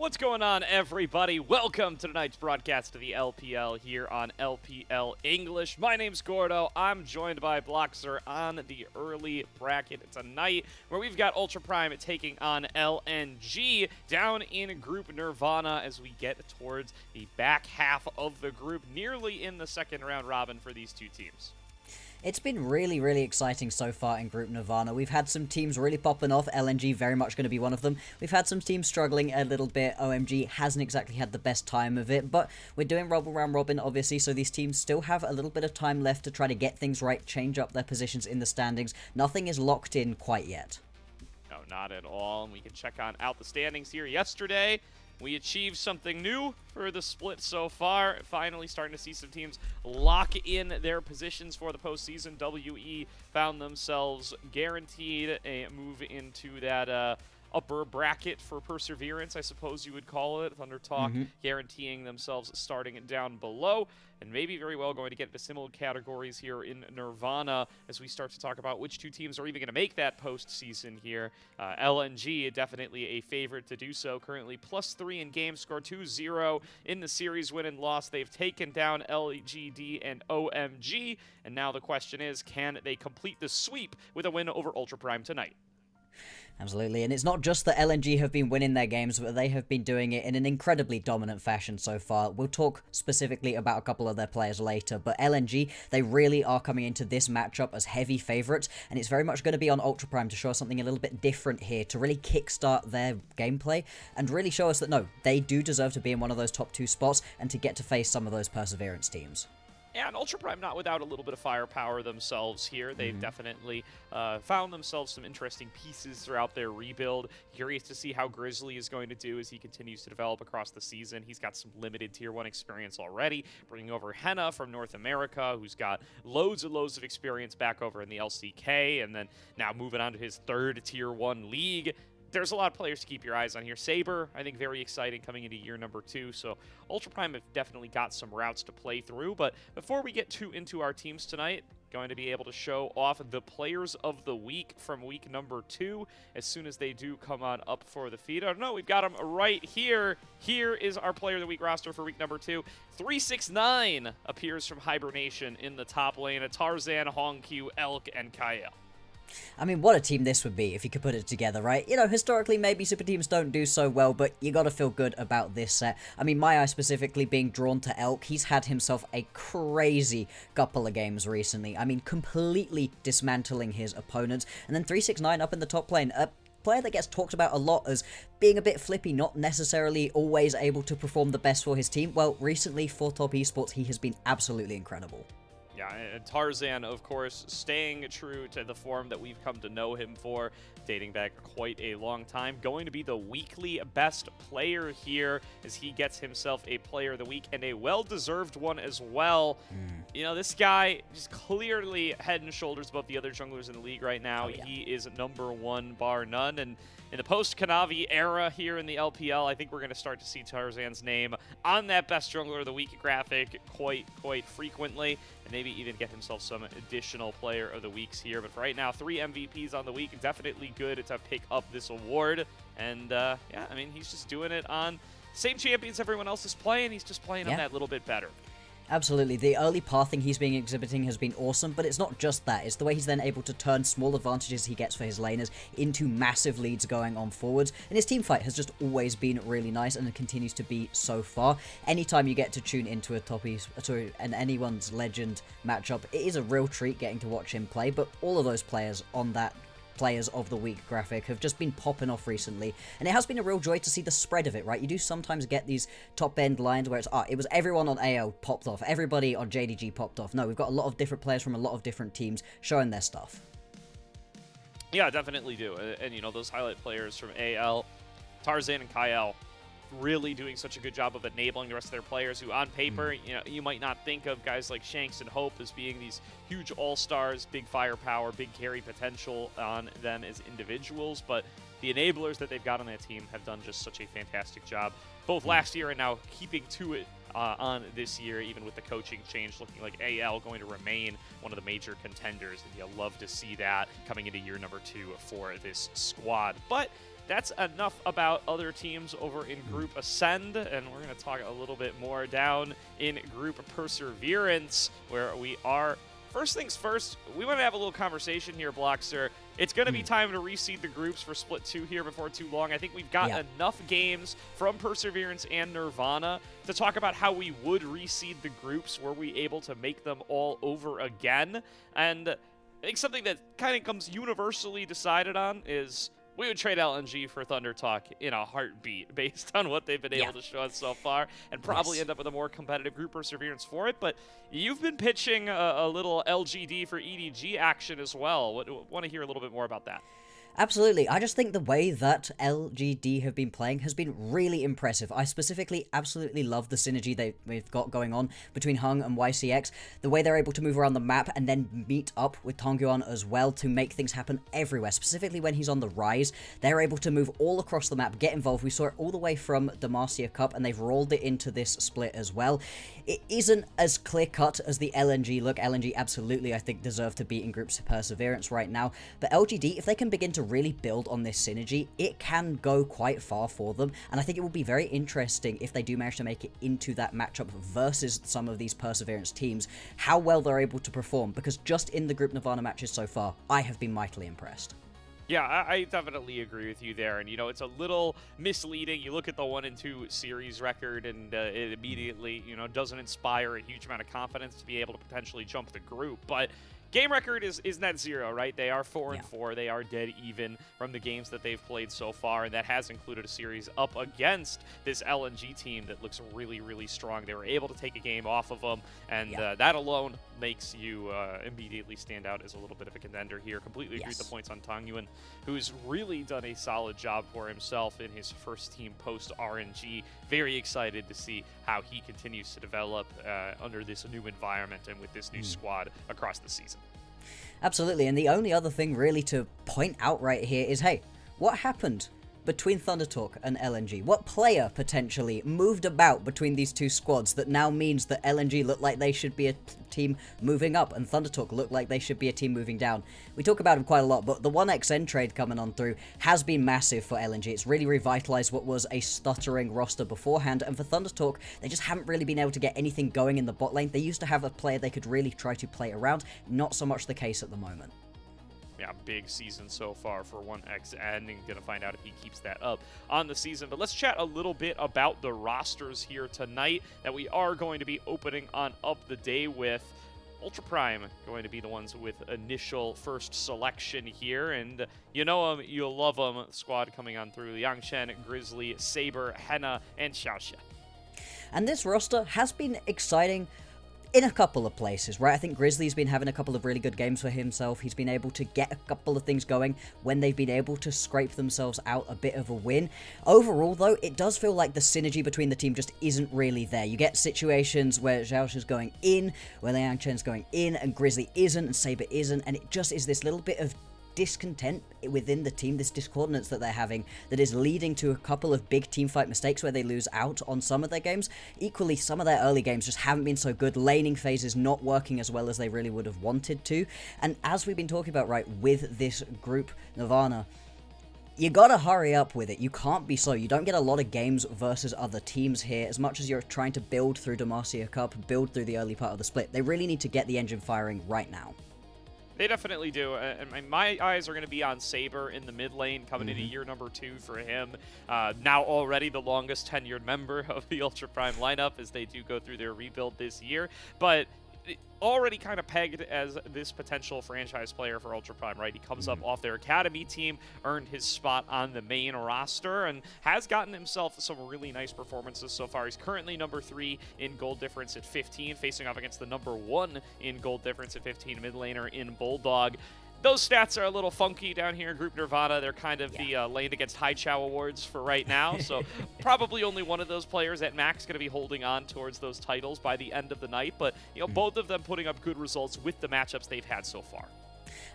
What's going on, everybody? Welcome to tonight's broadcast of the LPL here on LPL English. My name's Gordo. I'm joined by Bloxer on the early bracket tonight, where we've got Ultra Prime taking on LNG down in Group Nirvana as we get towards the back half of the group, nearly in the second round robin for these two teams. It's been really exciting so far in Group Nirvana. We've had some teams really popping off, LNG very much going to be one of them. We've had some teams struggling a little bit, OMG hasn't exactly had the best time of it, but we're doing round robin obviously, so these teams still have a little bit of time left to try to get things right, change up their positions in the standings. Nothing is locked in quite yet. No, not at all, and we can check out the standings here. Yesterday, we achieved something new for the split so far. Finally starting to see some teams lock in their positions for the postseason. WE found themselves guaranteed a move into that upper bracket for Perseverance, I suppose you would call it. Thunder Talk guaranteeing themselves starting down below, and maybe very well going to get into similar categories here in Nirvana as we start to talk about which two teams are even going to make that postseason here. LNG, definitely a favorite to do so, currently +3 in game score, 2-0 in the series win and loss. They've taken down LGD and OMG, and now the question is, can they complete the sweep with a win over Ultra Prime tonight? Absolutely, and it's not just that LNG have been winning their games, but they have been doing it in an incredibly dominant fashion so far. We'll talk specifically about a couple of their players later, but LNG, they really are coming into this matchup as heavy favourites, and it's very much going to be on Ultra Prime to show us something a little bit different here, to really kickstart their gameplay, and really show us that no, they do deserve to be in one of those top 2 spots, and to get to face some of those Perseverance teams. Yeah, and Ultra Prime not without a little bit of firepower themselves here. They've definitely found themselves some interesting pieces throughout their rebuild. Curious to see how Grizzly is going to do as he continues to develop across the season. He's got some limited Tier 1 experience already, bringing over Henna from North America, who's got loads of experience back over in the LCK, and then now moving on to his 3rd Tier 1 league. There's a lot of players to keep your eyes on here. Saber, I think, very exciting coming into year number 2. So Ultra Prime have definitely got some routes to play through. But before we get too into our teams tonight, going to be able to show off the players of the week from week number 2 as soon as they do come on up for the feed. Oh, no, we've got them right here. Here is our player of the week roster for week number 2. 369 appears from Hibernation in the top lane. Tarzan, Hongq, Elk, and Kael. I mean, what a team this would be if you could put it together, right? You know, historically, maybe super teams don't do so well, but you gotta feel good about this set. I mean, my eye specifically being drawn to Elk. He's had himself a crazy couple of games recently. I mean, completely dismantling his opponents. And then 369 up in the top lane. A player that gets talked about a lot as being a bit flippy, not necessarily always able to perform the best for his team. Well, recently, for Top Esports, he has been absolutely incredible. Yeah, and Tarzan, of course, staying true to the form that we've come to know him for, dating back quite a long time. Going to be the weekly best player here as he gets himself a player of the week, and a well-deserved one as well. You know, this guy is clearly head and shoulders above the other junglers in the league right now. Oh, yeah. He is #1 bar none, and in the post-Kanavi era here in the LPL, I think we're going to start to see Tarzan's name on that Best Jungler of the Week graphic quite frequently, and maybe even get himself some additional Player of the Weeks here. But for right now, 3 MVPs on the week, definitely good to pick up this award. And yeah, I mean, he's just doing it on same champions everyone else is playing. He's just playing them that little bit better. Absolutely. The early pathing he's been exhibiting has been awesome, but it's not just that. It's the way he's then able to turn small advantages he gets for his laners into massive leads going on forwards. And his team fight has just always been really nice, and it continues to be so far. Anytime you get to tune into an anyone's legend matchup, it is a real treat getting to watch him play, but all of those players on that Players of the Week graphic have just been popping off recently, and it has been a real joy to see the spread of it, right? You do sometimes get these top-end lines where it's, it was everyone on AO popped off, everybody on JDG popped off. No, we've got a lot of different players from a lot of different teams showing their stuff. Yeah, definitely do. And you know, those highlight players from AL, Tarzan and Kael, really doing such a good job of enabling the rest of their players who, on paper, you know, you might not think of guys like Shanks and Hope as being these huge all-stars, big firepower, big carry potential on them as individuals, but the enablers that they've got on that team have done just such a fantastic job, both last year and now keeping to it on this year, even with the coaching change, looking like AL going to remain one of the major contenders, and you'll love to see that coming into year number 2 for this squad. But that's enough about other teams over in Group Ascend, and we're going to talk a little bit more down in Group Perseverance, where we are. First things first, we want to have a little conversation here, Blockster. It's going to be time to reseed the groups for Split 2 here before too long. I think we've got enough games from Perseverance and Nirvana to talk about how we would reseed the groups. Were we able to make them all over again? And I think something that kind of comes universally decided on is we would trade LNG for Thunder Talk in a heartbeat based on what they've been able to show us so far, and probably end up with a more competitive group Perseverance for it. But you've been pitching a little LGD for EDG action as well. Want to hear a little bit more about that? Absolutely. I just think the way that LGD have been playing has been really impressive. I specifically absolutely love the synergy they've got going on between Hung and YCX. The way they're able to move around the map and then meet up with Tongyuan as well to make things happen everywhere. Specifically when he's on the rise, they're able to move all across the map, get involved. We saw it all the way from the Demacia Cup, and they've rolled it into this split as well. It isn't as clear-cut as the LNG look. LNG absolutely, I think, deserve to be in Groups Perseverance right now. But LGD, if they can begin to really build on this synergy, it can go quite far for them, and I think it will be very interesting if they do manage to make it into that matchup versus some of these Perseverance teams, how well they're able to perform, because just in the Group Nirvana matches so far, I have been mightily impressed. Yeah, I definitely agree with you there, and it's a little misleading. You look at the 1-2 series record, and it immediately, doesn't inspire a huge amount of confidence to be able to potentially jump the group, but game record is net zero, right? They are 4-4. They are dead even from the games that they've played so far, and that has included a series up against this LNG team that looks really, really strong. They were able to take a game off of them, and that alone makes you immediately stand out as a little bit of a contender here. Completely agree with the points on Tongyuan, who's really done a solid job for himself in his first team post-RNG. Very excited to see how he continues to develop under this new environment and with this new squad across the season. Absolutely, and the only other thing really to point out right here is, hey, what happened between Thunder Talk and LNG? What player potentially moved about between these two squads that now means that LNG look like they should be a team moving up and Thunder Talk look like they should be a team moving down? We talk about him quite a lot, but the 1xN trade coming on through has been massive for LNG. It's really revitalized what was a stuttering roster beforehand, and for Thunder Talk, they just haven't really been able to get anything going in the bot lane. They used to have a player they could really try to play around, not so much the case at the moment. Yeah, big season so far for 1xN, and gonna find out if he keeps that up on the season. But let's chat a little bit about the rosters here tonight that we are going to be opening on up the day with. Ultra Prime going to be the ones with initial first selection here, and you know them, you'll love them. Squad coming on through: Yangchen, Grizzly, Saber, Henna, and Xiaoxia. And this roster has been exciting in a couple of places, right? I think Grizzly's been having a couple of really good games for himself. He's been able to get a couple of things going when they've been able to scrape themselves out a bit of a win. Overall, though, it does feel like the synergy between the team just isn't really there. You get situations where Xiaoxia's going in, where Liang Chen's going in, and Grizzly isn't, and Saber isn't, and it just is this little bit of discontent within the team, this discordance that they're having, that is leading to a couple of big teamfight mistakes where they lose out on some of their games. Equally, some of their early games just haven't been so good. Laning phase is not working as well as they really would have wanted to. And as we've been talking about, right, with this group, Nirvana, you gotta hurry up with it. You can't be slow. You don't get a lot of games versus other teams here. As much as you're trying to build through Demacia Cup, build through the early part of the split, they really need to get the engine firing right now. They definitely do, and my eyes are going to be on Saber in the mid lane, coming into year number 2 for him. Now already the longest tenured member of the Ultra Prime lineup as they do go through their rebuild this year, but already kind of pegged as this potential franchise player for Ultra Prime, right? He comes up off their academy team, earned his spot on the main roster, and has gotten himself some really nice performances so far. He's currently number 3 in gold difference at 15, facing off against the number 1 in gold difference at 15 mid laner in Bulldog. Those stats are a little funky down here in Group Nirvana. They're kind of the lane against High Chow awards for right now, so probably only one of those players at max going to be holding on towards those titles by the end of the night, but both of them putting up good results with the matchups they've had so far.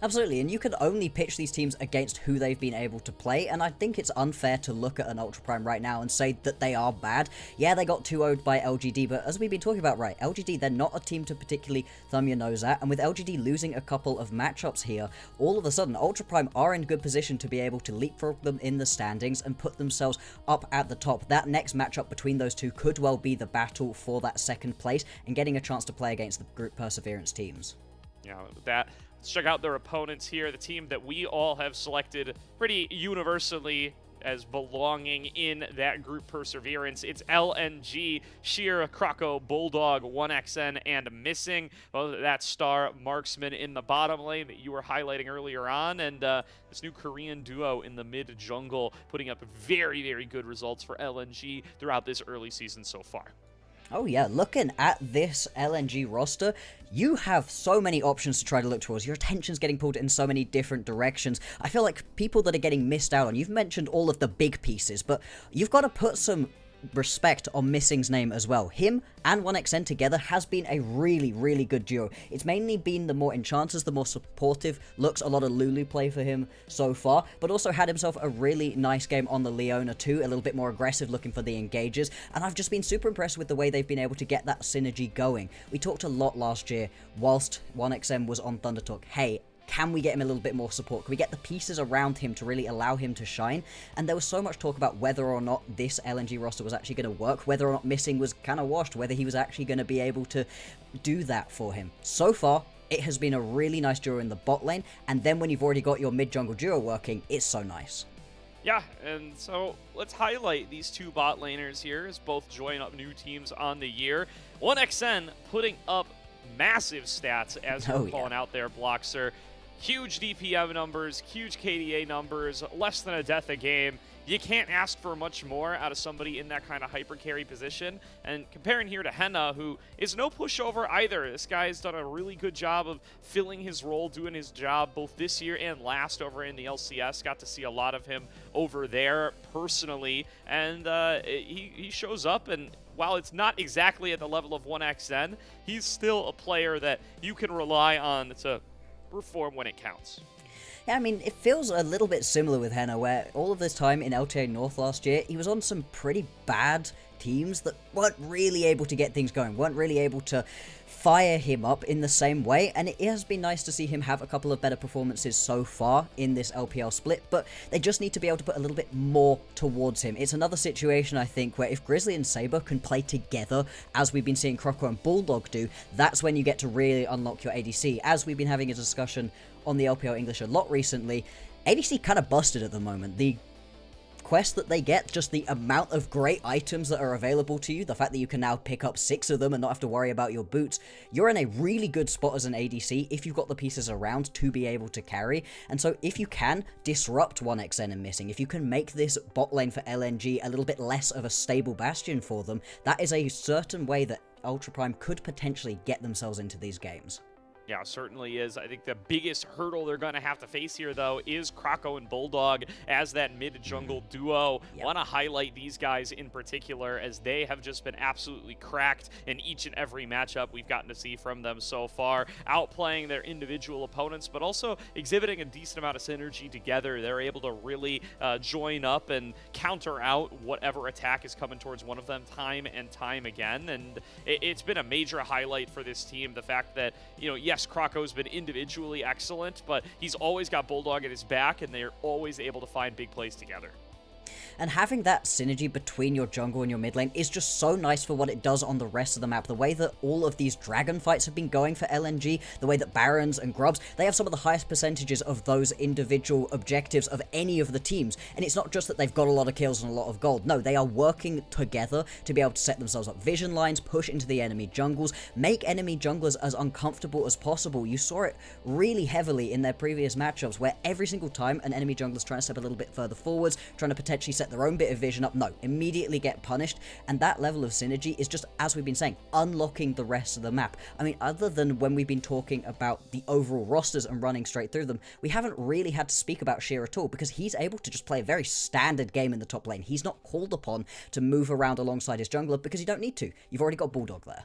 Absolutely, and you can only pitch these teams against who they've been able to play, and I think it's unfair to look at an Ultra Prime right now and say that they are bad. Yeah, they got 2-0'd by LGD, but as we've been talking about, right, LGD, they're not a team to particularly thumb your nose at, and with LGD losing a couple of matchups here, all of a sudden, Ultra Prime are in good position to be able to leapfrog them in the standings and put themselves up at the top. That next matchup between those two could well be the battle for that second place and getting a chance to play against the Group Perseverance teams. Yeah, with that, let's check out their opponents here. The team that we all have selected pretty universally as belonging in that Group Perseverance. It's LNG, Sheer, Krakow, Bulldog, 1XN, and Missing. Well, that star marksman in the bottom lane that you were highlighting earlier on, and this new Korean duo in the mid-jungle putting up very, very good results for LNG throughout this early season so far. Oh yeah, looking at this LNG roster, you have so many options to try to look towards. Your attention's getting pulled in so many different directions. I feel like people that are getting missed out on, you've mentioned all of the big pieces, but you've got to put some respect on Missing's name as well. Him and 1XN together has been a really, really good duo. It's mainly been the more enchanters, the more supportive looks, a lot of Lulu play for him so far, but also had himself a really nice game on the Leona too, a little bit more aggressive looking for the engages, and I've just been super impressed with the way they've been able to get that synergy going. We talked a lot last year whilst 1XN was on Thunder Talk, hey, can we get him a little bit more support? Can we get the pieces around him to really allow him to shine? And there was so much talk about whether or not this LNG roster was actually going to work, whether or not Missing was kind of washed, whether he was actually going to be able to do that for him. So far, it has been a really nice duo in the bot lane, and then when you've already got your mid-jungle duo working, it's so nice. Yeah, and so let's highlight these two bot laners here as both join up new teams on the year. 1XN putting up massive stats as you're calling out there, Bloxer. Huge DPM numbers, huge KDA numbers, less than a death a game. You can't ask for much more out of somebody in that kind of hyper carry position. And comparing here to Henna, who is no pushover either. This guy has done a really good job of filling his role, doing his job both this year and last over in the LCS. Got to see a lot of him over there personally. And he shows up, and while it's not exactly at the level of 1XN, he's still a player that you can rely on to perform when it counts. Yeah, I mean, it feels a little bit similar with Henna, where all of this time in LTA North last year, he was on some pretty bad teams that weren't really able to get things going, weren't really able to fire him up in the same way, and it has been nice to see him have a couple of better performances so far in this LPL split, but they just need to be able to put a little bit more towards him. It's another situation, I think, where if Grizzly and Saber can play together, as we've been seeing Croco and Bulldog do, that's when you get to really unlock your ADC. As we've been having a discussion on the LPL English a lot recently, ADC kind of busted at the moment. The quest that they get, just the amount of great items that are available to you, the fact that you can now pick up 6 of them and not have to worry about your boots, you're in a really good spot as an ADC if you've got the pieces around to be able to carry. And so if you can disrupt 1XN and Missing, if you can make this bot lane for LNG a little bit less of a stable bastion for them, that is a certain way that Ultra Prime could potentially get themselves into these games. Yeah, certainly is. I think the biggest hurdle they're going to have to face here, though, is Krakow and Bulldog as that mid-jungle duo. Want to highlight these guys in particular, as they have just been absolutely cracked in each and every matchup we've gotten to see from them so far, outplaying their individual opponents, but also exhibiting a decent amount of synergy together. They're able to really join up and counter out whatever attack is coming towards one of them time and time again, and it's been a major highlight for this team, the fact that, you know, yes, Krakow's been individually excellent, but he's always got Bulldog at his back, and they're always able to find big plays together. And having that synergy between your jungle and your mid lane is just so nice for what it does on the rest of the map. The way that all of these dragon fights have been going for LNG, the way that Barons and Grubs, they have some of the highest percentages of those individual objectives of any of the teams. And it's not just that they've got a lot of kills and a lot of gold. No, they are working together to be able to set themselves up vision lines, push into the enemy jungles, make enemy junglers as uncomfortable as possible. You saw it really heavily in their previous matchups, where every single time an enemy jungler's trying to step a little bit further forwards, trying to potentially set their own bit of vision up, no, immediately get punished. And that level of synergy is just, as we've been saying, unlocking the rest of the map. I mean, other than when we've been talking about the overall rosters and running straight through them, we haven't really had to speak about Sheer at all, because he's able to just play a very standard game in the top lane. He's not called upon to move around alongside his jungler because you don't need to. You've already got Bulldog there.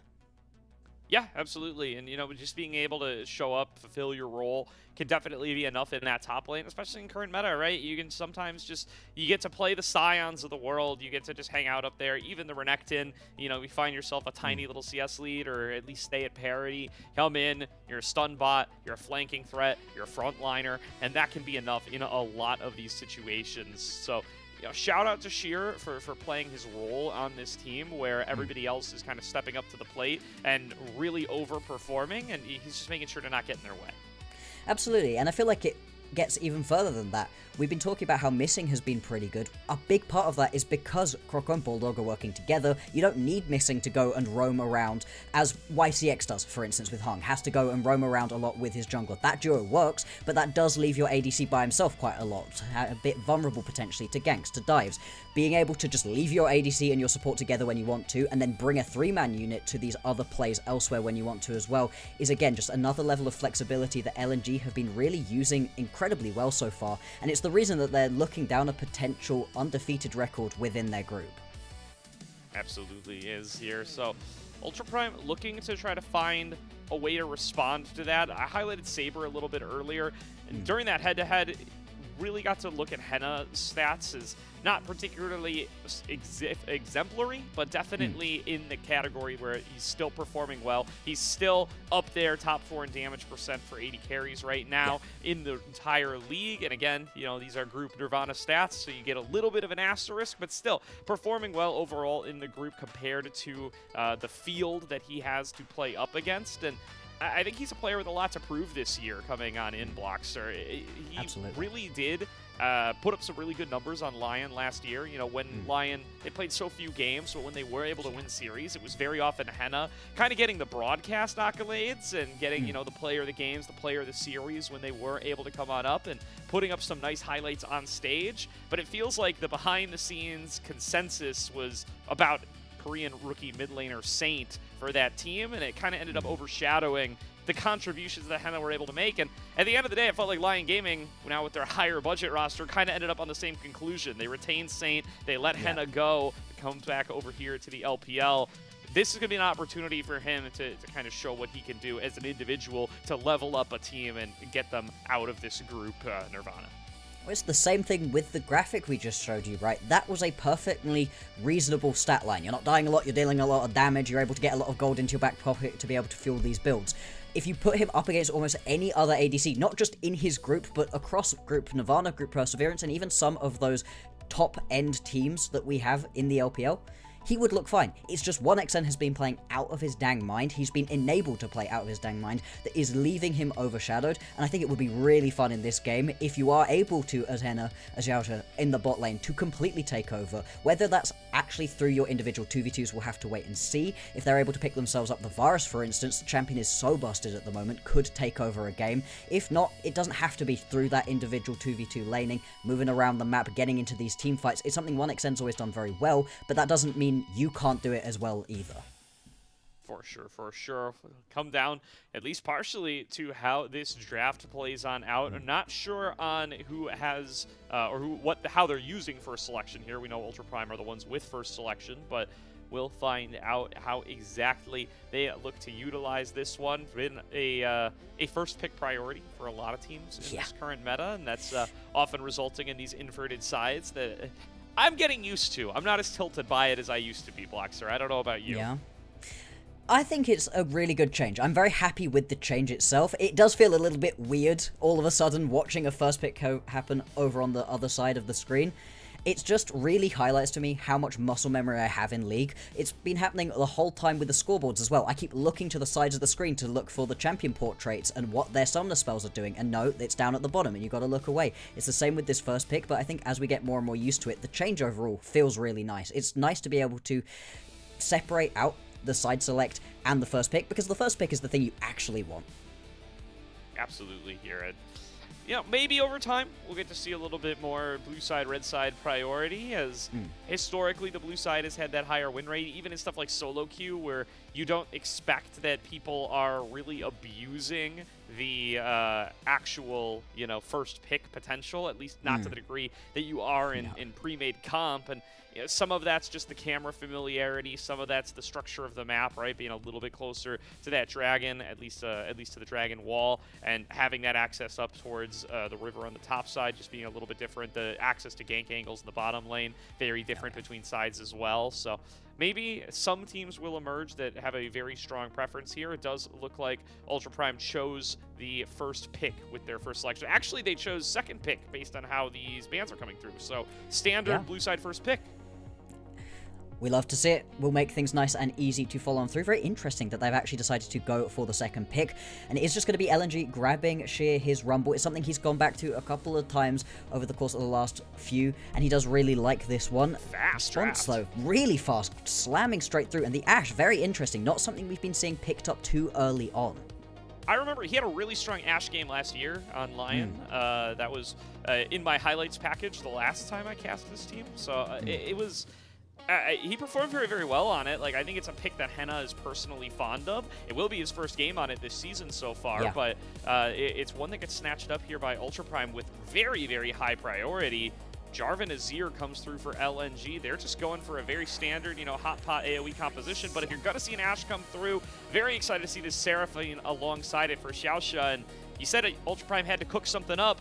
Yeah, absolutely. And, just being able to show up, fulfill your role can definitely be enough in that top lane, especially in current meta, right? You can sometimes you get to play the Scions of the world. You get to just hang out up there. Even the Renekton, you find yourself a tiny little CS lead or at least stay at parity. Come in, you're a stun bot, you're a flanking threat, you're a frontliner, and that can be enough in a lot of these situations. So, shout out to Sheer for playing his role on this team where everybody else is kind of stepping up to the plate and really overperforming, and he's just making sure to not get in their way. Absolutely, and I feel like it gets even further than that. We've been talking about how missing has been pretty good. A big part of that is because Croco and Bulldog are working together. You don't need missing to go and roam around, as YCX does, for instance, with Hung. Has to go and roam around a lot with his jungler. That duo works, but that does leave your ADC by himself quite a lot. A bit vulnerable, potentially, to ganks, to dives. Being able to just leave your ADC and your support together when you want to, and then bring a 3-man unit to these other plays elsewhere when you want to as well, is again just another level of flexibility that LNG have been really using incredibly well so far, and it's the reason that they're looking down a potential undefeated record within their group. Absolutely is here. So Ultra Prime looking to try to find a way to respond to that. I highlighted Saber a little bit earlier, and during that head-to-head, really got to look at Henna stats as not particularly exemplary, but definitely in the category where he's still performing well. He's still up there, top 4 in damage percent for 80 carries right now in the entire league. And again, these are group Nirvana stats, so you get a little bit of an asterisk, but still performing well overall in the group compared to the field that he has to play up against. And I think he's a player with a lot to prove this year coming on in Blockster. He really did put up some really good numbers on Lion last year. When Lion, they played so few games, but when they were able to win series, it was very often Henna kind of getting the broadcast accolades and getting, the player of the games, the player of the series when they were able to come on up and putting up some nice highlights on stage. But it feels like the behind-the-scenes consensus was about Korean rookie mid laner Saint for that team, and it kind of ended up overshadowing the contributions that Henna were able to make. And at the end of the day, it felt like Lion Gaming, now with their higher budget roster, kind of ended up on the same conclusion. They retained Saint, they let Henna go, comes back over here to the LPL. This is going to be an opportunity for him to kind of show what he can do as an individual to level up a team and get them out of this group Nirvana. It's the same thing with the graphic we just showed you, right? That was a perfectly reasonable stat line. You're not dying a lot, you're dealing a lot of damage, you're able to get a lot of gold into your back pocket to be able to fuel these builds. If you put him up against almost any other ADC, not just in his group, but across Group Nirvana, Group Perseverance, and even some of those top-end teams that we have in the LPL, he would look fine. It's just 1xN has been playing out of his dang mind. He's been enabled to play out of his dang mind that is leaving him overshadowed, and I think it would be really fun in this game if you are able to, as Henna, as Yauta, in the bot lane, to completely take over. Whether that's actually through your individual 2v2s, we'll have to wait and see. If they're able to pick themselves up the Varus, for instance, the champion is so busted at the moment, could take over a game. If not, it doesn't have to be through that individual 2v2 laning, moving around the map, getting into these team fights. It's something 1xN's always done very well, but that doesn't mean you can't do it as well either. For sure. Come down, at least partially, to how this draft plays on out. I'm not sure on who has, how they're using first selection here. We know Ultra Prime are the ones with first selection, but we'll find out how exactly they look to utilize this one. It's been a first pick priority for a lot of teams in this current meta, and that's often resulting in these inverted sides that I'm getting used to. I'm not as tilted by it as I used to be, Blockster. I don't know about you. Yeah. I think it's a really good change. I'm very happy with the change itself. It does feel a little bit weird all of a sudden watching a first pick happen over on the other side of the screen. It just really highlights to me how much muscle memory I have in League. It's been happening the whole time with the scoreboards as well. I keep looking to the sides of the screen to look for the champion portraits and what their summoner spells are doing, and no, it's down at the bottom and you gotta look away. It's the same with this first pick, but I think as we get more and more used to it, the change overall feels really nice. It's nice to be able to separate out the side select and the first pick, because the first pick is the thing you actually want. Absolutely here. Maybe over time we'll get to see a little bit more blue side, red side priority, as historically the blue side has had that higher win rate, even in stuff like solo queue, where you don't expect that people are really abusing the actual, first pick potential, at least not to the degree that you are in pre-made comp. And some of that's just the camera familiarity, some of that's the structure of the map, right? Being a little bit closer to that dragon, at least to the dragon wall, and having that access up towards the river on the top side, just being a little bit different. The access to gank angles in the bottom lane, very different between sides as well. So maybe some teams will emerge that have a very strong preference here. It does look like Ultra Prime chose the first pick with their first selection. Actually, they chose second pick based on how these bans are coming through. So standard blue side first pick. We love to see it. We'll make things nice and easy to follow on through. Very interesting that they've actually decided to go for the second pick. And it is just going to be LNG grabbing Sheer his Rumble. It's something he's gone back to a couple of times over the course of the last few. And he does really like this one. Fast Response, though, really fast. Slamming straight through. And the Ashe, very interesting. Not something we've been seeing picked up too early on. I remember he had a really strong Ashe game last year on Lion. That was in my highlights package the last time I cast this team. So it was... he performed very, very well on it. Like, I think it's a pick that Henna is personally fond of. It will be his first game on it this season so far, but it's one that gets snatched up here by Ultra Prime with very, very high priority. Jarvan Azir comes through for LNG. They're just going for a very standard, hot pot AoE composition. But if you're going to see an Ashe come through, very excited to see this Seraphine alongside it for Xiaoxia. And you said Ultra Prime had to cook something up.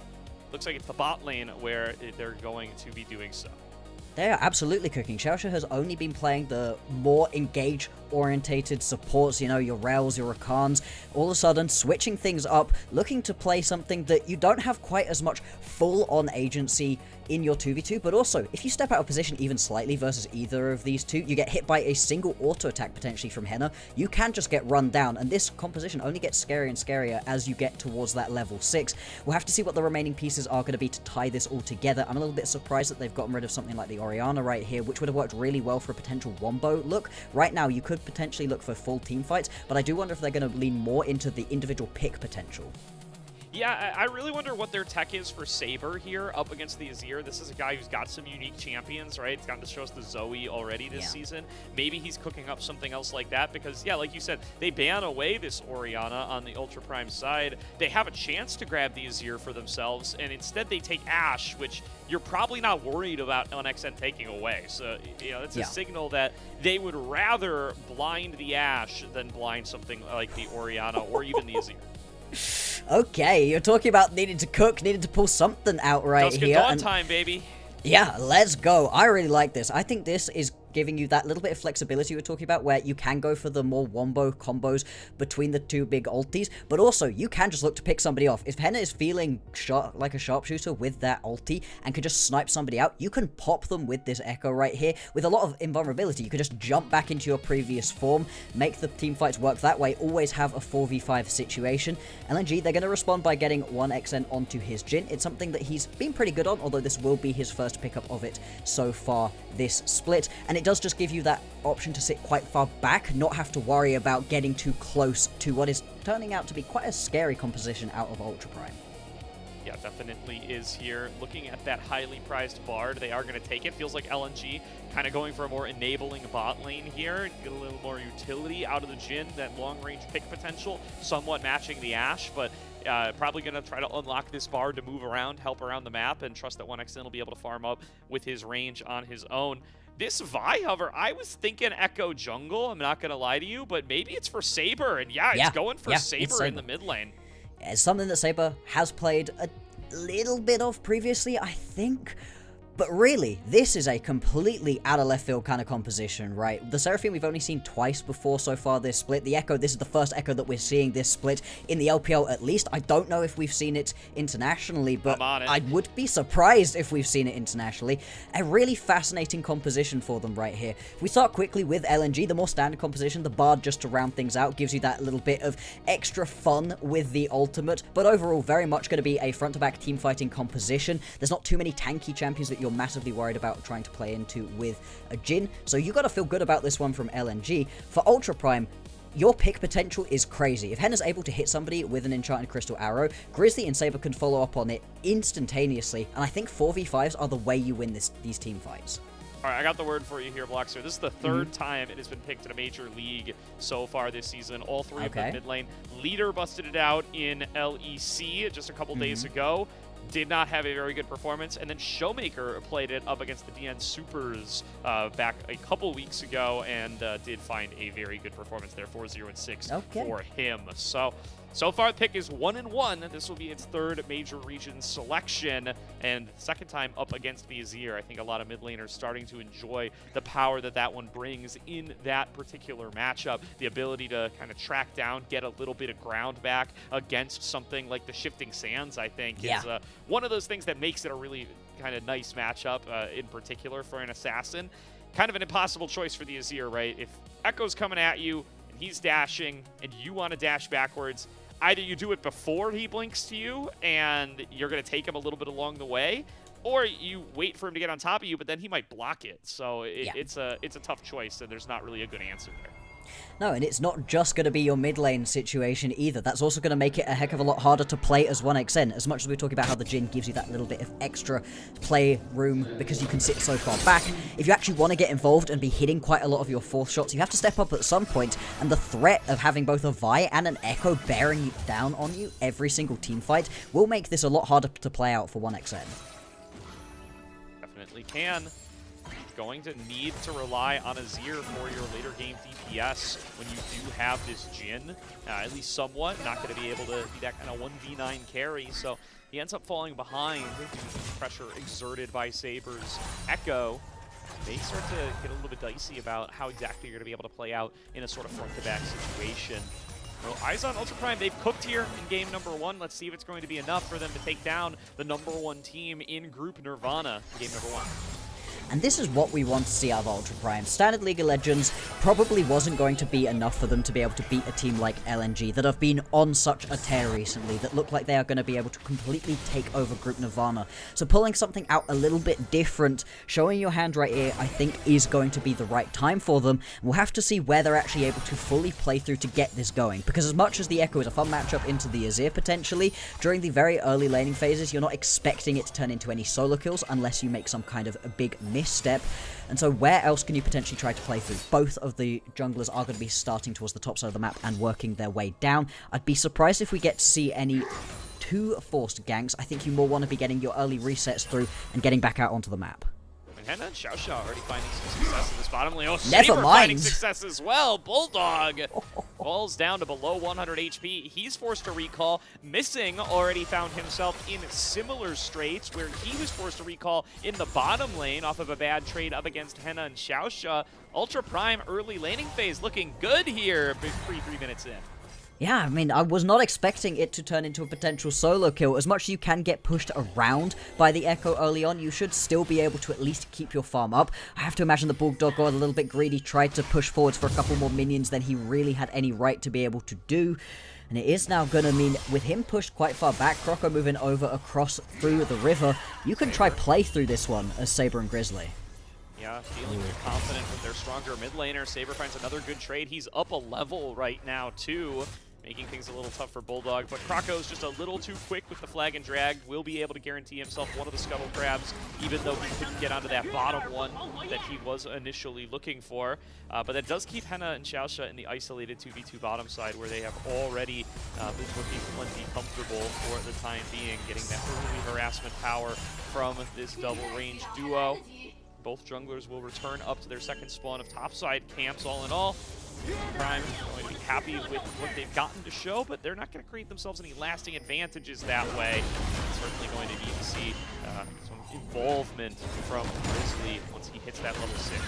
Looks like it's the bot lane where they're going to be doing so. They are absolutely cooking. Xiaoxia has only been playing the more engage-orientated supports, your Rels, your Rakans, all of a sudden switching things up, looking to play something that you don't have quite as much full-on agency in your 2v2, but also, if you step out of position even slightly versus either of these two, you get hit by a single auto attack potentially from Henna, you can just get run down, and this composition only gets scarier and scarier as you get towards that level 6. We'll have to see what the remaining pieces are going to be to tie this all together. I'm a little bit surprised that they've gotten rid of something like the Orianna right here, which would have worked really well for a potential wombo look. Right now, you could potentially look for full team fights, but I do wonder if they're going to lean more into the individual pick potential. Yeah, I really wonder what their tech is for Saber here up against the Azir. This is a guy who's got some unique champions, right? He's gotten to show us the Zoe already this season. Maybe he's cooking up something else like that because, like you said, they ban away this Orianna on the Ultra Prime side. They have a chance to grab the Azir for themselves, and instead they take Ashe, which you're probably not worried about NXN taking away. So, it's a signal that they would rather blind the Ashe than blind something like the Orianna or even the Azir. Okay, you're talking about needing to cook, needing to pull something out right here. Dawn time, baby. Yeah, let's go. I really like this. I think this is giving you that little bit of flexibility we're talking about, where you can go for the more wombo combos between the two big ultis, but also you can just look to pick somebody off. If Henna is feeling like a sharpshooter with that ulti and can just snipe somebody out, you can pop them with this Echo right here. With a lot of invulnerability, you can just jump back into your previous form, make the team fights work that way, always have a 4v5 situation. LNG, they're going to respond by getting 1xn onto his Jhin. It's something that he's been pretty good on, although this will be his first pickup of it so far this split, and it does just give you that option to sit quite far back, not have to worry about getting too close to what is turning out to be quite a scary composition out of Ultra Prime. Yeah, definitely is here. Looking at that highly prized Bard, they are going to take it. Feels like LNG kind of going for a more enabling bot lane here. Get a little more utility out of the Jhin, that long-range pick potential, somewhat matching the Ashe, but probably going to try to unlock this Bard to move around, help around the map, and trust that 1xn will be able to farm up with his range on his own. This Vi, however, I was thinking Echo Jungle, I'm not going to lie to you, but maybe it's for Saber, and it's going for Saber in the mid lane. It's something that Saber has played a little bit of previously, I think. But really, this is a completely out of left field kind of composition, right? The Seraphine we've only seen twice before so far this split. The Echo, this is the first Echo that we're seeing this split in the LPL at least. I don't know if we've seen it internationally, but I would be surprised if we've seen it internationally. A really fascinating composition for them right here. If we start quickly with LNG, the more standard composition, the Bard just to round things out, gives you that little bit of extra fun with the ultimate, but overall very much going to be a front-to-back team fighting composition. There's not too many tanky champions that you're massively worried about trying to play into with a Jhin, so you got to feel good about this one from LNG. For Ultra Prime, your pick potential is crazy. If Henna's able to hit somebody with an Enchanted Crystal Arrow, Grizzly and Saber can follow up on it instantaneously, and I think 4v5s are the way you win these team fights. All right, I got the word for you here, Blockster. This is the third time it has been picked in a major league so far this season. All three of them mid lane. Leader busted it out in LEC just a couple days ago. did not have a very good performance, and then Showmaker played it up against the DN Supers back a couple weeks ago and did find a very good performance there, 4-0-6 for him. So far, the pick is 1-1. This will be its third major region selection, and second time up against the Azir. I think a lot of mid laners starting to enjoy the power that one brings in that particular matchup. The ability to kind of track down, get a little bit of ground back against something like the Shifting Sands, I think, is one of those things that makes it a really kind of nice matchup, in particular for an assassin. Kind of an impossible choice for the Azir, right? If Echo's coming at you, he's dashing, and you want to dash backwards, either you do it before he blinks to you, and you're going to take him a little bit along the way, or you wait for him to get on top of you, but then he might block it. So it's a tough choice, and there's not really a good answer there. No, and it's not just going to be your mid lane situation either. That's also going to make it a heck of a lot harder to play as 1xN. As much as we're talking about how the Jhin gives you that little bit of extra play room because you can sit so far back, if you actually want to get involved and be hitting quite a lot of your fourth shots, you have to step up at some point, and the threat of having both a Vi and an Echo bearing down on you every single team fight will make this a lot harder to play out for 1xN. Definitely can. Going to need to rely on Azir for your later game DPS when you do have this Jhin, at least somewhat. Not going to be able to be that kind of 1v9 carry, so he ends up falling behind due to the pressure exerted by Saber's Echo. They start to get a little bit dicey about how exactly you're going to be able to play out in a sort of front-to-back situation. Well, eyes on Ultra Prime. They've cooked here in game number 1. Let's see if it's going to be enough for them to take down the #1 team in Group Nirvana in game number 1. And this is what we want to see out of Ultra Prime. Standard League of Legends probably wasn't going to be enough for them to be able to beat a team like LNG that have been on such a tear recently, that look like they are going to be able to completely take over Group Nirvana. So pulling something out a little bit different, showing your hand right here, I think is going to be the right time for them. We'll have to see where they're actually able to fully play through to get this going, because as much as the Echo is a fun matchup into the Azir potentially, during the very early laning phases, you're not expecting it to turn into any solo kills unless you make some kind of a big misstep. And so where else can you potentially try to play through? Both of the junglers are going to be starting towards the top side of the map and working their way down. I'd be surprised if we get to see any too forced ganks. I think you more want to be getting your early resets through and getting back out onto the map. Henna and Xiao already finding some success in this bottom lane. Oh, Never Saber mind. finding success as well. Bulldog falls down to below 100 HP. He's forced to recall. Missing already found himself in similar straits where he was forced to recall in the bottom lane off of a bad trade up against Henna and Xiao. Ultra Prime early laning phase looking good here, 3 minutes in. Yeah, I mean, I was not expecting it to turn into a potential solo kill. As much as you can get pushed around by the Echo early on, you should still be able to at least keep your farm up. I have to imagine the Bulldog got a little bit greedy, tried to push forwards for a couple more minions than he really had any right to be able to do. And it is now going to mean, with him pushed quite far back, Croco moving over across through the river, you can try play through this one as Saber and Grizzly. Yeah, feeling confident with their stronger mid laner. Saber finds another good trade. He's up a level right now, too, making things a little tough for Bulldog. But Croco's just a little too quick with the flag and drag. Will be able to guarantee himself one of the scuttle crabs, even though he couldn't get onto that bottom one that he was initially looking for. But that does keep Henna and Xiao in the isolated 2v2 bottom side, where they have already been looking plenty comfortable for the time being, getting that early harassment power from this double range duo. Both junglers will return up to their second spawn of topside camps. All in all, Prime is going to be happy with what they've gotten to show, but they're not going to create themselves any lasting advantages that way. Certainly going to need to see some involvement from Grizzly once he hits that level 6.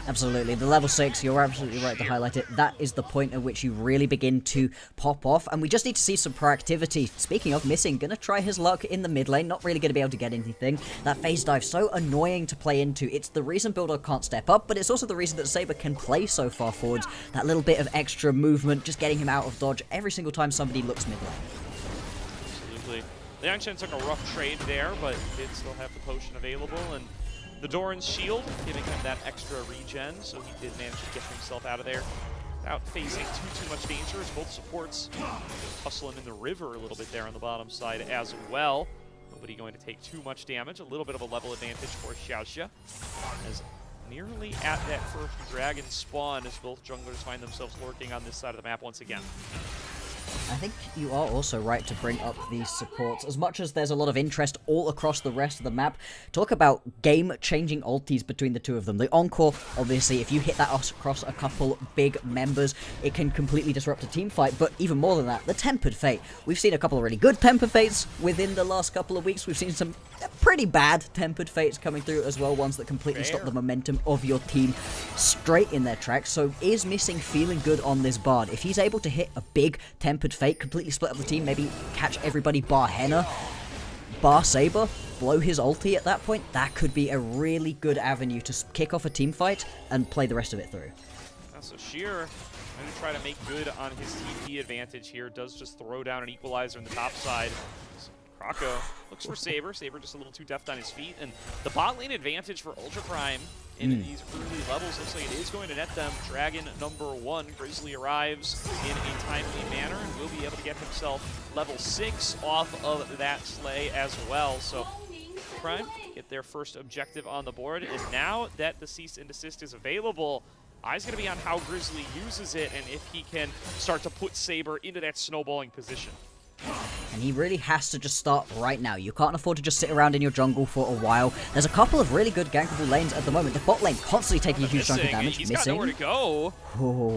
Absolutely. The level 6, you're absolutely right to highlight it. That is the point at which you really begin to pop off, and we just need to see some proactivity. Speaking of Missing, gonna try his luck in the mid lane, not really gonna be able to get anything. That phase dive, so annoying to play into. It's the reason Bulldog can't step up, but it's also the reason that Saber can play so far forwards. That little bit of extra movement, just getting him out of dodge every single time somebody looks mid lane. Absolutely. Liangshan took a rough trade there, but did still have the potion available, and the Doran's shield giving him that extra regen, so he did manage to get himself out of there without facing too much danger, as both supports hustling in the river a little bit there on the bottom side as well. Nobody going to take too much damage. A little bit of a level advantage for Xiaoxia, as nearly at that first dragon spawn as both junglers find themselves lurking on this side of the map once again. I think you are also right to bring up these supports. As much as there's a lot of interest all across the rest of the map, talk about game-changing ultis between the two of them. The Encore, obviously, if you hit that across a couple big members, it can completely disrupt a team fight, but even more than that, the Tempered Fate. We've seen a couple of really good Tempered Fates within the last couple of weeks. We've seen some pretty bad Tempered Fates coming through as well, ones that completely stop the momentum of your team straight in their tracks. So is Missing feeling good on this Bard? If he's able to hit a big Tempered Fate, completely split up the team, maybe catch everybody bar Henna, bar Saber, blow his ulti at that point, that could be a really good avenue to kick off a team fight and play the rest of it through. So Sheer going to try to make good on his TP advantage here. Does just throw down an equalizer in the top side. Krako looks for Saber. Saber just a little too deft on his feet. And the bot lane advantage for Ultra Prime in these early levels looks like it is going to net them. Dragon #1, Grizzly arrives in a timely manner and will be able to get himself level 6 off of that Slay as well. So Prime get their first objective on the board. And now that the cease and desist is available, eyes going to be on how Grizzly uses it and if he can start to put Saber into that snowballing position. And he really has to just start right now. You can't afford to just sit around in your jungle for a while. There's a couple of really good gankable lanes at the moment. The bot lane constantly taking a huge chunk of damage. He's got nowhere to go.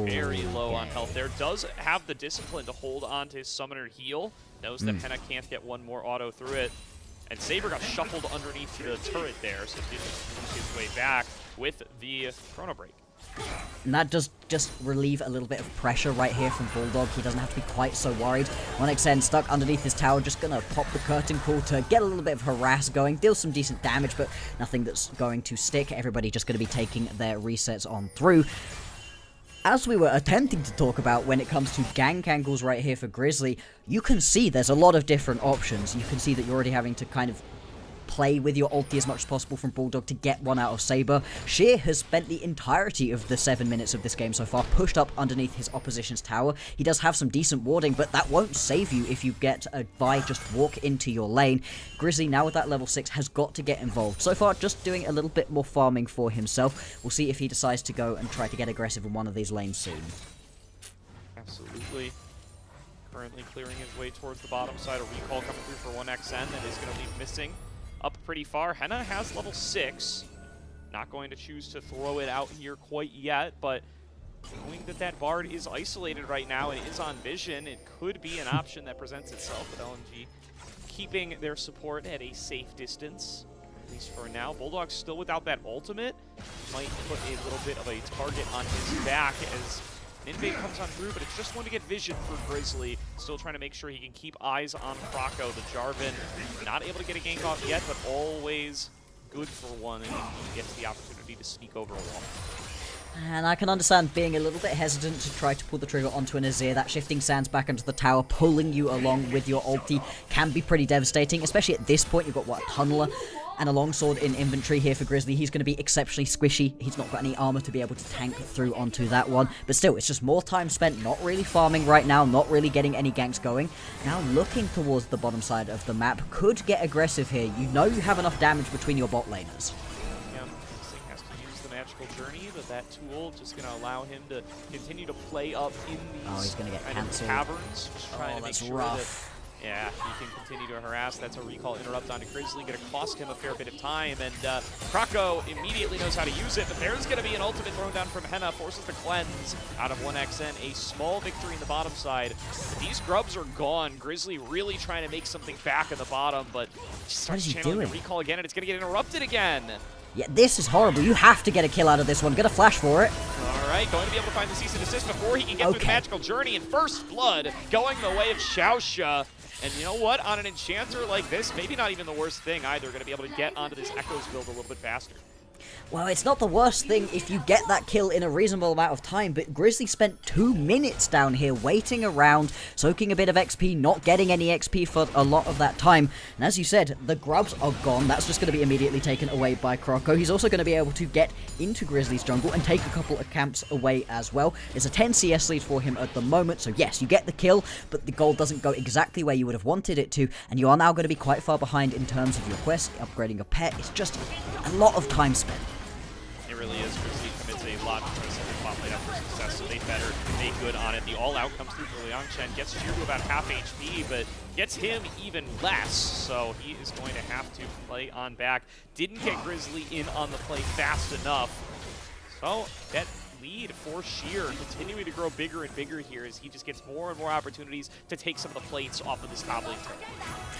Very low on health there. Does have the discipline to hold on to his summoner heal. Knows that Henna can't get one more auto through it. And Saber got shuffled underneath the turret there, so didn't move his way back with the Chrono Break. And that does just relieve a little bit of pressure right here from Bulldog. He doesn't have to be quite so worried. 1xN stuck underneath his tower, just gonna pop the curtain call to get a little bit of harass going, deal some decent damage, but nothing that's going to stick. Everybody just gonna be taking their resets on through. As we were attempting to talk about when it comes to gank angles right here for Grizzly, you can see there's a lot of different options. You can see that you're already having to kind of play with your ulti as much as possible from Bulldog to get one out of Saber. Sheer has spent the entirety of the 7 minutes of this game so far pushed up underneath his opposition's tower. He does have some decent warding, but that won't save you if you get a Vi just walk into your lane. Grizzly, now with that level 6, has got to get involved. So far, just doing a little bit more farming for himself. We'll see if he decides to go and try to get aggressive in one of these lanes soon. Absolutely. Currently clearing his way towards the bottom side. A recall coming through for 1xN that is going to leave Missing up pretty far. Henna has level 6. Not going to choose to throw it out here quite yet, but knowing that that Bard is isolated right now and is on vision, it could be an option that presents itself with LNG keeping their support at a safe distance, at least for now. Bulldog's still without that ultimate. Might put a little bit of a target on his back as an invade comes on through, but it's just one to get vision for Grizzly. Still trying to make sure he can keep eyes on Krako. The Jarvan not able to get a gank off yet, but always good for one, and he gets the opportunity to sneak over a wall. And I can understand being a little bit hesitant to try to pull the trigger onto an Azir. That shifting sands back into the tower, pulling you along with your ulti can be pretty devastating, especially at this point. You've got, what, a Tunneler and a longsword in inventory here for Grizzly. He's going to be exceptionally squishy. He's not got any armor to be able to tank through onto that one. But still, it's just more time spent not really farming right now, not really getting any ganks going. Now looking towards the bottom side of the map. Could get aggressive here. You know you have enough damage between your bot laners. Has to use the magical journey, but that tool just going to allow him to continue to play up in these he's gonna get cancelled. caverns, just trying to make sure rough. that he can continue to harass. That's a recall interrupt onto Grizzly, going to cost him a fair bit of time, and Krako immediately knows how to use it, but there's going to be an ultimate thrown down from Henna, forces the cleanse out of 1xN. A small victory in the bottom side. These grubs are gone. Grizzly really trying to make something back in the bottom, but just starts channeling the recall again, and it's going to get interrupted again. Yeah, this is horrible. You have to get a kill out of this one. Get a flash for it. All right, going to be able to find the cease and desist before he can get through the magical journey. And first blood going the way of Xiaoxia. And you know what? On an enchanter like this, maybe not even the worst thing either. Going to be able to get onto this Echoes build a little bit faster. Well, it's not the worst thing if you get that kill in a reasonable amount of time, but Grizzly spent 2 minutes down here waiting around, soaking a bit of XP, not getting any XP for a lot of that time. And as you said, the grubs are gone. That's just going to be immediately taken away by Krako. He's also going to be able to get into Grizzly's jungle and take a couple of camps away as well. It's a 10 CS lead for him at the moment, so yes, you get the kill, but the gold doesn't go exactly where you would have wanted it to, and you are now going to be quite far behind in terms of your quest, upgrading your pet. It's just a lot of time spent. It really is. Grizzly it's a lot to try to set their bot lane up for success, so they better make good on it. The all-out comes through for Liang Chen, gets Sheer to about half HP, but gets him even less, so he is going to have to play on back. Didn't get Grizzly in on the play fast enough, so that lead for Sheer continuing to grow bigger and bigger here as he just gets more and more opportunities to take some of the plates off of this top lane turret.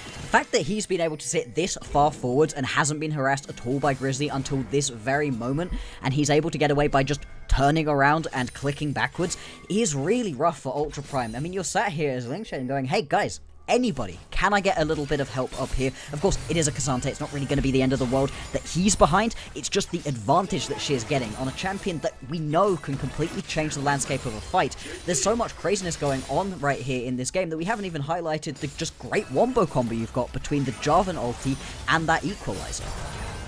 The fact that he's been able to sit this far forwards and hasn't been harassed at all by Grizzly until this very moment, and he's able to get away by just turning around and clicking backwards, is really rough for Ultra Prime. I mean, you're sat here as Liang Chen going, hey guys, anybody, can I get a little bit of help up here? Of course, it is a K'Sante. It's not really going to be the end of the world that he's behind. It's just the advantage that Sheer's getting on a champion that we know can completely change the landscape of a fight. There's so much craziness going on right here in this game that we haven't even highlighted the just great wombo combo you've got between the Jarvan ulti and that equalizer.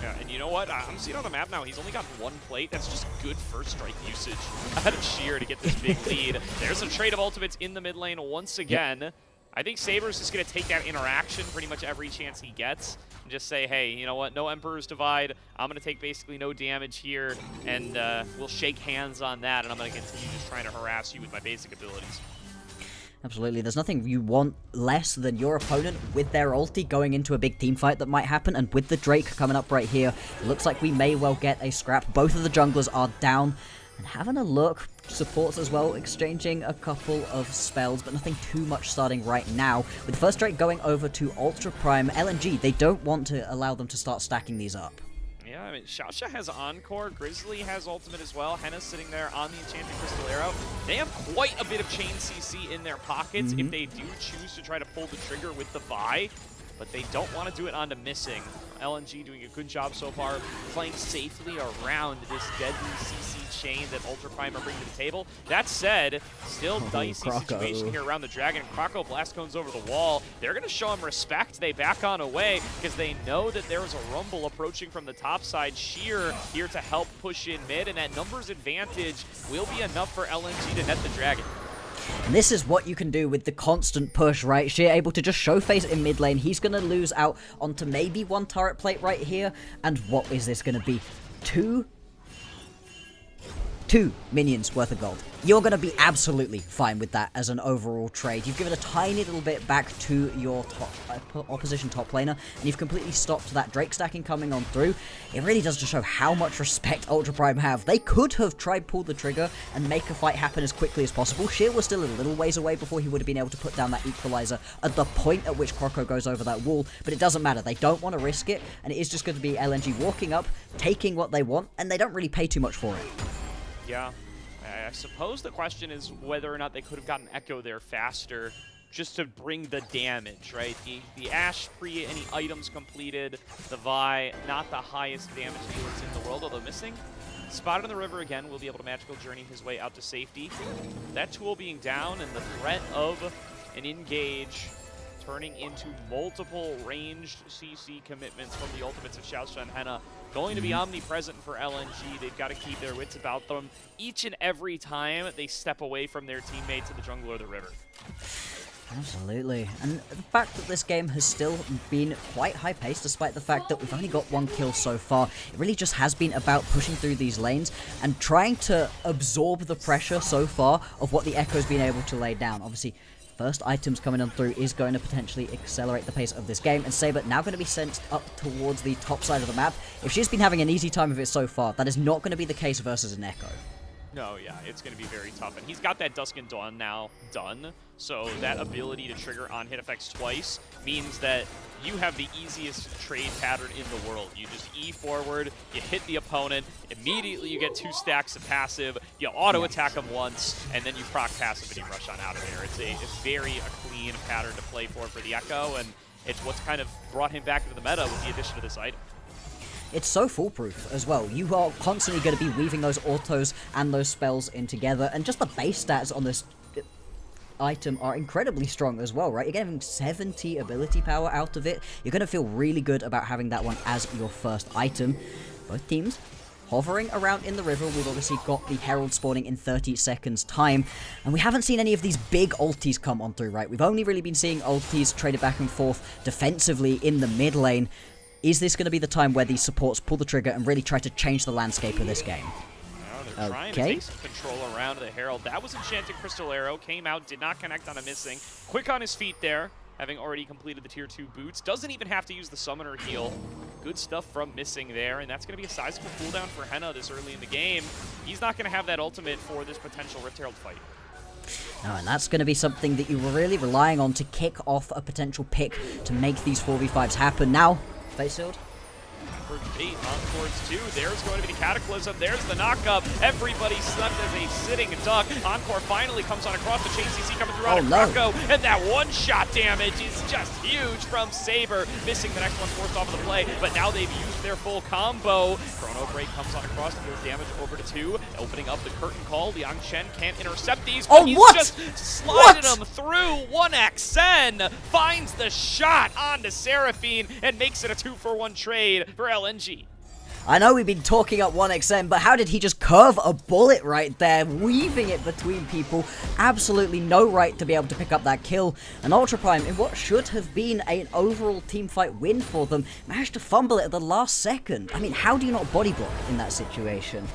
Yeah, and you know what? I'm seeing on the map now, he's only got one plate. That's just good first strike usage out of Sheer to get this big lead. There's a trade of ultimates in the mid lane once again. Yep. I think Saber's just going to take that interaction pretty much every chance he gets and just say, hey, you know what, no Emperor's Divide. I'm going to take basically no damage here, and we'll shake hands on that, and I'm going to continue just trying to harass you with my basic abilities. Absolutely. There's nothing you want less than your opponent with their ulti going into a big team fight that might happen, and with the Drake coming up right here, it looks like we may well get a scrap. Both of the junglers are down. And having a look, supports as well, exchanging a couple of spells, but nothing too much starting right now. With the first Drake going over to Ultra Prime, LNG, they don't want to allow them to start stacking these up. Yeah, I mean, Xiaoxia has Encore, Grizzly has Ultimate as well, Henna's sitting there on the Enchanted Crystal Arrow. They have quite a bit of chain CC in their pockets if they do choose to try to pull the trigger with the Vi, but they don't want to do it onto Missing. LNG doing a good job so far, playing safely around this deadly CC chain that Ultra Prime are bringing to the table. That said, still dicey situation here around the Dragon. Croco blast cones over the wall. They're going to show him respect. They back on away because they know that there is a rumble approaching from the top side. Sheer here to help push in mid, and that numbers advantage will be enough for LNG to net the Dragon. And this is what you can do with the constant push, right? Sheer able to just show face in mid lane. He's going to lose out onto maybe one turret plate right here. And what is this going to be? Two minions worth of gold. You're going to be absolutely fine with that as an overall trade. You've given a tiny little bit back to your opposition top laner, and you've completely stopped that Drake stacking coming on through. It really does just show how much respect Ultra Prime have. They could have tried pull the trigger and make a fight happen as quickly as possible. Sheer was still a little ways away before he would have been able to put down that equalizer at the point at which Croco goes over that wall, but it doesn't matter. They don't want to risk it, and it is just going to be LNG walking up, taking what they want, and they don't really pay too much for it. Yeah, I suppose the question is whether or not they could have gotten Echo there faster just to bring the damage, right? The Ashe pre any items completed, the Vi, not the highest damage dealers in the world, although Missing. Spotted in the river again, will be able to magical journey his way out to safety. That tool being down and the threat of an engage turning into multiple ranged CC commitments from the ultimates of Xiaoxia and Henna going to be omnipresent for LNG. They've got to keep their wits about them each and every time they step away from their teammates in the jungle or the river. Absolutely. And the fact that this game has still been quite high-paced, despite the fact that we've only got one kill so far, it really just has been about pushing through these lanes and trying to absorb the pressure so far of what the Echo's been able to lay down. Obviously, first items coming on through is going to potentially accelerate the pace of this game, and Saber now going to be sent up towards the top side of the map. If she's been having an easy time of it so far, that is not going to be the case versus an Echo. No, yeah, it's going to be very tough. And he's got that Dusk and Dawn now done, so that ability to trigger on hit effects twice means that you have the easiest trade pattern in the world. You just E forward, you hit the opponent, immediately you get 2 stacks of passive, you auto-attack them once, and then you proc passive and you rush on out of there. It's a very clean pattern to play for the Echo, and it's what's kind of brought him back into the meta with the addition of this item. It's so foolproof as well. You are constantly going to be weaving those autos and those spells in together, and just the base stats on this item are incredibly strong as well, right? You're getting 70 ability power out of it. You're going to feel really good about having that one as your first item. Both teams hovering around in the river. We've obviously got the Herald spawning in 30 seconds time, and we haven't seen any of these big ultis come on through, right? We've only really been seeing ultis traded back and forth defensively in the mid lane. Is this going to be the time where these supports pull the trigger and really try to change the landscape of this game? They're trying to take some control around the Herald. That was Enchanted Crystal Arrow. Came out, did not connect on a missing. Quick on his feet there, having already completed the Tier 2 boots. Doesn't even have to use the Summoner heal. Good stuff from missing there, and that's going to be a sizable cooldown for Henna this early in the game. He's not going to have that ultimate for this potential Rift Herald fight. No, and that's going to be something that you're really relying on to kick off a potential pick to make these 4v5s happen. Now, face shield. For 8 on towards 2. There's going to be the Cataclysm. There's the knockup. Everybody slept as a sitting duck. Encore finally comes on across the chain. CC coming through out of Kroko. And that one-shot damage is just huge from Saber. Missing the next one forced off of the play. But now they've used their full combo. Chrono Break comes on across, deals damage over to 2. Opening up the curtain call. Liang Chen can't intercept these. Oh, he's what? Just sliding them through. 1xN finds the shot onto Seraphine and makes it a 2-for-1 trade for LNG. I know we've been talking up 1xN, but how did he just curve a bullet right there, weaving it between people? Absolutely no right to be able to pick up that kill. And Ultra Prime, in what should have been an overall teamfight win for them, managed to fumble it at the last second. I mean, how do you not body block in that situation?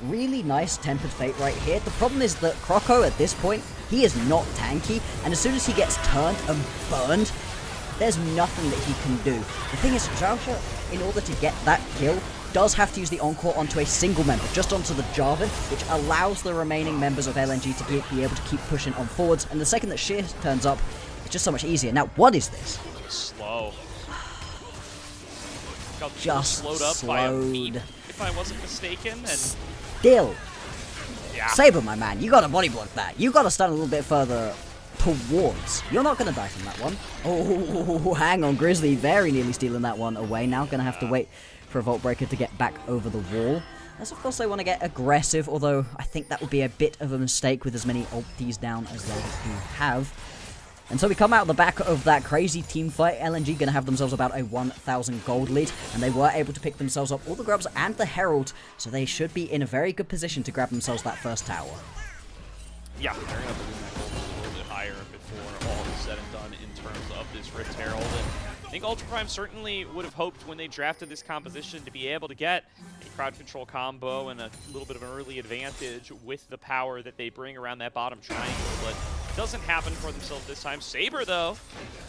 Really nice Tempered Fate right here. The problem is that Kroko, at this point, he is not tanky, and as soon as he gets turned and burned, there's nothing that he can do. The thing is, Xiaosha, in order to get that kill, does have to use the Encore onto a single member, just onto the Jarvan, which allows the remaining members of LNG to be able to keep pushing on forwards, and the second that Sheer turns up, it's just so much easier. Now, what is this? Slow. Got just slowed up by a beat, if I wasn't mistaken, and still. Yeah. Saber, my man, you gotta body block that. You gotta stand a little bit further towards. You're not going to die from that one. Oh, hang on. Grizzly very nearly stealing that one away. Now going to have to wait for a Vault Breaker to get back over the wall. As of course they want to get aggressive, although I think that would be a bit of a mistake with as many ultis down as they do have. And so we come out the back of that crazy team fight. LNG going to have themselves about a 1,000 gold lead, and they were able to pick themselves up all the grubs and the Herald, so they should be in a very good position to grab themselves that first tower. Yeah, they're going to have to win that gold a little bit higher before all is said and done in terms of this Rift Herald. And I think Ultra Prime certainly would have hoped when they drafted this composition to be able to get a crowd control combo and a little bit of an early advantage with the power that they bring around that bottom triangle, but it doesn't happen for themselves this time. Saber, though,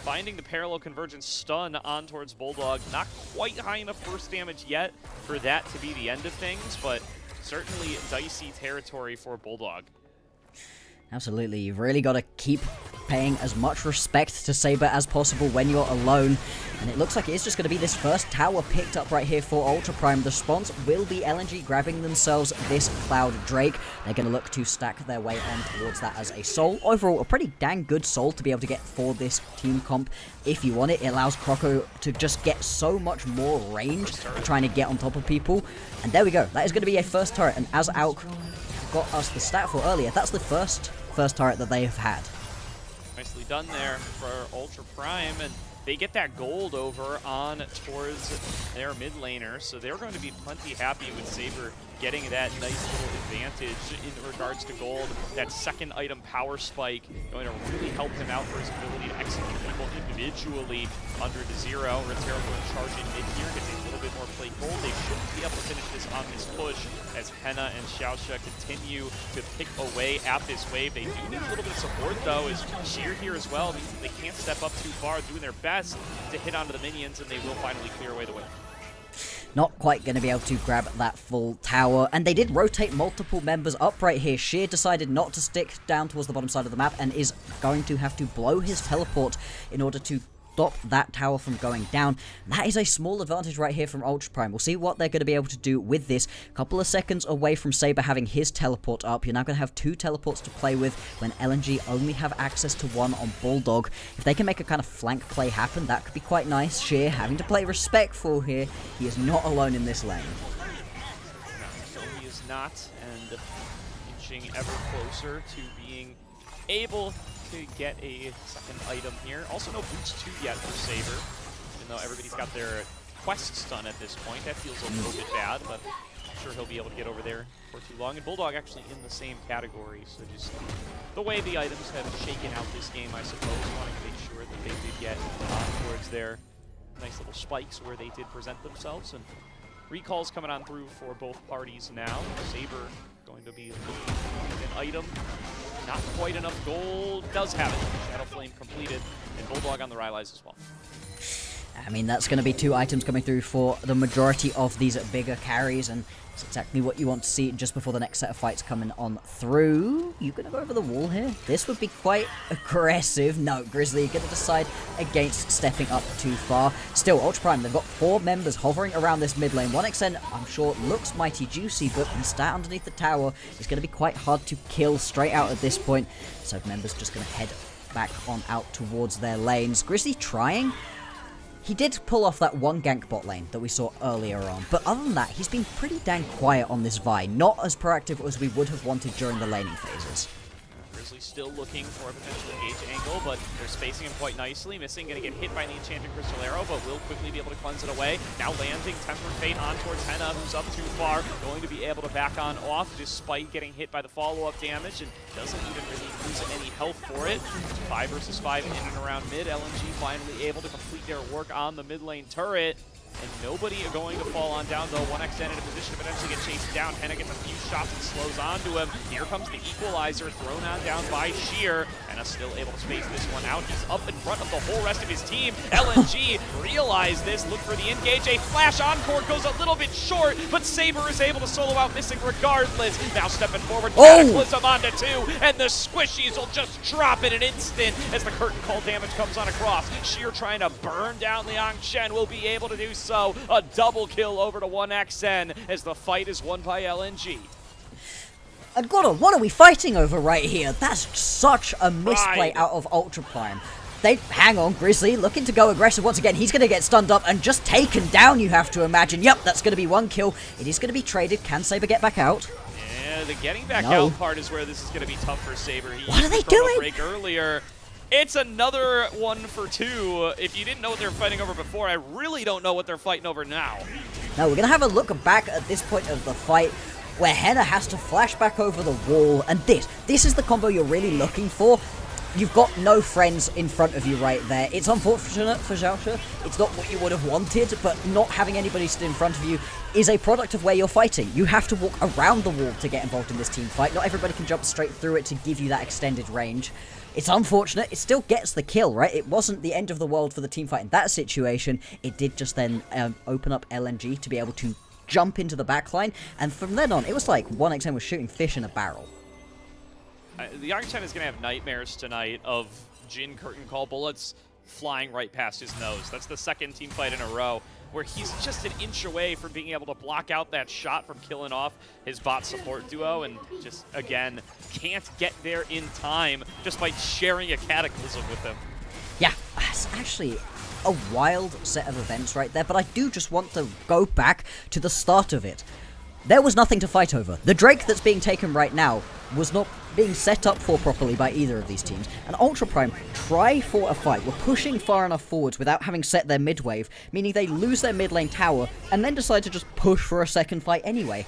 finding the parallel convergence stun on towards Bulldog. Not quite high enough burst damage yet for that to be the end of things, but certainly dicey territory for Bulldog. Absolutely, you've really got to keep paying as much respect to Saber as possible when you're alone. And it looks like it is just going to be this first tower picked up right here for Ultra Prime. The response will be LNG grabbing themselves this Cloud Drake. They're going to look to stack their way on towards that as a soul. Overall, a pretty dang good soul to be able to get for this team comp. If you want it, it allows Kroko to just get so much more range trying to get on top of people. And there we go. That is going to be a first turret. And as Alk got us the stat for earlier, that's the first turret that they have had. Nicely done there for Ultra Prime, and they get that gold over on towards their mid laner, so they're going to be plenty happy with Saber getting that nice little advantage in regards to gold. That second item, Power Spike, going to really help him out for his ability to execute people individually under the zero. Retero going to charge in mid here, gets a little bit more plate gold. They should be able to finish this on this push as Henna and Xiaosha continue to pick away at this wave. They do need a little bit of support, though, as Sheer here as well means that they can't step up too far, doing their best to hit onto the minions, and they will finally clear away the wave. Not quite going to be able to grab that full tower, and they did rotate multiple members up right here. Sheer decided not to stick down towards the bottom side of the map and is going to have to blow his teleport in order to stop that tower from going down. That is a small advantage right here from Ultra Prime. We'll see what they're going to be able to do with this. A couple of seconds away from Saber having his teleport up. You're now going to have 2 teleports to play with when LNG only have access to 1 on Bulldog. If they can make a kind of flank play happen, that could be quite nice. Sheer having to play respectful here. He is not alone in this lane. No, he is not, and inching ever closer to being able to get a second item here. Also no boots 2 yet for Saber, even though everybody's got their quests done at this point. That feels a little bit bad, but I'm sure he'll be able to get over there for too long. And Bulldog actually in the same category, so just the way the items have shaken out this game, I suppose, wanting to make sure that they did get towards their nice little spikes where they did present themselves. And recalls coming on through for both parties now. Saber going item. Not quite enough gold. Does have it. Shadow Flame completed. And Bulldog on the Rylai's as well. I mean, that's going to be 2 items coming through for the majority of these bigger carries, and it's exactly what you want to see just before the next set of fights coming on through. You going to go over the wall here? This would be quite aggressive. No, Grizzly, you're going to decide against stepping up too far. Still, Ultra Prime, they've got 4 members hovering around this mid lane. 1xN, I'm sure, looks mighty juicy, but he's sat underneath the tower. It's going to be quite hard to kill straight out at this point. So members just going to head back on out towards their lanes. Grizzly trying. He did pull off that 1 gank bot lane that we saw earlier on, but other than that, he's been pretty dang quiet on this Vi, not as proactive as we would have wanted during the laning phases. Grizzly still looking for a potential engage angle, but they're spacing him quite nicely. Missing, going to get hit by the Enchanted Crystal Arrow, but will quickly be able to cleanse it away. Now landing Tempered Fate on towards Henna, who's up too far. Going to be able to back on off despite getting hit by the follow-up damage, and doesn't even really lose any health for it. 5 versus 5 in and around mid. LNG finally able to complete their work on the mid lane turret. And nobody going to fall on down, though. 1xN in a position to potentially get chased down. Henna gets a few shots and slows onto him. Here comes the equalizer, thrown on down by Sheer. Henna still able to space this one out. He's up in front of the whole rest of his team. LNG realize this, look for the engage. A flash encore goes a little bit short, but Saber is able to solo out Missing regardless. Now stepping forward, Cataclysm onto 2, and the squishies will just drop in an instant as the curtain call damage comes on across. Sheer trying to burn down Liang Chen will be able to do so. A double kill over to 1xN as the fight is won by LNG. And Gordon, what are we fighting over right here? That's such a misplay out of Ultra Prime. They hang on, Grizzly, looking to go aggressive once again. He's going to get stunned up and just taken down, you have to imagine. Yep, that's going to be 1 kill. It is going to be traded. Can Saber get back out? Yeah, the getting back out part is where this is going to be tough for Saber. What are they doing? Break earlier. It's another 1 for 2. If you didn't know what they were fighting over before, I really don't know what they're fighting over now. Now, we're going to have a look back at this point of the fight where Henna has to flash back over the wall. And this is the combo you're really looking for. You've got no friends in front of you right there. It's unfortunate for Xiaoshe. It's not what you would have wanted, but not having anybody stood in front of you is a product of where you're fighting. You have to walk around the wall to get involved in this team fight. Not everybody can jump straight through it to give you that extended range. It's unfortunate. It still gets the kill, right? It wasn't the end of the world for the team fight in that situation. It did just then open up LNG to be able to jump into the backline. And from then on, it was like 1xN was shooting fish in a barrel. The Yang Chen is going to have nightmares tonight of Jin curtain call bullets flying right past his nose. That's the 2nd team fight in a row where he's just an inch away from being able to block out that shot from killing off his bot support duo, and just, again, can't get there in time just by sharing a Cataclysm with him. Yeah, it's actually a wild set of events right there, but I do just want to go back to the start of it. There was nothing to fight over. The Drake that's being taken right now was not being set up for properly by either of these teams. And Ultra Prime try for a fight. We're pushing far enough forwards without having set their mid wave, meaning they lose their mid lane tower and then decide to just push for a second fight anyway.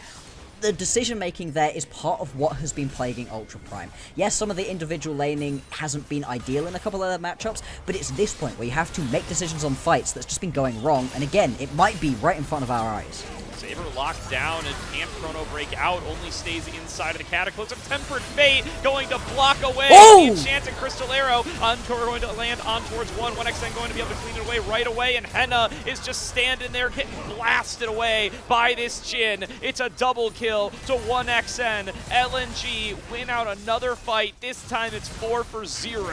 The decision making there is part of what has been plaguing Ultra Prime. Yes, some of the individual laning hasn't been ideal in a couple of their matchups, but it's this point where you have to make decisions on fights that's just been going wrong, and again, it might be right in front of our eyes. Saber locked down and can't chrono break out, only stays inside of the Cataclysm. Tempered Fate going to block away the Enchanted Crystal Arrow. Encore going to land on towards 1xN going to be able to clean it away right away, and Henna is just standing there getting blasted away by this Jin. It's a double kill to 1xN. LNG win out another fight. This time it's 4 for 0.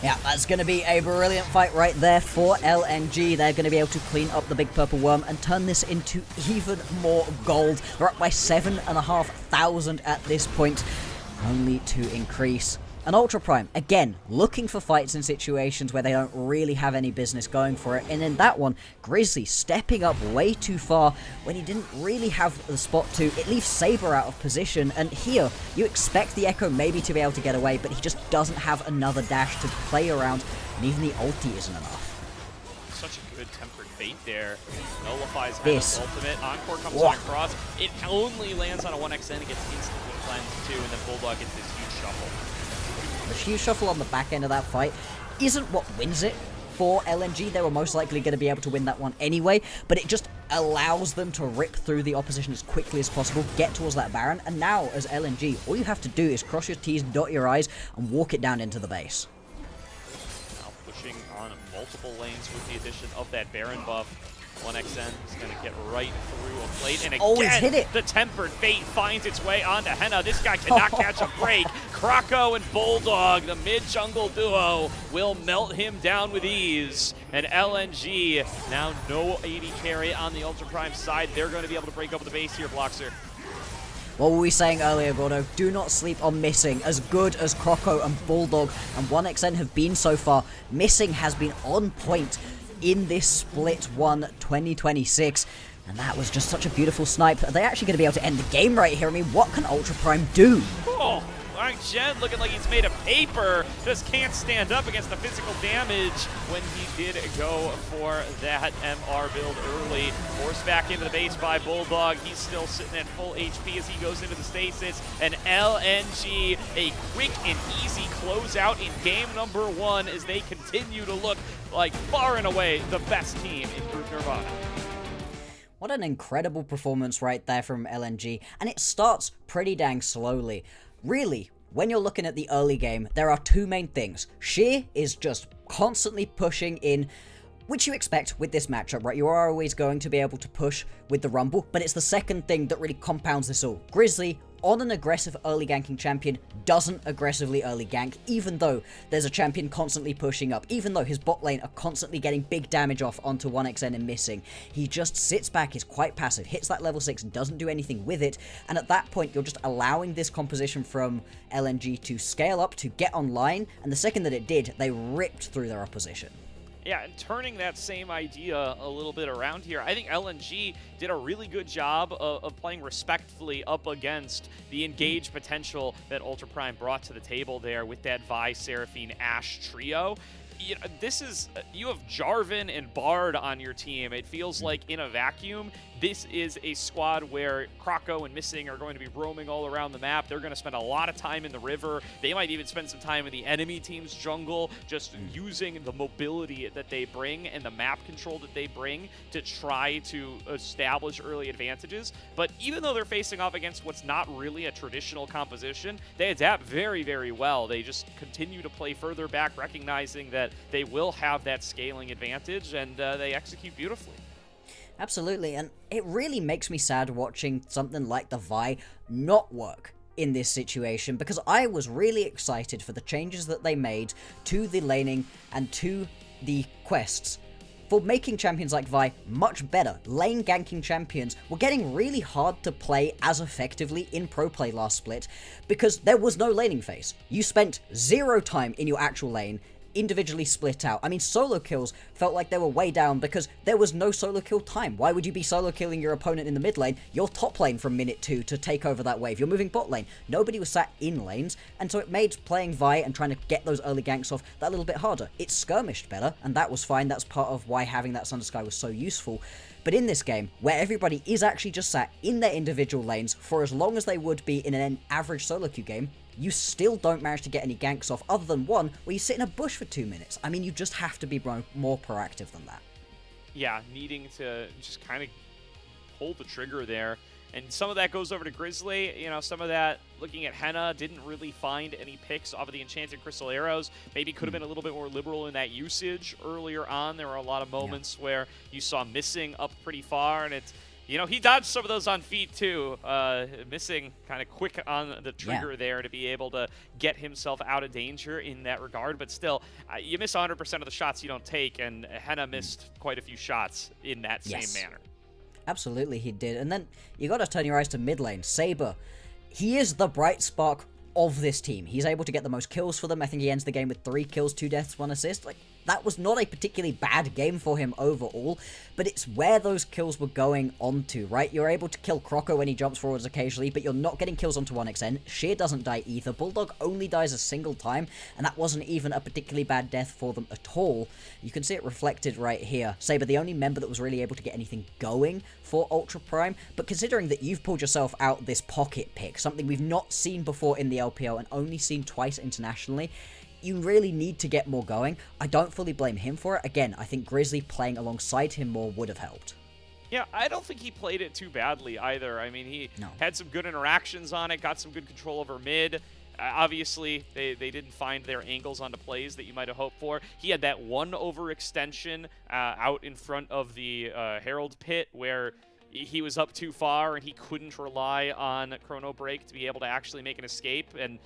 Yeah, that's going to be a brilliant fight right there for LNG. They're going to be able to clean up the big purple worm and turn this into even more gold. They're up by 7,500 at this point, only to increase. And Ultra Prime, again, looking for fights in situations where they don't really have any business going for it. And in that one, Grizzly stepping up way too far when he didn't really have the spot to. It leaves Saber out of position. And here, you expect the Echo maybe to be able to get away, but he just doesn't have another dash to play around. And even the ulti isn't enough. Such a good Tempered Fate there. Nullifies Henna's ultimate. Encore comes on across. It only lands on a 1xN and gets instantly cleansed too. And then Bulldog gets this huge shuffle. The huge shuffle on the back end of that fight isn't what wins it for LNG. They were most likely going to be able to win that one anyway, but it just allows them to rip through the opposition as quickly as possible, get towards that Baron, and now as LNG, all you have to do is cross your T's, dot your I's, and walk it down into the base. Now pushing on multiple lanes with the addition of that Baron buff. 1XN is going to get right through a plate, and again, he's hit it. The Tempered Fate finds its way onto Henna. This guy cannot catch a break. Kroko and Bulldog, the mid-jungle duo, will melt him down with ease. And LNG, now no AD carry on the Ultra Prime side. They're going to be able to break open the base here, Bloxer. What were we saying earlier, Gordo? Do not sleep on Missing. As good as Kroko and Bulldog and 1XN have been so far, Missing has been on point in this Split 1 2026, and that was just such a beautiful snipe. Are they actually going to be able to end the game right here? I mean, what can Ultra Prime do? Oh, Jen looking like he's made of paper, just can't stand up against the physical damage when he did go for that MR build early. Forced back into the base by Bulldog. He's still sitting at full HP as he goes into the stasis, and LNG, a quick and easy closeout in game number 1 as they continue to look like far and away the best team in Group Nirvana. What an incredible performance right there from LNG, and it starts pretty dang slowly. Really, when you're looking at the early game, there are two main things. Sheer is just constantly pushing in, which you expect with this matchup, right? You are always going to be able to push with the Rumble, but it's the second thing that really compounds this all. Grizzly, on an aggressive early ganking champion, doesn't aggressively early gank, even though there's a champion constantly pushing up, even though his bot lane are constantly getting big damage off onto 1XN and Missing. He just sits back, is quite passive, hits that level 6, doesn't do anything with it, and at that point you're just allowing this composition from LNG to scale up, to get online, and the second that it did, they ripped through their opposition. Yeah, and turning that same idea a little bit around here, I think LNG did a really good job of playing respectfully up against the engaged potential that Ultra Prime brought to the table there with that Vi, Seraphine, Ashe trio. You know, this is, you have Jarvan and Bard on your team. It feels like in a vacuum, this is a squad where Kroko and Missing are going to be roaming all around the map. They're going to spend a lot of time in the river. They might even spend some time in the enemy team's jungle, just using the mobility that they bring and the map control that they bring to try to establish early advantages. But even though they're facing off against what's not really a traditional composition, they adapt very, very well. They just continue to play further back, recognizing that they will have that scaling advantage, and they execute beautifully. Absolutely, and it really makes me sad watching something like the Vi not work in this situation, because I was really excited for the changes that they made to the laning and to the quests for making champions like Vi much better. Lane ganking champions were getting really hard to play as effectively in pro play last split because there was no laning phase. You spent 0 time in your actual lane, individually split out. I mean, solo kills felt like they were way down because there was no solo kill time. Why would you be solo killing your opponent in the mid lane, your top lane from minute 2 to take over that wave? You're moving bot lane. Nobody was sat in lanes, and so it made playing Vi and trying to get those early ganks off that little bit harder. It skirmished better, and that was fine. That's part of why having that Sunder Sky was so useful. But in this game, where everybody is actually just sat in their individual lanes for as long as they would be in an average solo queue game, you still don't manage to get any ganks off, other than one where you sit in a bush for 2 minutes. I mean, you just have to be more proactive than that. Yeah, needing to just kind of pull the trigger there. And some of that goes over to Grizzly. You know, some of that, looking at Henna, didn't really find any picks off of the Enchanted Crystal Arrows. Maybe could have been a little bit more liberal in that usage earlier on. There were a lot of moments where you saw Missing up pretty far, and it's, you know, he dodged some of those on feet too. Missing kind of quick on the trigger there to be able to get himself out of danger in that regard. But still, you miss 100% of the shots you don't take, and Henna missed quite a few shots in that same manner. Absolutely, he did. And then you got to turn your eyes to mid lane. Saber, he is the bright spark of this team. He's able to get the most kills for them. I think he ends the game with 3 kills, 2 deaths, 1 assist. Like, that was not a particularly bad game for him overall, but it's where those kills were going onto, right? You're able to kill Kroko when he jumps forwards occasionally, but you're not getting kills onto 1XN. Sheer doesn't die either. Bulldog only dies a single time, and that wasn't even a particularly bad death for them at all. You can see it reflected right here. Saber, the only member that was really able to get anything going for Ultra Prime, but considering that you've pulled yourself out this pocket pick, something we've not seen before in the LPL and only seen twice internationally, you really need to get more going. I don't fully blame him for it. Again, I think Grizzly playing alongside him more would have helped. Yeah, I don't think he played it too badly either. I mean, he had some good interactions on it, got some good control over mid. Obviously, they didn't find their angles onto plays that you might have hoped for. He had that one overextension out in front of the Herald pit where he was up too far and he couldn't rely on Chrono Break to be able to actually make an escape. And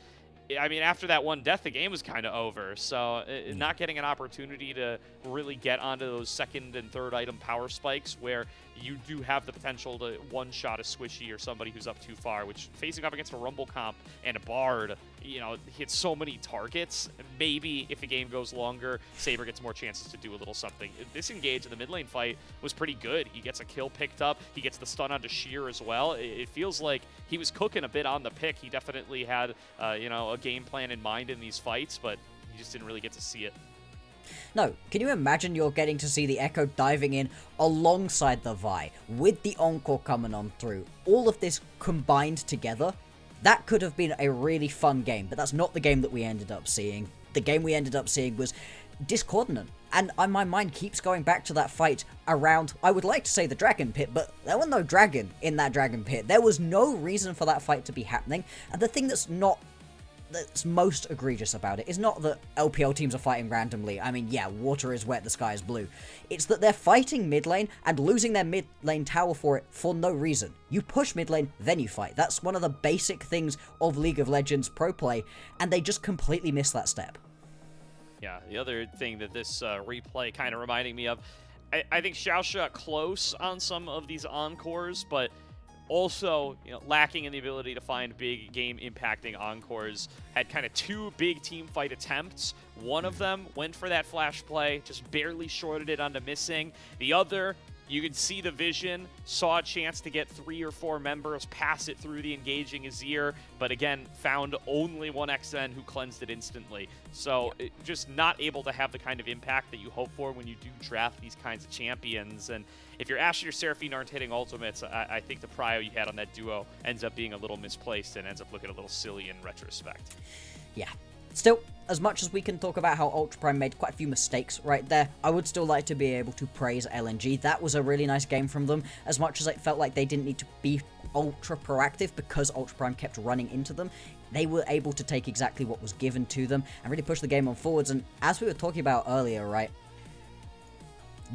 I mean, after that one death, the game was kind of over. So not getting an opportunity to really get onto those second and third item power spikes where you do have the potential to one-shot a Squishy or somebody who's up too far, which facing up against a Rumble Comp and a Bard, you know, hits so many targets. Maybe if the game goes longer, Saber gets more chances to do a little something. This engage in the mid lane fight was pretty good. He gets a kill picked up. He gets the stun onto Sheer as well. It feels like he was cooking a bit on the pick. He definitely had, you know, a game plan in mind in these fights, but you just didn't really get to see it. No, can you imagine you're getting to see the Echo diving in alongside the Vi, with the Encore coming on through, all of this combined together? That could have been a really fun game, but that's not the game that we ended up seeing. The game we ended up seeing was discordant, and my mind keeps going back to that fight around, I would like to say the Dragon Pit, but there was no dragon in that Dragon Pit. There was no reason for that fight to be happening, and the thing that's most egregious about it is not that LPL teams are fighting randomly. I mean, yeah, water is wet, the sky is blue. It's that they're fighting mid lane and losing their mid lane tower for it for no reason. You push mid lane, then you fight. That's one of the basic things of League of Legends pro play, and they just completely miss that step. Yeah, the other thing that this replay kind of reminding me of, I think Xiaoxia close on some of these encores, but also, you know, lacking in the ability to find big game impacting encores. Had kind of two big team fight attempts. One of them went for that flash play, just barely shorted it onto missing. The other, you could see the vision, saw a chance to get 3 or 4 members, pass it through the engaging Azir, but again, found only one XN who cleansed it instantly. So just not able to have the kind of impact that you hope for when you do draft these kinds of champions. And if your Ashe and your Seraphine aren't hitting ultimates, I think the prio you had on that duo ends up being a little misplaced and ends up looking a little silly in retrospect. Yeah. Still, as much as we can talk about how Ultra Prime made quite a few mistakes right there, I would still like to be able to praise LNG. That was a really nice game from them, as much as it felt like they didn't need to be ultra proactive because Ultra Prime kept running into them. They were able to take exactly what was given to them and really push the game on forwards. And as we were talking about earlier, right?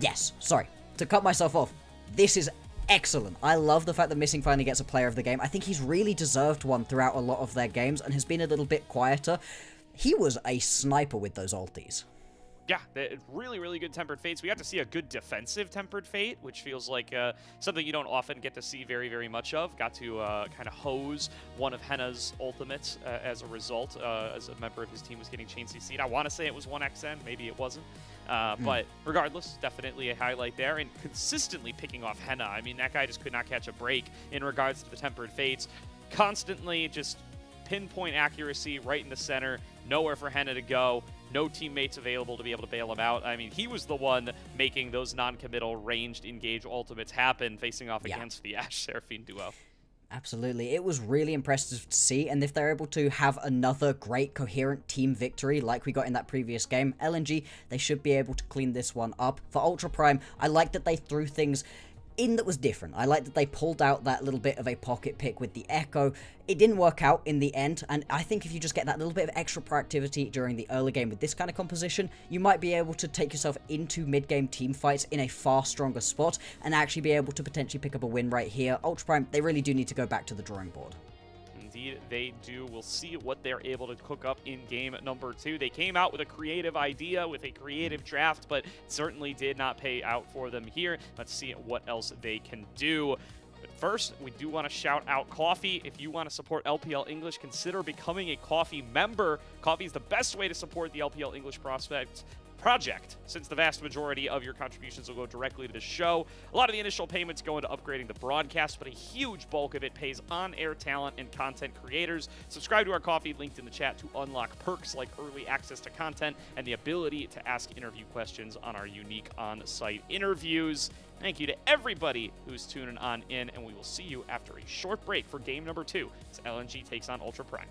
Yes, sorry, to cut myself off. This is excellent. I love the fact that Missing finally gets a player of the game. I think he's really deserved one throughout a lot of their games and has been a little bit quieter. He was a sniper with those ultis. Yeah, really, really good Tempered Fates. We got to see a good defensive Tempered Fate, which feels like something you don't often get to see very, very much of. Got to kind of hose one of Henna's ultimates as a result, as a member of his team was getting chain CC'd. I want to say it was 1XN, maybe it wasn't. But regardless, definitely a highlight there. And consistently picking off Henna. I mean, that guy just could not catch a break in regards to the Tempered Fates. Constantly just pinpoint accuracy right in the center, nowhere for Henna to go, no teammates available to be able to bail him out. I mean, he was the one making those non-committal ranged engage ultimates happen, facing off against the Ashe Seraphine duo. Absolutely. It was really impressive to see, and if they're able to have another great coherent team victory like we got in that previous game, LNG, they should be able to clean this one up. For Ultra Prime, I like that they threw things in that was different. I like that they pulled out that little bit of a pocket pick with the Echo. It didn't work out in the end, and I think if you just get that little bit of extra proactivity during the early game with this kind of composition, you might be able to take yourself into mid-game team fights in a far stronger spot and actually be able to potentially pick up a win right here. Ultra Prime, they really do need to go back to the drawing board. Indeed, they do. We'll see what they're able to cook up in game number 2. They came out with a creative idea, with a creative draft, but certainly did not pay out for them here. Let's see what else they can do. But first, we do want to shout out Coffee. If you want to support LPL English, consider becoming a Coffee member. Coffee is the best way to support the LPL English project, since the vast majority of your contributions will go directly to the show. A lot of the initial payments go into upgrading the broadcast, but a huge bulk of it pays on-air talent and content creators. Subscribe to our Coffee, linked in the chat, to unlock perks like early access to content and the ability to ask interview questions on our unique on-site interviews. Thank you to everybody who's tuning on in, and we will see you after a short break for game number 2 as LNG takes on Ultra Prime.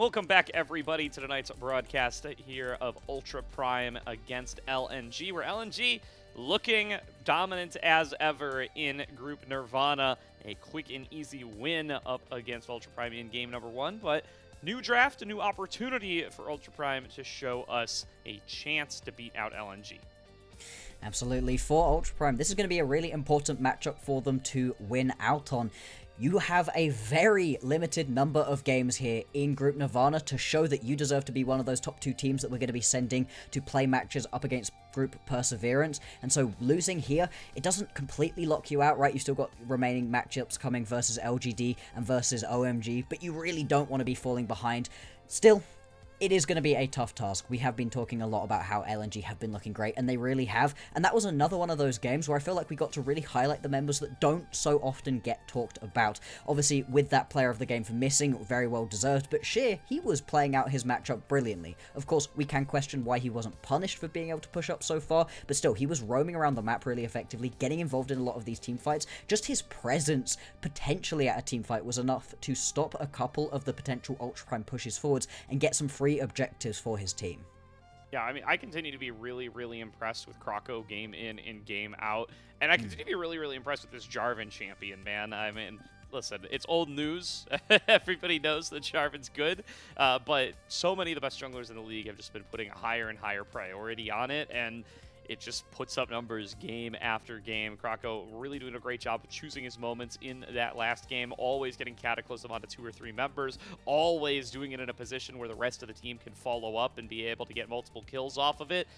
Welcome back, everybody, to tonight's broadcast here of Ultra Prime against LNG, where LNG looking dominant as ever in Group Nirvana. A quick and easy win up against Ultra Prime in game number 1, but new draft, a new opportunity for Ultra Prime to show us a chance to beat out LNG. Absolutely. For Ultra Prime, this is going to be a really important matchup for them to win out on. You have a very limited number of games here in Group Nirvana to show that you deserve to be one of those top 2 teams that we're going to be sending to play matches up against Group Perseverance. And so losing here, it doesn't completely lock you out, right? You've still got remaining matchups coming versus LGD and versus OMG, but you really don't want to be falling behind. Still, it is going to be a tough task. We have been talking a lot about how LNG have been looking great, and they really have. And that was another one of those games where I feel like we got to really highlight the members that don't so often get talked about. Obviously, with that player of the game for missing, very well deserved, but Sheer, he was playing out his matchup brilliantly. Of course, we can question why he wasn't punished for being able to push up so far, but still, he was roaming around the map really effectively, getting involved in a lot of these team fights. Just his presence, potentially at a team fight, was enough to stop a couple of the potential Ultra Prime pushes forwards and get some free objectives for his team. Yeah, I mean, I continue to be really, really impressed with Krako game in and game out. And I continue to be really, really impressed with this Jarvan champion, man. I mean, listen, it's old news. Everybody knows that Jarvan's good. But so many of the best junglers in the league have just been putting a higher and higher priority on it. And it just puts up numbers game after game. Krako really doing a great job of choosing his moments in that last game, always getting Cataclysm onto 2 or 3 members, always doing it in a position where the rest of the team can follow up and be able to get multiple kills off of it,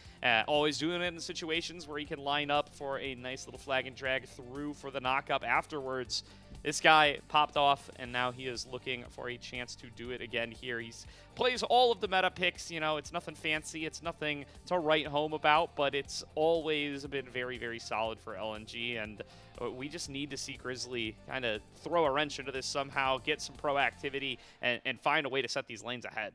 always doing it in situations where he can line up for a nice little flag and drag through for the knock-up afterwards. This guy popped off, and now he is looking for a chance to do it again here. He plays all of the meta picks. You know, it's nothing fancy. It's nothing to write home about, but it's always been very, very solid for LNG, and we just need to see Grizzly kind of throw a wrench into this somehow, get some proactivity, and find a way to set these lanes ahead.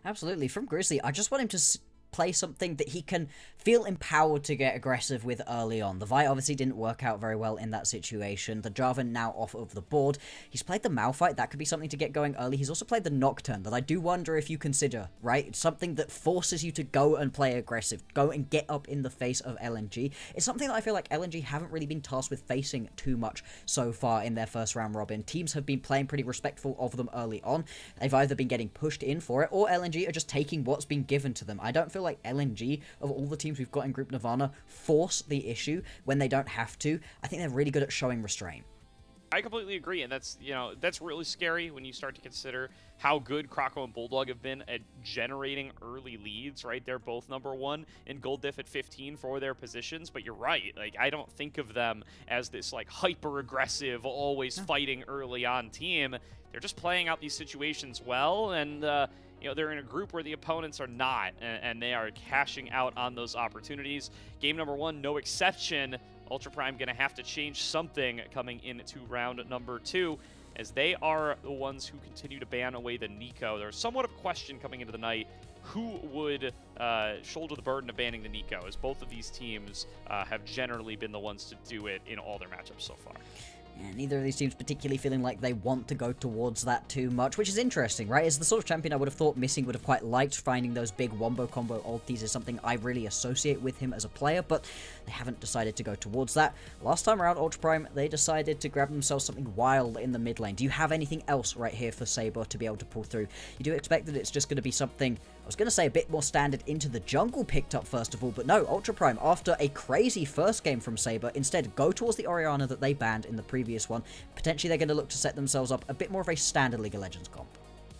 Absolutely. From Grizzly, I just want him to play something that he can feel empowered to get aggressive with early on. The Vi obviously didn't work out very well in that situation. The Jarvan now off of the board. He's played the Malphite. That could be something to get going early. He's also played the Nocturne that I do wonder if you consider, right? It's something that forces you to go and play aggressive, go and get up in the face of LNG. It's something that I feel like LNG haven't really been tasked with facing too much so far in their first round robin. Teams have been playing pretty respectful of them early on. They've either been getting pushed in for it, or LNG are just taking what's been given to them. I don't feel like LNG, of all the teams we've got in Group Nirvana, force the issue when they don't have to. I think they're really good at showing restraint. I completely agree, and that's really scary when you start to consider how good Krako and Bulldog have been at generating early leads, right? They're both #1 in gold diff at 15 for their positions, but you're right. Like, I don't think of them as this, like, hyper-aggressive, always fighting early on team. They're just playing out these situations well, and they're in a group where the opponents are not, and they are cashing out on those opportunities. Game number 1, no exception. Ultra Prime going to have to change something coming into round number 2, as they are the ones who continue to ban away the Nico. There's somewhat of a question coming into the night, who would shoulder the burden of banning the Nico, as both of these teams have generally been the ones to do it in all their matchups so far. And neither of these teams particularly feeling like they want to go towards that too much, which is interesting, right? As the sort of champion I would have thought Missing would have quite liked. Finding those big wombo combo ultis is something I really associate with him as a player, but they haven't decided to go towards that. Last time around Ultra Prime, they decided to grab themselves something wild in the mid lane. Do you have anything else right here for Saber to be able to pull through? You do expect that it's just going to be something, I was going to say a bit more standard into the jungle picked up first of all, but no, Ultra Prime, after a crazy first game from Saber, instead go towards the Orianna that they banned in the previous one. Potentially they're going to look to set themselves up a bit more of a standard League of Legends comp.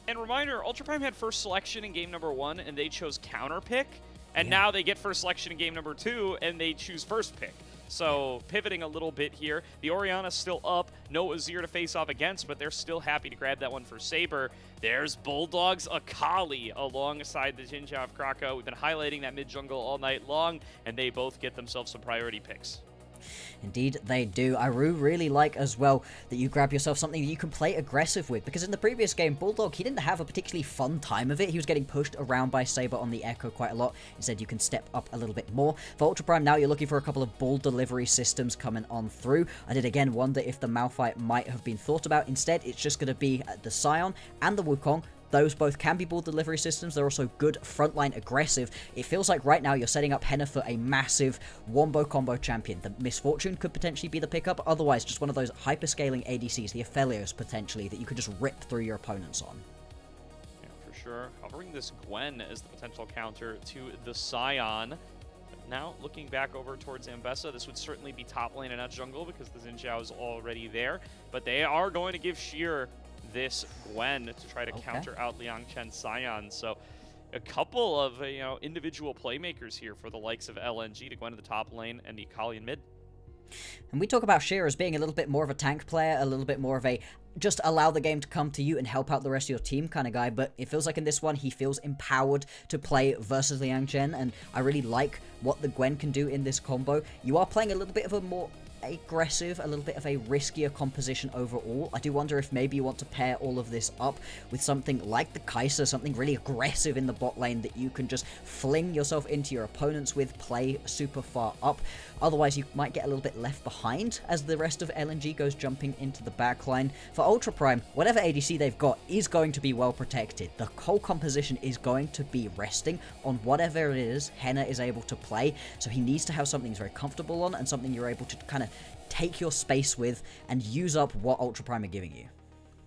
And reminder, Ultra Prime had first selection in game number 1, and they chose counter pick, and now they get first selection in game number 2, and they choose first pick. So pivoting a little bit here, the Orianna's still up, no Azir to face off against, but they're still happy to grab that one for Saber. There's Bulldog's Akali alongside the Jinja of Krako. We've been highlighting that mid jungle all night long, and they both get themselves some priority picks. Indeed, they do. I really like as well that you grab yourself something that you can play aggressive with, because in the previous game, Bulldog, he didn't have a particularly fun time of it. He was getting pushed around by Saber on the Echo quite a lot. Instead, you can step up a little bit more. For Ultra Prime, now you're looking for a couple of ball delivery systems coming on through. I did again wonder if the Malphite might have been thought about. Instead, it's just going to be the Scion and the Wukong those both can be ball delivery systems. They're also good frontline aggressive. It feels like right now you're setting up Henna for a massive wombo combo champion. The Misfortune could potentially be the pickup. Otherwise, just one of those hyper-scaling ADCs, the Aphelios potentially, that you could just rip through your opponents on. Yeah, for sure. Covering this Gwen as the potential counter to the Scion. Now, looking back over towards Ambessa, this would certainly be top lane and not jungle because the Xin Zhao is already there. But they are going to give Sheer this Gwen to try to counter out Liang Chen's Scion. So a couple of individual playmakers here for the likes of LNG to Gwen to the top lane and the Akali in mid. And we talk about Sheer as being a little bit more of a tank player, a little bit more of a just allow the game to come to you and help out the rest of your team kind of guy, but it feels like in this one he feels empowered to play versus Liang Chen, and I really like what the Gwen can do in this combo. You are playing a little bit of a more aggressive, a little bit of a riskier composition overall. I do wonder if maybe you want to pair all of this up with something like the Kai'Sa, something really aggressive in the bot lane that you can just fling yourself into your opponents with, play super far up. Otherwise, you might get a little bit left behind as the rest of LNG goes jumping into the backline. For Ultra Prime, whatever ADC they've got is going to be well protected. The whole composition is going to be resting on whatever it is Henna is able to play, so he needs to have something he's very comfortable on and something you're able to kind of take your space with and use up what Ultra Prime are giving you.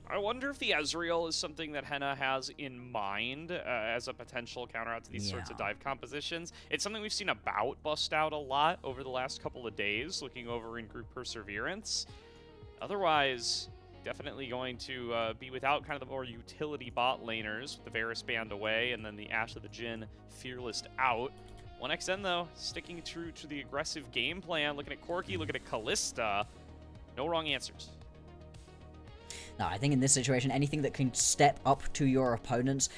I wonder if the Ezreal is something that Henna has in mind as a potential counter out to these sorts of dive compositions. It's something we've seen about bust out a lot over the last couple of days, looking over in group Perseverance. Otherwise, definitely going to be without kind of the more utility bot laners, with the Varus band away, and then the Ash of the Jhin Fearless out. 1xN, though, sticking true to the aggressive game plan. Looking at Corki, looking at Kalista. No wrong answers. Now, I think in this situation, anything that can step up to your opponents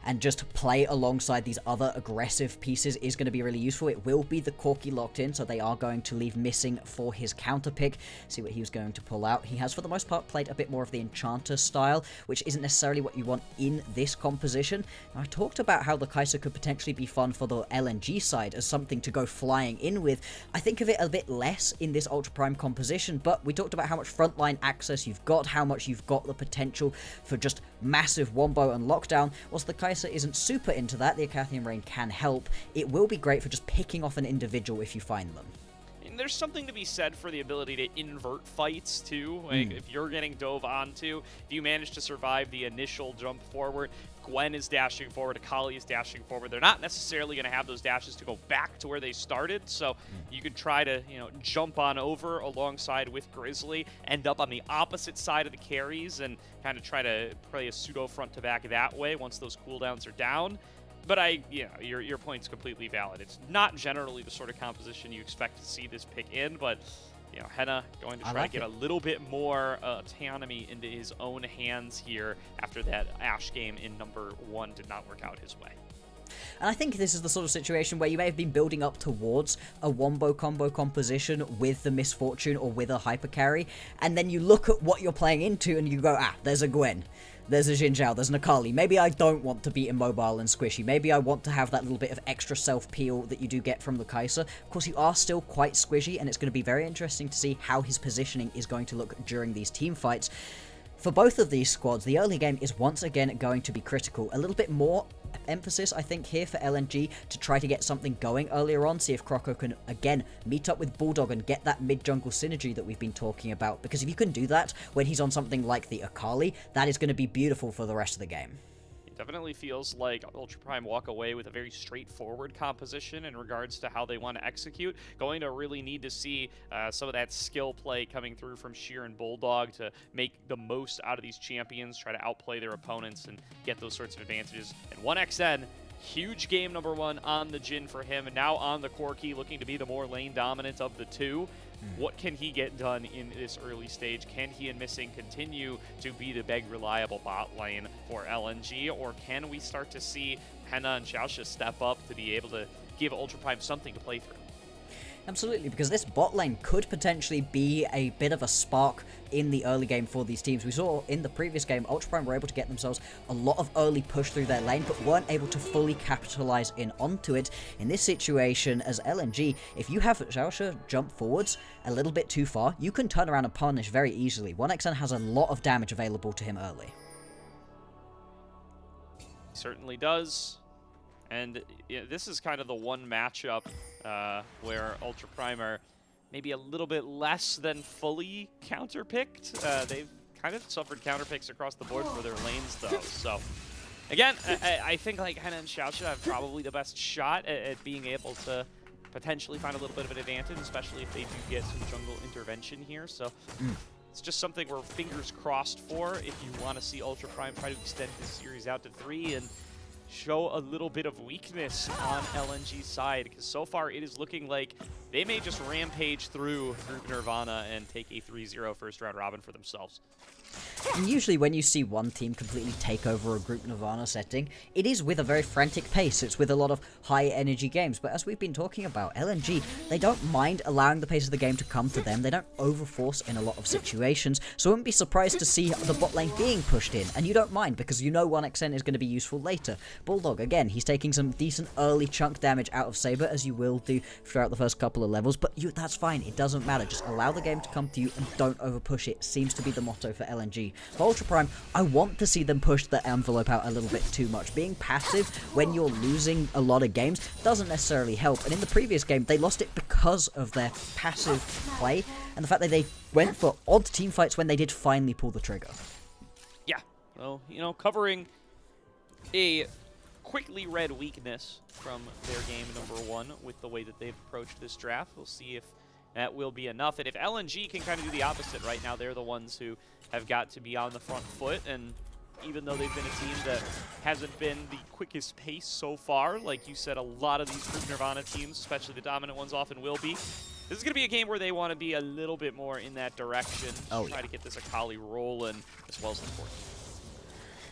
and just play alongside these other aggressive pieces is going to be really useful. It will be the Corki locked in, so they are going to leave Missing for his counter pick. See what he was going to pull out. He has, for the most part, played a bit more of the Enchanter style, which isn't necessarily what you want in this composition. Now, I talked about how the Kai'Sa could potentially be fun for the LNG side as something to go flying in with. I think of it a bit less in this Ultra Prime composition, but we talked about how much frontline access you've got, how much you've got the potential for just massive wombo and lockdown. Whilst the Kai'Sa isn't super into that, the Acathian Rain can help. It will be great for just picking off an individual if you find them. And there's something to be said for the ability to invert fights, too. Like, if you're getting dove onto, if you manage to survive the initial jump forward, Gwen is dashing forward, Akali is dashing forward. They're not necessarily going to have those dashes to go back to where they started, so you could try to, jump on over alongside with Grizzly, end up on the opposite side of the carries, and kind of try to play a pseudo front to back that way once those cooldowns are down. But your point's completely valid. It's not generally the sort of composition you expect to see this pick in, but Henna going to try to get a little bit more autonomy into his own hands here after that Ashe game in number 1 did not work out his way. And I think this is the sort of situation where you may have been building up towards a wombo combo composition with the Misfortune or with a hyper carry, and then you look at what you're playing into and you go, there's a Gwen. There's a Xin Zhao, there's an Akali. Maybe I don't want to be immobile and squishy. Maybe I want to have that little bit of extra self-peel that you do get from the Kai'Sa. Of course, you are still quite squishy, and it's going to be very interesting to see how his positioning is going to look during these team fights. For both of these squads, the early game is once again going to be critical. A little bit more emphasis, I think, here for LNG to try to get something going earlier on, see if Croco can, again, meet up with Bulldog and get that mid-jungle synergy that we've been talking about. Because if you can do that when he's on something like the Akali, that is going to be beautiful for the rest of the game. Definitely feels like Ultra Prime walk away with a very straightforward composition in regards to how they want to execute. Going to really need to see some of that skill play coming through from Sheer and Bulldog to make the most out of these champions, try to outplay their opponents and get those sorts of advantages. And 1xN, huge game number 1 on the Jhin for him, and now on the Corki, looking to be the more lane dominant of the two. What can he get done in this early stage? Can he and Missing continue to be the big reliable bot lane for LNG, or can we start to see Henna and Xiaoxia step up to be able to give Ultra Prime something to play through? Absolutely, because this bot lane could potentially be a bit of a spark in the early game for these teams. We saw in the previous game, Ultra Prime were able to get themselves a lot of early push through their lane, but weren't able to fully capitalize in onto it. In this situation, as LNG, if you have Xiaoxia jump forwards a little bit too far, you can turn around and punish very easily. 1xN has a lot of damage available to him early. certainly does. And this is kind of the one matchup where Ultra Prime are maybe a little bit less than fully counterpicked. They've kind of suffered counterpicks across the board for their lanes, though. So, again, I think like Henna and Xiao should have probably the best shot at being able to potentially find a little bit of an advantage, especially if they do get some jungle intervention here. So it's just something we're fingers crossed for if you want to see Ultra Prime try to extend this series out to 3 and show a little bit of weakness on LNG's side, because so far it is looking like they may just rampage through Group Nirvana and take a 3-0 first round robin for themselves. And usually when you see one team completely take over a Group Nirvana setting, it is with a very frantic pace. It's with a lot of high energy games. But as we've been talking about, LNG, they don't mind allowing the pace of the game to come to them. They don't overforce in a lot of situations. So I wouldn't be surprised to see the bot lane being pushed in. And you don't mind because you know 1xN is going to be useful later. Bulldog, again, he's taking some decent early chunk damage out of Saber, as you will do throughout the first couple of levels. But that's fine. It doesn't matter. Just allow the game to come to you and don't overpush it. Seems to be the motto for LNG. For Ultra Prime, I want to see them push the envelope out a little bit too much. Being passive when you're losing a lot of games doesn't necessarily help. And in the previous game, they lost it because of their passive play and the fact that they went for odd team fights when they did finally pull the trigger. Yeah, well, you know, covering a quickly read weakness from their game number 1 with the way that they've approached this draft. We'll see if that will be enough. And if LNG can kind of do the opposite right now, they're the ones who have got to be on the front foot. And even though they've been a team that hasn't been the quickest pace so far, like you said, a lot of these Group Nirvana teams, especially the dominant ones, often will be. This is going to be a game where they want to be a little bit more in that direction. Try to get this Akali rolling as well as the court.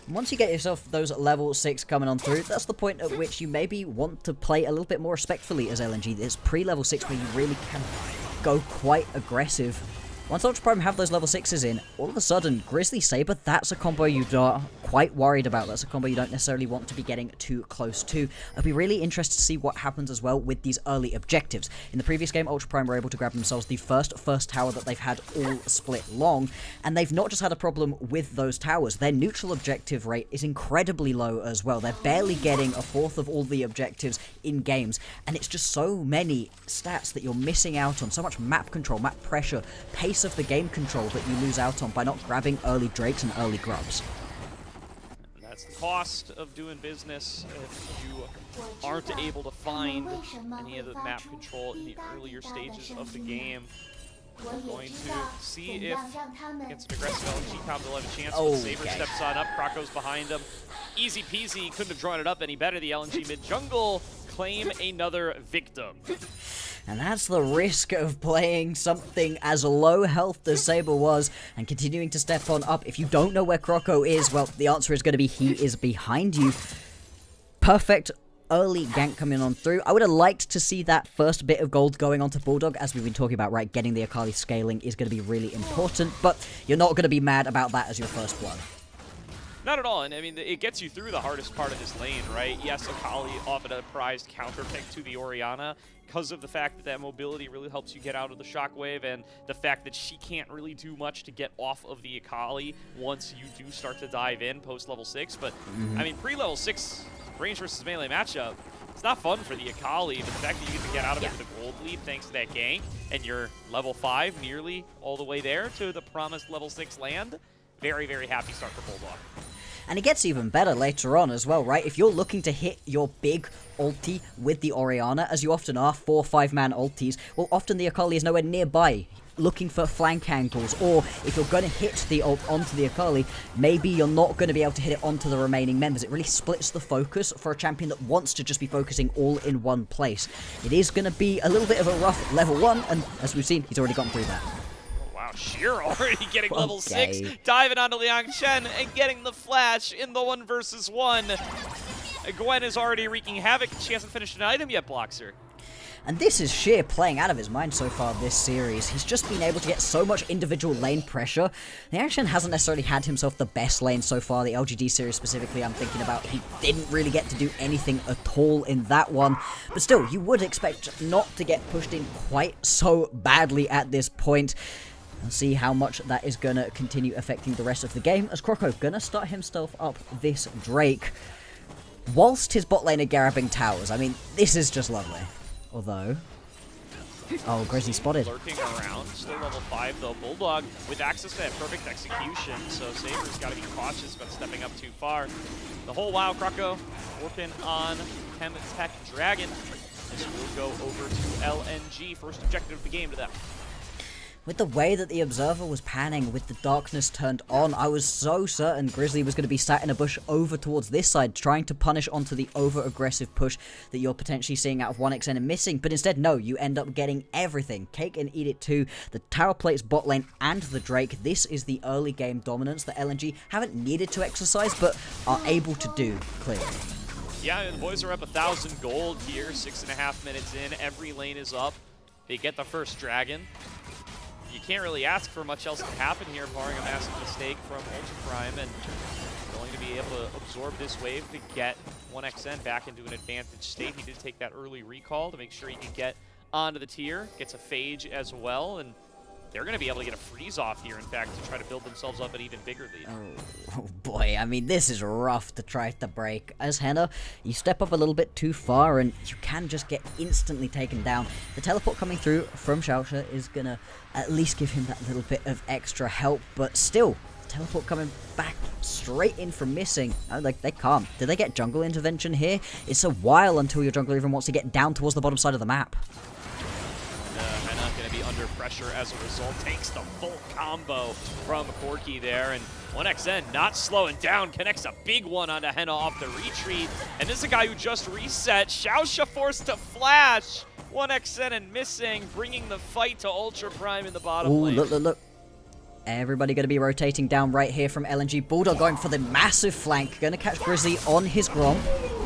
Once you get yourself those level 6 coming on through, that's the point at which you maybe want to play a little bit more respectfully as LNG. There's pre-level 6 where you really can go quite aggressive. Once Ultra Prime have those level 6s in, all of a sudden, Grizzly Saber, that's a combo you are quite worried about. That's a combo you don't necessarily want to be getting too close to. I'd be really interested to see what happens as well with these early objectives. In the previous game, Ultra Prime were able to grab themselves the first tower that they've had all split long, and they've not just had a problem with those towers. Their neutral objective rate is incredibly low as well. They're barely getting a fourth of all the objectives in games, and it's just so many stats that you're missing out on. So much map control, map pressure, pace of the game control that you lose out on by not grabbing early drakes and early grubs. And that's the cost of doing business if you aren't able to find any of the map control in the earlier stages of the game. We're going to see if against an aggressive LNG comp they'll have a chance. Saber steps on up, Krako's behind him. Easy peasy, couldn't have drawn it up any better. The LNG mid-jungle claim another victim. And that's the risk of playing something as low health as Saber was and continuing to step on up. If you don't know where Kroko is, well, the answer is going to be he is behind you. Perfect early gank coming on through. I would have liked to see that first bit of gold going onto Bulldog, as we've been talking about, right? Getting the Akali scaling is going to be really important, but you're not going to be mad about that as your first one. Not at all, and I mean, it gets you through the hardest part of this lane, right? Yes, Akali often a prized counterpick to the Orianna because of the fact that mobility really helps you get out of the shockwave, and the fact that she can't really do much to get off of the Akali once you do start to dive in post-level 6. But, I mean, pre-level 6 range versus melee matchup, it's not fun for the Akali, but the fact that you get to get out of it with a gold lead thanks to that gank, and you're level 5 nearly all the way there to the promised level 6 land, very, very happy start for Bulldog. And it gets even better later on as well, right? If you're looking to hit your big ulti with the Orianna, as you often are, 4 or 5-man ultis, well, often the Akali is nowhere nearby, looking for flank angles, or if you're going to hit the ult onto the Akali, maybe you're not going to be able to hit it onto the remaining members. It really splits the focus for a champion that wants to just be focusing all in one place. It is going to be a little bit of a rough level 1, and as we've seen, he's already gotten through that. Wow, Sheer already getting level 6, diving onto Liang Chen and getting the flash in the 1v1. Gwen is already wreaking havoc. She hasn't finished an item yet, blocks her. And this is Sheer playing out of his mind so far this series. He's just been able to get so much individual lane pressure. Liang Chen hasn't necessarily had himself the best lane so far. The LGD series specifically I'm thinking about, he didn't really get to do anything at all in that one. But still, you would expect not to get pushed in quite so badly at this point. And see how much that is going to continue affecting the rest of the game, as Kroko going to start himself up this Drake. whilst his bot lane are grabbing towers. I mean, this is just lovely. Although... Oh, Grizzly spotted. Lurking around, still level 5 though. Bulldog with access to that perfect execution, so Saber's got to be cautious about stepping up too far. The whole while, Kroko working on Chem Tech Dragon. This will go over to LNG, first objective of the game to them. With the way that the Observer was panning, with the darkness turned on, I was so certain Grizzly was going to be sat in a bush over towards this side, trying to punish onto the over-aggressive push that you're potentially seeing out of 1xN and missing. But instead, no, you end up getting everything. Cake and eat it too. The tower plates, bot lane, and the Drake. This is the early game dominance that LNG haven't needed to exercise, but are able to do, clearly. Yeah, the boys are up 1,000 gold here, 6.5 minutes in. Every lane is up. They get the first dragon. You can't really ask for much else to happen here, barring a massive mistake from Ultra Prime, and going to be able to absorb this wave to get 1xN back into an advantage state. He did take that early recall to make sure he can get onto the tier, gets a phage as well, and they're going to be able to get a freeze off here, in fact, to try to build themselves up an even bigger lead. Oh boy, I mean, this is rough to try to break. As Henna, you step up a little bit too far and you can just get instantly taken down. The teleport coming through from Xiaosha is going to at least give him that little bit of extra help, but still, teleport coming back straight in from missing. Like, they can't. Did they get jungle intervention here? It's a while until your jungler even wants to get down towards the bottom side of the map. Henna going to be under pressure as a result. Takes the full combo from Corki there, and 1xN not slowing down. Connects a big one onto Henna off the retreat. And this is a guy who just reset. Xiaosha forced to flash. 1xN and missing, bringing the fight to Ultra Prime in the bottom lane. Look. Everybody going to be rotating down right here from LNG. Bulldog going for the massive flank. Going to catch Grizzly on his Grom.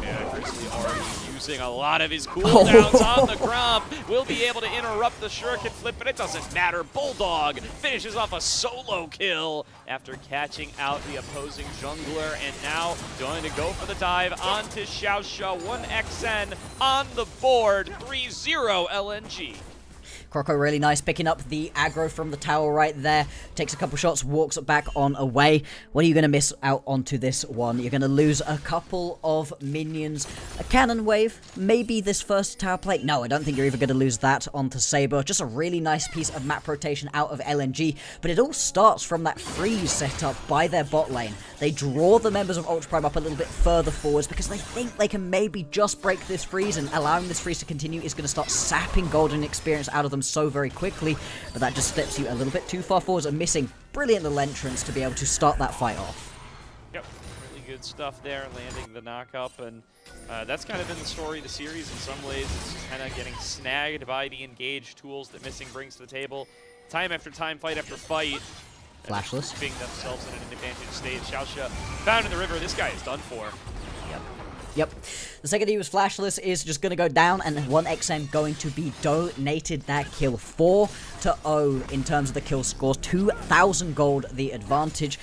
Yeah, Grizzly already using a lot of his cooldowns on the Gromp. Will be able to interrupt the Shuriken flip, but it doesn't matter. Bulldog finishes off a solo kill after catching out the opposing jungler, and now going to go for the dive onto Xiaosha. 1xN on the board, 3-0 LNG. Kroko really nice, picking up the aggro from the tower right there. Takes a couple shots, walks back on away. What are you going to miss out onto this one? You're going to lose a couple of minions. A cannon wave, maybe this first tower plate. No, I don't think you're even going to lose that onto Saber. Just a really nice piece of map rotation out of LNG. But it all starts from that freeze set up by their bot lane. They draw the members of Ultra Prime up a little bit further forwards because they think they can maybe just break this freeze, and allowing this freeze to continue is going to start sapping golden experience out of them so very quickly, but that just steps you a little bit too far forwards and missing brilliant little entrance to be able to start that fight off. Yep, really good stuff there, landing the knock-up, and that's kind of been the story of the series in some ways. It's just kind of getting snagged by the engage tools that Missing brings to the table. Time after time, fight after fight. Flashless. Keeping themselves in an advantage state. Xiaosha found in the river. This guy is done for. Yep. The second he was flashless is just going to go down, and 1xN going to be donated that kill. 4-0 in terms of the kill scores. 2,000 gold the advantage.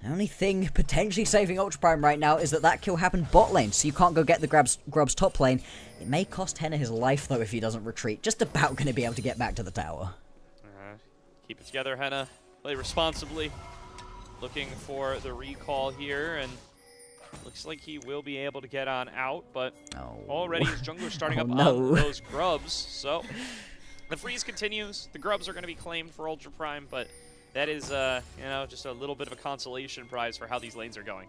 The only thing potentially saving Ultra Prime right now is that kill happened bot lane, so you can't go get the Grub's top lane. It may cost Henna his life, though, if he doesn't retreat. Just about going to be able to get back to the tower. Keep it together, Henna. Play responsibly. Looking for the recall here, and looks like he will be able to get on out, but already his jungler starting up on those grubs. So the freeze continues. The grubs are going to be claimed for Ultra Prime, but that is, just a little bit of a consolation prize for how these lanes are going.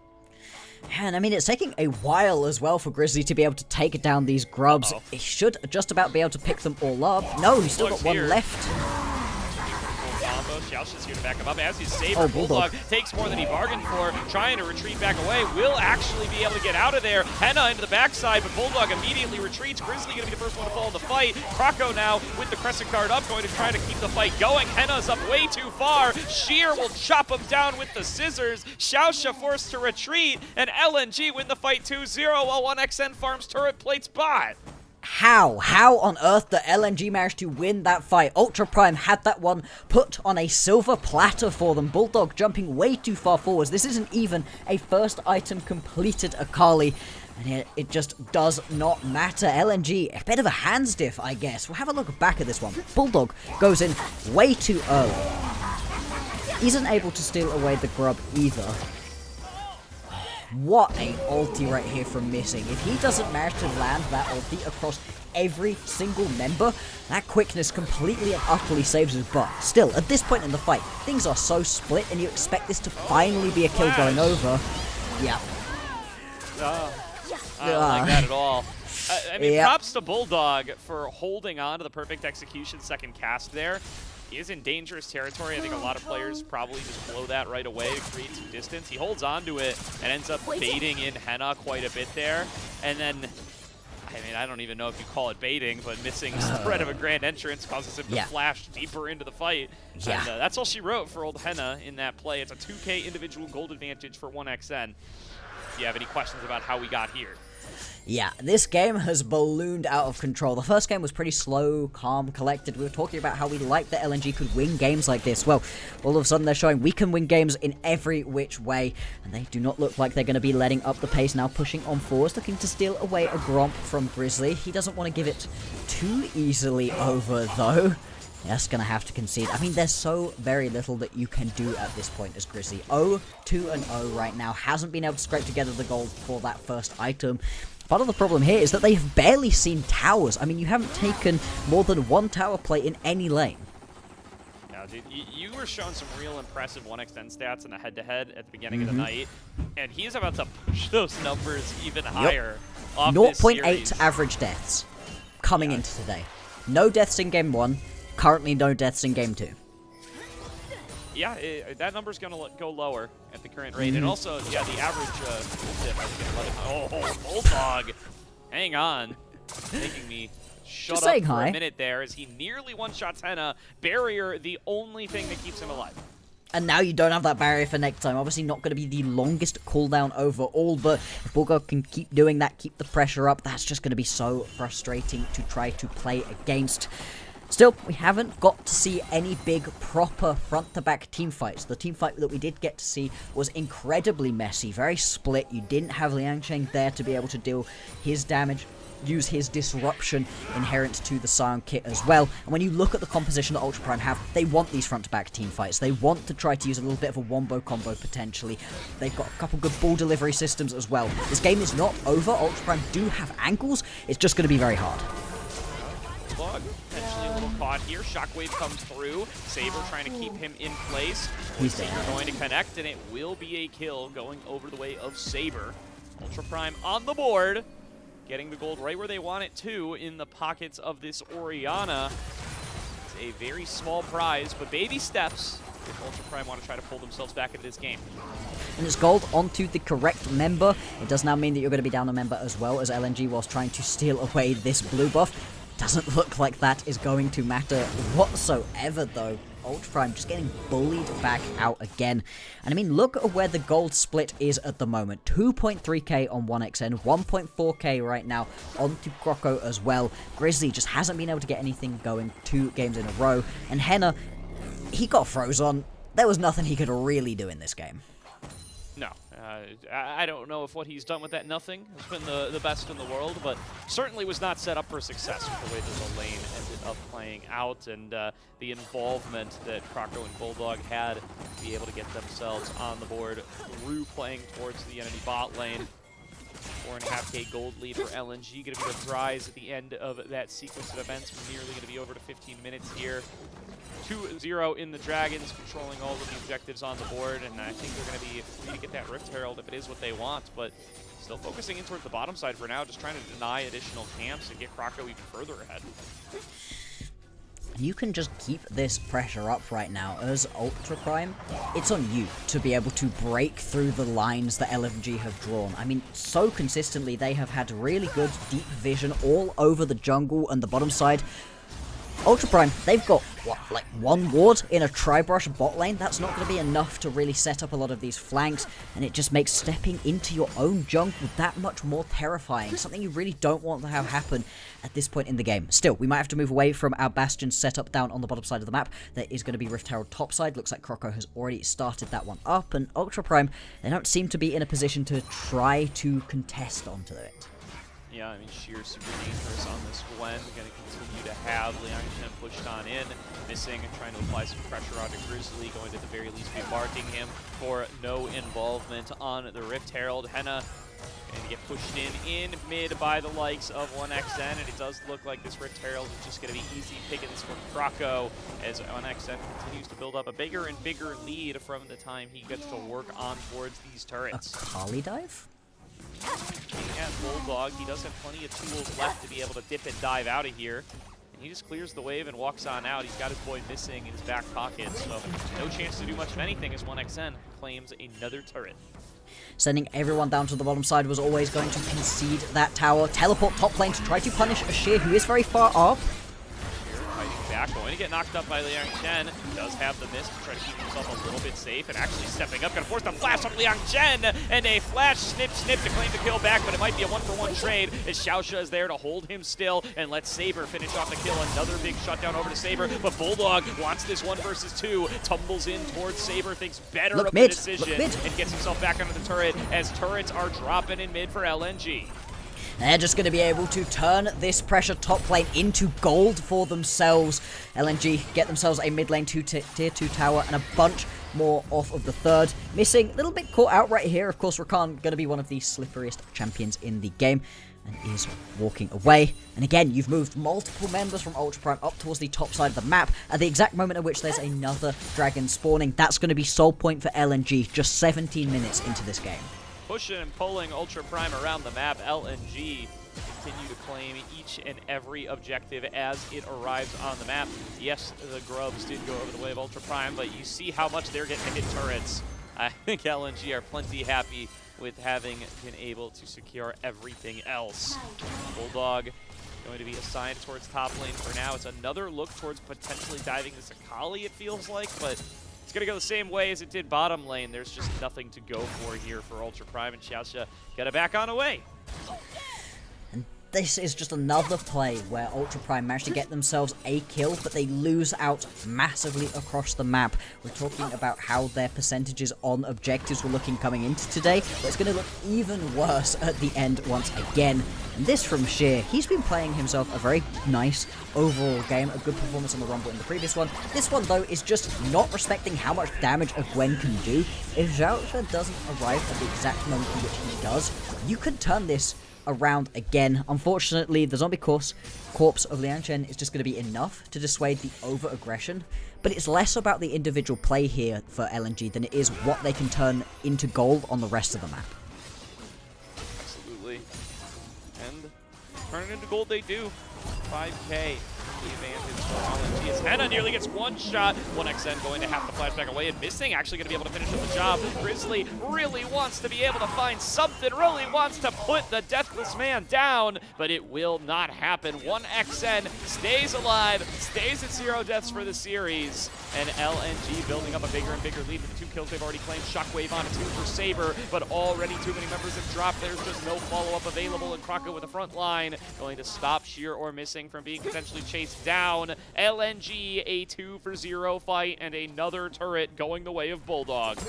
And I mean, it's taking a while as well for Grizzly to be able to take down these grubs. He should just about be able to pick them all up. No, he's still got one left. Xiaosha's here to back him up as his Saber. Bulldog takes more than he bargained for, trying to retreat back away. Will actually be able to get out of there. Henna into the backside, but Bulldog immediately retreats. Grizzly going to be the first one to fall in the fight. Kroko now with the crescent guard up, going to try to keep the fight going. Henna's up way too far. Sheer will chop him down with the scissors. Xiaosha forced to retreat, and LNG win the fight 2-0 while 1xN farms turret plates bot. How on earth did LNG manage to win that fight? Ultra Prime had that one put on a silver platter for them. Bulldog jumping way too far forwards. This isn't even a first item completed Akali. And it just does not matter. LNG, a bit of a hands diff, I guess. We'll have a look back at this one. Bulldog goes in way too early. Isn't able to steal away the grub either. What a ulti right here from Missing. If he doesn't manage to land that ulti across every single member, that quickness completely and utterly saves his butt. Still, at this point in the fight, things are so split, and you expect this to finally be a kill going over. Yeah. I don't like that at all. I mean, props to Bulldog for holding on to the perfect execution second cast there. He is in dangerous territory. I think a lot of players probably just blow that right away to create some distance. He holds on to it and ends up baiting in Henna quite a bit there. And then, I mean, I don't even know if you call it baiting, but missing threat of a grand entrance causes him to flash deeper into the fight. And that's all she wrote for old Henna in that play. It's a 2K individual gold advantage for 1xN. Do you have any questions about how we got here? Yeah, this game has ballooned out of control. The first game was pretty slow, calm, collected. We were talking about how we liked that LNG could win games like this. Well, all of a sudden they're showing we can win games in every which way, and they do not look like they're going to be letting up the pace now, pushing on forwards, looking to steal away a Gromp from Grizzly. He doesn't want to give it too easily over, though. That's going to have to concede. I mean, there's so very little that you can do at this point as Grizzly. 0-2-0 right now. Hasn't been able to scrape together the gold for that first item. Part of the problem here is that they've barely seen towers. I mean, you haven't taken more than one tower play in any lane. Now, dude, you were showing some real impressive 1xN stats in the head-to-head at the beginning of the night, and he's about to push those numbers even higher. 0.8 average deaths coming into today. No deaths in game 1. Currently no deaths in game 2. Yeah, that number's going to go lower at the current rate. And also, yeah, the average dip, I think, 11. Oh, Bulldog. Hang on. Making me shut up for a minute there as he nearly one-shots Henna. Barrier, the only thing that keeps him alive. And now you don't have that barrier for next time. Obviously not going to be the longest cooldown overall, but if Bulldog can keep doing that, keep the pressure up, that's just going to be so frustrating to try to play against. Still, we haven't got to see any big, proper front-to-back team fights. The team fight that we did get to see was incredibly messy, very split. You didn't have Liang Cheng there to be able to deal his damage, use his disruption inherent to the Scion kit as well. And when you look at the composition that Ultra Prime have, they want these front-to-back team fights. They want to try to use a little bit of a wombo combo, potentially. They've got a couple good ball delivery systems as well. This game is not over. Ultra Prime do have angles. It's just going to be very hard. Potentially a little caught here. Shockwave comes through. Saber trying to keep him in place. Saber going to connect, and it will be a kill going over the way of Saber. Ultra Prime on the board, getting the gold right where they want it to, in the pockets of this Orianna. It's a very small prize, but baby steps if Ultra Prime want to try to pull themselves back into this game. And it's gold onto the correct member. It does now mean that you're going to be down a member as well as LNG whilst trying to steal away this blue buff. Doesn't look like that is going to matter whatsoever, though. Ultra Prime just getting bullied back out again. And I mean, look at where the gold split is at the moment. 2.3k on 1xN, 1.4k right now onto Croco as well. Grizzly just hasn't been able to get anything going 2 games in a row. And Henna, he got froze on. There was nothing he could really do in this game. No. I don't know if what he's done with that nothing has been the best in the world, but certainly was not set up for success with the way that the lane ended up playing out, and the involvement that Croco and Bulldog had to be able to get themselves on the board through playing towards the enemy bot lane. 4.5k gold lead for LNG, going to be the prize at the end of that sequence of events. We're nearly going to be over to 15 minutes here. 2-0 in the Dragons, controlling all of the objectives on the board, and I think they're going to be free to get that Rift Herald if it is what they want, but still focusing in towards the bottom side for now, just trying to deny additional camps and get Croco even further ahead. You can just keep this pressure up right now as Ultra Prime. It's on you to be able to break through the lines that LNG have drawn. I mean, so consistently they have had really good deep vision all over the jungle and the bottom side. Ultra Prime, they've got, what, like one ward in a Tribrush bot lane? That's not going to be enough to really set up a lot of these flanks, and it just makes stepping into your own jungle that much more terrifying. Something you really don't want to have happen at this point in the game. Still, we might have to move away from our Bastion setup down on the bottom side of the map. There is going to be Rift Herald top side. Looks like Croco has already started that one up, and Ultra Prime, they don't seem to be in a position to try to contest onto it. Yeah, I mean, Sheer super dangerous on this Gwen. Going to continue to have Liang Chen pushed on in, missing and trying to apply some pressure onto Grizzly, going to the very least be marking him for no involvement on the Rift Herald. Henna going to get pushed in mid by the likes of 1XN, and it does look like this Rift Herald is just going to be easy pickings for Croco as 1XN continues to build up a bigger and bigger lead from the time he gets to work on towards these turrets. A Kali dive? Looking at Bulldog, he does have plenty of tools left to be able to dip and dive out of here. And he just clears the wave and walks on out. He's got his boy missing in his back pocket, so no chance to do much of anything as 1XN claims another turret. Sending everyone down to the bottom side was always going to concede that tower. Teleport top lane to try to punish Ashir, who is very far up. Fighting back, going to get knocked up by Liang Chen. Does have the miss to try to keep himself a little bit safe, and actually stepping up, gonna force the flash on Liang Chen, and a flash snip to claim the kill back, but it might be a one-for-one trade as Xiaosha is there to hold him still and let Saber finish off the kill. Another big shutdown over to Saber, but Bulldog wants this 1 versus 2, tumbles in towards Saber, thinks better of the decision, and gets himself back onto the turret as turrets are dropping in mid for LNG. They're just going to be able to turn this pressure top lane into gold for themselves. LNG get themselves a mid lane tier 2 tower and a bunch more off of the third. Missing, a little bit caught out right here. Of course, Rakan going to be one of the slipperiest champions in the game and is walking away. And again, you've moved multiple members from Ultra Prime up towards the top side of the map at the exact moment at which there's another dragon spawning. That's going to be soul point for LNG just 17 minutes into this game. Pushing and pulling Ultra Prime around the map, LNG continue to claim each and every objective as it arrives on the map. Yes, the Grubs did go over the way of Ultra Prime, but you see how much they're getting to hit turrets. I think LNG are plenty happy with having been able to secure everything else. Bulldog going to be assigned towards top lane for now. It's another look towards potentially diving this Akali, it feels like, but it's going to go the same way as it did bottom lane. There's just nothing to go for here for Ultra Prime, and Xiaosha got it back on away. And this is just another play where Ultra Prime managed to get themselves a kill, but they lose out massively across the map. We're talking about how their percentages on objectives were looking coming into today, but it's going to look even worse at the end once again. And this from Sheer, he's been playing himself a very nice overall game, a good performance on the Rumble in the previous one. This one, though, is just not respecting how much damage a Gwen can do. If Xiaosha doesn't arrive at the exact moment in which he does, you could turn this around again. Unfortunately, the zombie corpse of Liang Chen is just going to be enough to dissuade the over-aggression, but it's less about the individual play here for LNG than it is what they can turn into gold on the rest of the map. Absolutely. And turn it into gold they do. 5K. The advantage for LNG as Henna nearly gets one shot. 1XN going to have to flash back away and missing. Actually going to be able to finish up the job. Grizzly really wants to be able to find something, really wants to put the Deathless Man down, but it will not happen. 1XN stays alive, stays at 0 deaths for the series, and LNG building up a bigger and bigger lead with the 2 kills they've already claimed. Shockwave on 2 for Saber, but already too many members have dropped. There's just no follow-up available, and Croco with the front line going to stop Sheer or Missing from being potentially chased down. LNG, a 2 for 0 fight, and another turret going the way of Bulldog.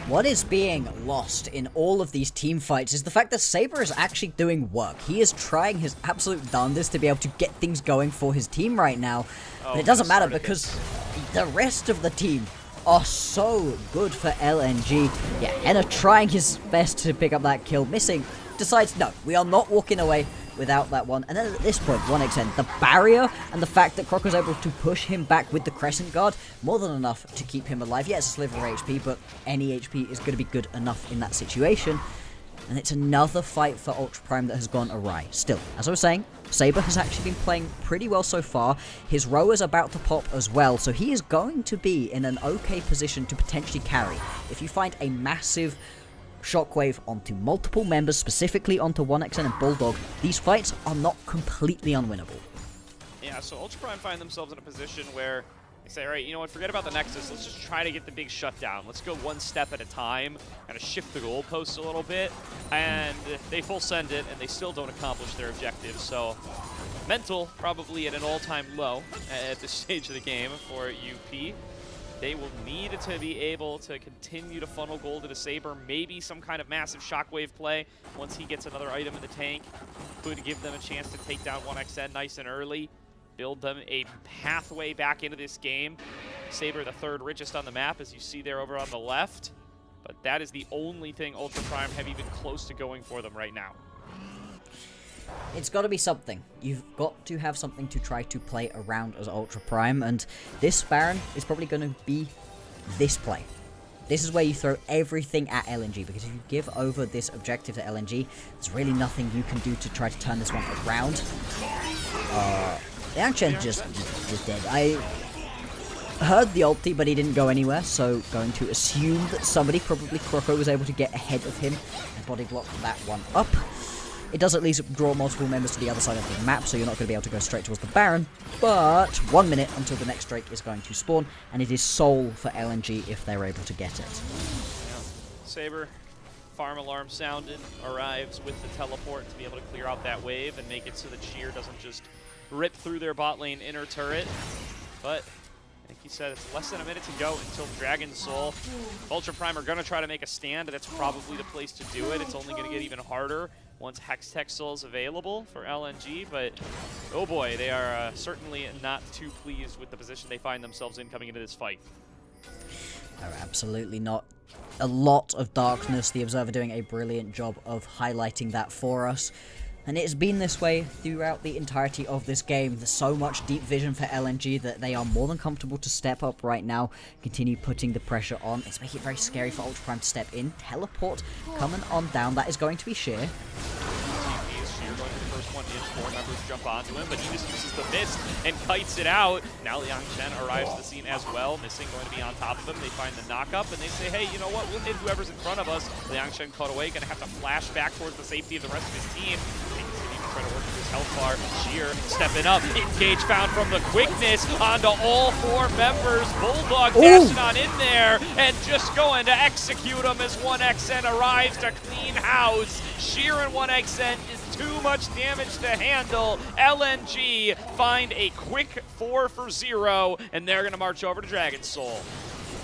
What is being lost in all of these team fights is the fact that Saber is actually doing work. He is trying his absolute darndest to be able to get things going for his team right now, but it doesn't matter because the rest of the team are so good for LNG. Yeah, Henna trying his best to pick up that kill. Missing decides, no, we are not walking away without that one. And then at this point, 1XN, the barrier and the fact that Croc was able to push him back with the Crescent Guard, more than enough to keep him alive. Yeah, it's a sliver of HP, but any HP is going to be good enough in that situation. And it's another fight for Ultra Prime that has gone awry. Still, as I was saying, Saber has actually been playing pretty well so far. His row is about to pop as well, so he is going to be in an okay position to potentially carry. If you find a massive shockwave onto multiple members, specifically onto 1XN and Bulldog, these fights are not completely unwinnable. Yeah, so Ultra Prime find themselves in a position where they say, all right, you know what, forget about the Nexus, let's just try to get the big shutdown. Let's go one step at a time, kind of shift the goalposts a little bit, and they full send it, and they still don't accomplish their objectives. So mental probably at an all-time low at this stage of the game for UP. They will need to be able to continue to funnel gold into Saber. Maybe some kind of massive shockwave play once he gets another item in the tank. Could give them a chance to take down 1XN nice and early. Build them a pathway back into this game. Saber, the third richest on the map, as you see there over on the left. But that is the only thing Ultra Prime have even close to going for them right now. It's got to be something. You've got to have something to try to play around as Ultra Prime, and this Baron is probably going to be this play. This is where you throw everything at LNG, because if you give over this objective to LNG, there's really nothing you can do to try to turn this one around. Liangchen's just dead. I heard the ulti, but he didn't go anywhere, so going to assume that somebody, probably Kroko, was able to get ahead of him and body block that one up. It does at least draw multiple members to the other side of the map, so you're not going to be able to go straight towards the Baron. But 1 minute until the next Drake is going to spawn, and it is Soul for LNG if they're able to get it. Yeah. Saber, farm alarm sounded, arrives with the teleport to be able to clear out that wave and make it so that Sheer doesn't just rip through their bot lane inner turret. But I think he said it's less than a minute to go until Dragon Soul. Ultra Prime are going to try to make a stand. That's probably the place to do it. It's only going to get even harder once Hextech Soul is available for LNG, but oh boy, they are certainly not too pleased with the position they find themselves in coming into this fight. No, absolutely not. A lot of darkness, the Observer doing a brilliant job of highlighting that for us. And it's been this way throughout the entirety of this game. There's so much deep vision for LNG that they are more than comfortable to step up right now, continue putting the pressure on. It's making it very scary for Ultra Prime to step in. Teleport coming on down. That is going to be Sheer. Sheer going to the first one in. 4 members jump onto him, but he just uses the mist and kites it out. Now Liangchen arrives to the scene as well. Missing going to be on top of him. They find the knock-up, and they say, hey, you know what? We'll hit whoever's in front of us. Liangchen caught away. Going to have to flash back towards the safety of the rest of his team. Trying to work through his health bar. Sheer stepping up. Engage found from the quickness onto all 4 members. Bulldog dashing on in there and just going to execute him as 1XN arrives to clean house. Sheer and 1XN is too much damage to handle. LNG find a quick 4 for 0, and they're going to march over to Dragon Soul.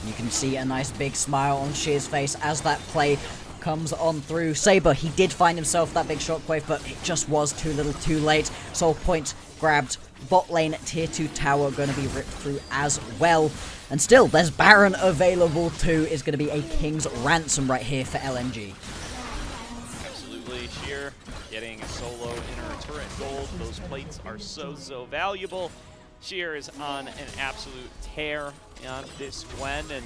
You can see a nice big smile on Sheer's face as that play comes on through. Saber, he did find himself that big shockwave, but it just was too little too late. Soul point grabbed. Bot lane tier 2 tower going to be ripped through as well. And still, there's Baron available too. Is going to be a King's Ransom right here for LNG. Absolutely. Sheer getting a solo inner turret gold. Those plates are so valuable. Sheer is on an absolute tear on this Gwen, and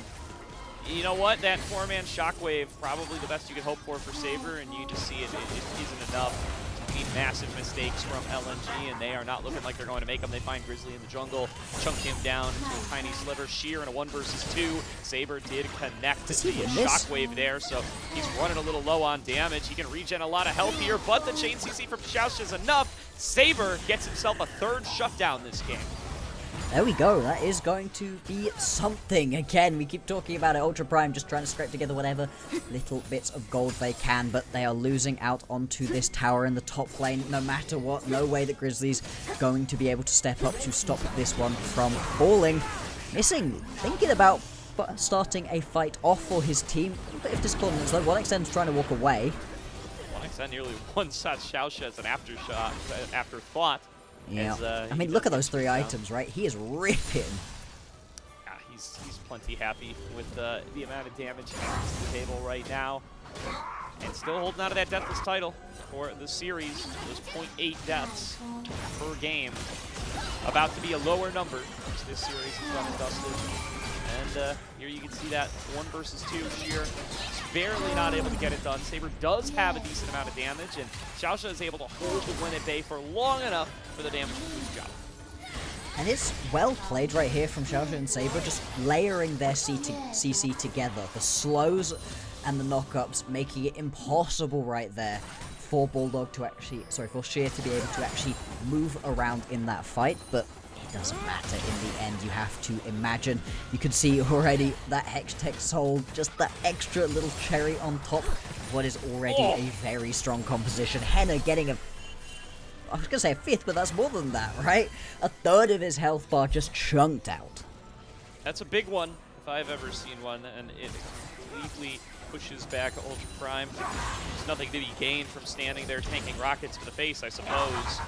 you know what? That 4-man shockwave, probably the best you could hope for Saber, and you just see it isn't enough. Massive mistakes from LNG, and they are not looking like they're going to make them. They find Grizzly in the jungle, chunk him down into a tiny sliver. Sheer in a 1 versus 2. Saber did connect to the shockwave there, so he's running a little low on damage. He can regen a lot of health here, but the chain CC from Xiaoxia is enough. Saber gets himself a 3rd shutdown this game. There we go. That is going to be something. Again, we keep talking about it. Ultra Prime just trying to scrape together whatever little bits of gold they can, but they are losing out onto this tower in the top lane no matter what. No way that Grizzly's going to be able to step up to stop this one from falling. Missing, thinking about starting a fight off for his team. A bit of disappointment though. 1XN's trying to walk away. 1XN nearly one-shot Xiaoxia as an afterthought. Yeah, As, I mean, look at those 3 items, right? He is ripping. Yeah, he's plenty happy with the amount of damage he brings to the table right now. And still holding out of that deathless title for the series. Those 0.8 deaths per game. About to be a lower number as this series is done and dusted. And here you can see that 1 versus 2. Sheer barely not able to get it done. Saber does have a decent amount of damage, and Xiaoxia is able to hold the win at bay for long enough for the damage to do his job. And it's well played right here from Xiaoxia and Saber, just layering their CC together. The slows and the knockups making it impossible right there for for Sheer to be able to actually move around in that fight, but doesn't matter in the end. You have to imagine. You can see already that Hextech Soul, just that extra little cherry on top of what is already a very strong composition. Henna getting a, I was going to say a 5th, but that's more than that, right? A 3rd of his health bar just chunked out. That's a big one if I've ever seen one, and it completely pushes back Ultra Prime. There's nothing to be gained from standing there tanking rockets to the face, I suppose.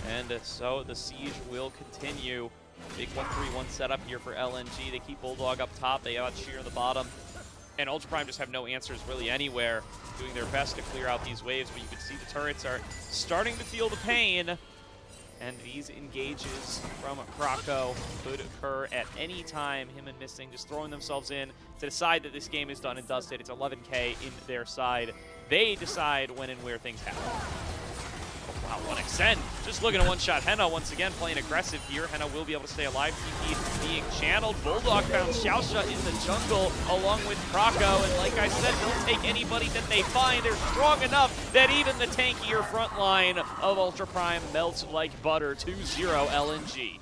And so the siege will continue. Big 1-3-1 setup here for LNG. They keep Bulldog up top, they got Sheer on the bottom. And Ultra Prime just have no answers really anywhere, doing their best to clear out these waves, but you can see the turrets are starting to feel the pain. And these engages from Krako could occur at any time. Him and Missing just throwing themselves in to decide that this game is done and dusted. It's 11K in their side. They decide when and where things happen. Wow, 1xN. Just looking to one-shot Henna once again, playing aggressive here. Henna will be able to stay alive. TP being channeled. Bulldog found Xiaosha in the jungle along with Krako. And like I said, they'll take anybody that they find. They're strong enough that even the tankier front line of Ultra Prime melts like butter. 2-0 LNG.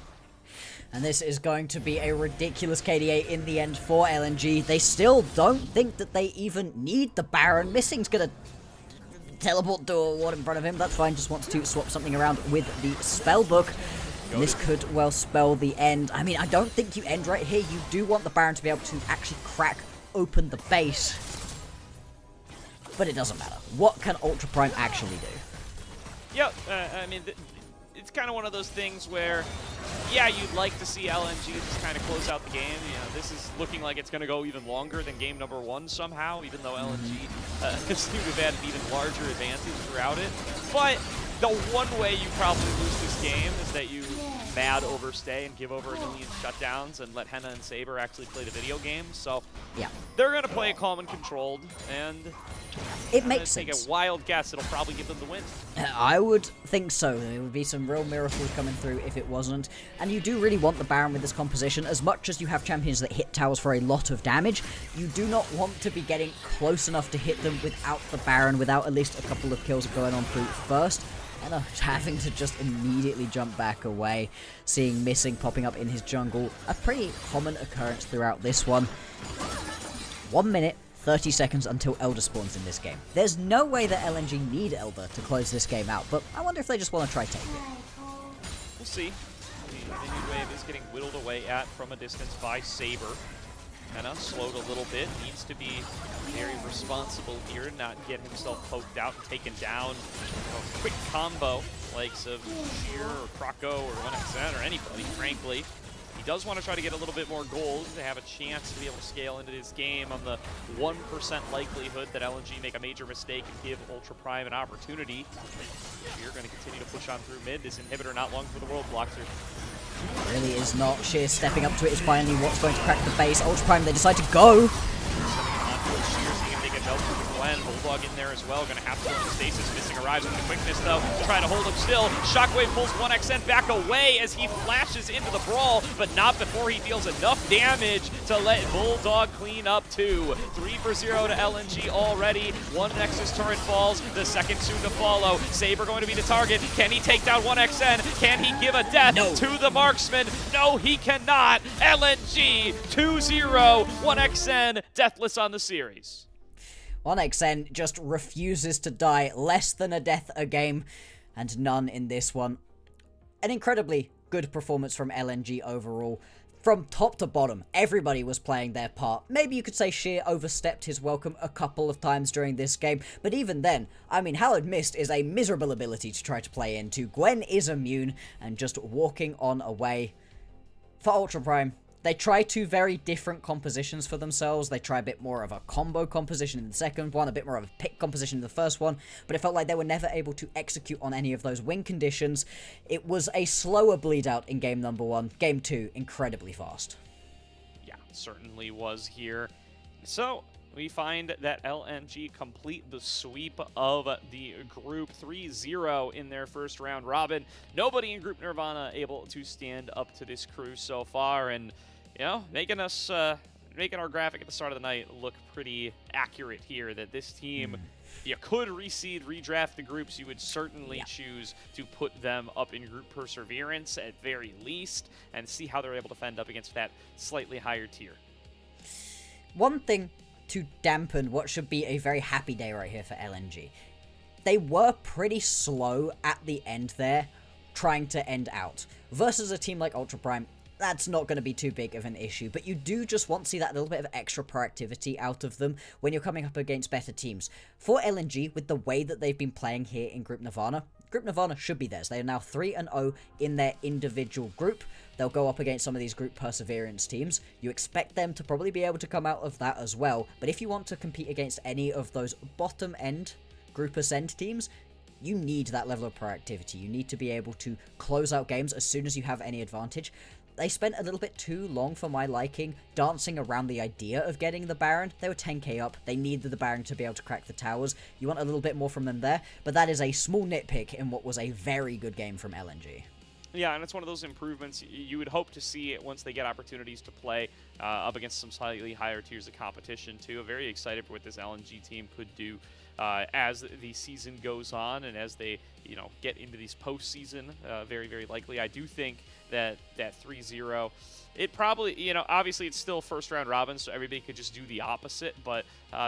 And this is going to be a ridiculous KDA in the end for LNG. They still don't think that they even need the Baron. Missing's gonna teleport to a ward in front of him. That's fine, just wants to swap something around with the spellbook. And this could well spell the end. I mean, I don't think you end right here. You do want the Baron to be able to actually crack open the base. But it doesn't matter. What can Ultra Prime actually do? Yeah, I mean, it's kind of one of those things where, yeah, you'd like to see LNG just kind of close out the game. You know, this is looking like it's going to go even longer than game number 1 somehow, even though LNG seem to have had an even larger advantage throughout it. But the one way you probably lose this game is that you mad overstay and give over a million shutdowns and let Henna and Saber actually play the video game. So yeah, they're going to play it calm and controlled, and it makes sense. Take a wild guess, it'll probably give them the win. I would think so. There would be some real miracles coming through if it wasn't. And you do really want the Baron with this composition. As much as you have champions that hit towers for a lot of damage, you do not want to be getting close enough to hit them without the Baron, without at least a couple of kills going on through first. And having to just immediately jump back away, seeing Missing popping up in his jungle. A pretty common occurrence throughout this one. 1 minute, 30 seconds until Elder spawns in this game. There's no way that LNG need Elder to close this game out, but I wonder if they just want to try take it. We'll see. The minion wave is getting whittled away at from a distance by Saber. Henna slowed a little bit, needs to be very responsible here, not get himself poked out and taken down. A quick combo, likes of Sheer or Krako or 1xN or anybody, frankly. He does want to try to get a little bit more gold to have a chance to be able to scale into this game on the 1% likelihood that LNG make a major mistake and give Ultra Prime an opportunity. Sheer going to continue to push on through mid. This inhibitor not long for the world blocks her. Really is not. Sheer stepping up to it is finally what's going to crack the base. Ultra Prime, they decide to go. Bulldog in there as well, gonna have to go into stasis. Missing arrives with the quickness though, trying to hold him still. Shockwave pulls 1xN back away as he flashes into the brawl, but not before he deals enough damage to let Bulldog clean up 2. 3 for 0 to LNG already. One Nexus turret falls, the second soon to follow. Saber going to be the target. Can he take down 1xN? Can he give a death to the marksman? No, he cannot. LNG 2-0. 1xN deathless on the series. 1xN just refuses to die. Less than a death a game, and none in this one. An incredibly good performance from LNG overall. From top to bottom, everybody was playing their part. Maybe you could say Sheer overstepped his welcome a couple of times during this game, but even then, I mean, Hallowed Mist is a miserable ability to try to play into. Gwen is immune, and just walking on away. For Ultra Prime, they try 2 very different compositions for themselves. They try a bit more of a combo composition in the second one, a bit more of a pick composition in the first one, but it felt like they were never able to execute on any of those win conditions. It was a slower bleed out in game number 1. Game 2, incredibly fast. Yeah, certainly was here. So we find that LNG complete the sweep of the group 3-0 in their first round robin. Nobody in Group Nirvana able to stand up to this crew so far, and you know, making our graphic at the start of the night look pretty accurate here, that this team, you could reseed, redraft the groups. You would certainly choose to put them up in group perseverance at very least and see how they're able to fend up against that slightly higher tier. One thing to dampen what should be a very happy day right here for LNG. They were pretty slow at the end there, trying to end out. Versus a team like Ultra Prime, that's not going to be too big of an issue, but you do just want to see that little bit of extra proactivity out of them when you're coming up against better teams. For LNG, with the way that they've been playing here in Group Nirvana should be theirs. They are now 3-0 in their individual group. They'll go up against some of these Group Perseverance teams. You expect them to probably be able to come out of that as well, but if you want to compete against any of those bottom-end Group Ascend teams, you need that level of proactivity. You need to be able to close out games as soon as you have any advantage. They spent a little bit too long for my liking dancing around the idea of getting the Baron. They were 10k up. They needed the Baron to be able to crack the towers. You want a little bit more from them there, but that is a small nitpick in what was a very good game from LNG. Yeah, and it's one of those improvements you would hope to see it once they get opportunities to play up against some slightly higher tiers of competition, too. I'm very excited for what this LNG team could do as the season goes on and as they, get into these postseason. Very, very likely. I do think that 3-0, it probably, obviously it's still first round robin, so everybody could just do the opposite, but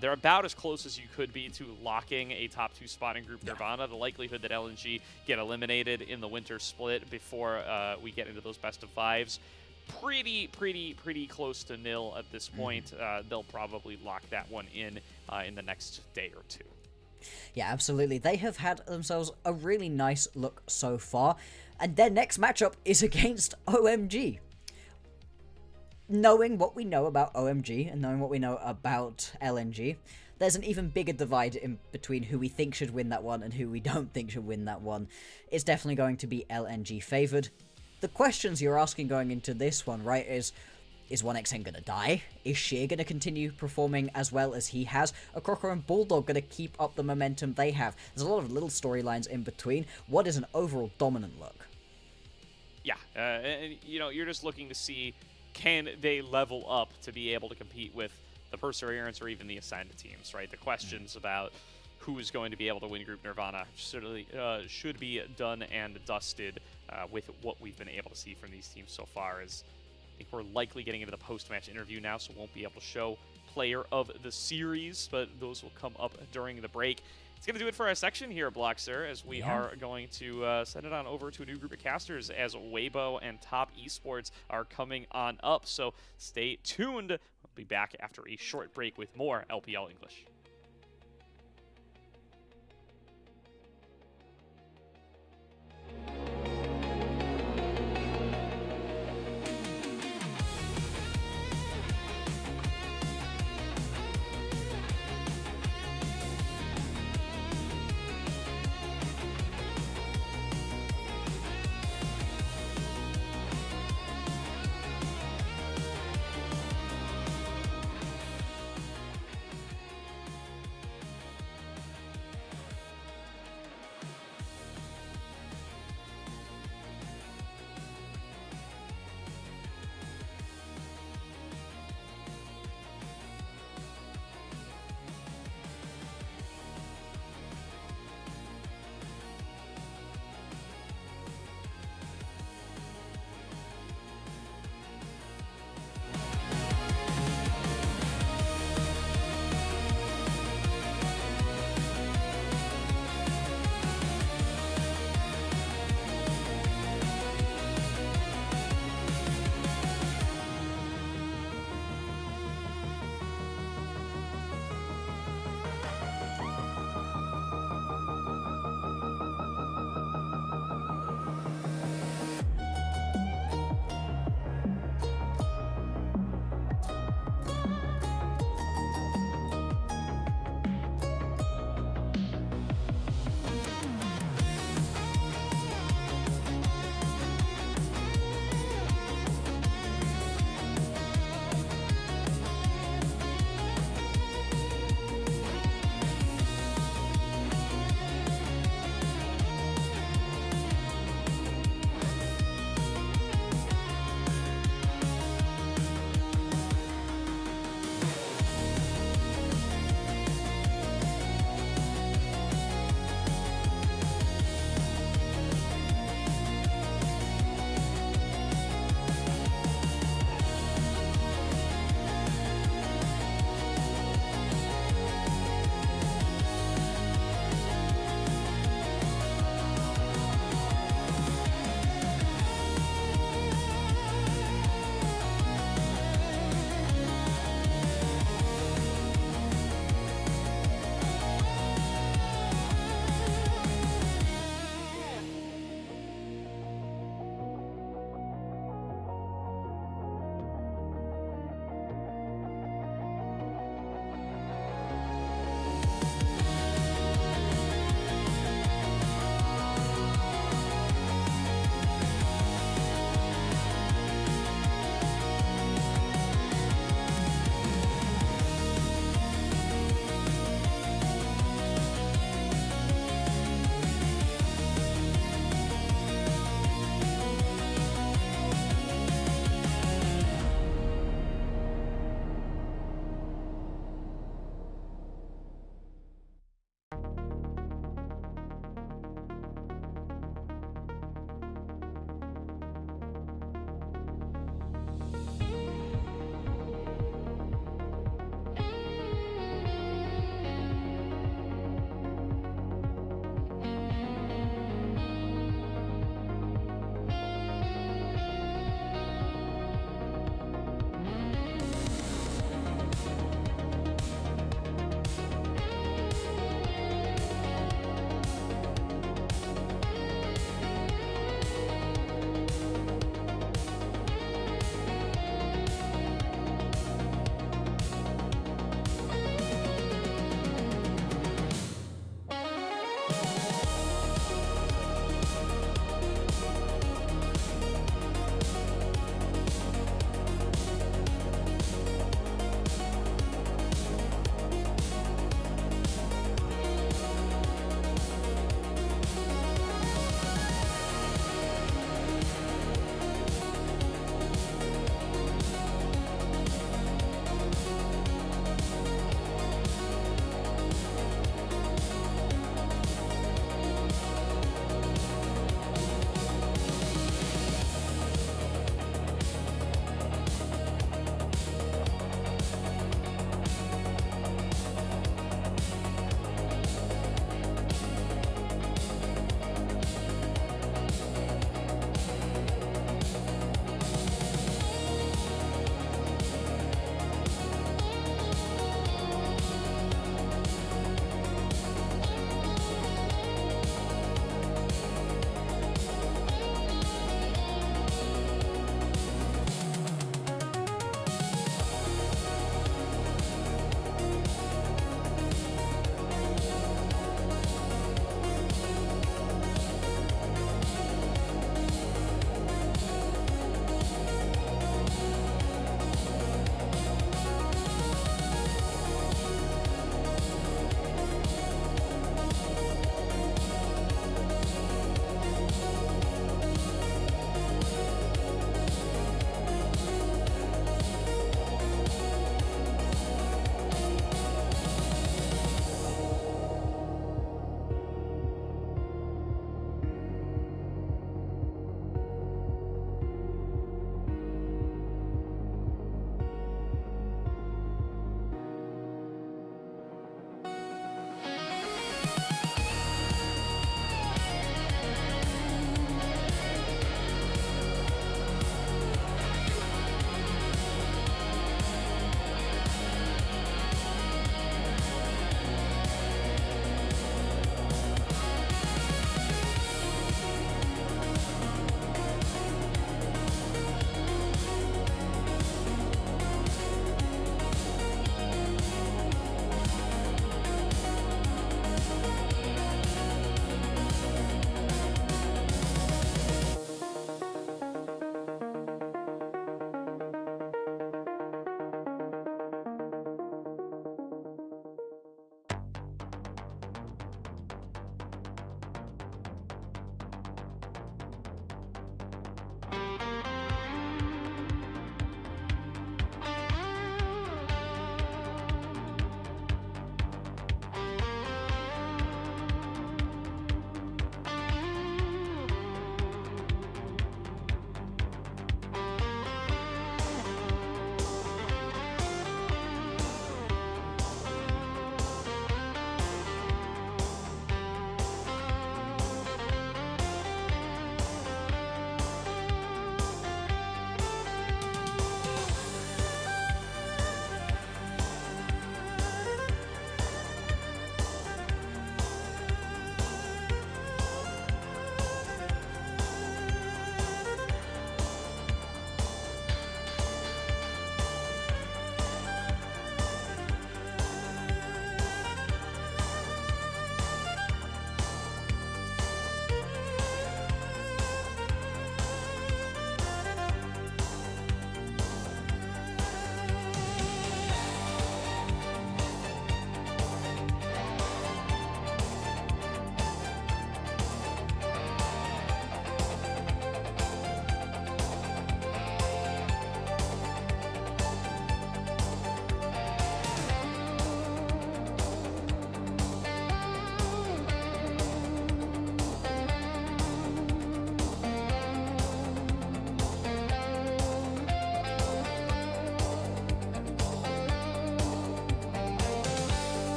they're about as close as you could be to locking a top 2 spot in Group Nirvana. The likelihood that LNG get eliminated in the winter split before we get into those best of 5s, pretty close to nil at this point. They'll probably lock that one in the next day or two. Yeah, absolutely. They have had themselves a really nice look so far, and their next matchup is against OMG. Knowing what we know about OMG and knowing what we know about LNG, there's an even bigger divide in between who we think should win that one and who we don't think should win that one. It's definitely going to be LNG favored. The questions you're asking going into this one, right, is 1xN going to die? Is Sheer going to continue performing as well as he has? Are Crocker and Bulldog going to keep up the momentum they have? There's a lot of little storylines in between. What is an overall dominant look? Yeah, and you're just looking to see, can they level up to be able to compete with the Perseverance or even the Ascend teams, right? The questions about who is going to be able to win Group Nirvana certainly should be done and dusted with what we've been able to see from these teams so far. As I think we're likely getting into the post-match interview now, so won't be able to show player of the series, but those will come up during the break. It's going to do it for our section here, Blockster, as we are going to send it on over to a new group of casters as Weibo and Top Esports are coming on up. So stay tuned. We'll be back after a short break with more LPL English.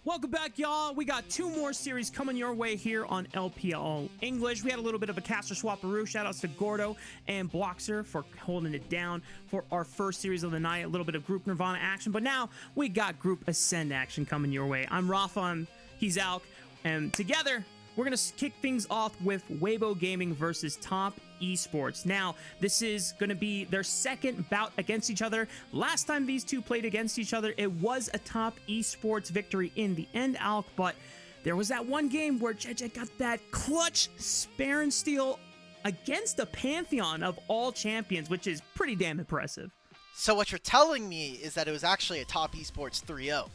Welcome back, y'all. We got 2 more series coming your way here on LPL English. We had a little bit of a caster swapperoo. Shoutouts to Gordo and Bloxer for holding it down for our first series of the night. A little bit of Group Nirvana action, but now we got Group Ascend action coming your way. I'm Rafa, he's Alk, and together we're going to kick things off with Weibo Gaming versus Top Esports. Now, this is going to be their second bout against each other. Last time these two played against each other, it was a Top Esports victory in the end, Alk, but there was that one game where JJ got that clutch spare and steal against a pantheon of all champions, which is pretty damn impressive. So what you're telling me is that it was actually a Top Esports 3-0.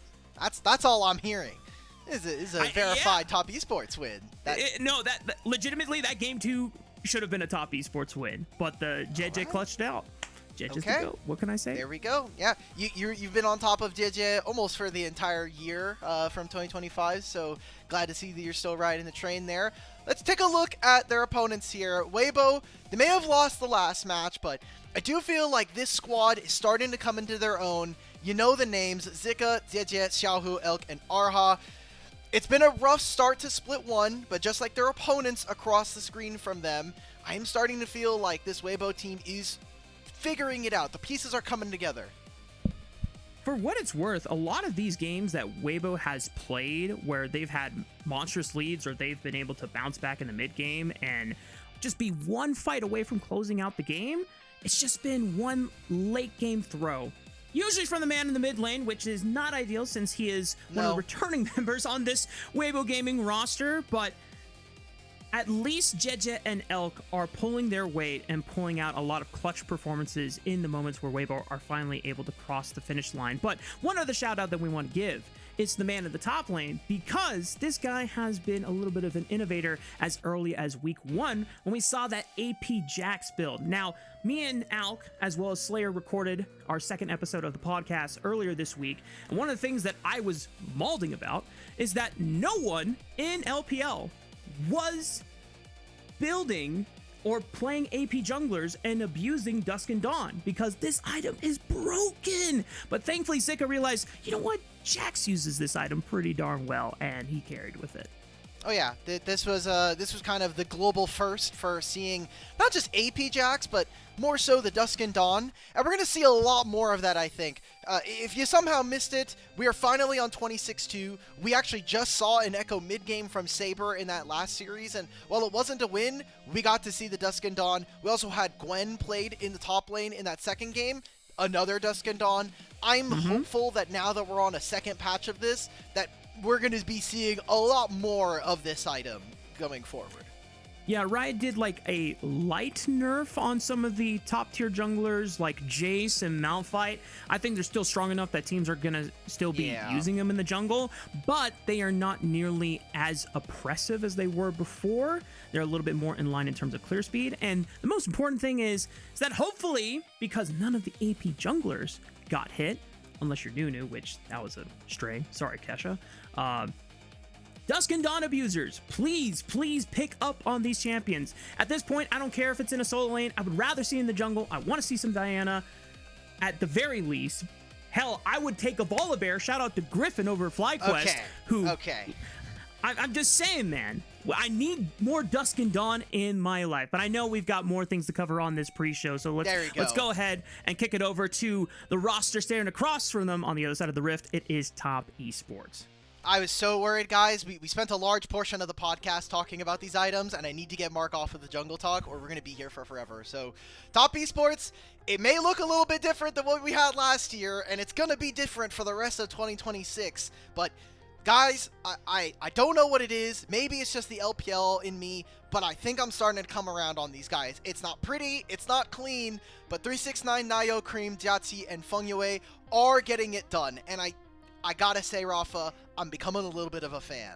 That's all I'm hearing. This is a verified Top Esports win. That legitimately, that game 2 should have been a Top Esports win, but the JJ clutched out. JJ's the GOAT. What can I say? There we go. Yeah, you've been on top of JJ almost for the entire year from 2025, so glad to see that you're still riding the train there. Let's take a look at their opponents here. Weibo, they may have lost the last match, but I do feel like this squad is starting to come into their own. You know the names, Zika, JJ, Xiaohu, Elk, and Arha. It's been a rough start to Split 1, but just like their opponents across the screen from them, I am starting to feel like this Weibo team is figuring it out. The pieces are coming together. For what it's worth, a lot of these games that Weibo has played where they've had monstrous leads or they've been able to bounce back in the mid game and just be one fight away from closing out the game, it's just been one late game throw. Usually from the man in the mid lane, which is not ideal since he is one of the returning members on this Weibo Gaming roster, but at least Jeje and Elk are pulling their weight and pulling out a lot of clutch performances in the moments where Weibo are finally able to cross the finish line. But one other shout out that we want to give is the man in the top lane, because this guy has been a little bit of an innovator as early as week 1 when we saw that AP Jax build. Now, me and Alk, as well as Slayer, recorded our second episode of the podcast earlier this week, and one of the things that I was mauling about is that no one in LPL was building or playing AP junglers and abusing Dusk and Dawn, because this item is broken. But thankfully, Zika realized, you know what? Jax uses this item pretty darn well, and he carried with it. Oh yeah, this was kind of the global first for seeing not just AP Jax, but more so the Dusk and Dawn, and we're going to see a lot more of that, I think. If you somehow missed it, we are finally on 26-2. We actually just saw an Echo mid-game from Saber in that last series, and while it wasn't a win, we got to see the Dusk and Dawn. We also had Gwen played in the top lane in that second game, another Dusk and Dawn. I'm hopeful that now that we're on a second patch of this, that we're going to be seeing a lot more of this item going forward. Yeah, Riot did like a light nerf on some of the top tier junglers like Jace and Malphite. I think they're still strong enough that teams are going to still be using them in the jungle, but they are not nearly as oppressive as they were before. They're a little bit more in line in terms of clear speed. And the most important thing is that hopefully, because none of the AP junglers got hit, unless you're Nunu, which that was a stray. Sorry, Kesha. Dusk and Dawn abusers, please pick up on these champions. At this point, I don't care if it's in a solo lane. I would rather see in the jungle. I want to see some Diana at the very least. Hell, I would take a Volibear. Shout out to Griffin over at FlyQuest. I'm just saying, man. I need more Dusk and Dawn in my life, but I know we've got more things to cover on this pre-show, so let's go ahead and kick it over to the roster standing across from them on the other side of the rift. It is Top Esports. I was so worried, guys. We spent a large portion of the podcast talking about these items, and I need to get Mark off of the jungle talk, or we're going to be here for forever. So, Top Esports, it may look a little bit different than what we had last year, and it's going to be different for the rest of 2026. But, guys, I don't know what it is. Maybe it's just the LPL in me, but I think I'm starting to come around on these guys. It's not pretty, it's not clean, but 369, Nayo, Cream, Jiazi, and Feng Yue are getting it done, and I gotta say, Rafa, I'm becoming a little bit of a fan.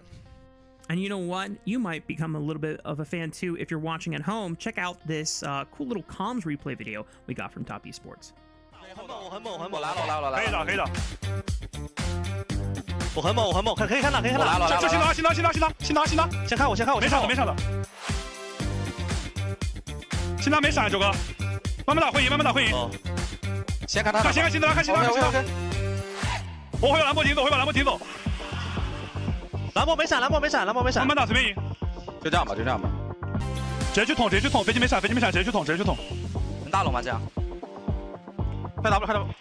And you know what? You might become a little bit of a fan too if you're watching at home. Check out this cool little comms replay video we got from Top Esports. 我很猛，可以看到，就先拿，先看我，没啥的，先拿没闪，九哥，慢慢打会赢，先看他，看，我会把蓝波顶走，蓝魔没闪，蓝魔没闪，蓝魔没闪。慢慢打，随便赢。就这样吧，就这样吧。直接去捅，直接去捅，飞机没闪，飞机没闪，直接去捅，直接去捅。能大龙吗？这样。开 W， 开 W。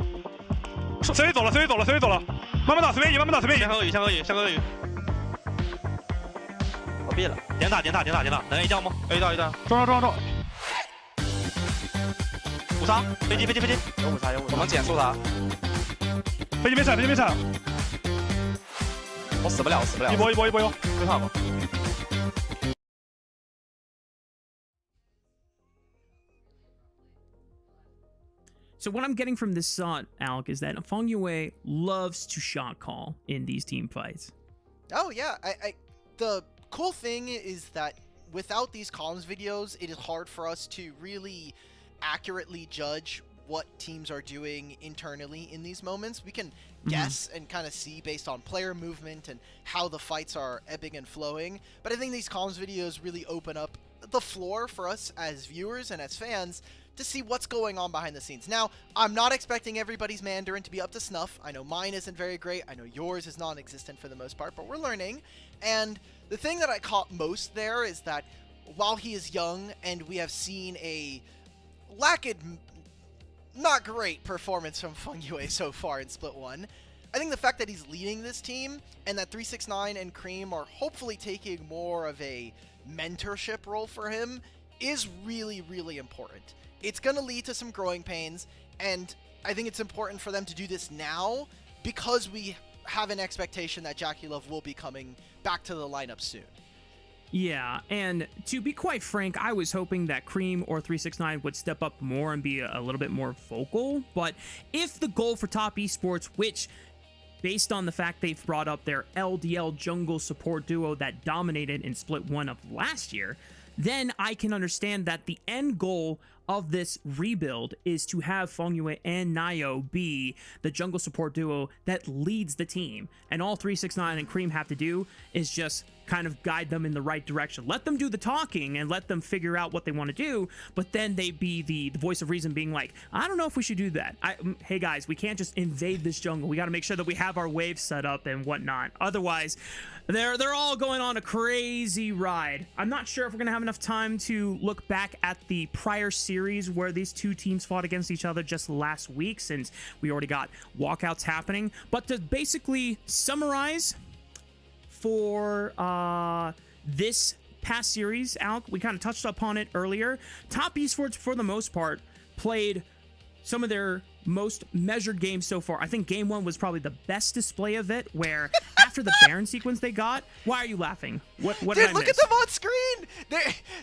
随意走了，随意走了，随意走了。慢慢打，随便赢，慢慢打，随便赢。先喝鳄鱼，先喝鳄鱼，先喝鳄鱼。我闭了。点打，点打，点打，点打。能 A 掉吗 ？A 掉，A 掉。中。五杀，飞机，飞机，飞机。有5杀，有5杀。我们减速他。飞机没闪，飞机没闪。我死不了，我死不了。一波，追他吧。So what I'm getting from this shot, Alec, is that Feng Yue loves to shot call in these team fights. Oh yeah, the cool thing is that without these comms videos, it is hard for us to really accurately judge what teams are doing internally in these moments. We can guess and kind of see based on player movement and how the fights are ebbing and flowing. But I think these comms videos really open up the floor for us as viewers and as fans to see what's going on behind the scenes. Now, I'm not expecting everybody's Mandarin to be up to snuff. I know mine isn't very great. I know yours is non-existent for the most part, but we're learning. And the thing that I caught most there is that while he is young and we have seen a not great performance from Feng Yue so far in Split 1, I think the fact that he's leading this team and that 369 and Cream are hopefully taking more of a mentorship role for him is really, really important. It's going to lead to some growing pains, and I think it's important for them to do this now because we have an expectation that Jackie Love will be coming back to the lineup soon. Yeah, and to be quite frank, I was hoping that Cream or 369 would step up more and be a little bit more vocal, but if the goal for Top Esports, which based on the fact they've brought up their LDL jungle support duo that dominated in Split 1 of last year, then I can understand that the end goal of this rebuild is to have Feng Yue and Nayo be the jungle support duo that leads the team. And all 369 and Cream have to do is just kind of guide them in the right direction. Let them do the talking and let them figure out what they want to do, but then they be the voice of reason being like, I don't know if we should do that. Hey guys, we can't just invade this jungle. We got to make sure that we have our waves set up and whatnot. Otherwise, they're all going on a crazy ride. I'm not sure if we're going to have enough time to look back at the prior series where these two teams fought against each other just last week, since we already got walkouts happening. But to basically summarize for this past series, Alec, we kind of touched upon it earlier. Top Esports, for the most part, played some of their most measured games so far. I think game 1 was probably the best display of it, where after the Baron sequence they got, why are you laughing? What Dude, did I look miss? at them on screen!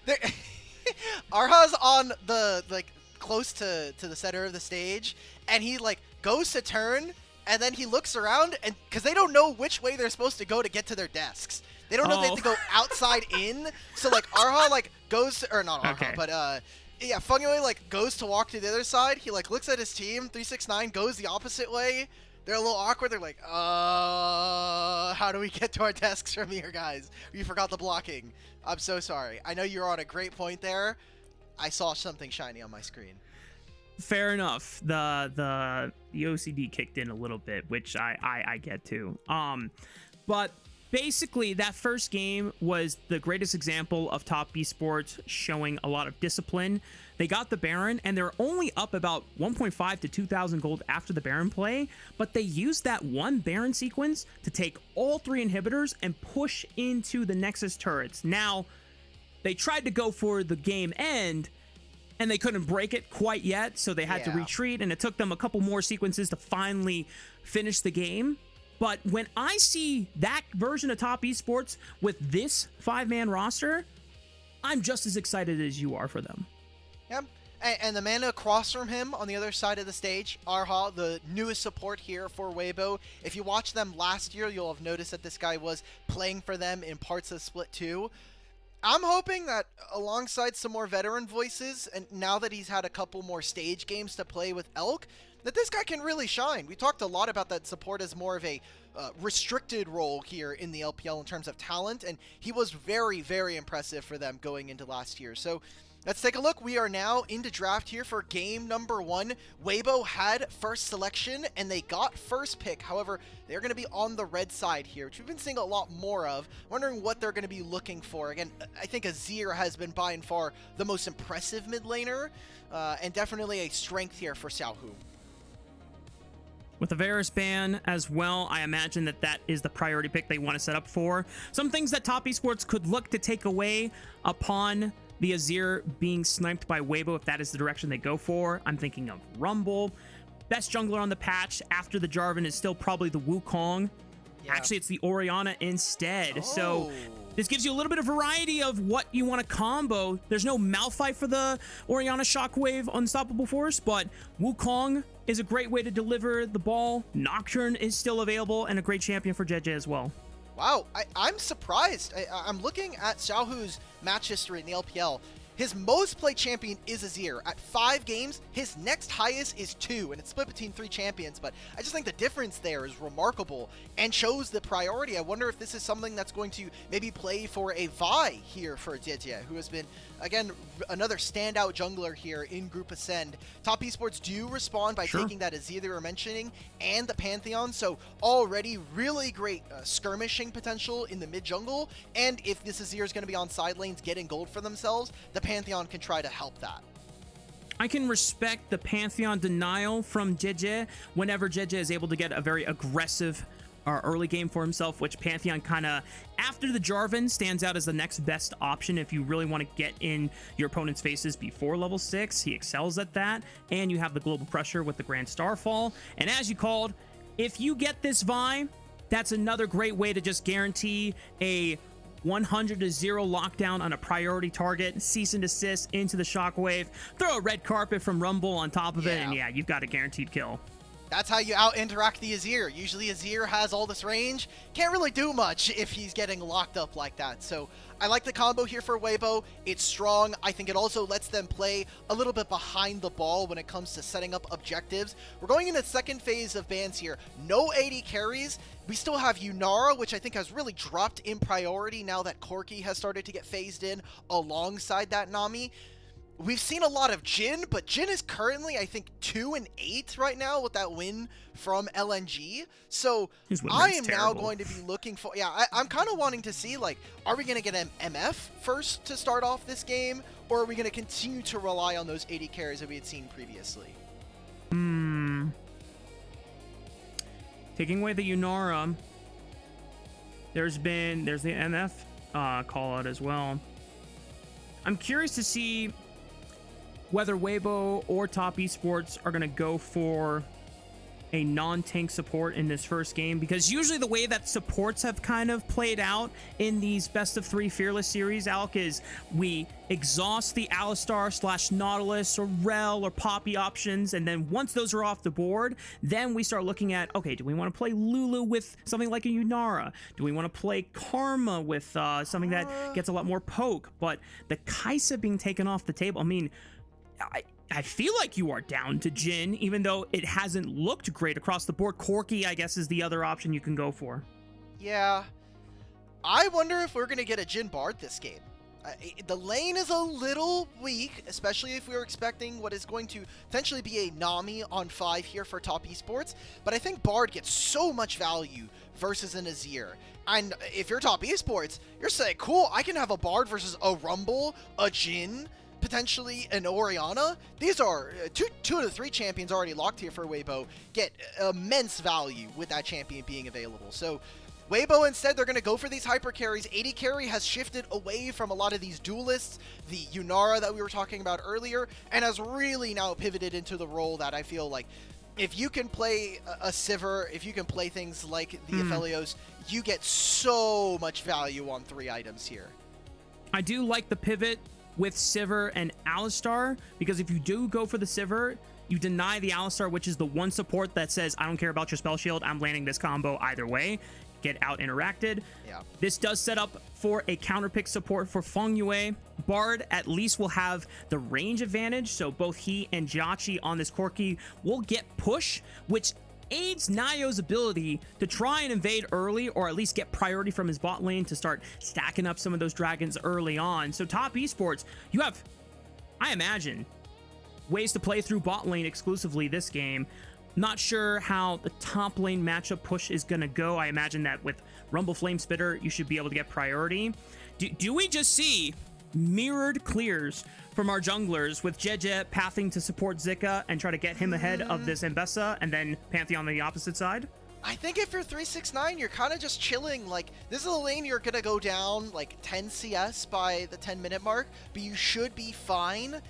They're Arha's on the, close to the center of the stage, and he, goes to turn, and then he looks around, and because they don't know which way they're supposed to go to get to their desks. They don't know if they have to go outside in, so, Arha, goes to, or not Arha, Okay. but, yeah, Feng Yue, goes to walk to the other side. He, looks at his team. 369 goes the opposite way. They're a little awkward. They're like, how do we get to our desks from here, guys? We forgot the blocking. I'm so sorry. I know you're on a great point there. I saw something shiny on my screen. Fair enough. The OCD kicked in a little bit, which I get too. But basically, that first game was the greatest example of Top Esports showing a lot of discipline. They got the Baron, and they're only up about 1.5 to 2,000 gold after the Baron play, but they used that one Baron sequence to take all 3 inhibitors and push into the Nexus turrets. Now, they tried to go for the game end, and they couldn't break it quite yet, so they had to retreat, and it took them a couple more sequences to finally finish the game. But when I see that version of Top Esports with this 5-man roster, I'm just as excited as you are for them. Yeah, and the man across from him on the other side of the stage, Arha, the newest support here for Weibo. If you watched them last year, you'll have noticed that this guy was playing for them in parts of Split 2. I'm hoping that alongside some more veteran voices, and now that he's had a couple more stage games to play with Elk, that this guy can really shine. We talked a lot about that support as more of a restricted role here in the LPL in terms of talent, and he was very, very impressive for them going into last year. So Let's take a look. We are now into draft here for game number 1. Weibo had first selection and they got first pick. However, they're going to be on the red side here, which we've been seeing a lot more of. Wondering what they're going to be looking for. Again, I think Azir has been by and far the most impressive mid laner, and definitely a strength here for Xiaohu. With the Varus ban as well, I imagine that is the priority pick they want to set up for. Some things that Top Esports could look to take away upon the Azir being sniped by Weibo, if that is the direction they go for. I'm thinking of Rumble. Best jungler on the patch after the Jarvan is still probably the Wukong. Yeah. Actually, it's the Orianna instead. So this gives you a little bit of variety of what you want to combo. There's no Malphite for the Orianna Shockwave Unstoppable Force, but Wukong is a great way to deliver the ball. Nocturne is still available and a great champion for JJ as well. Wow, I'm surprised. I'm looking at Xiaohu's match history in the LPL. His most played champion is Azir. At 5 games, his next highest is 2, and it's split between 3 champions, but I just think the difference there is remarkable and shows the priority. I wonder if this is something that's going to maybe play for a Vi here for JJ, who has been, again, another standout jungler here in Group Ascend. Top Esports do respond by taking that Azir they were mentioning and the Pantheon, so already really great skirmishing potential in the mid jungle, and if this Azir is going to be on side lanes getting gold for themselves, the Pantheon can try to help that. I can respect the Pantheon denial from JJ whenever JJ is able to get a very aggressive early game for himself, which Pantheon kind of, after the Jarvan, stands out as the next best option if you really want to get in your opponent's faces before level 6. He excels at that, and you have the global pressure with the Grand Starfall. And as you called, if you get this Vi, that's another great way to just guarantee a 100-0 lockdown on a priority target, cease and desist into the Shockwave, throw a red carpet from Rumble on top of it, and yeah, you've got a guaranteed kill. That's how you out-interact the Azir. Usually Azir has all this range. Can't really do much if he's getting locked up like that. So I like the combo here for Weibo. It's strong. I think it also lets them play a little bit behind the ball when it comes to setting up objectives. We're going into the second phase of bans here. No AD carries. We still have Yunara, which I think has really dropped in priority now that Corki has started to get phased in alongside that Nami. We've seen a lot of Jhin, but Jhin is currently, I think, 2-8 right now with that win from LNG. So I am now going to be looking for... Yeah, I'm kind of wanting to see, like, are we going to get an MF first to start off this game? Or are we going to continue to rely on those AD carries that we had seen previously? Taking away the Yunara, there's the MF call out as well. I'm curious to see whether Weibo or Top Esports are going to go for a non-tank support in this first game, because usually the way that supports have kind of played out in these best of 3 Fearless series, Alk, is we exhaust the Alistar / Nautilus or Rel or Poppy options, and then once those are off the board, then we start looking at, okay, do we want to play Lulu with something like a Yunara? Do we want to play Karma with something that gets a lot more poke? But the Kai'Sa being taken off the table, I mean, I feel like you are down to Jhin, even though it hasn't looked great across the board. Corki, I guess, is the other option you can go for. Yeah. I wonder if we're going to get a Jhin Bard this game. The lane is a little weak, especially if we were expecting what is going to potentially be a Nami on 5 here for Top Esports. But I think Bard gets so much value versus an Azir. And if you're Top Esports, you're saying, cool, I can have a Bard versus a Rumble, a Jhin, potentially an Orianna. These are two of the 3 champions already locked here for Weibo. Get immense value with that champion being available. So Weibo, instead, they're going to go for these hyper carries. AD carry has shifted away from a lot of these duelists, the Yunara that we were talking about earlier, and has really now pivoted into the role that I feel like if you can play a Sivir, if you can play things like the Aphelios, you get so much value on 3 items here. I do like the pivot with Sivir and Alistar, because if you do go for the Sivir, you deny the Alistar, which is the one support that says, I don't care about your spell shield, I'm landing this combo either way. Get out interacted. Yeah. This does set up for a counterpick support for Feng Yue. Bard at least will have the range advantage, so both he and Jhachi on this Corki will get push, which aids Nayo's ability to try and invade early, or at least get priority from his bot lane to start stacking up some of those dragons early on. So Top Esports, you have I imagine, ways to play through bot lane exclusively this game. Not sure how the top lane matchup push is going to go. I imagine that with Rumble Flame Spitter, you should be able to get priority. Do we just see mirrored clears from our junglers with JJ pathing to support Zika and try to get him ahead of this Mbessa, and then Pantheon on the opposite side? I think if you're 369, you're kind of just chilling. Like, this is a lane you're going to go down like 10 CS by the 10-minute mark, but you should be fine.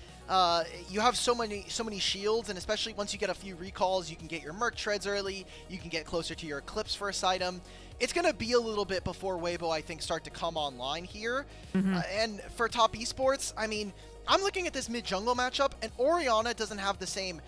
You have so many shields, and especially once you get a few recalls, you can get your Merc Treads early, you can get closer to your Eclipse first item. It's going to be a little bit before Weibo, I think, start to come online here. And for top esports, I mean, I'm looking at this mid-jungle matchup, and Orianna doesn't have the same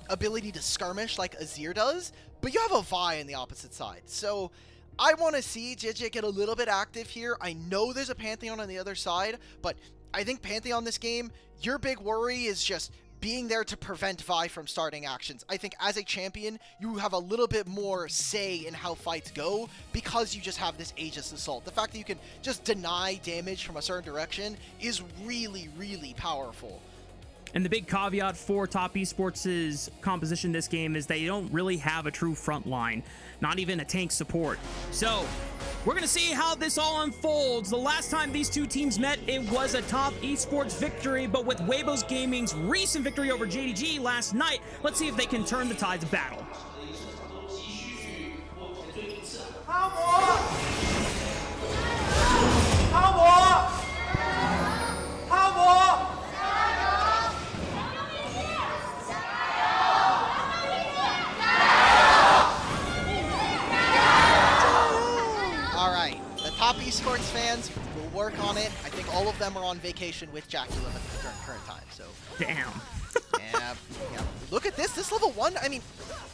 ability to skirmish like Azir does, but you have a Vi on the opposite side. So I want to see JJ get a little bit active here. I know there's a Pantheon on the other side, but I think Pantheon this game, your big worry is just being there to prevent Vi from starting actions. I think as a champion, you have a little bit more say in how fights go because you just have this Aegis Assault. The fact that you can just deny damage from a certain direction is really, really powerful. And the big caveat for Top Esports' composition this game is they don't really have a true front line, not even a tank support. So we're going to see how this all unfolds. The last time these two teams met, it was a Top Esports victory, but with Weibo's Gaming's recent victory over JDG last night, let's see if they can turn the tides of battle. Top esports fans will work on it. I think all of them are on vacation with Jackulum at the current time. So damn. yeah. Look at this. This level 1. I mean,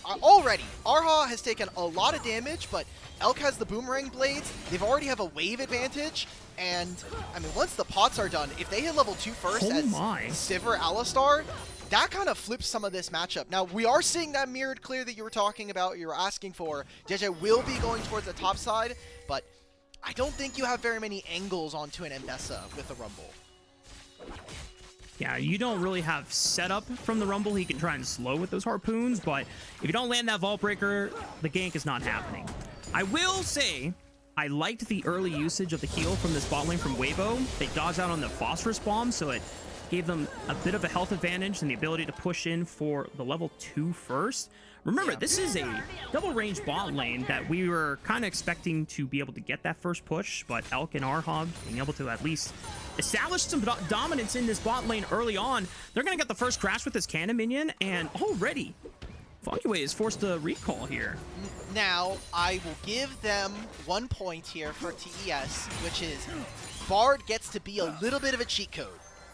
already Arha has taken a lot of damage, but Elk has the boomerang blades. They've already have a wave advantage, and I mean, once the pots are done, if they hit level 2 first as Sivir Alistar, that kind of flips some of this matchup. Now, we are seeing that mirrored clear that you were talking about, you were asking for. JJ will be going towards the top side, but I don't think you have very many angles onto an Mbessa with the Rumble. Yeah, you don't really have setup from the Rumble. He can try and slow with those harpoons, but if you don't land that Vault Breaker, the gank is not happening. I will say, I liked the early usage of the heal from this bot lane from Weibo. They dodged out on the Phosphorus Bomb, so it gave them a bit of a health advantage and the ability to push in for the level 2 first. Remember, this is a double range bot lane that we were kind of expecting to be able to get that first push, but Elk and Arha being able to at least establish some dominance in this bot lane early on. They're going to get the first crash with this cannon minion, and already Funkway is forced to recall here. Now, I will give them 1 point here for TES, which is Bard gets to be a little bit of a cheat code.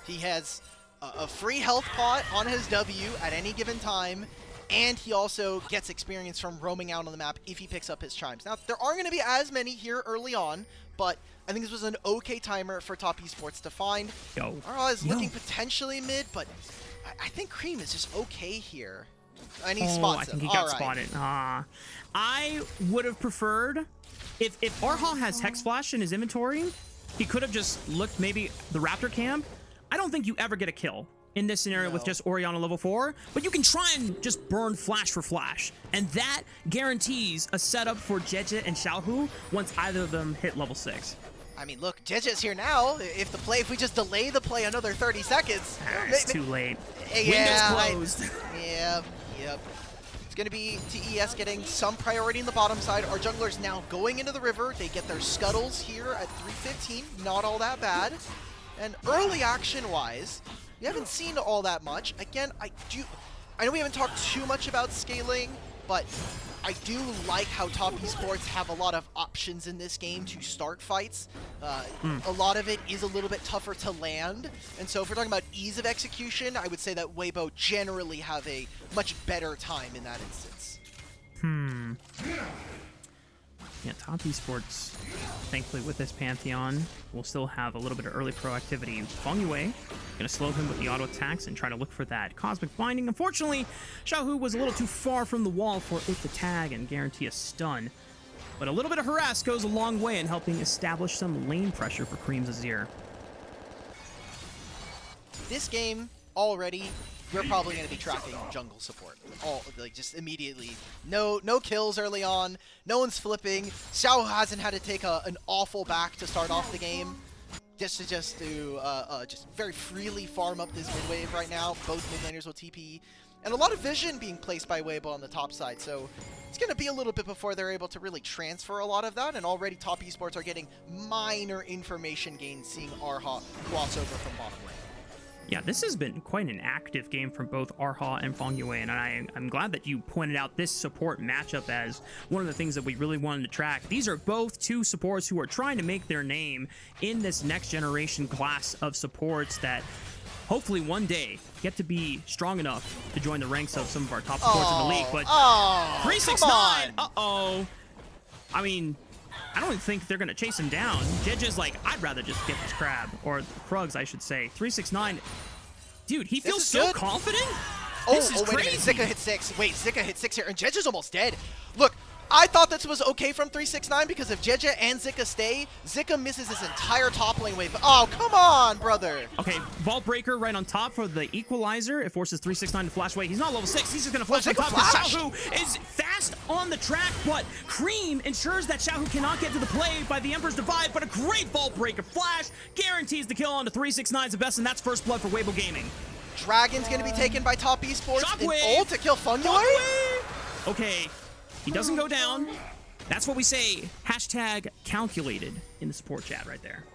He has a free health pot on his W at any given time, and he also gets experience from roaming out on the map if he picks up his chimes. Now, there aren't going to be as many here early on, but I think this was an okay timer for Top Esports to find. Arha is looking potentially mid, but I think Cream is just okay here. And he spots him. I think he got spotted. I would have preferred, if Arha has Hex Flash in his inventory, he could have just looked maybe the Raptor camp. I don't think you ever get a kill in this scenario with just Orianna level 4, but you can try and just burn flash for flash, and that guarantees a setup for Jeje and Xiaohu once either of them hit level 6. I mean, look, Jeje's here now. If we just delay the play another 30 seconds, it's too late. Yeah, Windows closed. Yep. It's going to be TES getting some priority in the bottom side. Our junglers now going into the river. They get their scuttles here at 3:15. Not all that bad. And early action-wise, we haven't seen all that much. Again, I know we haven't talked too much about scaling, but I do like how Top Esports have a lot of options in this game to start fights. A lot of it is a little bit tougher to land, and so if we're talking about ease of execution, I would say that Weibo generally have a much better time in that instance. Yeah, Top Esports, thankfully with this Pantheon, will still have a little bit of early proactivity. Funkway gonna slow him with the auto attacks and try to look for that Cosmic Binding. Unfortunately, Xiaohu was a little too far from the wall for it to tag and guarantee a stun. But a little bit of harass goes a long way in helping establish some lane pressure for Cream's Azir. This game, already, we're probably going to be tracking jungle support. Just immediately. No kills early on. No one's flipping. Xiao hasn't had to take an awful back to start off the game. Just very freely farm up this mid wave right now. Both mid laners will TP. And a lot of vision being placed by Weibo on the top side. So it's going to be a little bit before they're able to really transfer a lot of that. And already top esports are getting minor information gains seeing Arha crossover from bottom lane. Yeah, this has been quite an active game from both Arha and Feng Yue, and I'm glad that you pointed out this support matchup as one of the things that we really wanted to track. These are both two supports who are trying to make their name in this next generation class of supports that hopefully one day get to be strong enough to join the ranks of some of our top supports in the league. But 369, uh-oh. I mean, I don't think they're going to chase him down. Jeje's like, I'd rather just get this crab. Or Krugs, I should say. 369. Dude, he feels so good. confident. This is crazy. Wait a minute. Zika hit 6. Wait, Zika hit 6 here. And Jeje's almost dead. Look, I thought this was okay from 369 because if Jeje and Zika stay, Zika misses his entire top lane wave. Oh, come on, brother. Okay, Vault Breaker right on top for the equalizer. It forces 369 to flash away. He's not level 6. He's just going to flash on top because Xiaohu is fast on the track, but Cream ensures that Xiaohu cannot get to the play by the Emperor's Divide, but a great Vault Breaker flash guarantees the kill onto 369's the best, and that's first blood for Weibo Gaming. Dragon's going to be taken by top esports. Shockwave! Ult to kill Feng Yue. Okay. He doesn't go down. That's what we say. Hashtag calculated in the support chat right there.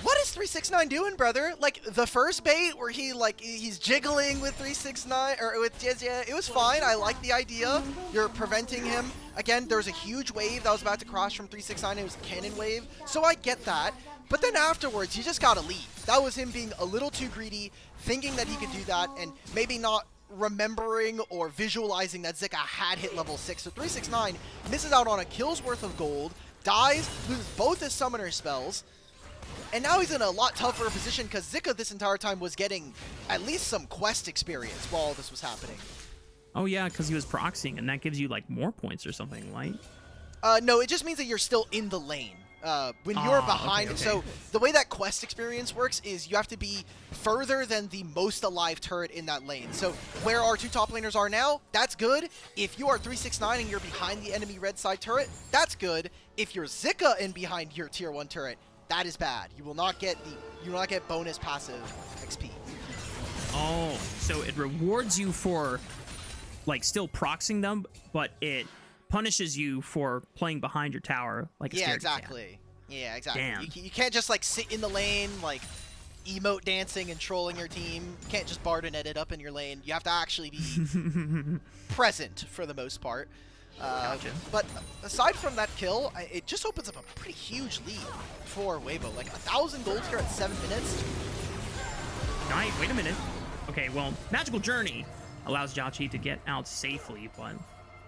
What is 369 doing, brother? Like, the first bait where he's jiggling with 369, or with Jeje, it was fine. I like the idea. You're preventing him. Again, there was a huge wave that was about to cross from 369. It was a cannon wave. So I get that. But then afterwards, you just gotta leave. That was him being a little too greedy, thinking that he could do that, and maybe not remembering or visualizing that Zika had hit level 6. So 369 misses out on a kill's worth of gold, dies, loses both his summoner spells, and now he's in a lot tougher position because Zika this entire time was getting at least some quest experience while all this was happening. Oh yeah, because he was proxying, and that gives you like more points or something, right? No, it just means that you're still in the lane. When you're behind, okay. So the way that quest experience works is you have to be further than the most alive turret in that lane. So where our two top laners are now, that's good. If you are 369 and you're behind the enemy red side turret, that's good. If you're Zika and behind your tier 1 turret, that is bad. You will not get bonus passive XP. Oh, so it rewards you for like still proxying them, but it punishes you for playing behind your tower like a scaredy cat. Yeah, exactly. Damn. You can't just like sit in the lane like emote dancing and trolling your team. You can't just Barden edit up in your lane. You have to actually be present for the most part. Gotcha. But aside from that kill, it just opens up a pretty huge lead for Weibo. Like 1,000 gold here at 7 minutes. Wait a minute. Okay, well, Magical Journey allows Jiaqi to get out safely, but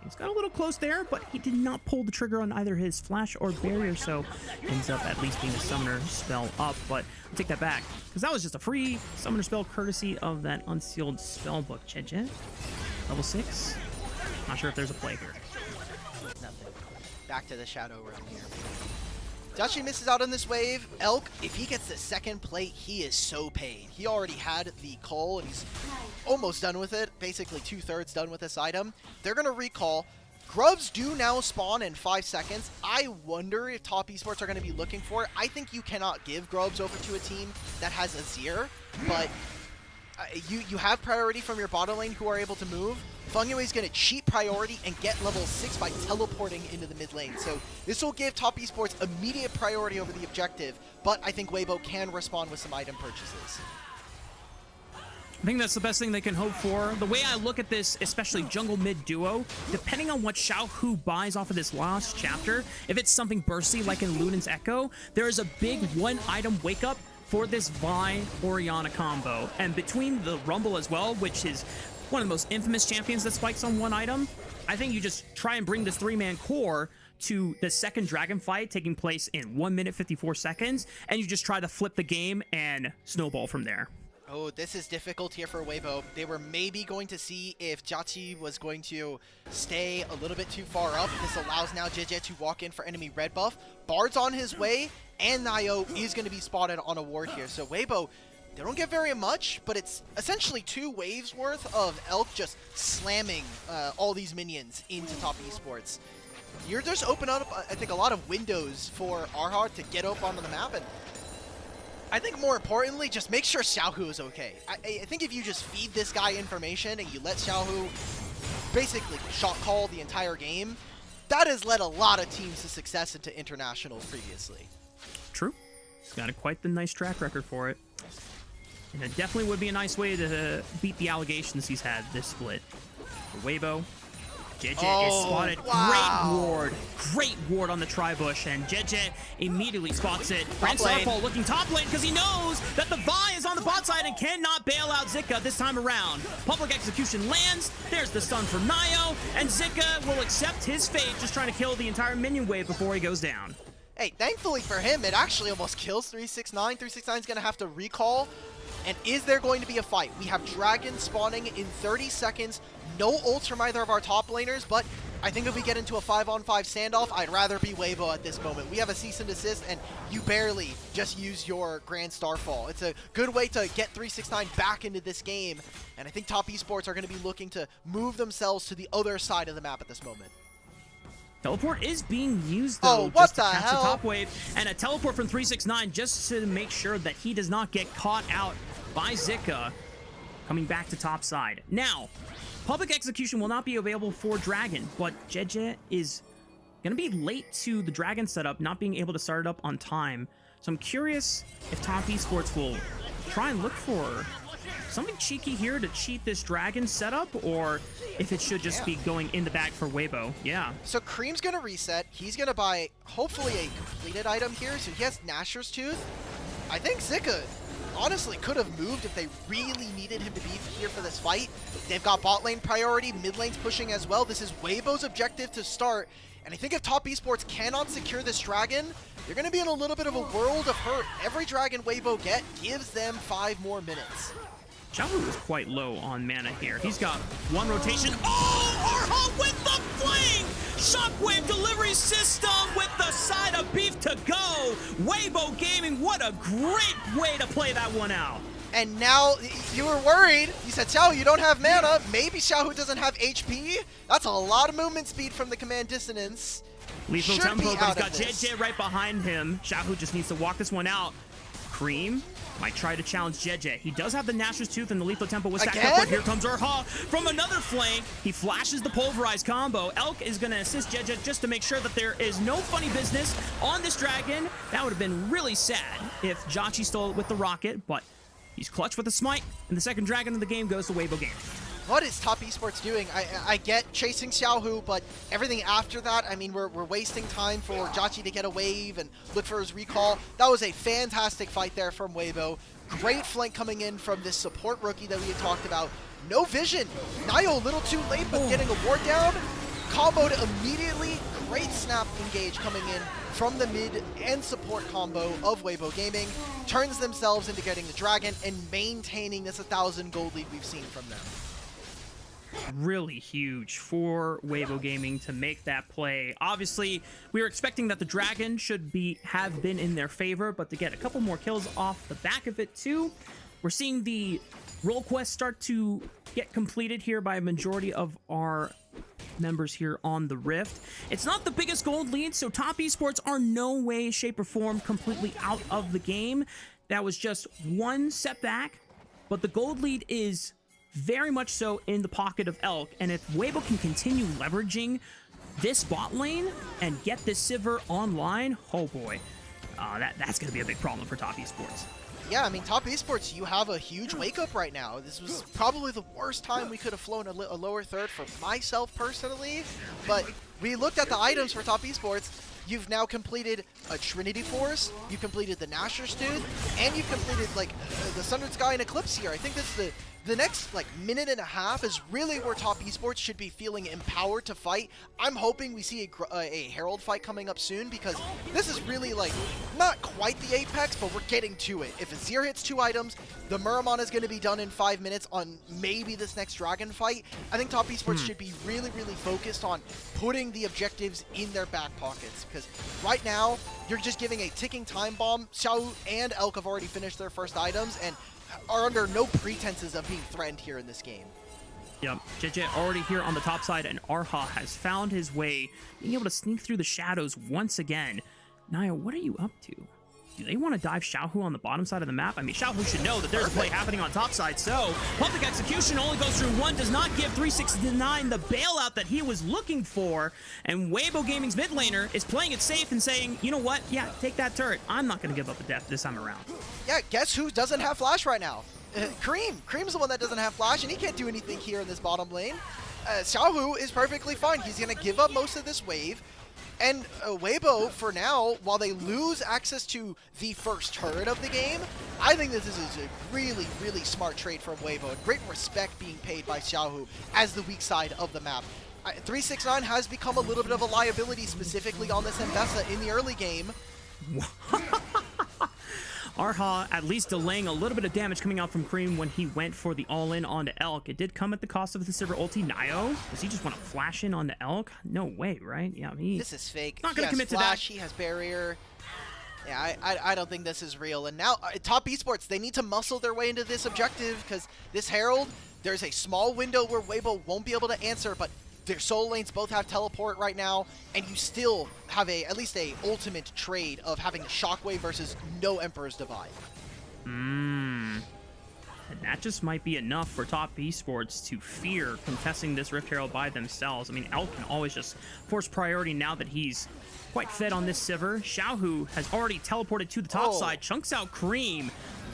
he's got a little close there, but he did not pull the trigger on either his flash or barrier, so ends up at least being a summoner spell up. But I'll take that back, because that was just a free summoner spell courtesy of that unsealed spellbook. Jeje, level 6. Not sure if there's a play here. Nothing. Back to the Shadow Realm here. Jiaqi misses out on this wave. Elk, if he gets the second plate, he is so paid. He already had the call, and he's almost done with it. Basically 2/3 done with this item. They're going to recall. Grubs do now spawn in 5 seconds. I wonder if top esports are going to be looking for it. I think you cannot give Grubs over to a team that has Azir, but you have priority from your bottom lane who are able to move. Feng Yue is going to cheat priority and get level 6 by teleporting into the mid lane. So this will give top esports immediate priority over the objective, but I think Weibo can respond with some item purchases. I think that's the best thing they can hope for. The way I look at this, especially jungle mid duo, depending on what Xiaohu buys off of this last chapter, if it's something bursty like in Lunen's Echo, there is a big one item wake up for this Vi Orianna combo. And between the Rumble as well, which is one of the most infamous champions that spikes on one item, I think you just try and bring this 3-man core to the second dragon fight taking place in 1 minute 54 seconds, and you just try to flip the game and snowball from there. Oh, this is difficult here for Weibo. They were maybe going to see if Jiaqi was going to stay a little bit too far up. This allows now Jeje to walk in for enemy red buff. Bard's on his way, and Nayo is going to be spotted on a ward here. So Weibo They don't get very much, but it's essentially 2 waves worth of Elk just slamming all these minions into top esports. You're just opening up, I think, a lot of windows for Arhar to get up onto the map, and I think more importantly, just make sure Xiaohu is okay. I think if you just feed this guy information and you let Xiaohu basically shot call the entire game, that has led a lot of teams to success into internationals previously. True. Got quite the nice track record for it. And it definitely would be a nice way to beat the allegations he's had this split. For Weibo, JJ is spotted. Wow. Great ward on the tri-bush, and JJ immediately spots it. Brand Starfall looking top lane because he knows that the Vi is on the bot side and cannot bail out Zika this time around. Public execution lands, there's the stun from Nio, and Zika will accept his fate, just trying to kill the entire minion wave before he goes down. Hey, thankfully for him, it actually almost kills 369. 369 is going to have to recall. And is there going to be a fight? We have Dragon spawning in 30 seconds. No ults from either of our top laners, but I think if we get into a 5-on-5 standoff, I'd rather be Weibo at this moment. We have a cease and desist, and you barely just use your Grand Starfall. It's a good way to get 369 back into this game, and I think top esports are going to be looking to move themselves to the other side of the map at this moment. Teleport is being used, though, just to catch the top wave, and a teleport from 369 just to make sure that he does not get caught out by Zika coming back to top side. Now, public execution will not be available for Dragon, but JJ is going to be late to the Dragon setup, not being able to start it up on time. So I'm curious if top esports will try and look for something cheeky here to cheat this Dragon setup, or if it should just be going in the bag for Weibo. Yeah. So Cream's going to reset. He's going to buy, hopefully, a completed item here. So he has Nashor's Tooth. I think Zika honestly could have moved if they really needed him to be here for this fight. They've got bot lane priority, mid lane's pushing as well. This is Weibo's objective to start. And I think if top esports cannot secure this Dragon, you're going to be in a little bit of a world of hurt. Every Dragon Weibo get gives them 5 more minutes. Xiaohu is quite low on mana here. He's got 1 rotation. Oh, Arha with the fling! Shockwave delivery system with the side of beef to go. Weibo Gaming, what a great way to play that one out. And now you were worried. You said, Xiaohu, you don't have mana. Maybe Xiaohu doesn't have HP. That's a lot of movement speed from the command dissonance. Lethal tempo, but he's got JJ right behind him. Xiaohu just needs to walk this one out. Cream might try to challenge JJ. He does have the Nashor's Tooth and the lethal tempo with stacked up, but here comes Arha from another flank. He flashes the pulverized combo. Elk is going to assist JJ just to make sure that there is no funny business on this Dragon. That would have been really sad if Jachi stole it with the rocket, but he's clutch with a smite, and the second Dragon of the game goes to Weibo Gaming. What is top esports doing? I get chasing Xiaohu, but everything after that, I mean, we're wasting time for Jachi to get a wave and look for his recall. That was a fantastic fight there from Weibo. Great flank coming in from this support rookie that we had talked about. No vision. Nio a little too late, but getting a ward down. Comboed immediately. Great snap engage coming in from the mid and support combo of Weibo Gaming. Turns themselves into getting the Dragon and maintaining this 1,000 gold lead we've seen from them. Really huge for Weibo Gaming to make that play. Obviously, we were expecting that the Dragon should have been in their favor, but to get a couple more kills off the back of it too. We're seeing the role quest start to get completed here by a majority of our members here on the Rift. It's not the biggest gold lead, so top esports are no way, shape, or form completely out of the game. That was just one setback, but the gold lead is very much so in the pocket of Elk, and if Weibo can continue leveraging this bot lane and get this Sivir online, oh boy, that's going to be a big problem for top esports. Yeah, I mean, top esports, you have a huge wake-up right now. This was probably the worst time we could have flown a lower third for myself personally, but we looked at the items for top esports. You've now completed a Trinity Force, you've completed the Nashor's Tooth, and you've completed, like, the Sundered Sky and Eclipse here. I think this is the next, like, minute and a half is really where top esports should be feeling empowered to fight. I'm hoping we see a Herald fight coming up soon, because this is really, like, not quite the apex, but we're getting to it. If Azir hits 2 items, the Muramon is going to be done in 5 minutes on maybe this next Dragon fight. I think top esports should be really, really focused on putting the objectives in their back pockets, because right now, you're just giving a ticking time bomb. Xiao and Elk have already finished their first items, and are under no pretenses of being threatened here in this game. Yep, JJ already here on the top side, and Arha has found his way, being able to sneak through the shadows once again. Naya, what are you up to? Do they want to dive Xiaohu on the bottom side of the map? I mean, Xiaohu should know that there's a play happening on top side, so public execution only goes through one, does not give 369 the bailout that he was looking for, and Weibo Gaming's mid laner is playing it safe and saying, you know what, yeah, take that turret. I'm not going to give up a death this time around. Yeah, guess who doesn't have flash right now? Cream. Cream's the one that doesn't have flash, and he can't do anything here in this bottom lane. Xiaohu is perfectly fine. He's going to give up most of this wave. And Weibo, for now, while they lose access to the first turret of the game, I think this is a really, really smart trade from Weibo. And great respect being paid by Xiaohu as the weak side of the map. 369 has become a little bit of a liability, specifically on this Mbessa in the early game. Arha at least delaying a little bit of damage coming out from Cream when he went for the all-in onto Elk. It did come at the cost of the Sivir ulti. Nio, does he just want to flash in onto Elk? No way, right? Yeah, this is fake. Not going to commit flash, to that. He has barrier. Yeah, I don't think this is real. And now, Top Esports, they need to muscle their way into this objective, because this Herald, there's a small window where Weibo won't be able to answer, but their solo lanes both have teleport right now, and you still have at least a ultimate trade of having Shockwave versus no Emperor's Divide. And that just might be enough for Top Esports to fear contesting this Rift Herald by themselves. I mean, Elk can always just force priority now that he's quite fed on this Sivir. Xiaohu has already teleported to the top side, chunks out Cream.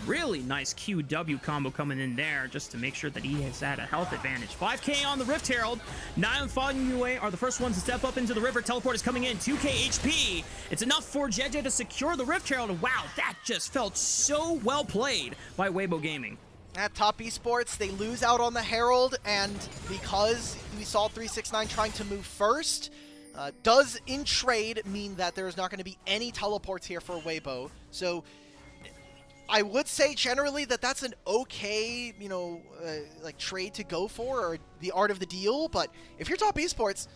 Really nice QW combo coming in there just to make sure that he has had a health advantage. 5k on the Rift Herald. Nile and Foggy are the first ones to step up into the river. Teleport is coming in. 2k HP. It's enough for JJ to secure the Rift Herald. Wow, that just felt so well played by Weibo Gaming. At Top Esports, they lose out on the Herald, and because we saw 369 trying to move first, does in trade mean that there's not going to be any teleports here for Weibo. So I would say generally that that's an okay, you know, like trade to go for, or the art of the deal. But if you're Top Esports,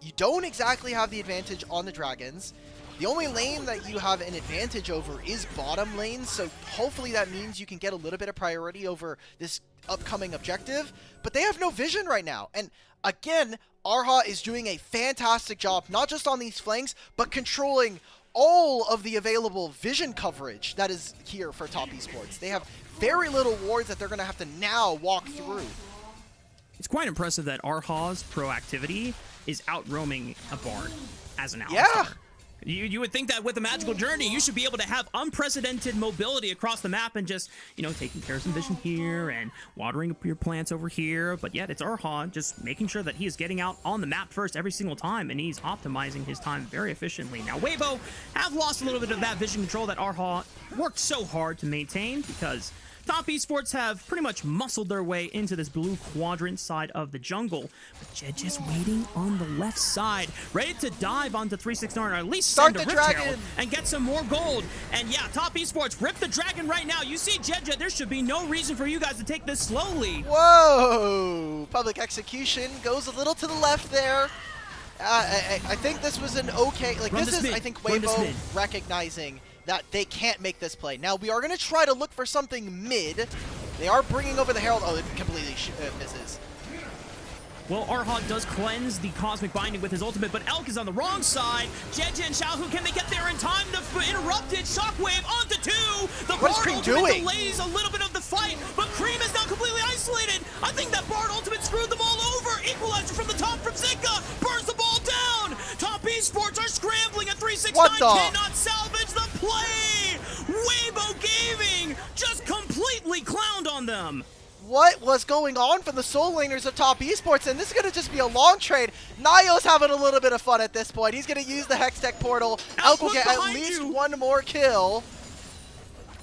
you don't exactly have the advantage on the Dragons. The only lane that you have an advantage over is bottom lane, so hopefully that means you can get a little bit of priority over this upcoming objective. But they have no vision right now. And again, Arha is doing a fantastic job, not just on these flanks, but controlling all of the available vision coverage that is here for Top Esports. They have very little wards that they're going to have to now walk through. It's quite impressive that Arha's proactivity is out roaming a Bard as an Alistar. Yeah. You would think that with a magical journey, you should be able to have unprecedented mobility across the map and just, you know, taking care of some vision here and watering up your plants over here. But yet it's Arha just making sure that he is getting out on the map first every single time, and he's optimizing his time very efficiently. Now, Weibo have lost a little bit of that vision control that Arha worked so hard to maintain, because Top Esports have pretty much muscled their way into this blue quadrant side of the jungle. But Jed just waiting on the left side, ready to dive onto 369, or at least Start send a the Rift dragon Herald and get some more gold. And yeah, Top Esports, rip the dragon right now. You see Jed, there should be no reason for you guys to take this slowly. Whoa! Public execution goes a little to the left there. I think this was an okay, like this is, I think, Weibo recognizing that they can't make this play. Now, we are going to try to look for something mid. They are bringing over the Herald. Oh, it completely misses. Well, Arha does cleanse the Cosmic Binding with his ultimate, but Elk is on the wrong side. Jeje and Xiaohu, can they get there in time to interrupt it? Shockwave onto 2. The What is Bard Cream ultimate doing? delays a little bit of the fight, but Cream is now completely isolated. I think that Bard ultimate screwed them all over. Equalizer from the top from Zika. Burns the ball down. Top Esports are scrambling, and 369 cannot salvage the play. Weibo Gaming just completely clowned on them. What was going on from the solo laners of Top Esports? And this is going to just be a long trade. Nio's having a little bit of fun at this point. He's going to use the Hextech portal. Elk will get at least one more kill.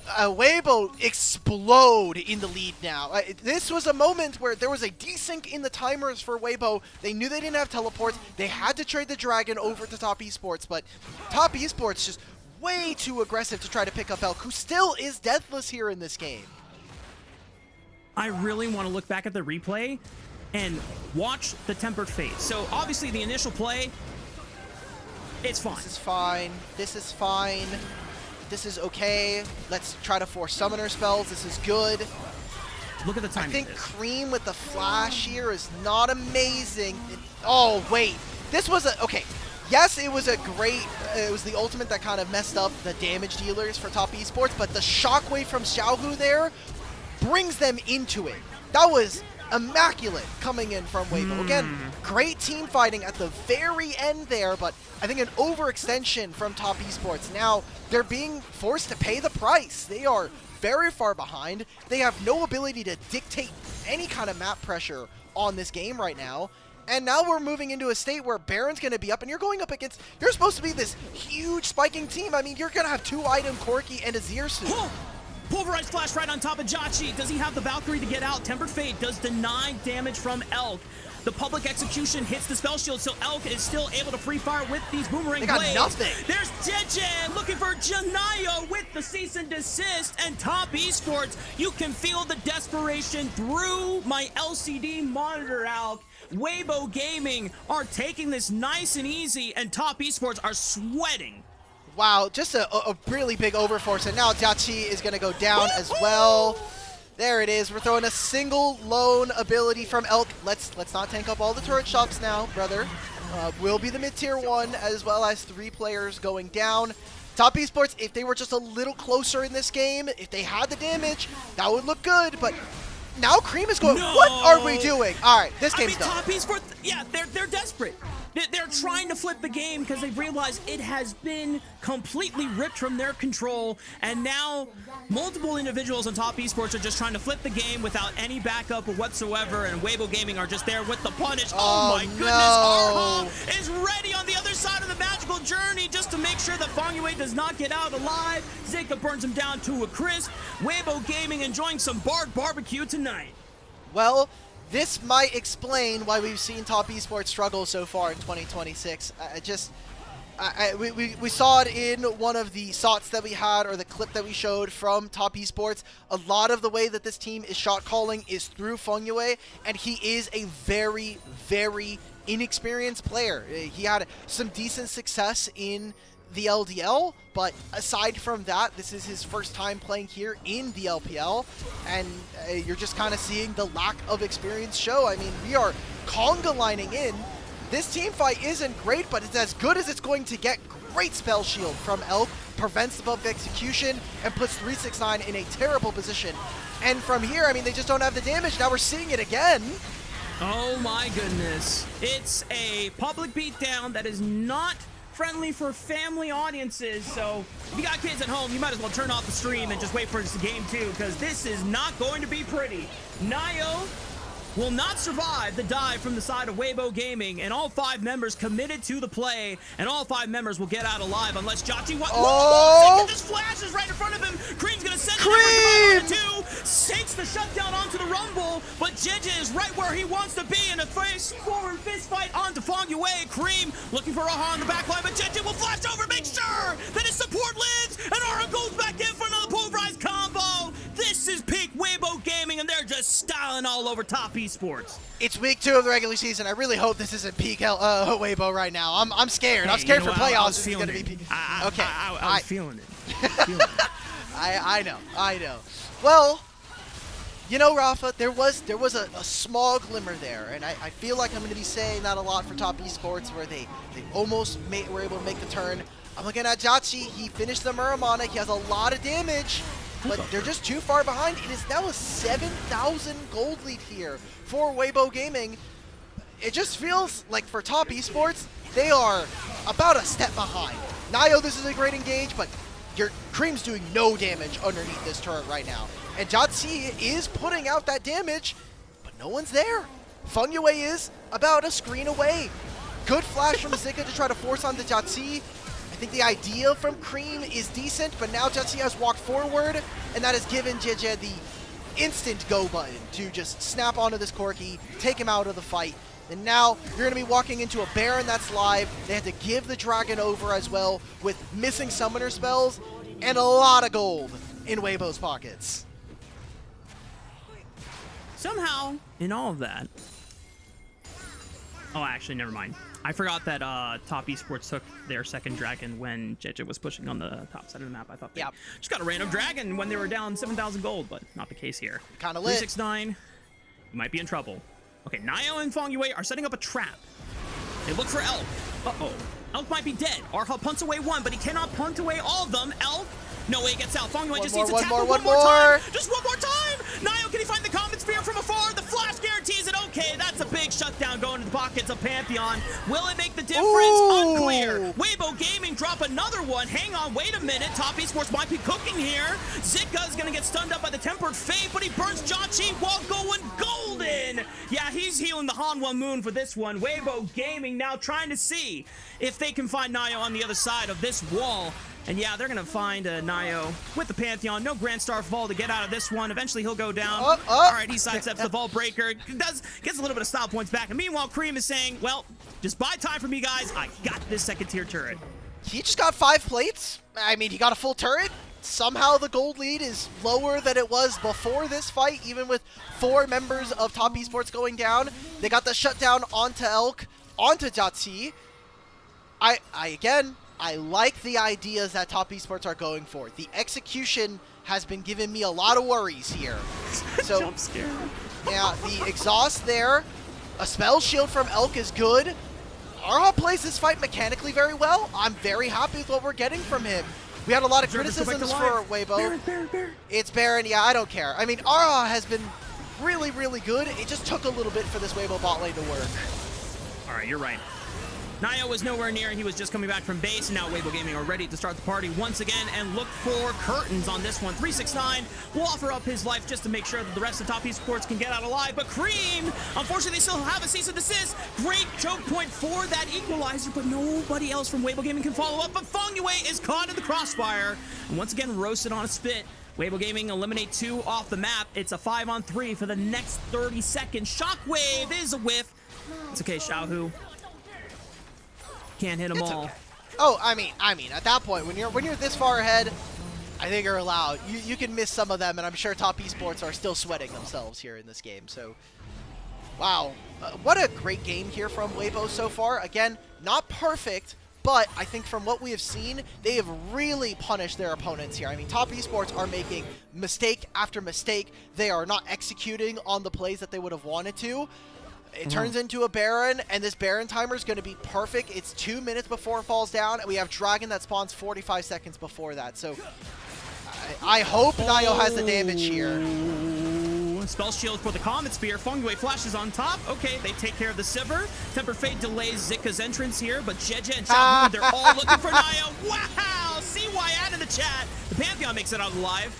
Weibo explode in the lead now. This was a moment where there was a desync in the timers for Weibo. They knew they didn't have teleports. They had to trade the dragon over to Top Esports, but Top Esports just way too aggressive to try to pick up Elk, who still is deathless here in this game. I really want to look back at the replay and watch the tempered fate. So obviously the initial play, it's fine. This is fine. This is fine. This is okay. Let's try to force summoner spells. This is good. Look at the I timing. think of this. Cream with the flash here is not amazing. Oh, wait. This was a... Okay. Yes, it was a great... it was the ultimate that kind of messed up the damage dealers for top esports, but the shockwave from Xiaohu there brings them into it. That was immaculate coming in from Weibo. Again, great team fighting at the very end there, but I think an overextension from top esports. Now, they're being forced to pay the price. They are very far behind. They have no ability to dictate any kind of map pressure on this game right now. And now we're moving into a state where Baron's going to be up, and you're going up against... You're supposed to be this huge spiking team. I mean, you're going to have 2-item Corki and a Zirsu. Pulverized flash right on top of Jachi. Does he have the Valkyrie to get out? Tempered Fate does deny damage from Elk. The public execution hits the spell shield, so Elk is still able to free fire with these boomerang blades. They got nothing. There's JJ looking for Janaya with the cease and desist, and top esports. You can feel the desperation through my LCD monitor, Elk. Weibo Gaming are taking this nice and easy, and top esports are sweating. Wow, just a really big overforce, and now Jachi is going to go down as well. There it is. We're throwing a single lone ability from Elk. Let's not tank up all the turret shots now, brother. Will be the mid-tier one, as well as 3 players going down. Top esports, if they were just a little closer in this game, if they had the damage, that would look good, but now Cream is going, No. What are we doing? All right, this game's done. Top esports, yeah, they're desperate. They're trying to flip the game because they realize it has been completely ripped from their control, and now multiple individuals on top esports are just trying to flip the game without any backup whatsoever, and Weibo Gaming are just there with the punish. Oh my goodness, Arha is ready on the other side of the magical journey just to make sure that Fong-Yue does not get out alive. Zika burns him down to a crisp. Weibo Gaming enjoying some barred barbecue tonight. Well, this might explain why we've seen top esports struggle so far in 2026. We saw it in one of the shots that we had, or the clip that we showed from top esports. A lot of the way that this team is shot calling is through Fong-Yue, and he is a very, very inexperienced player. He had some decent success in the LDL, but aside from that, this is his first time playing here in the LPL, and you're just kind of seeing the lack of experience show. I mean, we are conga lining in. This team fight isn't great, but it's as good as it's going to get. Great spell shield from Elk, prevents the public execution, and puts 369 in a terrible position. And from here, I mean, they just don't have the damage. Now we're seeing it again. Oh my goodness. It's a public beatdown that is not friendly for family audiences, so if you got kids at home, you might as well turn off the stream and just wait for this game too, because this is not going to be pretty. Nayo will not survive the dive from the side of Weibo Gaming, and all 5 members committed to the play, and all 5 members will get out alive unless Jachi Oh! just flashes right in front of him. Cream's gonna send Cream! it 2, takes the shutdown onto the Rumble, but JJ is right where he wants to be in a forward fist fight onto Fong-Yue. Cream looking for Aha on the back line, but JJ will flash over, make sure that his support lives, and Aha goes back in for another pulverized combo. This is peak Weibo Gaming, and they're just styling all over top esports. It's week 2 of the regular season. I really hope this isn't peak Weibo right now. I'm scared. I'm scared for playoffs. This is going to be peak. Okay. I was feeling it. I know. Well, you know, Rafa, there was a small glimmer there, and I feel like I'm going to be saying that a lot for top esports, where they almost were able to make the turn. I'm looking at Jachi. He finished the Muramana. He has a lot of damage, but they're just too far behind. It is now a 7,000 gold lead here for Weibo Gaming. It just feels like for top esports, they are about a step behind. Nayo, this is a great engage, but your Cream's doing no damage underneath this turret right now. And Jachi is putting out that damage, but no one's there. Fong-Yue is about a screen away. Good flash from Zika to try to force onto Jachi. I think the idea from Cream is decent, but now Jachi has walked forward, and that has given JJ the instant go button to just snap onto this Corki, take him out of the fight. And now you're going to be walking into a Baron that's live. They had to give the Dragon over as well with missing summoner spells and a lot of gold in Weibo's pockets. Somehow, in all of that, Oh, actually, never mind. I forgot that Top Esports took their second dragon when JJ was pushing on the top side of the map. I thought they just got a random dragon when they were down 7,000 gold, but not the case here. Kind of lit. 369, might be in trouble. Okay, Nio and Fong Yue are setting up a trap. They look for Elk. Uh-oh. Elk might be dead. Arha punts away one, but he cannot punt away all of them. Elk, no way, gets out. Fong Yue just needs to tackle one more time. Just one more time. Nio, can he find the Comet Sphere from afar? The flash guarantees it. Okay, that's a big shutdown going to the pockets of Pantheon. Will it make the difference? Ooh. Unclear. Weibo Gaming drop another one. Hang on, wait a minute. Top Esports might be cooking here. Zika is going to get stunned up by the Tempered Fate, but he burns Janchi while going golden. Yeah, he's healing the Hanwha Moon for this one. Weibo Gaming now trying to see if they can find Nio on the other side of this wall. And yeah, they're going to find Nio with the Pantheon. No Grand Star Fall to get out of this one. Eventually, he'll go down. All right, he sidesteps the Vault Breaker. Gets a little bit of style points back. And meanwhile, Cream is saying, well, just buy time for me, guys. I got this second tier turret. He just got 5 plates. I mean, he got a full turret. Somehow the gold lead is lower than it was before this fight, even with 4 members of Top Esports going down. They got the shutdown onto Elk, onto Jatsi. I like the ideas that Top Esports are going for. The execution has been giving me a lot of worries here. So, Jump scare. Yeah, the exhaust there. A spell shield from Elk is good. Arha plays this fight mechanically very well. I'm very happy with what we're getting from him. We had a lot of criticisms for Weibo. Baron. It's Baron, yeah, I don't care. I mean, Arha has been really, really good. It just took a little bit for this Weibo bot lane to work. All right, you're right. Nio was nowhere near. He was just coming back from base, and now Weibo Gaming are ready to start the party once again and look for curtains on this one. 369 will offer up his life just to make sure that the rest of Top Esports can get out alive. But Cream, unfortunately, they still have a cease and desist. Great choke point for that equalizer, but nobody else from Weibo Gaming can follow up. But Fong Yue is caught in the crossfire, and once again roasted on a spit. Weibo Gaming eliminate 2 off the map. It's a 5-on-3 for the next 30 seconds. Shockwave is a whiff. It's okay, Xiaohu. Can't hit them all. Okay. Oh, I mean, at that point, when you're this far ahead, I think you're allowed. You can miss some of them, and I'm sure Top Esports are still sweating themselves here in this game. So, wow, what a great game here from Weibo so far. Again, not perfect, but I think from what we have seen, they have really punished their opponents here. I mean, Top Esports are making mistake after mistake. They are not executing on the plays that they would have wanted to. It turns into a Baron, and this Baron timer is going to be perfect. It's 2 minutes before it falls down, and we have Dragon that spawns 45 seconds before that. So I hope Nio has the damage here. Spell shield for the Comet Spear. Fong Yue flashes on top. Okay, they take care of the Sivir. Temper Fate delays Zika's entrance here, but Jeje and Xiaohu, they're all looking for Nio. Wow! CYN in the chat. The Pantheon makes it out alive.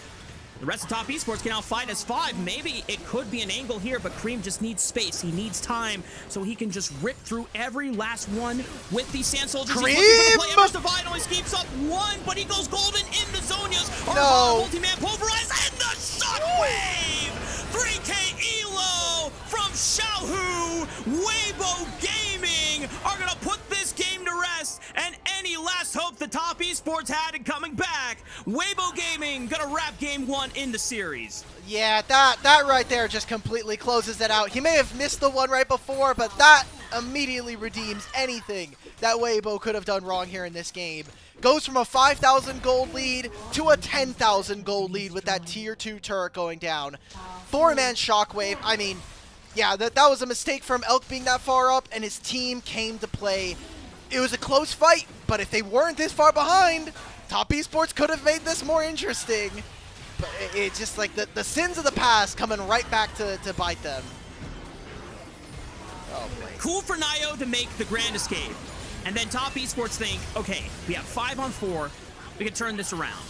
The rest of Top Esports can now fight as 5. Maybe it could be an angle here, but Cream just needs space. He needs time, so he can just rip through every last one with these Sand Soldiers. Cream! He's looking for the play. Everest Divine only keeps up 1, but he goes golden in the Zonias. No. Multi-man pulverize, and the Shockwave! 3K Elo from Xiaohu. Weibo Gaming are going to put this game to rest, and any last hope the Top Esports had in coming back. Weibo Gaming going to wrap game 1 in the series. Yeah, that right there just completely closes it out. He may have missed the one right before, but that immediately redeems anything that Weibo could have done wrong here in this game. Goes from a 5,000 gold lead to a 10,000 gold lead with that tier 2 turret going down. 4-man Shockwave. I mean, yeah, that was a mistake from Elk being that far up, and his team came to play. It was a close fight, but if they weren't this far behind, Top Esports could have made this more interesting. But it's just like the sins of the past coming right back to bite them. Oh, boy. Cool for Nio to make the grand escape. And then Top Esports think, okay, we have 5-on-4. We can turn this around.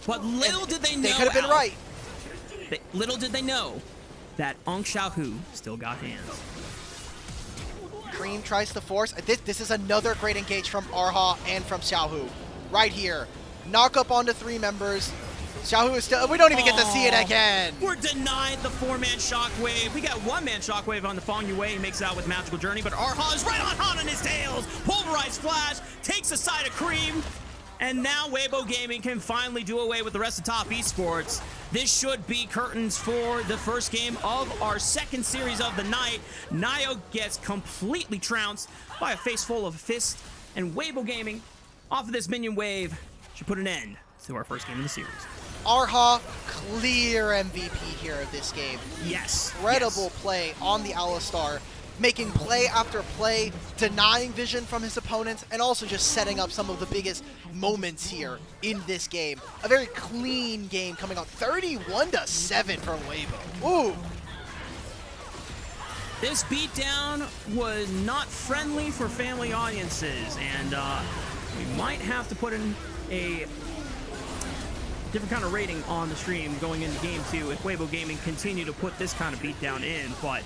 But little did they know. They could have been right. Little did they know that Xiaohu still got hands. Cream tries to force. This is another great engage from Arha and from Xiaohu. Right here. Knock up onto 3 members. Xiaohu is still... We don't even get to see it again. We're denied the 4-man Shockwave. We got 1-man Shockwave on the Fong Yue. He makes it out with Magical Journey, but Arha is right on his tails. Pulverized Flash takes the side of Cream. And now Weibo Gaming can finally do away with the rest of Top Esports. This should be curtains for the first game of our second series of the night. Nio gets completely trounced by a face full of fist, and Weibo Gaming, off of this minion wave, should put an end to our first game of the series. Arha, clear MVP here of this game. Yes. Incredible play on the Alistar, making play after play, denying vision from his opponents, and also just setting up some of the biggest moments here in this game. A very clean game coming out 31-7 for Weibo. Ooh. This beatdown was not friendly for family audiences, and we might have to put in a different kind of rating on the stream going into game 2 if Weibo Gaming continue to put this kind of beatdown in. But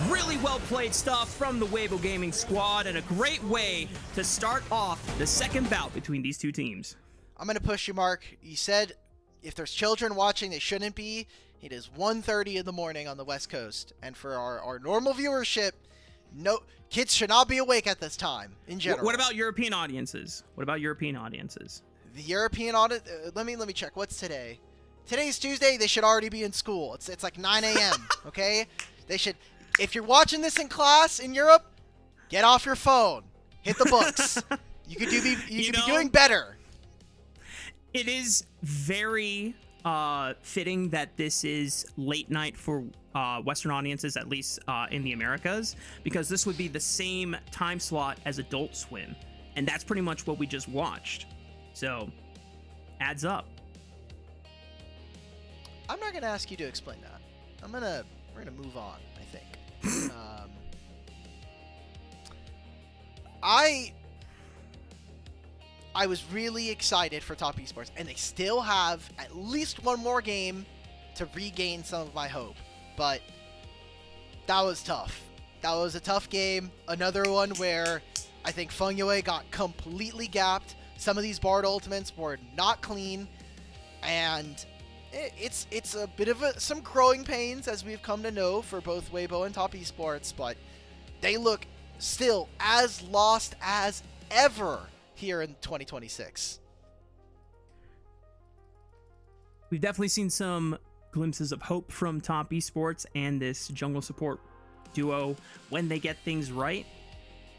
really well played stuff from the Weibo Gaming squad, and a great way to start off the second bout between these two teams. I'm going to push you, Mark. You said if there's children watching, they shouldn't be. It is 1:30 in the morning on the West Coast, and for our normal viewership, no kids should not be awake at this time in general. What about European audiences? What about European audiences? The European audit. Let me check. What's today? Today's Tuesday. They should already be in school. It's like 9 a.m. Okay. They should. If you're watching this in class in Europe, get off your phone. Hit the books. You could be doing better. It is very fitting that this is late night for Western audiences, at least in the Americas, because this would be the same time slot as Adult Swim, and that's pretty much what we just watched. So, adds up. I'm not gonna ask you to explain that. We're gonna move on, I think. I was really excited for Top Esports, and they still have at least one more game to regain some of my hope. But that was tough. That was a tough game. Another one where I think Fengyue got completely gapped. Some of these Bard ultimates were not clean, and it's a bit of some growing pains, as we've come to know, for both Weibo and Top Esports, but they look still as lost as ever here in 2026. We've definitely seen some glimpses of hope from Top Esports and this jungle support duo when they get things right,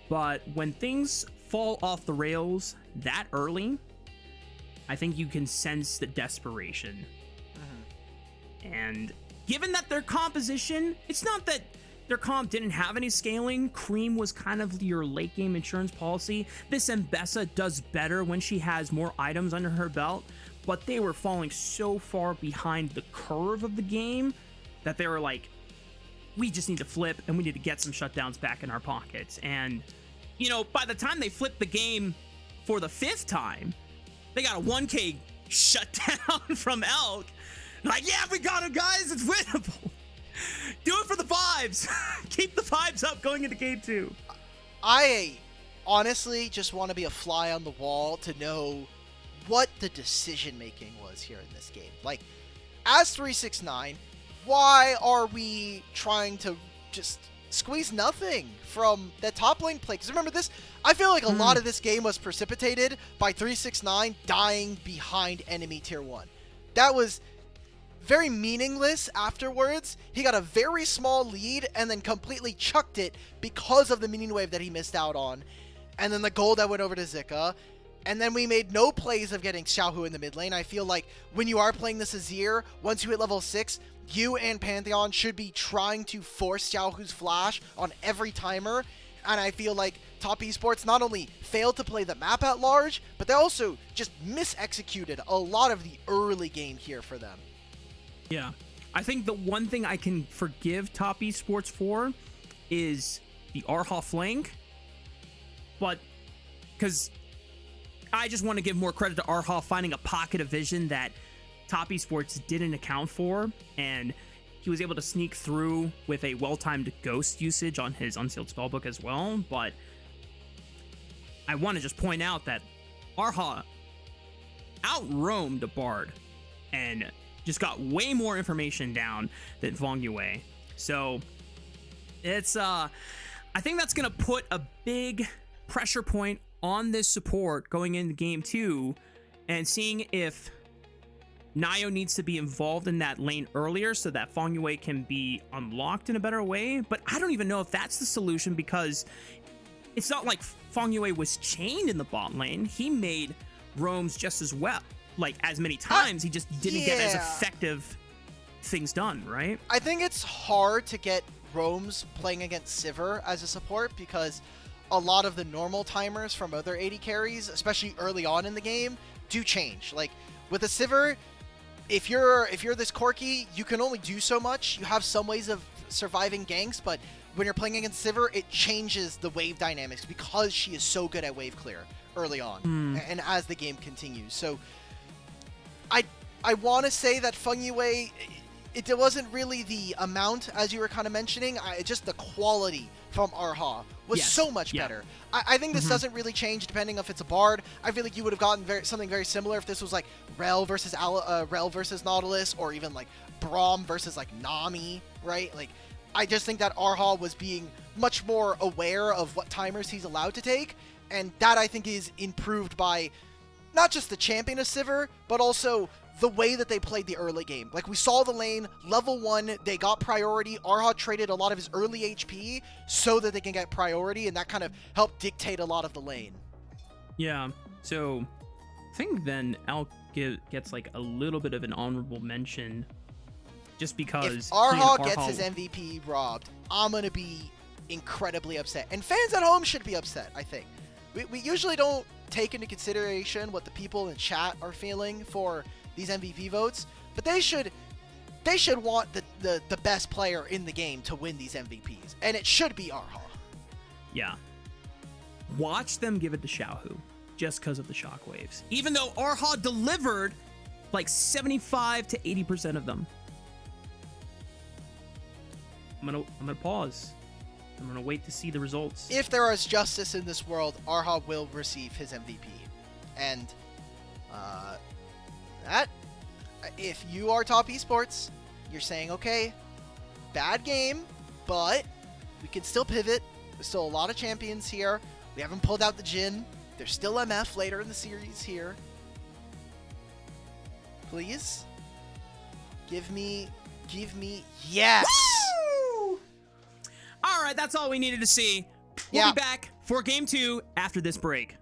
but when things fall off the rails that early, I think you can sense the desperation. And given that their composition, it's not that their comp didn't have any scaling. Cream was kind of your late game insurance policy. This Mbessa does better when she has more items under her belt, but they were falling so far behind the curve of the game that they were like, we just need to flip and we need to get some shutdowns back in our pockets. And you know, by the time they flipped the game for the 5th time, they got a 1K shutdown from Elk. Like, yeah, we got him, guys. It's winnable. Do it for the vibes. Keep the vibes up going into game 2. I honestly just want to be a fly on the wall to know what the decision-making was here in this game. Like, as 369, why are we trying to just squeeze nothing from that top lane play? Because remember this, I feel like a lot of this game was precipitated by 369 dying behind enemy tier 1. That was very meaningless afterwards. He got a very small lead and then completely chucked it because of the minion wave that he missed out on. And then the gold that went over to Zika. And then we made no plays of getting Xiaohu in the mid lane. I feel like when you are playing this Azir, once you hit level 6, you and Pantheon should be trying to force Xiaohu's flash on every timer. And I feel like Top Esports not only failed to play the map at large, but they also just misexecuted a lot of the early game here for them. Yeah. I think the one thing I can forgive Top Esports for is the Arha flank. But, because I just want to give more credit to Arha finding a pocket of vision that Top Esports didn't account for, and he was able to sneak through with a well-timed ghost usage on his unsealed spellbook as well. But I want to just point out that Arha out-roamed a Bard and just got way more information down than Fengyue. So it's I think that's gonna put a big pressure point on this support going into game 2 and seeing if Nio needs to be involved in that lane earlier so that Feng Yue can be unlocked in a better way. But I don't even know if that's the solution, because it's not like Feng Yue was chained in the bot lane. He made roams just as well, like as many times. He just didn't get as effective things done, right? I think it's hard to get roams playing against Sivir as a support, because a lot of the normal timers from other AD carries, especially early on in the game, do change. Like with a Sivir, if you're this Corki, you can only do so much. You have some ways of surviving ganks, but when you're playing against Sivir, it changes the wave dynamics because she is so good at wave clear early on and as the game continues. So I want to say that Feng Yue, it wasn't really the amount, as you were kind of mentioning, just the quality from Arha was so much better. I think this doesn't really change depending if it's a Bard. I feel like you would have gotten something very similar if this was like Rel versus Nautilus, or even like Braum versus like Nami, right? Like, I just think that Arha was being much more aware of what timers he's allowed to take, and that I think is improved by not just the champion of Sivir, but also the way that they played the early game. Like, we saw the lane, level 1, they got priority. Arha traded a lot of his early HP so that they can get priority, and that kind of helped dictate a lot of the lane. Yeah, so I think then Elk gets like a little bit of an honorable mention, just because if Arha gets his MVP robbed, I'm going to be incredibly upset. And fans at home should be upset, I think. We usually don't take into consideration what the people in chat are feeling for these MVP votes, but they should want the best player in the game to win these MVPs, and it should be Arha. Yeah. Watch them give it to Xiaohu just because of the shockwaves. Even though Arha delivered like 75 to 80% of them. I'm gonna pause. I'm gonna wait to see the results. If there is justice in this world, Arha will receive his MVP. And that, if you are top esports, you're saying, okay, bad game, but we can still pivot. There's still a lot of champions here. We haven't pulled out the Jhin. There's still MF later in the series here. Please give me yes. Woo! All right, that's all we needed to see. We'll be back for game 2 after this break.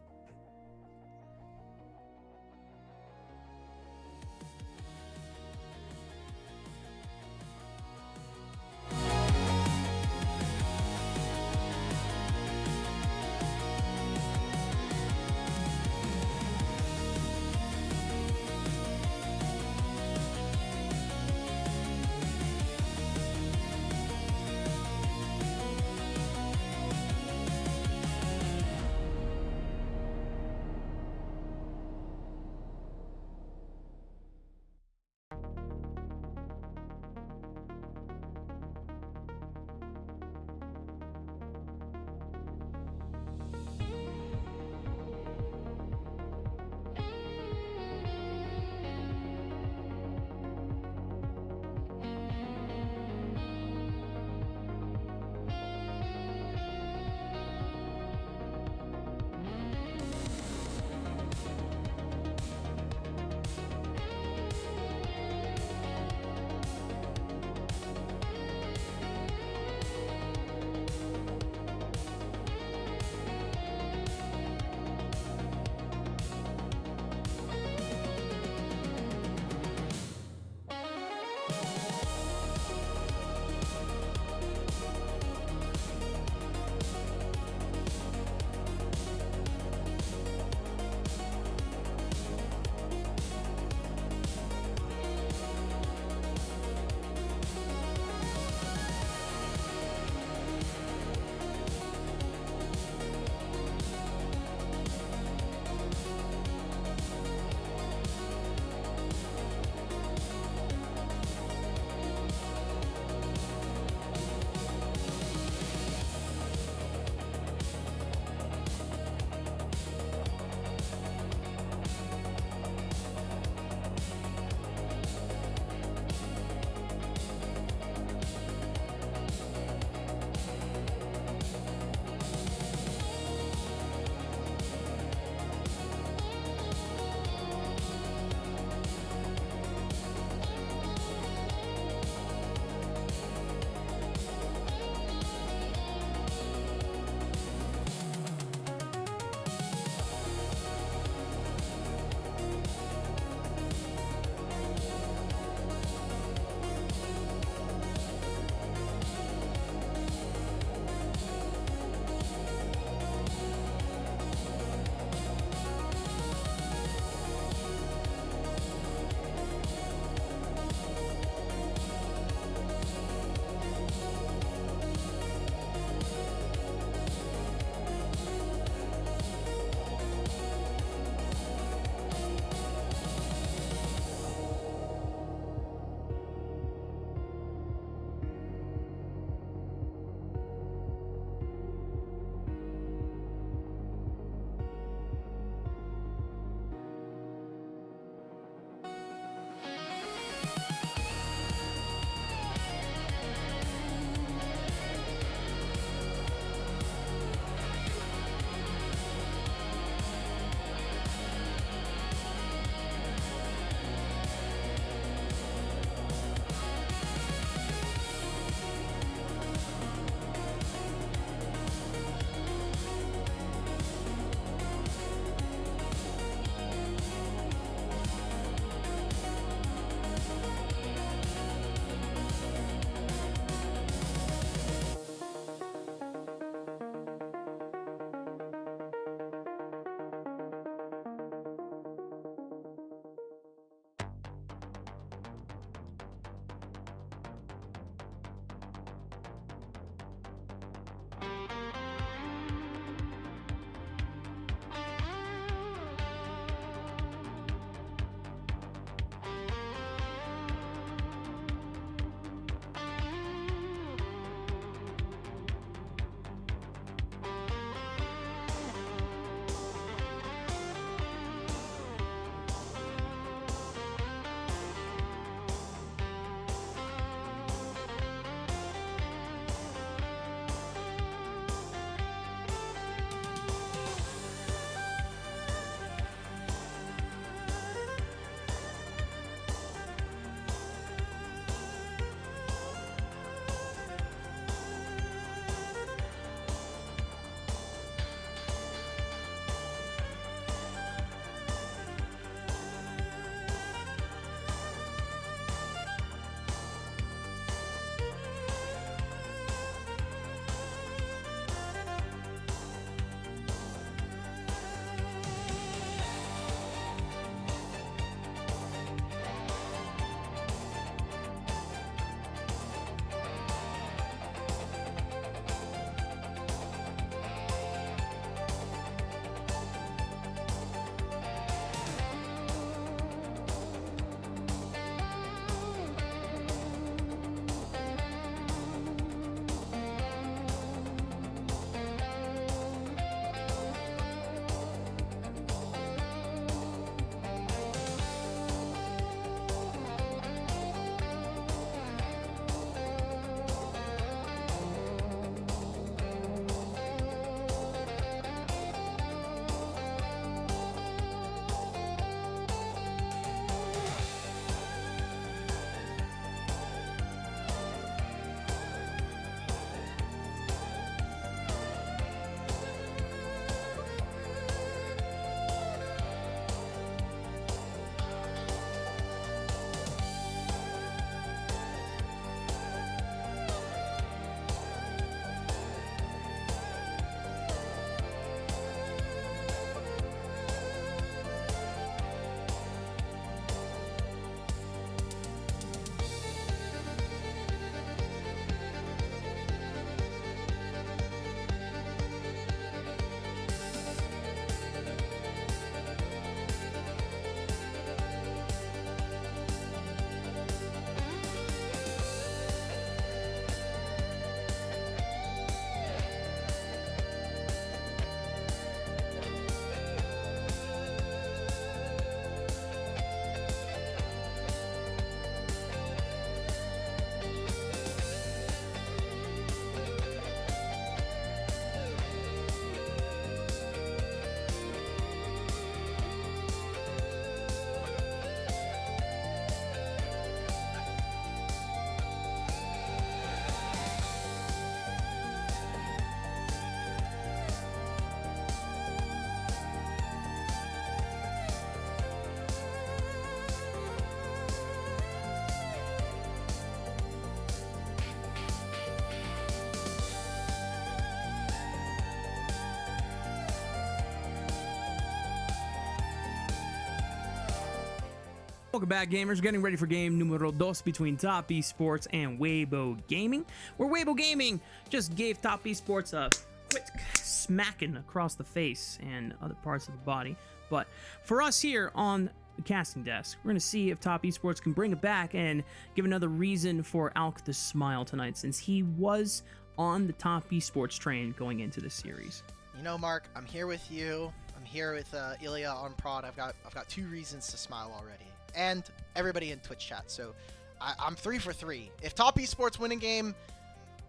Welcome back, gamers. Getting ready for game numero dos between Top Esports and Weibo Gaming, where Weibo Gaming just gave Top Esports a quick smacking across the face and other parts of the body. But for us here on the casting desk, we're going to see if Top Esports can bring it back and give another reason for Alk to smile tonight, since he was on the Top Esports train going into this series. You know, Mark, I'm here with you. I'm here with Ilya on prod. I've got 2 reasons to smile already, and everybody in Twitch chat. So I'm 3 for 3. If Top Esports win a game,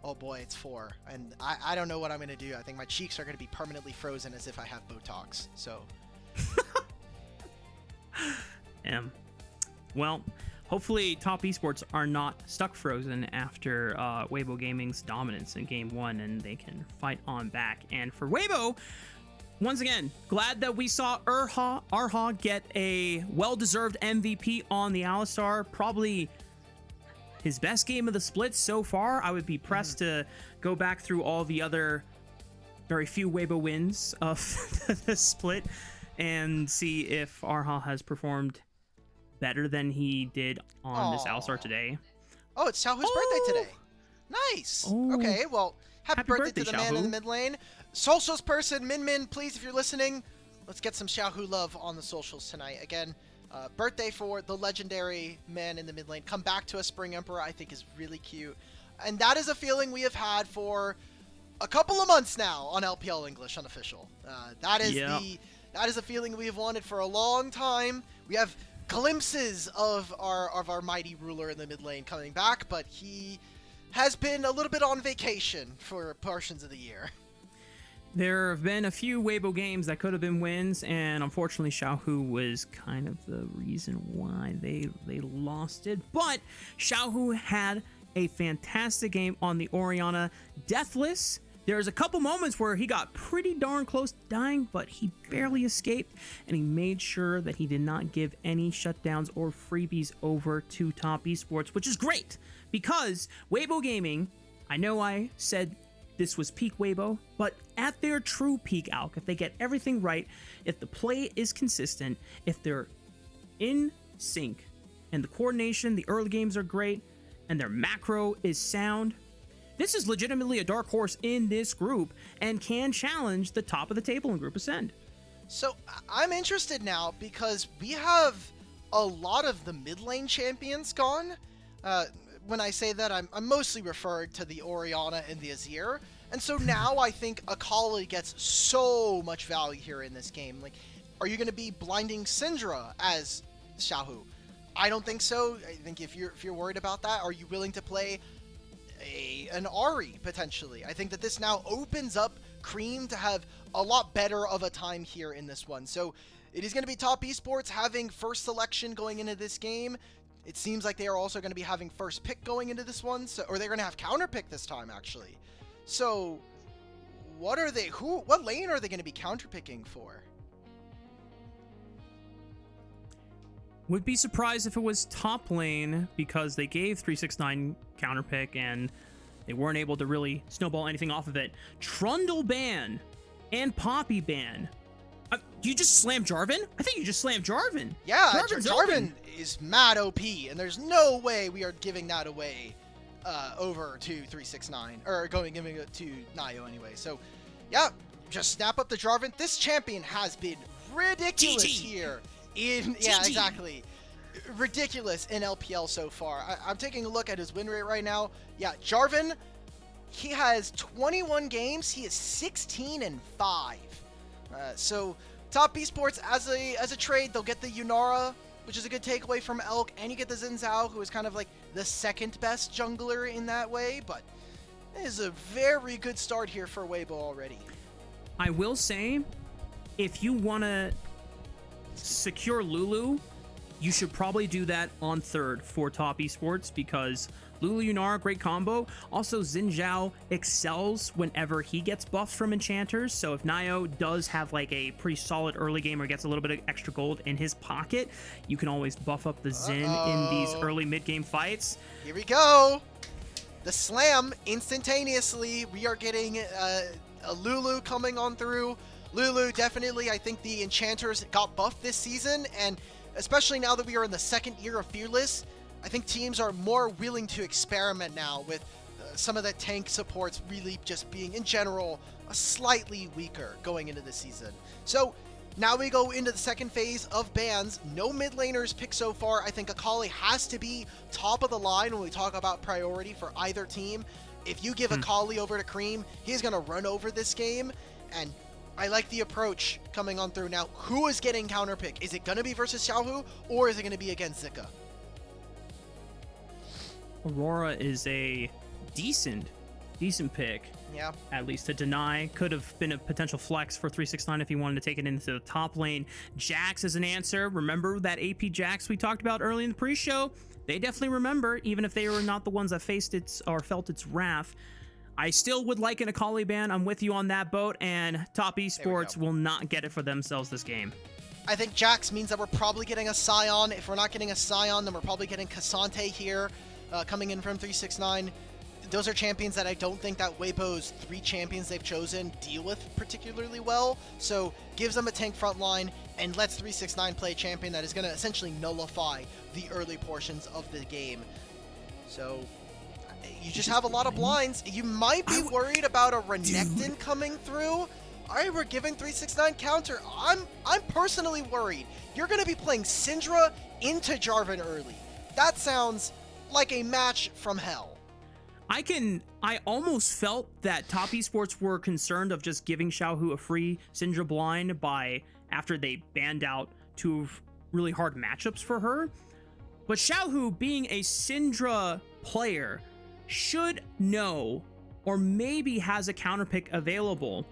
oh boy, it's 4, and I don't know what I'm gonna do. I think my cheeks are gonna be permanently frozen as if I have Botox. So. Well, hopefully Top Esports are not stuck frozen after Weibo Gaming's dominance in Game 1, and they can fight on back. And for Weibo, once again, glad that we saw Arha get a well-deserved MVP on the Alistar. Probably his best game of the split so far. I would be pressed to go back through all the other very few Weibo wins of the split and see if Arha has performed better than he did on this Alistar today. Oh, it's Xiaohu's birthday today. Nice. Okay, well, happy birthday to the man in the mid lane. Socials person, Min, please, if you're listening, let's get some Xiaohu love on the socials tonight. Again, birthday for the legendary man in the mid lane. Come back to a Spring Emperor, I think is really cute. And that is a feeling we have had for a couple of months now on LPL English Unofficial. That is a feeling we have wanted for a long time. We have glimpses of our mighty ruler in the mid lane coming back, but he has been a little bit on vacation for portions of the year. There have been a few Weibo games that could have been wins, and unfortunately Xiaohu was kind of the reason why they lost it. But Xiaohu had a fantastic game on the Orianna. Deathless. There's a couple moments where he got pretty darn close to dying, but he barely escaped, and he made sure that he did not give any shutdowns or freebies over to Top Esports, which is great, because Weibo Gaming, I know I said this was peak Weibo, but at their true peak, Alk, if they get everything right, if the play is consistent, if they're in sync, and the coordination, the early games are great, and their macro is sound, this is legitimately a dark horse in this group and can challenge the top of the table in Group Ascend. So I'm interested now because we have a lot of the mid lane champions gone. When I say that, I'm mostly referring to the Orianna and the Azir. And so now I think Akali gets so much value here in this game. Like, are you going to be blinding Syndra as Xiaohu? I don't think so. I think if you're worried about that, are you willing to play an Ahri potentially? I think that this now opens up Cream to have a lot better of a time here in this one. So it is going to be Top Esports having first selection going into this game. It seems like they are also going to be having first pick going into this one, or they're going to have counter pick this time actually. So what lane are they going to be counter picking for? Would be surprised if it was top lane, because they gave 369 counter pick and they weren't able to really snowball anything off of it. Trundle ban and Poppy ban. You just slammed Jarvan? I think you just slammed Jarvan. Yeah, Jarvan is mad OP, and there's no way we are giving that away over to 369, or giving it to Nayo anyway. So, yeah, just snap up the Jarvan. This champion has been ridiculous here. Yeah, exactly. Ridiculous in LPL so far. I'm taking a look at his win rate right now. Yeah, Jarvan, he has 21 games. He is 16-5. So Top Esports, as a trade, they'll get the Yunara, which is a good takeaway from Elk, and you get the Xin Zhao, who is kind of like the second best jungler in that way. But it is a very good start here for Weibo already. I will say, if you want to secure Lulu, you should probably do that on third for Top Esports, because Lulu Yunara, great combo. Also, Xin Zhao excels whenever he gets buffs from enchanters, so if Nayo does have like a pretty solid early game or gets a little bit of extra gold in his pocket, you can always buff up the Xin in these early mid-game fights. Here we go! The slam instantaneously. We are getting a Lulu coming on through. Lulu, definitely, I think the enchanters got buffed this season, and especially now that we are in the second year of Fearless, I think teams are more willing to experiment now with some of the tank supports really just being, in general, a slightly weaker going into the season. So now we go into the second phase of bans. No mid laners picked so far. I think Akali has to be top of the line when we talk about priority for either team. If you give Akali over to Cream, he's going to run over this game, and I like the approach coming on through. Now, who is getting counterpick? Is it going to be versus Xiaohu, or is it going to be against Zika? Aurora is a decent pick. Yeah. At least to deny. Could have been a potential flex for 369 if he wanted to take it into the top lane. Jax is an answer. Remember that AP Jax we talked about early in the pre-show? They definitely remember, even if they were not the ones that faced its or felt its wrath. I still would like an Akali ban. I'm with you on that boat, and Top Esports will not get it for themselves this game. I think Jax means that we're probably getting a Scion. If we're not getting a Scion, then we're probably getting Cassante here, coming in from 369. Those are champions that I don't think that Weibo's 3 champions they've chosen deal with particularly well. So gives them a tank front line and lets 369 play a champion that is going to essentially nullify the early portions of the game. So you just have a lot of blinds. You might be worried about a Renekton coming through. All right, we're giving 369 counter. I'm personally worried. You're going to be playing Syndra into Jarvan early. That sounds like a match from hell. I almost felt that Top Esports were concerned of just giving Xiaohu a free Syndra blind after they banned out 2 really hard matchups for her. But Xiaohu, being a Syndra player, should know or maybe has a counterpick available.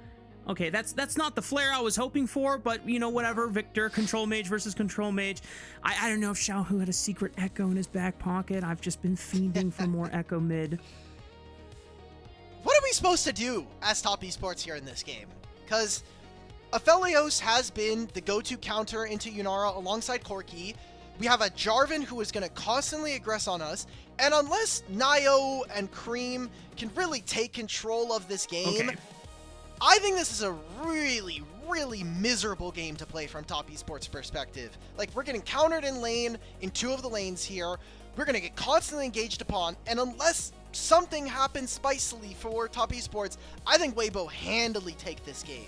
Okay, that's not the flare I was hoping for, but you know, whatever. Victor, control mage versus control mage. I don't know if Xiaohu had a secret echo in his back pocket. I've just been fiending for more echo mid. What are we supposed to do as Top Esports here in this game? Because Aphelios has been the go-to counter into Yunara alongside Corki. We have a Jarvan who is going to constantly aggress on us. And unless Nio and Cream can really take control of this game, okay, I think this is a really, really miserable game to play from Top Esports' perspective. Like, we're getting countered in lane, in 2 of the lanes here. We're going to get constantly engaged upon. And unless something happens spicily for Top Esports, I think Weibo handily take this game.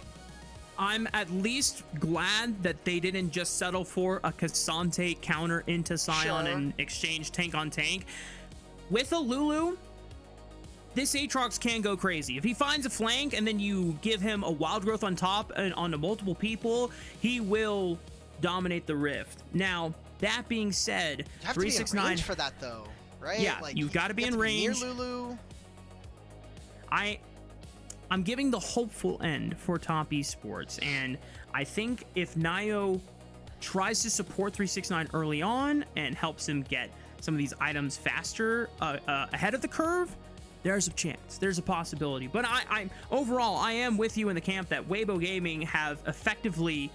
I'm at least glad that they didn't just settle for a Cassante counter into Scion and exchange tank on tank. With a Lulu, this Aatrox can go crazy. If he finds a flank and then you give him a wild growth on top and onto multiple people, he will dominate the Rift. Now, that being said, you have 369 to be in range for that though, right? Yeah, like, you've got to be in range. Near Lulu. I'm giving the hopeful end for Top Esports, and I think if Nio tries to support 369 early on and helps him get some of these items faster ahead of the curve, there's a chance, there's a possibility. But overall, I am with you in the camp that Weibo Gaming have effectively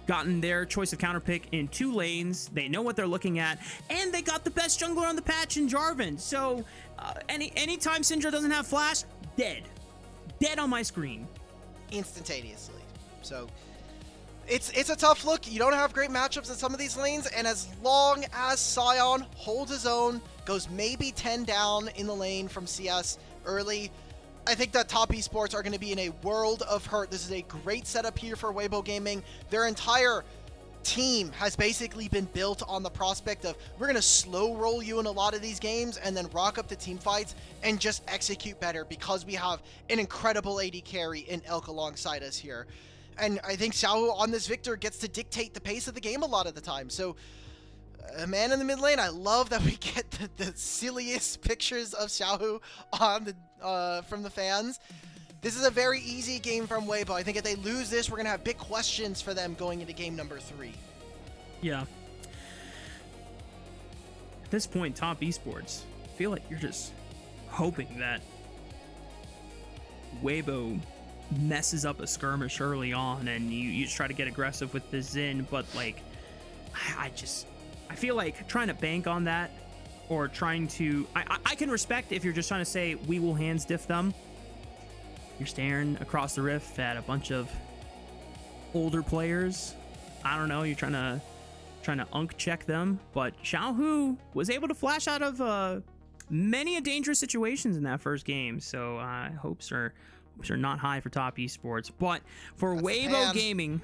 gotten their choice of counterpick in 2 lanes. They know what they're looking at, and they got the best jungler on the patch in Jarvan. So anytime Syndra doesn't have flash, dead on my screen instantaneously. So it's a tough look. You don't have great matchups in some of these lanes, and as long as Scion holds his own, goes maybe 10 down in the lane from CS early, I think that Top Esports are going to be in a world of hurt. This is a great setup here for Weibo Gaming. Their entire team has basically been built on the prospect of, we're going to slow roll you in a lot of these games and then rock up the team fights and just execute better because we have an incredible AD carry in Elk alongside us here. And I think Xiaohu on this Victor gets to dictate the pace of the game a lot of the time. So a man in the mid lane, I love that we get the silliest pictures of Xiaohu on the from the fans. This is a very easy game from Weibo. I think if they lose this, we're going to have big questions for them going into game number 3. Yeah. At this point, Top Esports, I feel like you're just hoping that Weibo messes up a skirmish early on and you just try to get aggressive with the Xin, but like, I feel like trying to bank on that or trying to... I can respect if you're just trying to say, we will hands diff them. You're staring across the rift at a bunch of older players. I don't know. You're trying to unk check them. But Xiaohu was able to flash out of many a dangerous situations in that first game. So hopes are not high for Top Esports. But for Weibo Gaming,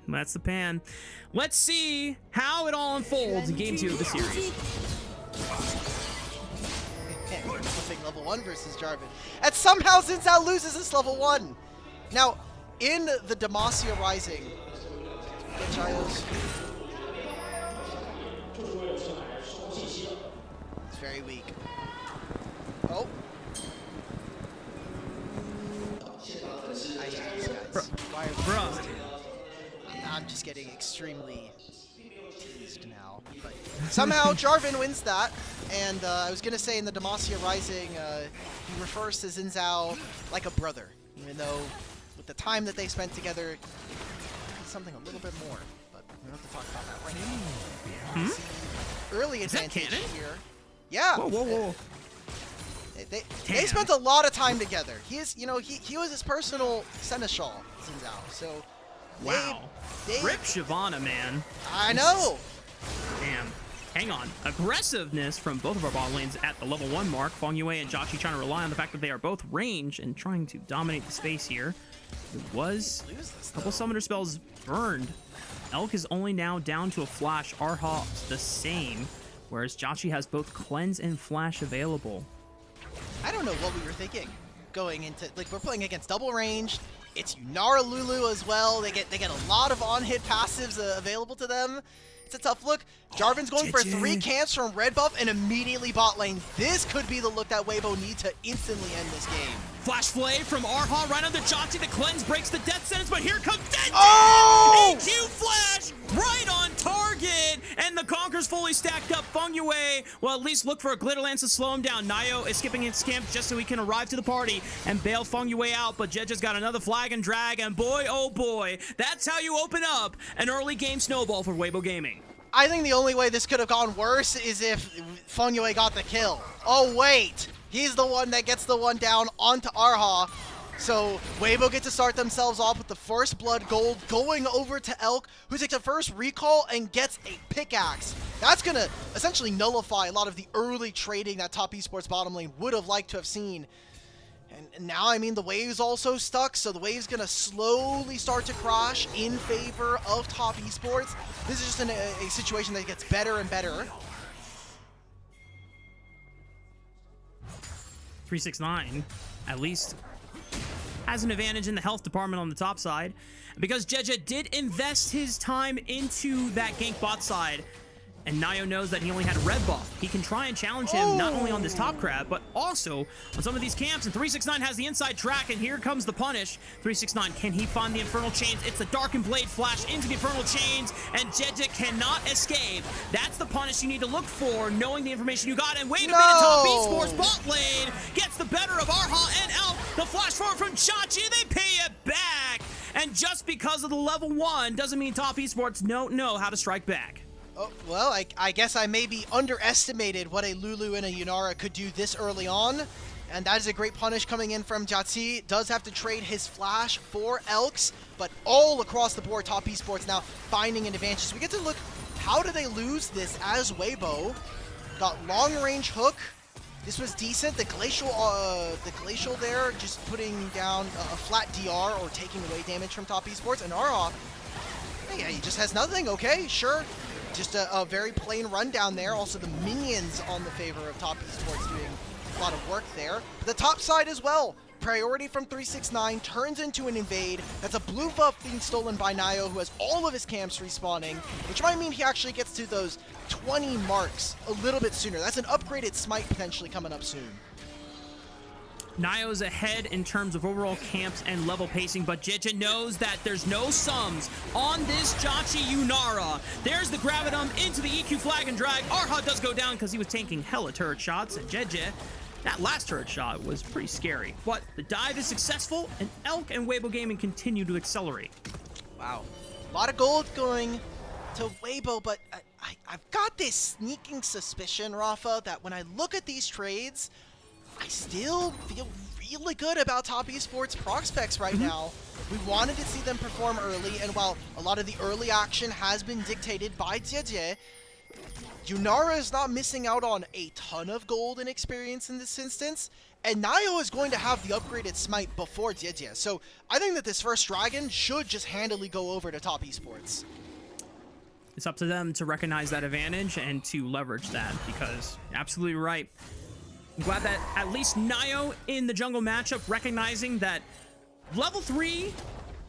that's the pan. Let's see how it all unfolds in game 2 of the series. Level 1 versus Jarvan. And somehow Xin Zhao loses this level 1. Now, in the Demacia Rising. Get Giles. It's very weak. Oh. I hate these guys. Why are we teased? I'm just getting extremely teased now. But somehow Jarvan wins that. And I was going to say in the Demacia Rising, he refers to Xin Zhao like a brother. Even though with the time that they spent together, it's something a little bit more. But we don't have to talk about that right now. Early advantage here. Yeah. Whoa, whoa, whoa. They spent a lot of time together. He is, he was his personal seneschal, Xin Zhao. So, wow. Rip Shyvana, man. I know. Damn. Hang on. Aggressiveness from both of our bot lanes at the level 1 mark. Feng Yue and Jotchi trying to rely on the fact that they are both range and trying to dominate the space here. It was a couple summoner spells burned. Elk is only now down to a flash. Arha the same, whereas Jotchi has both cleanse and flash available. I don't know what we were thinking going into, like, we're playing against double range. It's Yunara Lulu as well. They get a lot of on-hit passives available to them. It's a tough look. Jarvan's going for 3 camps from red buff and immediately bot lane. This could be the look that Weibo need to instantly end this game. Flash Flay from Arha right on the Jotchi. The cleanse breaks the death sentence, but here comes Dead. Oh! EQ Flash right on target, and the Conqueror's fully stacked up. Feng Yue will at least look for a Glitter Lance to slow him down. Nayo is skipping his camp just so he can arrive to the party and bail Feng Yue out, but Jeja's got another flag and drag, and boy, oh boy, that's how you open up an early game snowball for Weibo Gaming. I think the only way this could have gone worse is if Feng Yue got the kill. Oh, wait. He's the one that gets the one down onto Arha. So Weibo get to start themselves off with the first blood gold going over to Elk, who takes a first recall and gets a pickaxe. That's going to essentially nullify a lot of the early trading that Top Esports bottom lane would have liked to have seen. And now, I mean, the wave's also stuck, so the wave's going to slowly start to crash in favor of Top Esports. This is just a situation that gets better and better. 369 at least has an advantage in the health department on the top side, because Jeja did invest his time into that gank bot side, and Nayo knows that he only had a red buff. He can try and challenge him not only on this top crab, but also on some of these camps, and 369 has the inside track, and here comes the punish. 369, can he find the Infernal Chains? It's the Darkened Blade flash into the Infernal Chains, and Jeja cannot escape. That's the punish you need to look for, knowing the information you got, and wait a minute, Top Esports bot lane gets the better of Arha and Elk. The flash forward from Chachi, they pay it back, and just because of the level 1 doesn't mean Top Esports don't know how to strike back. Oh, well, I guess I maybe underestimated what a Lulu and a Yunara could do this early on. And that is a great punish coming in from Jatsi. Does have to trade his flash for Elks, but all across the board, Top Esports now finding an advantage. So we get to look, how do they lose this as Weibo? Got long range hook. This was decent. The glacial there, just putting down a flat DR or taking away damage from Top Esports. And Arha, yeah, he just has nothing. Okay, sure. Just a very plain run down there. Also, the minions on the favor of Top Esports doing a lot of work there. But the top side as well. Priority from 369 turns into an invade. That's a blue buff being stolen by Nayo, who has all of his camps respawning, which might mean he actually gets to those 20 marks a little bit sooner. That's an upgraded smite potentially coming up soon. Nayo's ahead in terms of overall camps and level pacing, but Jeja knows that there's no sums on this Jotchi Yunara. There's the Gravitum into the EQ flag and drag. Arha does go down because he was tanking hella turret shots, and Jeja, that last turret shot was pretty scary. But the dive is successful, and Elk and Weibo Gaming continue to accelerate. Wow. A lot of gold going to Weibo, but I've got this sneaking suspicion, Rafa, that when I look at these trades, I still feel really good about Top Esports prospects right now. We wanted to see them perform early, and while a lot of the early action has been dictated by Jieje, Yunara is not missing out on a ton of gold and experience in this instance, and Nayo is going to have the upgraded smite before Jieje. So I think that this first dragon should just handily go over to Top Esports. It's up to them to recognize that advantage and to leverage that, because you're absolutely right. I'm glad that at least Nayo in the jungle matchup recognizing that level 3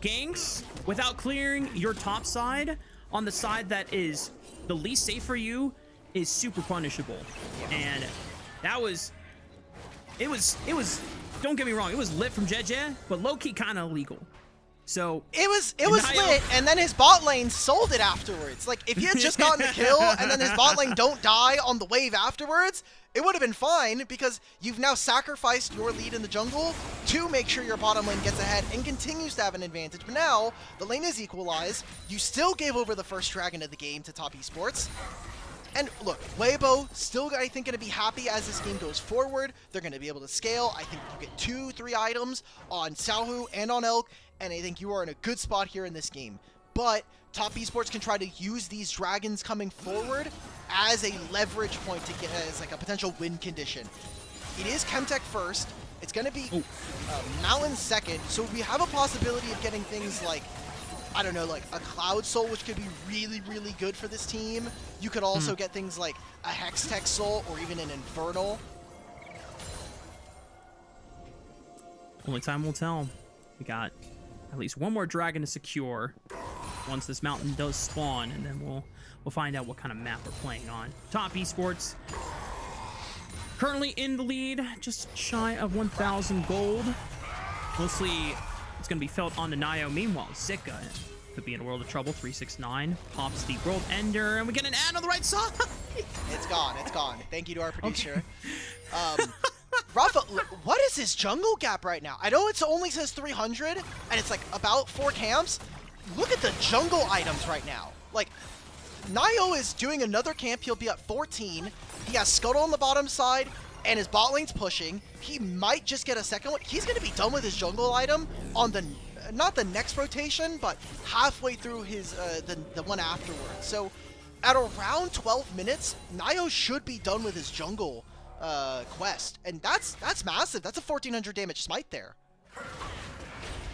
ganks without clearing your top side on the side that is the least safe for you is super punishable. And that was, it was, don't get me wrong, it was lit from JJ, but low-key kind of illegal. So it was lit, and then his bot lane sold it afterwards. Like, if he had just gotten the kill and then his bot lane don't die on the wave afterwards, it would have been fine, because you've now sacrificed your lead in the jungle to make sure your bottom lane gets ahead and continues to have an advantage. But now the lane is equalized. You still gave over the first dragon of the game to Top Esports. And look, Weibo still, I think, going to be happy as this game goes forward. They're going to be able to scale. I think you get 2-3 items on Xiaohu and on Elk, and I think you are in a good spot here in this game. But Top Esports can try to use these dragons coming forward as a leverage point to get as like a potential win condition. It is Chemtech first. It's going to be Mountain second. So we have a possibility of getting things like, I don't know, like a Cloud Soul, which could be really, really good for this team. You could also get things like a Hextech Soul or even an Infernal. Only time will tell. We got at least one more dragon to secure once this mountain does spawn, and then we'll find out what kind of map we're playing on. Top Esports currently in the lead, just shy of 1,000 gold. Mostly it's going to be felt on the Nio. Meanwhile, Zika could be in a world of trouble. 369 pops the World Ender, and we get an ad on the right side. It's gone. It's gone. Thank you to our producer. Okay. Rafa, what is his jungle gap right now? I know it only says 300, and it's like about 4 camps. Look at the jungle items right now. Like, Nio is doing another camp. He'll be at 14. He has Scuttle on the bottom side, and his bot lane's pushing. He might just get a second one. He's going to be done with his jungle item on the, not the next rotation, but halfway through his the one afterwards. So at around 12 minutes, Nio should be done with his jungle quest, and that's massive. That's a 1,400 damage smite there.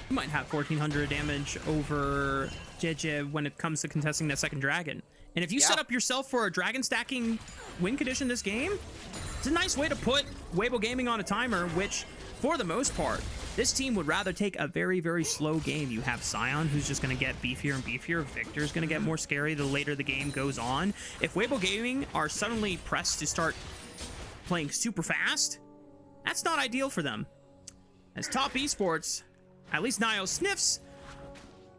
You might have 1,400 damage over JJ when it comes to contesting that second dragon. And if you set up yourself for a dragon stacking win condition this game, it's a nice way to put Weibo Gaming on a timer, which, for the most part, this team would rather take a very, very slow game. You have Sion, who's just going to get beefier and beefier. Victor's going to get more scary the later the game goes on. If Weibo Gaming are suddenly pressed to start playing super fast, that's not ideal for them. As Top Esports, at least Nio sniffs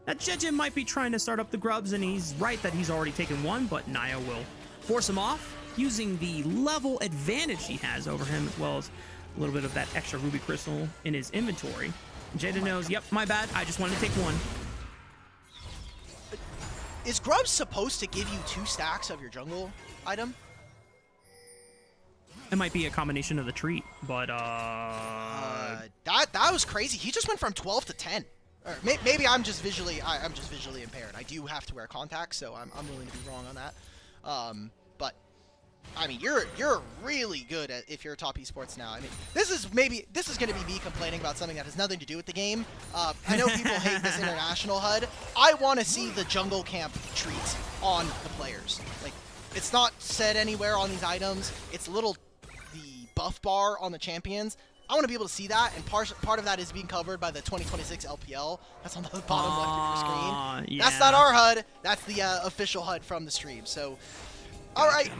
that JJ might be trying to start up the grubs, and he's right that he's already taken one, but Nio will force him off using the level advantage he has over him, as well as a little bit of that extra ruby crystal in his inventory. JJ knows, yep, my bad, I just wanted to take one. Is Grubs supposed to give you 2 stacks of your jungle item? It might be a combination of the treat, but that was crazy. He just went from 12 to 10. Or maybe I'm just visually impaired. I do have to wear contacts, so I'm willing to be wrong on that. But I mean, you're really good at if you're a Top Esports now. I mean, this is going to be me complaining about something that has nothing to do with the game. I know people hate this international HUD. I want to see the jungle camp treats on the players. Like, it's not said anywhere on these items. It's the buff bar on the champions. I want to be able to see that, and part of that is being covered by the 2026 LPL. That's on the bottom left of your screen. Yeah. That's not our HUD. That's the official HUD from the stream. So, all right.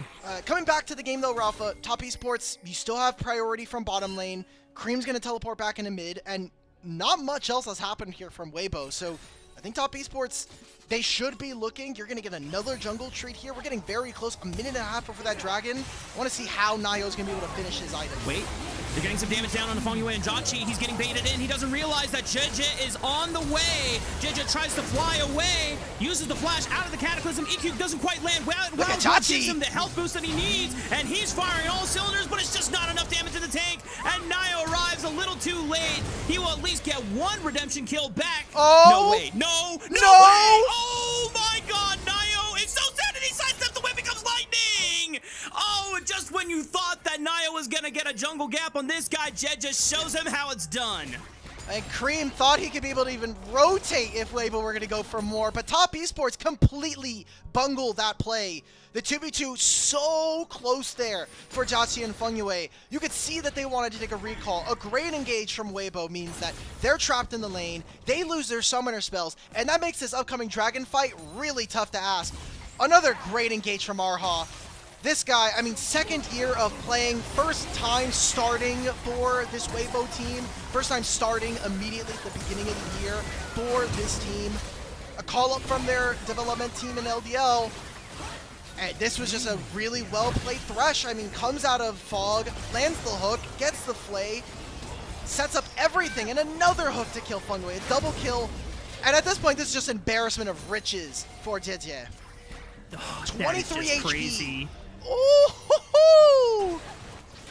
Coming back to the game, though, Rafa, Top Esports, you still have priority from bottom lane. Cream's going to teleport back into mid, and not much else has happened here from Weibo. So I think Top Esports, they should be looking. You're going to get another jungle treat here. We're getting very close. A minute and a half before that dragon. I want to see how Nio's going to be able to finish his item. Wait. They're getting some damage down on the Fengyue and Jachi. He's getting baited in. He doesn't realize that JJ is on the way. JJ tries to fly away, uses the flash out of the Cataclysm. EQ doesn't quite land. Well, gives him the health boost that he needs, and he's firing all cylinders, but it's just not enough damage in the tank, and Nio arrives a little too late. He will at least get one redemption kill back. Oh! No way. No way. Oh my god, Nio is so sad, and he sidesteps the whip, becomes lightning. Oh, just when you thought that Nio was gonna get a jungle gap on this guy, Jed just shows him how it's done. And Cream thought he could be able to even rotate if Weibo were going to go for more, but Top Esports completely bungled that play. The 2v2 so close there for Jiaqi and Fengyue. You could see that they wanted to take a recall. A great engage from Weibo means that they're trapped in the lane, they lose their summoner spells, and that makes this upcoming dragon fight really tough to ask. Another great engage from Arha. This guy, I mean, second year of playing, first time starting for this Weibo team, first time starting immediately at the beginning of the year for this team. A call up from their development team in LDL. And this was just a really well-played Thresh. I mean, comes out of Fog, lands the hook, gets the Flay, sets up everything, and another hook to kill Fengyue, a double kill. And at this point, this is just embarrassment of riches for Jie. Oh, 23 HP. Crazy. Ooh!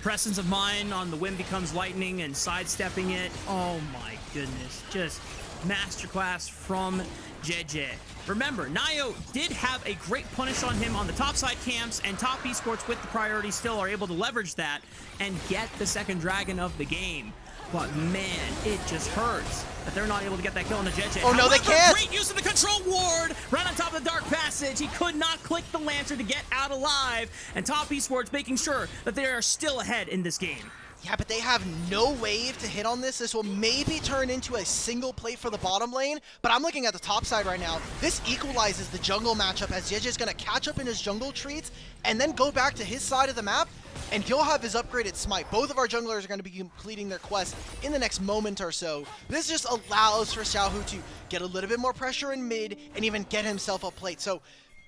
Presence of mind on the whim becomes lightning and sidestepping it. Oh my goodness. Just masterclass from JJ. Remember, Nayo did have a great punish on him on the topside camps, and Top Esports with the priority still are able to leverage that and get the second dragon of the game. But man, it just hurts that they're not able to get that kill on the JJ. Oh no, they can't! Great use of the control ward right on top of the Dark Passage. He could not click the Lancer to get out alive, and Top Esports making sure that they are still ahead in this game. Yeah, but they have no wave to hit on this. This will maybe turn into a single plate for the bottom lane, but I'm looking at the top side right now. This equalizes the jungle matchup as JJ is going to catch up in his jungle treats and then go back to his side of the map, and he'll have his upgraded smite. Both of our junglers are going to be completing their quest in the next moment or so. This just allows for Xiaohu to get a little bit more pressure in mid and even get himself a plate. So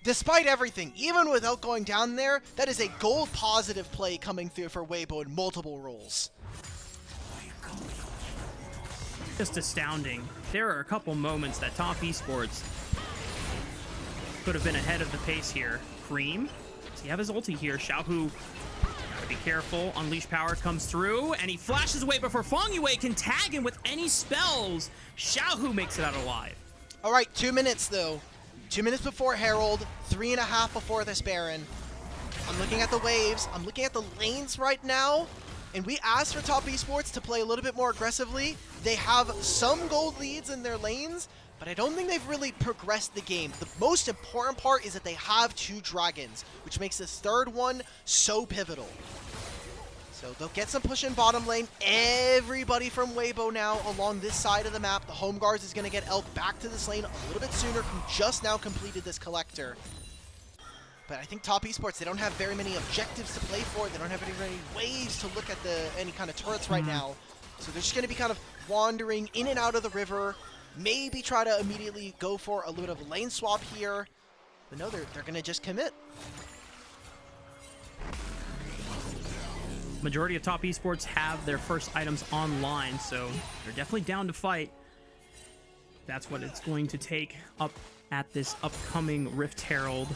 despite everything, even without going down there, that is a gold positive play coming through for Weibo in multiple roles. Just astounding. There are a couple moments that Top Esports could have been ahead of the pace here. Cream, does he have his ulti here? Xiaohu, gotta be careful. Unleash power comes through, and he flashes away before Fengyue can tag him with any spells. Xiaohu makes it out alive. All right, 2 minutes though. 2 minutes before Herald, 3.5 before this Baron. I'm looking at the waves, I'm looking at the lanes right now, and we asked for Top Esports to play a little bit more aggressively. They have some gold leads in their lanes, but I don't think they've really progressed the game. The most important part is that they have 2 dragons, which makes this third one so pivotal. So they'll get some push in bottom lane. Everybody from Weibo now along this side of the map. The home guards is going to get Elk back to this lane a little bit sooner, who just now completed this collector. But I think Top Esports, they don't have very many objectives to play for. They don't have any ways to look at any kind of turrets right now. So they're just going to be kind of wandering in and out of the river. Maybe try to immediately go for a little bit of a lane swap here. But no, they're going to just commit. Majority of Top Esports have their first items online, so they're definitely down to fight. That's what it's going to take up at this upcoming Rift Herald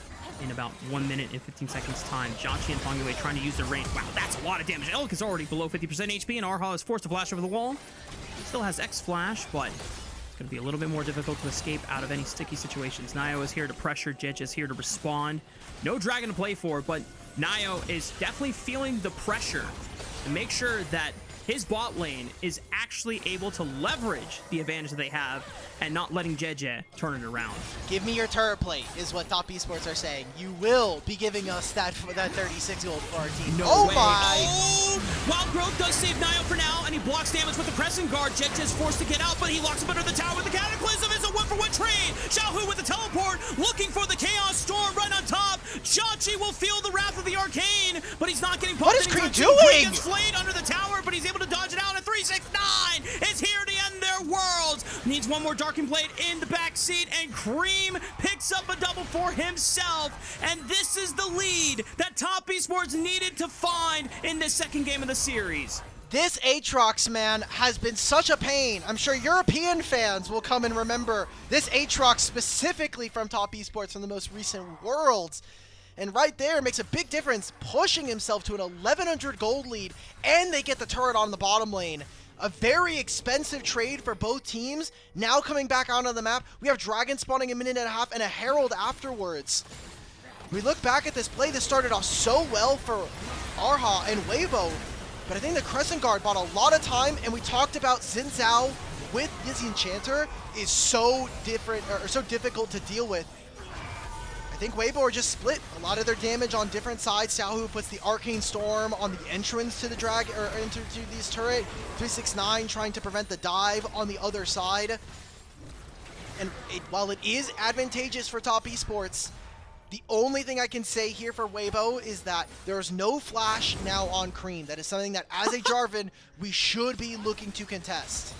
in about 1 minute and 15 seconds time. Jiaqi and Fengyue trying to use their range. Wow, that's a lot of damage. Elk is already below 50% HP, and Arha is forced to flash over the wall. He still has X Flash, but it's going to be a little bit more difficult to escape out of any sticky situations. Nayo is here to pressure, Jej is here to respond. No dragon to play for, but Nayo is definitely feeling the pressure to make sure that his bot lane is actually able to leverage the advantage that they have and not letting Jej turn it around. Give me your turret plate, is what Top Esports are saying. You will be giving us that 36 gold for our team. No oh way. my! Oh! Wild Growth does save Nayo for now, and he blocks damage with the pressing guard. Jej is forced to get out, but he locks up under the tower with the Cataclysm. It's a one-for-one trade. Xiaohu with the teleport, looking for the Chaos Storm right on top. Jiaqi will feel the wrath of the Arcane, but he's not getting pumped. What is Cream doing? He gets flayed under the tower, but he's able to dodge it out, and 369 is here to end their worlds. Needs one more Darking Blade in the back seat, and Cream picks up a double for himself. And this is the lead that Top Esports needed to find in this second game of the series. This Aatrox, man, has been such a pain. I'm sure European fans will come and remember this Aatrox specifically from Top Esports from the most recent Worlds. And right there makes a big difference, pushing himself to an 1100 gold lead, and they get the turret on the bottom lane. A very expensive trade for both teams. Now coming back onto the map, we have Dragon spawning a minute and a half and a Herald afterwards. We look back at this play, this started off so well for Arha and Weibo, but I think the Crescent Guard bought a lot of time, and we talked about Xin Zhao with this Enchanter is so different, or so difficult to deal with. I think Weibo are just split a lot of their damage on different sides. Xiaohu puts the Arcane Storm on the entrance to the into these turret. 369 trying to prevent the dive on the other side. And while it is advantageous for Top Esports, the only thing I can say here for Weibo is that there's no flash now on Cream. That is something that, as a Jarvan, we should be looking to contest.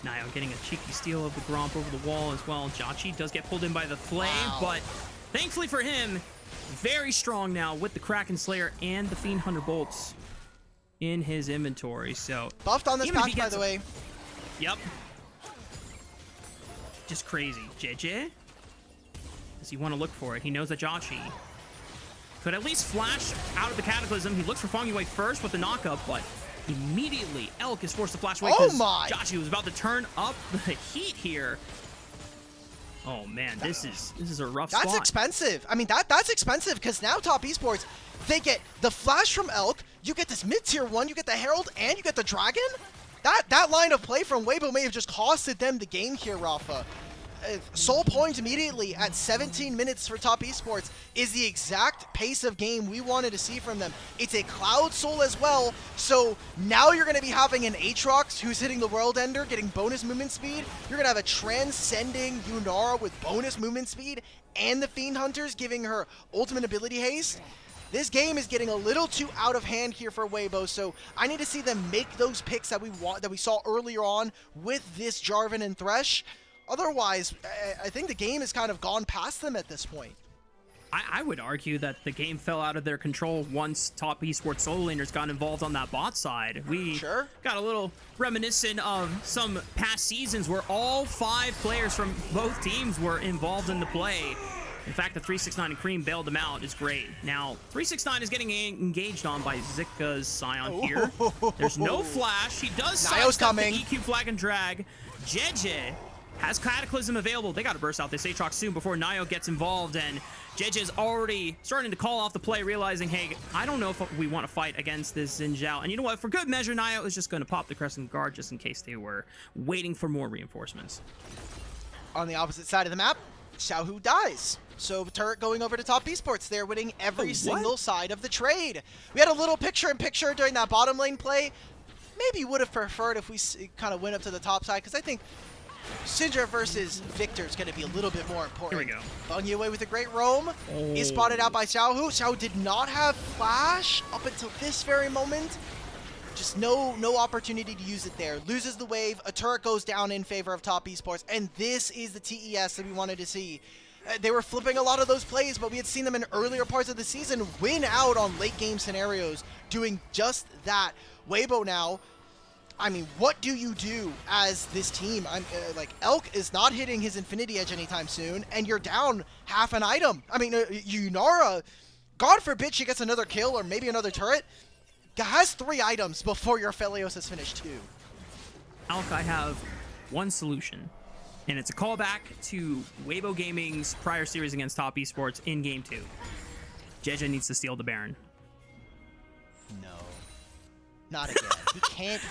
Nio getting a cheeky steal of the Gromp over the wall as well. Jachi does get pulled in by the Flame, but thankfully for him, very strong now with the Kraken Slayer and the Fiend Hunter Bolts in his inventory. So buffed on this patch, by the way. Yep. Just crazy. JJ? Does he want to look for it? He knows that Jachi could at least flash out of the Cataclysm. He looks for Fong Yue first with the knockup, but immediately Elk is forced to flash away because Jachi was about to turn up the heat here. Oh man, this is a rough spot. That's expensive. I mean, that's expensive because now Top Esports, they get the flash from Elk, you get this mid-tier 1, you get the Herald, and you get the Dragon? That line of play from Weibo may have just costed them the game here, Rafa. Soul Point immediately at 17 minutes for Top Esports is the exact pace of game we wanted to see from them. It's a Cloud Soul as well, so now you're going to be having an Aatrox who's hitting the World Ender, getting bonus movement speed. You're going to have a Transcending Yunara with bonus movement speed, and the Fiend Hunters giving her ultimate ability haste. This game is getting a little too out of hand here for Weibo, so I need to see them make those picks that we saw earlier on with this Jarvan and Thresh. Otherwise, I think the game has kind of gone past them at this point. I would argue that the game fell out of their control once Top Esports solo laners got involved on that bot side. We got a little reminiscent of some past seasons where all 5 players from both teams were involved in the play. In fact, the 369 and Cream bailed them out is great. Now, 369 is getting engaged on by Zika's Scion here. There's no flash. He does sidestep the EQ flag and drag. JJ has Cataclysm available. They got to burst out this Aatrox soon before Nio gets involved, and JJ is already starting to call off the play, realizing, hey, I don't know if we want to fight against this Xin Zhao. And you know what? For good measure, Nio is just going to pop the Crescent Guard just in case they were waiting for more reinforcements. On the opposite side of the map, Xiaohu dies. So turret going over to Top Esports. They're winning every single side of the trade. We had a little picture-in-picture during that bottom lane play. Maybe would have preferred if we kind of went up to the top side, because I think Syndra versus Victor is going to be a little bit more important. Here we go. Fong Yue with a great roam. Is spotted out by Xiaohu. Xiaohu did not have flash up until this very moment. Just no opportunity to use it there. Loses the wave. A turret goes down in favor of Top Esports. And this is the TES that we wanted to see. They were flipping a lot of those plays, but we had seen them in earlier parts of the season win out on late game scenarios doing just that. Weibo now, I mean, what do you do as this team? Like, Elk is not hitting his Infinity Edge anytime soon, and you're down half an item. I mean, Yunara, God forbid she gets another kill or maybe another turret, has 3 items before your Felios has finished 2. Elk, I have one solution, and it's a callback to Weibo Gaming's prior series against Top Esports in Game 2. JJ needs to steal the Baron. No. Not again. He can't.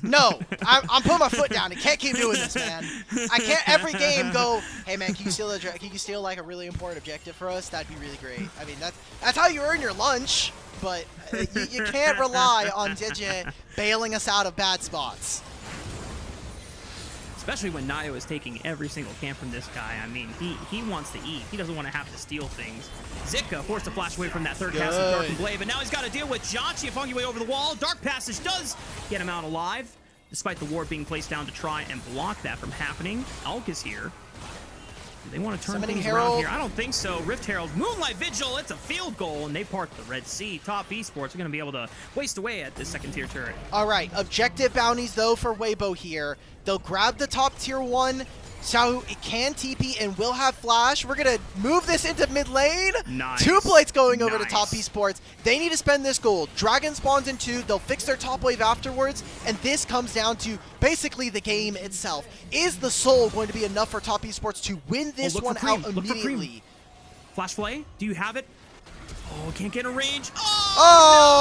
No, I'm putting my foot down. He can't keep doing this, man. I can't every game go, hey man, can you steal like a really important objective for us? That'd be really great. I mean, that's how you earn your lunch, but you can't rely on JJ bailing us out of bad spots. Especially when Nio is taking every single camp from this guy. I mean, he wants to eat. He doesn't want to have to steal things. Zika forced to flash away from that third cast of Dark and Blade, but now he's got to deal with Jachi Fong Yue over the wall. Dark Passage does get him out alive, despite the ward being placed down to try and block that from happening. Elk is here. Do they want to turn things around here? I don't think so. Rift Herald, Moonlight Vigil, it's a field goal, and they part the Red Sea. Top Esports are going to be able to waste away at this second-tier turret. All right, objective bounties, though, for Weibo here. They'll grab the top tier 1. Xiaohu can TP and will have flash. We're going to move this into mid lane. Nice. 2 plates going over to Top Esports. They need to spend this gold. Dragon spawns in 2. They'll fix their top wave afterwards. And this comes down to basically the game itself. Is the soul going to be enough for Top Esports to win this one out immediately? Flash play? Do you have it? Oh, can't get a range. Oh!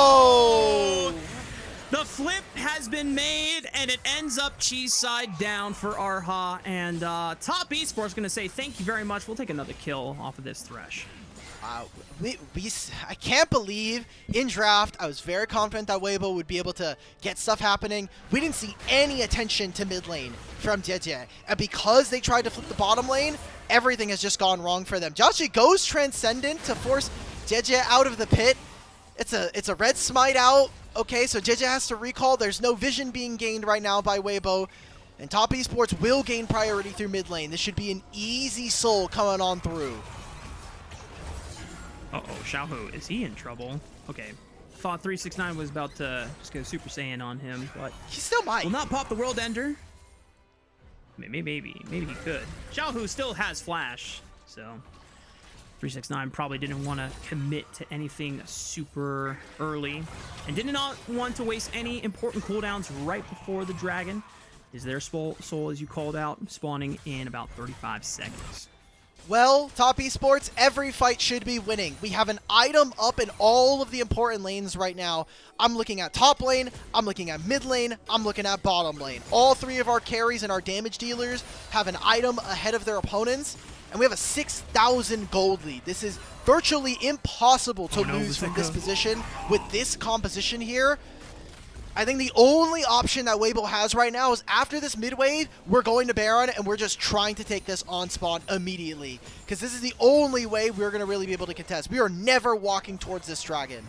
No! The flip has been made, and it ends up cheese side down for Arha. And Top Esports going to say, thank you very much. We'll take another kill off of this Thresh. Wow. I can't believe in draft, I was very confident that Weibo would be able to get stuff happening. We didn't see any attention to mid lane from JJ. And because they tried to flip the bottom lane, everything has just gone wrong for them. Joshi goes Transcendent to force JJ out of the pit. It's a red smite out. Okay, so JJ has to recall. There's no vision being gained right now by Weibo. And Top Esports will gain priority through mid lane. This should be an easy soul coming on through. Uh-oh, Xiaohu, is he in trouble? Okay, thought 369 was about to just go Super Saiyan on him, but He still might. will not pop the World Ender. Maybe he could. Xiaohu still has Flash, so 369 probably didn't want to commit to anything super early, and did not want to waste any important cooldowns right before the Dragon. Is their soul, as you called out, spawning in about 35 seconds. Well, Top Esports, every fight should be winning. We have an item up in all of the important lanes right now. I'm looking at top lane, I'm looking at mid lane, I'm looking at bottom lane. All three of our carries and our damage dealers have an item ahead of their opponents, and we have a 6,000 gold lead. This is virtually impossible to lose from this position with this composition here. I think the only option that Weibo has right now is after this mid wave, we're going to Baron and we're just trying to take this on spawn immediately. Because this is the only way we're going to really be able to contest. We are never walking towards this dragon.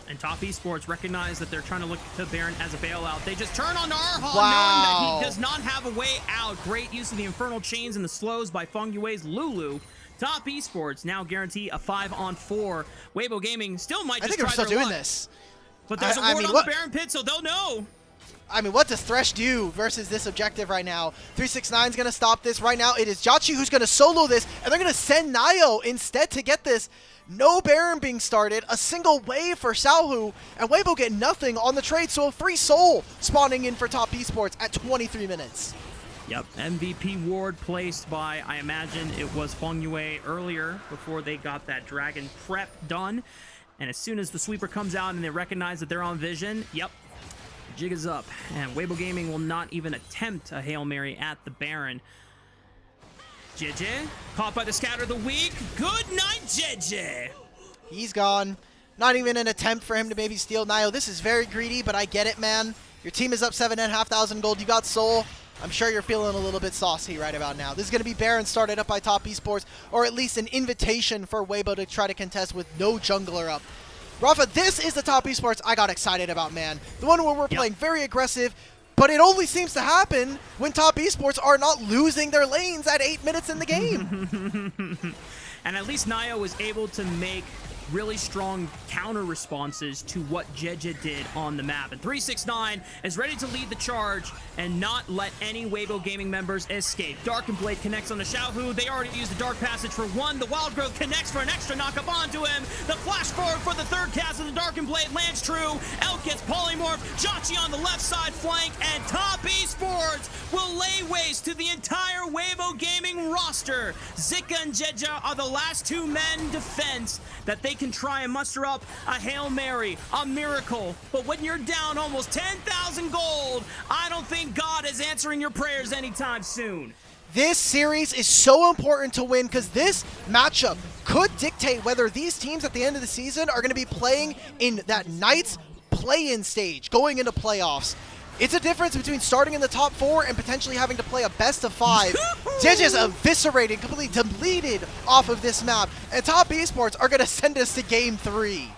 And Top Esports recognize that they're trying to look to Baron as a bailout. They just turn on Arha, knowing that he does not have a way out. Great use of the Infernal Chains and the slows by Feng Yue's Lulu. Top Esports now guarantee a 5-on-4. Weibo Gaming still might just try their luck. I think we're still doing this. But there's a ward on the Baron pit, so they'll know. I mean, what does Thresh do versus this objective right now? 369 is going to stop this right now. It is Jachi who's going to solo this, and they're going to send Nayo instead to get this. No Baron being started, a single wave for Xiaohu, and Weibo get nothing on the trade, so a free soul spawning in for Top Esports at 23 minutes. Yep, MVP ward placed by, I imagine it was Feng Yue earlier before they got that Dragon prep done. And as soon as the sweeper comes out and they recognize that they're on vision, yep, jig is up. And Weibo Gaming will not even attempt a Hail Mary at the Baron. JJ, caught by the scatter of the week. Good night, JJ. He's gone. Not even an attempt for him to maybe steal Nayo. This is very greedy, but I get it, man. Your team is up 7,500 gold. You got Soul. I'm sure you're feeling a little bit saucy right about now. This is going to be Baron started up by Top Esports, or at least an invitation for Weibo to try to contest with no jungler up. Rafa, this is the Top Esports I got excited about, man. The one where we're playing very aggressive, but it only seems to happen when Top Esports are not losing their lanes at 8 minutes in the game. And at least Nayo was able to make really strong counter responses to what JJ did on the map. And 369 is ready to lead the charge and not let any Weibo Gaming members escape. Dark and Blade connects on the Xiaohu. They already used the Dark Passage for one. The Wild Growth connects for an extra knock-up onto him. The flash forward for the third cast of the Dark and Blade lands true. Elk gets polymorphed. Jachi on the left side flank, and Top Esports will lay waste to the entire Weibo Gaming roster. Zika and Jeja are the last two men in defense that they can try and muster up a Hail Mary, a miracle. But when you're down almost 10,000 gold, I don't think God is answering your prayers anytime soon. This series is so important to win because this matchup could dictate whether these teams at the end of the season are going to be playing in that Knights play-in stage, going into playoffs. It's a difference between starting in the top 4 and potentially having to play a best of 5. JJ's eviscerated, completely deleted off of this map, and Top Esports are going to send us to Game 3.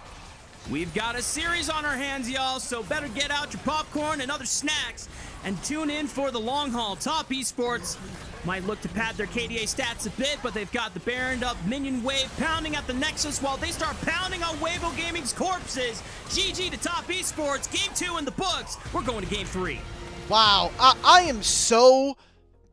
We've got a series on our hands, y'all, so better get out your popcorn and other snacks and tune in for the long haul. Top Esports might look to pad their KDA stats a bit, but they've got the Baroned up minion wave pounding at the Nexus while they start pounding on Weibo Gaming's corpses. GG to Top Esports. Game 2 in the books. We're going to Game 3. Wow, I am so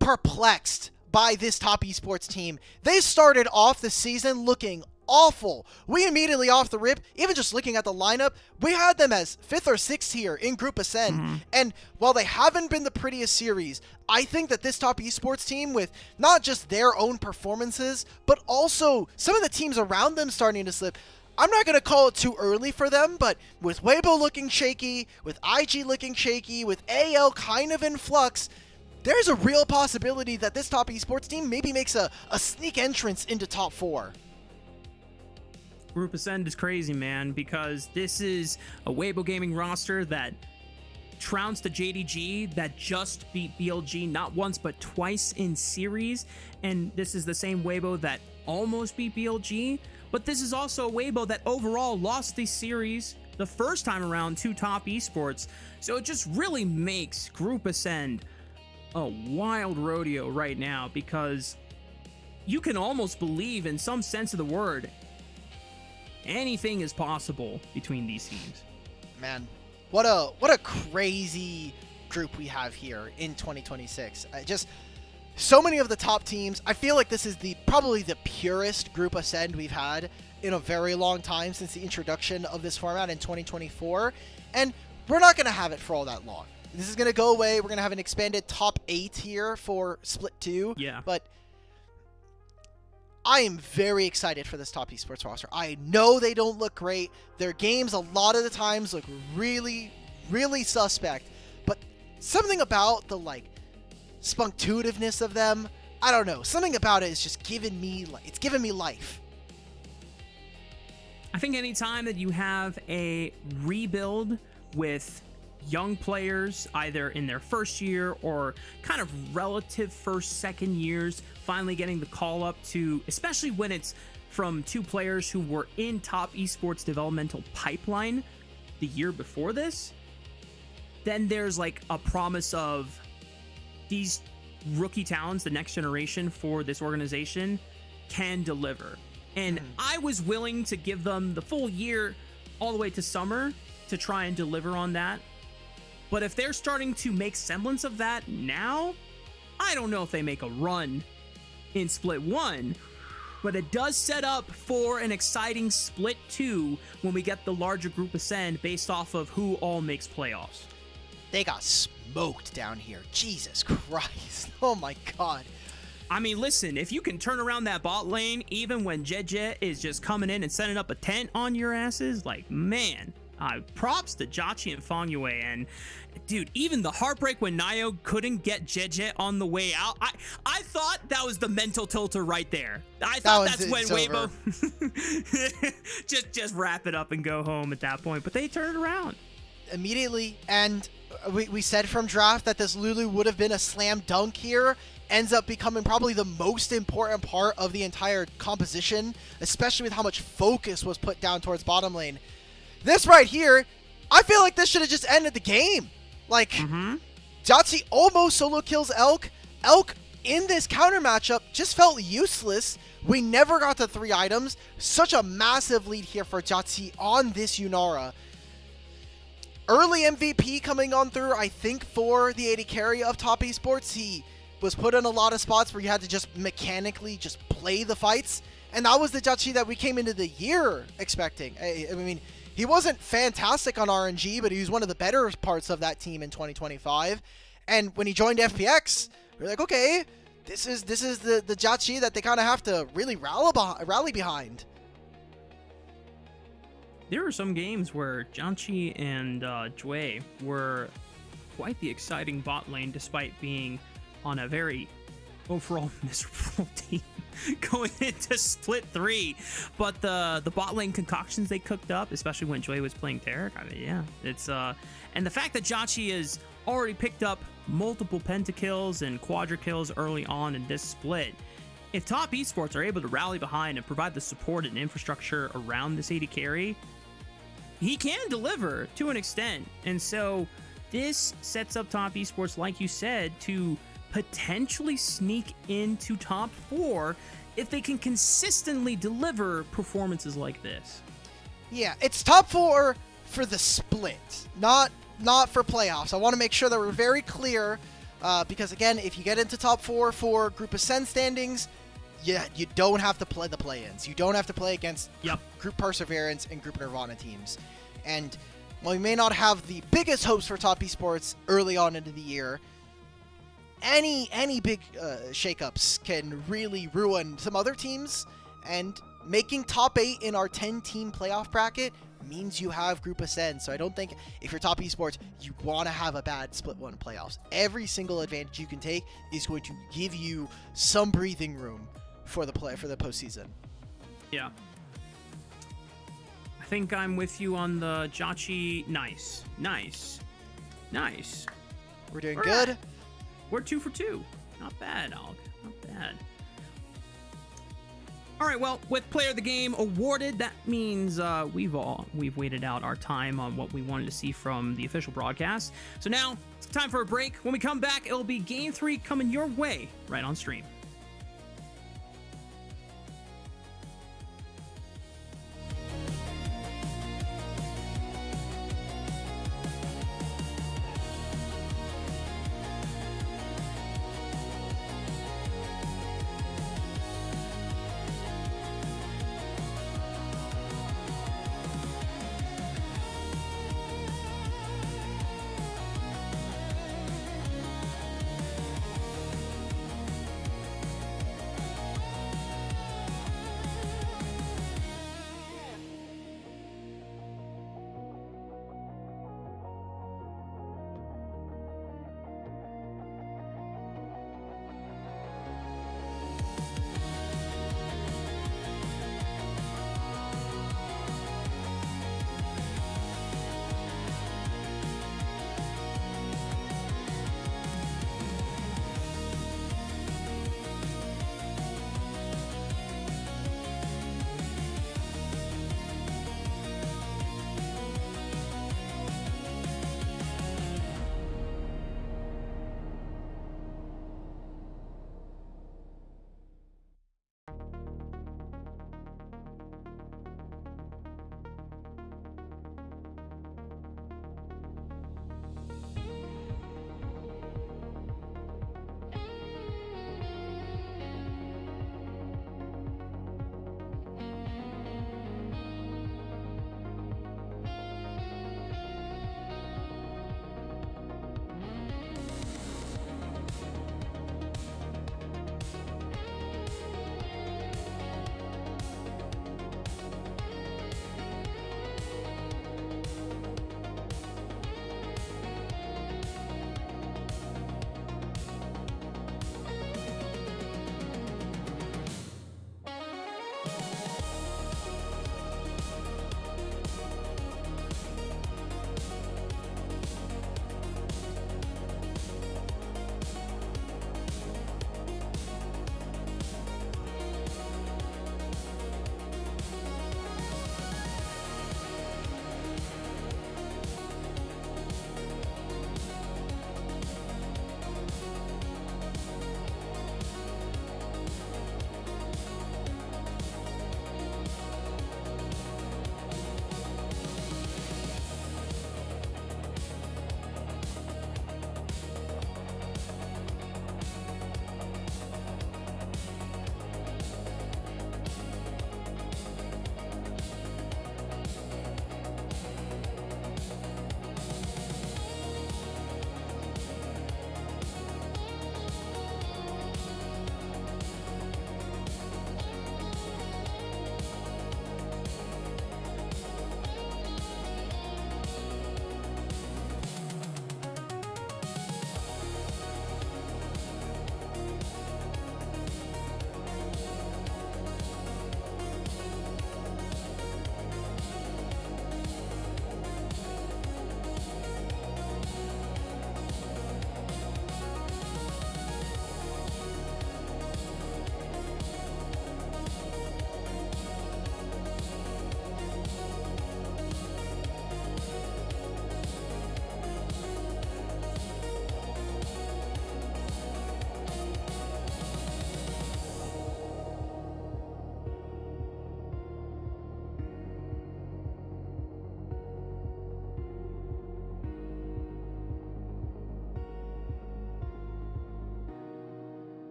perplexed by this Top Esports team. They started off the season looking awful. We immediately off the rip, even just looking at the lineup, we had them as 5th or 6th here in Group Ascend. And while they haven't been the prettiest series, I think that this Top Esports team, with not just their own performances, but also some of the teams around them starting to slip, I'm not going to call it too early for them, but with Weibo looking shaky, with IG looking shaky, with AL kind of in flux, there's a real possibility that this top esports team maybe makes a sneak entrance into top 4. Group Ascend is crazy, man, because this is a Weibo Gaming roster that trounced the JDG, that just beat BLG not once but twice in series, and this is the same Weibo that almost beat BLG, but this is also a Weibo that overall lost the series the first time around to top esports, so it just really makes Group Ascend a wild rodeo right now, because you can almost believe, in some sense of the word, anything is possible between these teams. Man, what a crazy group we have here in 2026. Just so many of the top teams. I feel like this is probably the purest Group Ascend we've had in a very long time since the introduction of this format in 2024, and we're not going to have it for all that long. This is going to go away. We're going to have an expanded top 8 here for Split 2. Yeah. But I am very excited for this top esports roster. I know they don't look great. Their games a lot of the times look really, really suspect. But something about the spunktutiveness of them, I don't know. Something about it is just giving me life. I think anytime that you have a rebuild with young players, either in their first year or kind of relative first, second years, finally getting the call up to, especially when it's from 2 players who were in top esports developmental pipeline the year before this, then there's like a promise of these rookie talents, the next generation for this organization, can deliver. And I was willing to give them the full year all the way to summer to try and deliver on that. But if they're starting to make semblance of that now, I don't know if they make a run in Split 1, but it does set up for an exciting Split 2 when we get the larger Group Ascend based off of who all makes playoffs. They got smoked down here. Jesus Christ. Oh my god. I mean, listen, if you can turn around that bot lane, even when Jet is just coming in and setting up a tent on your asses, like, man, props to Jachi and Fang Yue. And dude, even the heartbreak when Nio couldn't get Jet on the way out, I thought that was the mental tilter right there. I thought that's when Weibo just wrap it up and go home at that point. But they turned it around immediately, and we said from draft that this Lulu would have been a slam dunk here. Ends up becoming probably the most important part of the entire composition, especially with how much focus was put down towards bottom lane. This right here, I feel like this should have just ended the game. Like, Jatsi almost solo kills Elk. Elk, in this counter matchup, just felt useless. We never got to 3 items. Such a massive lead here for Jatsi on this Yunara. Early MVP coming on through, I think, for the AD carry of top esports. He was put in a lot of spots where you had to just mechanically just play the fights. And that was the Jatsi that we came into the year expecting. I mean, he wasn't fantastic on RNG, but he was one of the better parts of that team in 2025. And when he joined FPX, we're like, okay, this is the Jatsi that they kind of have to really rally behind. There were some games where Janchi and Jue were quite the exciting bot lane, despite being on a very overall miserable team going into Split 3. But the bot lane concoctions they cooked up, especially when Jue was playing Tarek, I mean, yeah, it's and the fact that Jachi has already picked up multiple pentakills and quadra kills early on in this split. If top esports are able to rally behind and provide the support and infrastructure around this AD carry, he can deliver to an extent. And so this sets up top esports, like you said, to potentially sneak into top 4 if they can consistently deliver performances like this. Yeah, it's top 4 for the split, not for playoffs. I want to make sure that we're very clear, because again, if you get into top 4 for Group Ascend standings, yeah, you don't have to play the play-ins. You don't have to play against Group Perseverance and Group Nirvana teams. And while we may not have the biggest hopes for top esports early on into the year, any big shakeups can really ruin some other teams. And making top 8 in our 10-team playoff bracket means you have group ascend. So I don't think if you're top esports, you want to have a bad split 1 playoffs. Every single advantage you can take is going to give you some breathing room for the postseason. Yeah. I think I'm with you on the Jachi. Nice. We're doing All good. right. We're 2 for 2. Not bad, Og. Not bad. All right, well, with Player of the Game awarded, that means we've waited out our time on what we wanted to see from the official broadcast. So now it's time for a break. When we come back, it'll be Game 3 coming your way right on stream.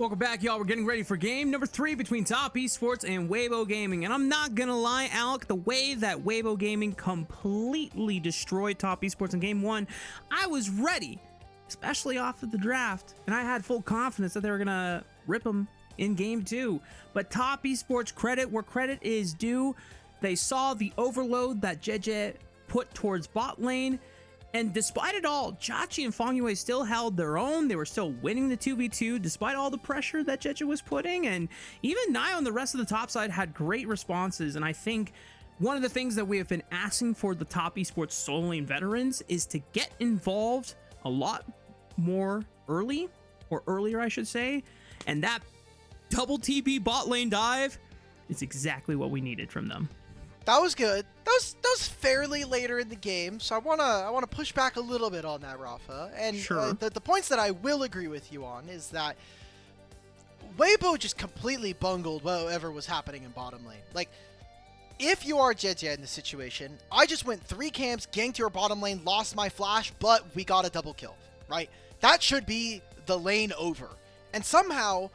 Welcome back, y'all. We're getting ready for game number 3 between Top Esports and Weibo Gaming. And I'm not gonna lie, Alec, the way that Weibo Gaming completely destroyed Top Esports in game 1, I was ready, especially off of the draft. And I had full confidence that they were gonna rip them in game 2. But Top Esports, credit where credit is due. They saw the overload that JJ put towards bot lane. And despite it all, Chachi and Fongyue still held their own. They were still winning the 2v2 despite all the pressure that Jeje was putting. And even Nio and the rest of the top side had great responses. And I think one of the things that we have been asking for the Top Esports solo lane veterans is to get involved a lot more early, or earlier I should say. And that double TP bot lane dive is exactly what we needed from them. That was good. That was fairly later in the game, so I wanna push back a little bit on that, Rafa. And Sure. The points that I will agree with you on is that Weibo just completely bungled whatever was happening in bottom lane. Like, if you are JJ in this situation, I just went 3 camps, ganked your bottom lane, lost my flash, but we got a double kill, right? That should be the lane over. And somehow,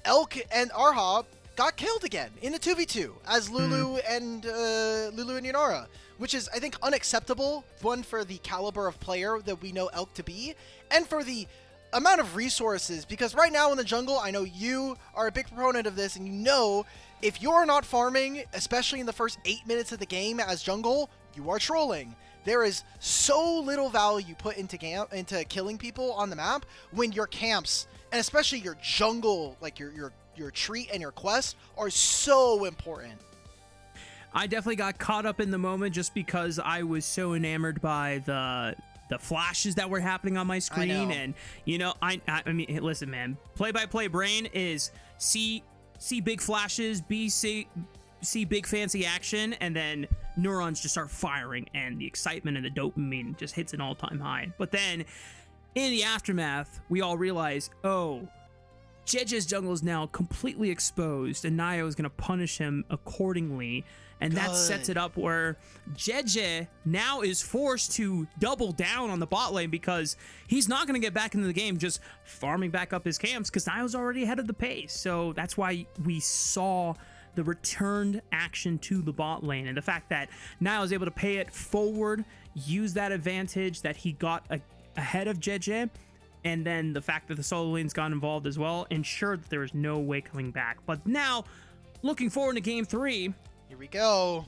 Elk and Arha got killed again in the 2v2 as Lulu and Yunara, which is, I think, unacceptable, one, for the caliber of player that we know Elk to be, and for the amount of resources, because right now in the jungle, I know you are a big proponent of this, and you know if you're not farming, especially in the first 8 minutes of the game as jungle, you are trolling. There is so little value put into killing people on the map when your camps, and especially your jungle, like your treat and your quest, are so important. I definitely got caught up in the moment just because I was so enamored by the flashes that were happening on my screen. And you know, I mean, hey, listen, man, play-by-play brain is see big flashes, see big fancy action, and then neurons just start firing, and the excitement and the dopamine just hits an all-time high. But then in the aftermath, we all realize, oh, JJ's jungle is now completely exposed, and Nio is going to punish him accordingly. And that sets it up where JJ now is forced to double down on the bot lane, because he's not going to get back into the game just farming back up his camps, because Nio's already ahead of the pace. So that's why we saw the returned action to the bot lane, and the fact that Nio is able to pay it forward, use that advantage that he got ahead of JJ, and then the fact that the solo lanes got involved as well ensured that there is no way coming back. But now, looking forward to game 3. Here we go.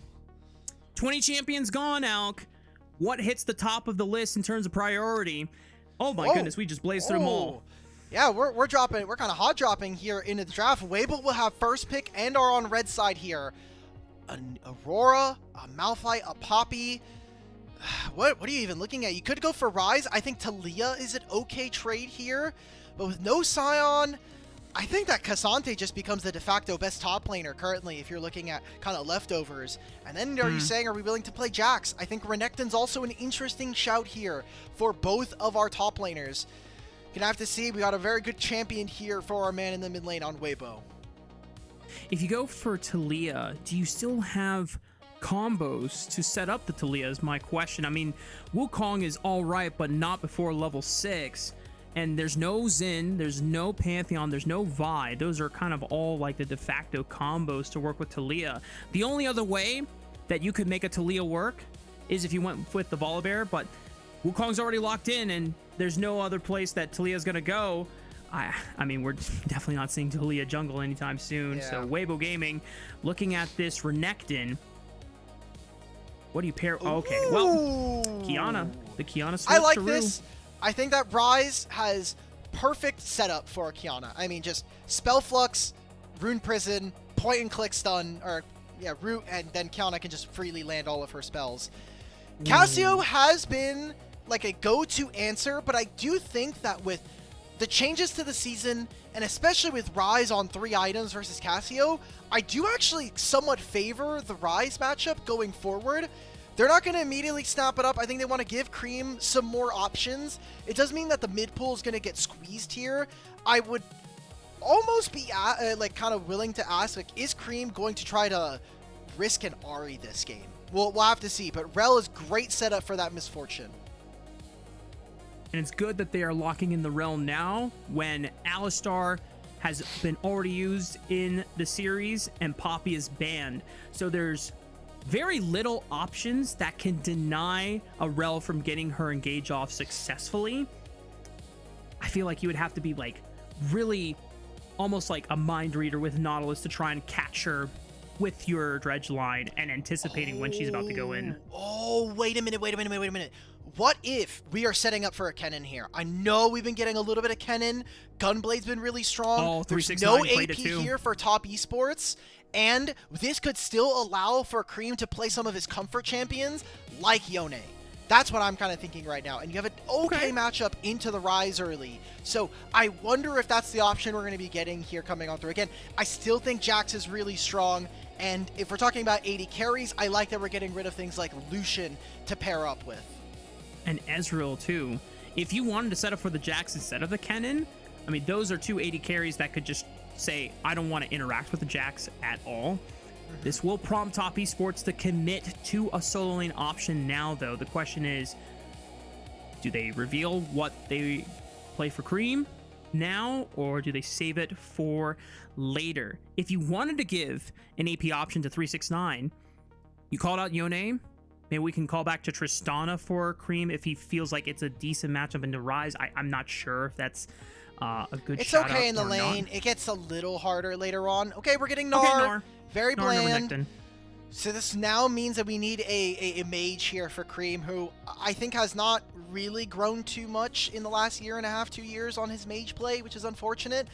20 champions gone, Alk. What hits the top of the list in terms of priority? Oh my goodness, we just blazed through them all. Yeah, we're kind of hot dropping here into the draft. Weibo will have first pick and are on red side here. An Aurora, a Malphite, a Poppy. What are you even looking at? You could go for Ryze. I think Talia is an okay trade here, but with no Scion, I think that Cassante just becomes the de facto best top laner currently if you're looking at kind of leftovers. And then are you saying, are we willing to play Jax? I think Renekton's also an interesting shout here for both of our top laners. Gonna have to see. We got a very good champion here for our man in the mid lane on Weibo. If you go for Talia, do you still have combos to set up the Talia is my question. I mean, Wukong is all right, but not before level 6. And there's no Xin, there's no Pantheon, there's no Vi. Those are kind of all like the de facto combos to work with Talia. The only other way that you could make a Talia work is if you went with the Volibear, but Wukong's already locked in, and there's no other place that Talia's gonna go. I mean, we're definitely not seeing Talia jungle anytime soon. Yeah. So Weibo Gaming, looking at this Renekton, what do you pair? Oh, okay, well, Kiana, the Kiana switch. I like to this. I think that Ryze has perfect setup for Kiana. I mean, just Spell Flux, Rune Prison, point and click stun, or yeah, root, and then Kiana can just freely land all of her spells. Cassio has been like a go-to answer, but I do think that with the changes to the season, and especially with Ryze on 3 items versus Cassio, I do actually somewhat favor the Ryze matchup going forward. They're not going to immediately snap it up. I think they want to give Cream some more options. It does mean that the mid pool is going to get squeezed here. I would almost be like kind of willing to ask, like, is Cream going to try to risk an Ahri this game? We'll have to see, but Rel is great setup for that misfortune. And it's good that they are locking in the realm now when Alistar has been already used in the series, and Poppy is banned. So there's very little options that can deny a Rel from getting her engage off successfully. I feel like you would have to be like really almost like a mind reader with Nautilus to try and catch her with your dredge line and anticipating when she's about to go in. Oh, wait a minute. What if we are setting up for a Kennen here? I know we've been getting a little bit of Kennen. Gunblade's been really strong. Oh, There's no 369 played AP it too. here for top esports. And this could still allow for Cream to play some of his comfort champions like Yone. That's what I'm kind of thinking right now. And you have an okay matchup into the Rise early. So I wonder if that's the option we're going to be getting here coming on through. Again, I still think Jax is really strong. And if we're talking about 80 carries, I like that we're getting rid of things like Lucian to pair up with. And Ezreal too. If you wanted to set up for the Jax instead of the Kennen, I mean, those are two 80 carries that could just say, I don't want to interact with the Jax at all. This will prompt top esports to commit to a solo lane option now, though. The question is, do they reveal what they play for Cream now, or do they save it for later? If you wanted to give an AP option to 369, you called out Yone. Maybe we can call back to Tristana for Cream if he feels like it's a decent matchup into Rise. I'm not sure if that's a good It's shout okay out in the or lane. not. It gets a little harder later on. Okay, we're getting Gnar. Okay, Gnar. Very Gnar, bland. Renekton. So this now means that we need a mage here for Cream, who I think has not really grown too much in the last year and a half, 2 years on his mage play, which is unfortunate.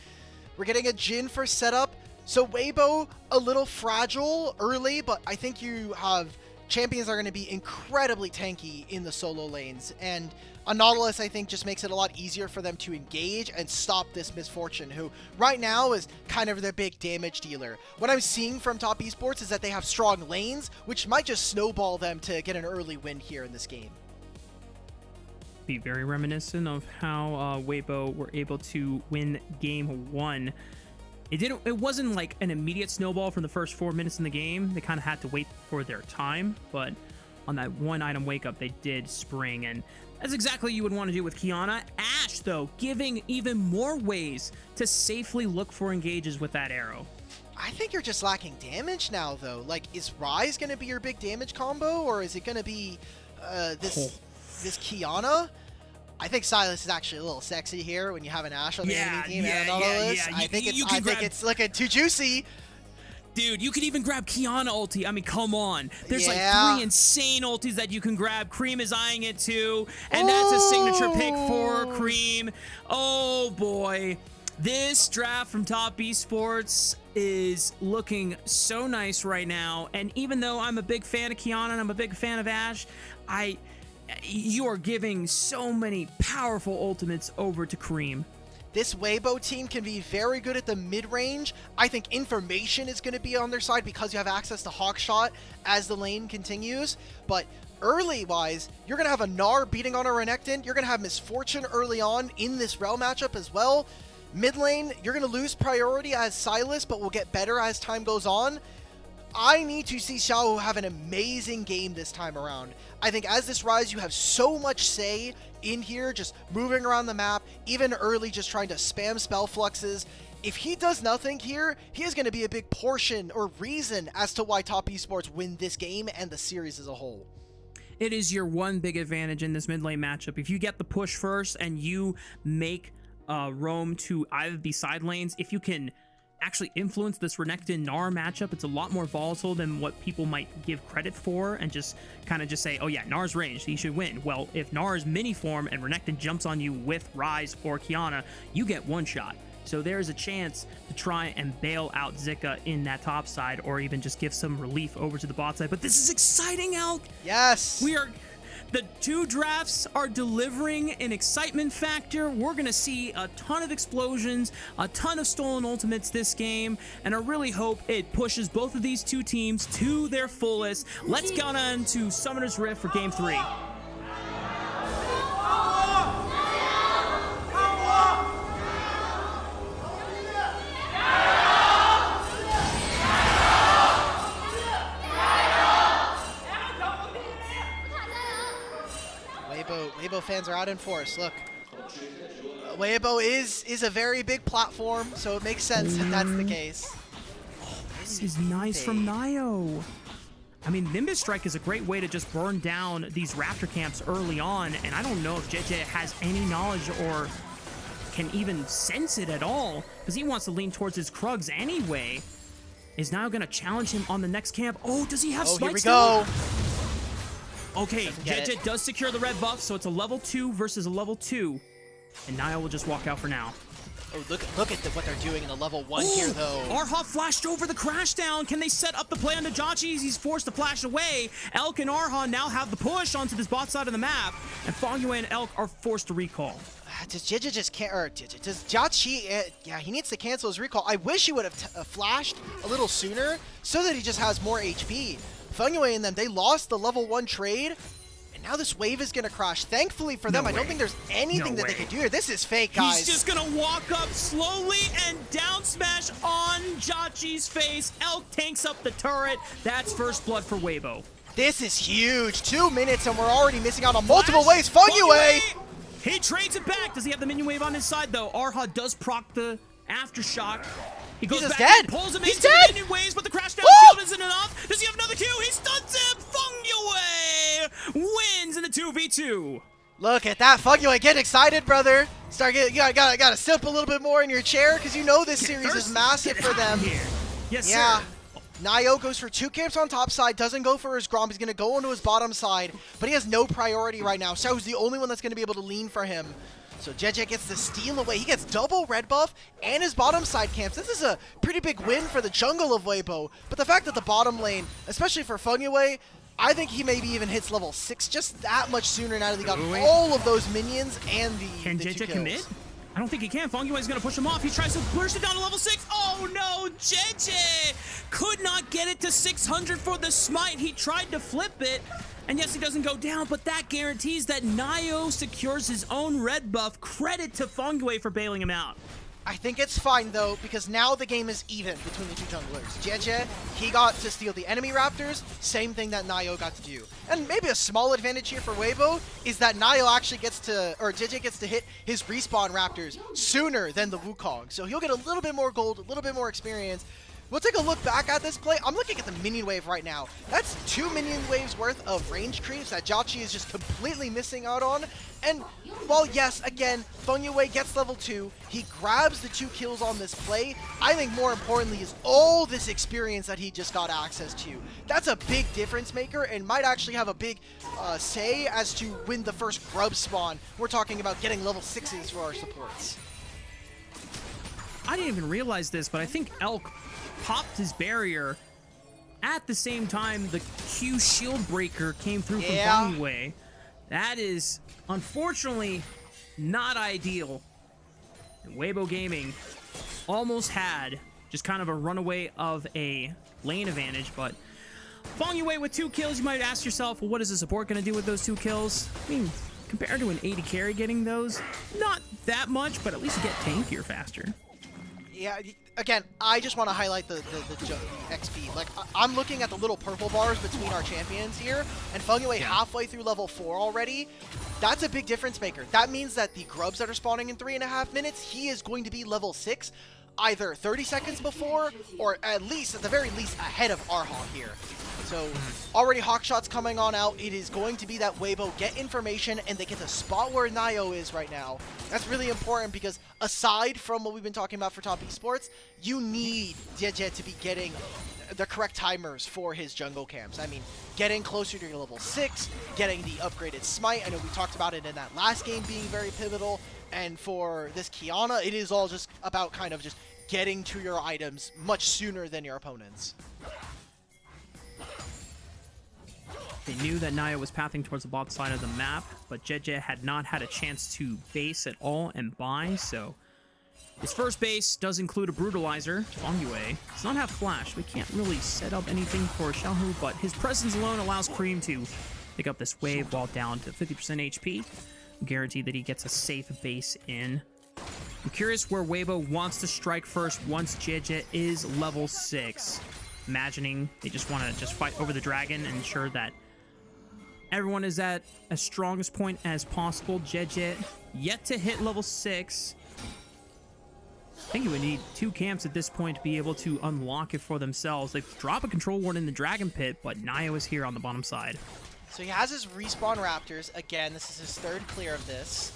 We're getting a Jhin for setup. So Weibo, a little fragile early, but I think you have champions that are going to be incredibly tanky in the solo lanes. And a Nautilus, I think, just makes it a lot easier for them to engage and stop this Misfortune, who right now is kind of their big damage dealer. What I'm seeing from top esports is that they have strong lanes, which might just snowball them to get an early win here in this game. Be very reminiscent of how Weibo were able to win game 1. It wasn't like an immediate snowball from the first 4 minutes in the game. They kind of had to wait for their time, but on that one item wake up, they did spring, and that's exactly what you would want to do with Kiana. Ashe, though, giving even more ways to safely look for engages with that arrow. I think you're just lacking damage now, though. Like, is Rise going to be your big damage combo, or is it going to be this Kiana? I think Silas is actually a little sexy here when you have an Ashe on the enemy team. I think it's looking too juicy. Dude, you could even grab Kiana ulti. I mean, come on. There's like 3 insane ultis that you can grab. Cream is eyeing it too. And that's a signature pick for Cream. Oh boy. This draft from Top Esports is looking so nice right now. And even though I'm a big fan of Kiana and I'm a big fan of Ashe, you are giving so many powerful ultimates over to Cream. This Weibo team can be very good at the mid-range. I think information is going to be on their side because you have access to Hawkshot as the lane continues. But early-wise, you're going to have a Gnar beating on a Renekton. You're going to have Misfortune early on in this Rel matchup as well. Mid lane, you're going to lose priority as Silas, but will get better as time goes on. I need to see Xiao have an amazing game this time around. I think as this Rise, you have so much say in here, just moving around the map, even early, just trying to spam spell fluxes. If he does nothing here, he is going to be a big portion or reason as to why Top Esports win this game and the series as a whole. It is your one big advantage in this mid lane matchup. If you get the push first and you make roam to either be side lanes, if you can actually influence this Renekton Gnar matchup, it's a lot more volatile than what people might give credit for and just kind of just say, oh yeah, Gnar's ranged, he should win. Well, if Gnar is mini form and Renekton jumps on you with Rise or Kiana, you get one shot. So there's a chance to try and bail out Zika in that top side or even just give some relief over to the bot side. But this is exciting, Elk. Yes. The 2 drafts are delivering an excitement factor. We're going to see a ton of explosions, a ton of stolen ultimates this game, and I really hope it pushes both of these 2 teams to their fullest. Let's get on to Summoner's Rift for Game 3. Weibo fans are out in force. Look. Weibo is a very big platform, so it makes sense that that's the case. This is nice from Nio. I mean, Nimbus Strike is a great way to just burn down these Raptor camps early on, and I don't know if JJ has any knowledge or can even sense it at all, because he wants to lean towards his Krugs anyway. Is Nio going to challenge him on the next camp? Oh, does he have Smite here we still? go. Okay, JJ does secure the red buff, so it's a level 2 versus a level 2, and Nio will just walk out for now. Oh, look at what they're doing in the level 1 here, though. Arha flashed over the crash down. Can they set up the play on Najachi? He's forced to flash away. Elk and Arha now have the push onto this bot side of the map, and Fongyue and Elk are forced to recall. Does Jija just can't, or does Jachi, yeah, he needs to cancel his recall. I wish he would have flashed a little sooner so that he just has more HP. Fongyue and them, they lost the level 1 trade. Now this wave is going to crash. Thankfully for them, I don't think there's anything that they can do here. This is fake, guys. He's just going to walk up slowly and down smash on Jachi's face. Elk tanks up the turret. That's first blood for Weibo. This is huge. 2 minutes and we're already missing out on multiple waves. Fongyue! He trades it back. Does he have the minion wave on his side, though? Arha does proc the aftershock. He goes back dead. and pulls him He's into dead. the minion waves, but the crash down shield isn't enough. Does he have another Q? He stuns him. Fongyue wins in the 2v2. Look at that. Fongyue, get excited, brother. Start getting, you gotta sip a little bit more in your chair because you know this series is massive for them. Yes, yeah. sir. Nio goes for 2 camps on top side, doesn't go for his Grom. He's going to go into his bottom side, but he has no priority right now. Xiao's the only one that's going to be able to lean for him. So JJ gets the steal away. He gets double red buff and his bottom side camps. This is a pretty big win for the jungle of Weibo. But the fact that the bottom lane, especially for Fongyue, I think he maybe even hits level 6 just that much sooner now that he got all of those minions and the Can the 2 JJ kills. commit? I don't think he can. Fongyue's going to push him off. He tries to push it down to level 6. Oh, no. JJ could not get it to 600 for the smite. He tried to flip it. And yes, he doesn't go down, but that guarantees that Nio secures his own red buff. Credit to Fongyue for bailing him out. I think it's fine, though, because now the game is even between the 2 junglers. JJ, he got to steal the enemy Raptors, same thing that Nio got to do. And maybe a small advantage here for Weibo is that Nio actually gets to, or JJ gets to hit his respawn Raptors sooner than the Wukong. So he'll get a little bit more gold, a little bit more experience. We'll take a look back at this play. I'm looking at the minion wave right now. That's 2 minion waves worth of range creeps that Jachi is just completely missing out on. And while yes, again, Fongyue gets level 2, he grabs the 2 kills on this play. I think more importantly is all this experience that he just got access to. That's a big difference maker and might actually have a big say as to when the first grub spawn. We're talking about getting level 6s for our supports. I didn't even realize this, but I think Elk popped his barrier at the same time the Q shield breaker came through from Fongyue. That is unfortunately not ideal. And Weibo Gaming almost had just kind of a runaway of a lane advantage, but Fongyue with 2 kills, you might ask yourself, well, what is the support going to do with those 2 kills? I mean, compared to an 80 carry getting those, not that much, but at least you get tankier faster. Yeah, again, I just want to highlight the XP. Like, I'm looking at the little purple bars between our champions here, and Fongyue halfway through level 4 already. That's a big difference maker. That means that the grubs that are spawning in 3.5 minutes, he is going to be level 6, either 30 seconds before, or at least, at the very least, ahead of Arha here. So, already Hawkshots coming on out. It is going to be that Weibo get information and they get the spot where Nio is right now. That's really important because aside from what we've been talking about for top esports, you need JJ to be getting the correct timers for his jungle camps. I mean, getting closer to your level 6, getting the upgraded smite. I know we talked about it in that last game being very pivotal. And for this Kiana, it is all just about kind of just getting to your items much sooner than your opponents. They knew that Nio was pathing towards the bot side of the map, but JJ had not had a chance to base at all and buy, so his first base does include a Brutalizer. Fongyue does not have Flash. We can't really set up anything for Xiaohu, but his presence alone allows Cream to pick up this wave while down to 50% HP. Guarantee that he gets a safe base in. I'm curious where Weibo wants to strike first once JJ is level 6. Imagining they just want to fight over the dragon and ensure that Everyone is at as strongest point as possible. Jejet yet to hit level 6. I think you would need 2 camps at this point to be able to unlock it for themselves. They drop a control ward in the Dragon Pit, but Nio is here on the bottom side. So he has his respawn Raptors. Again, this is his 3rd clear of this.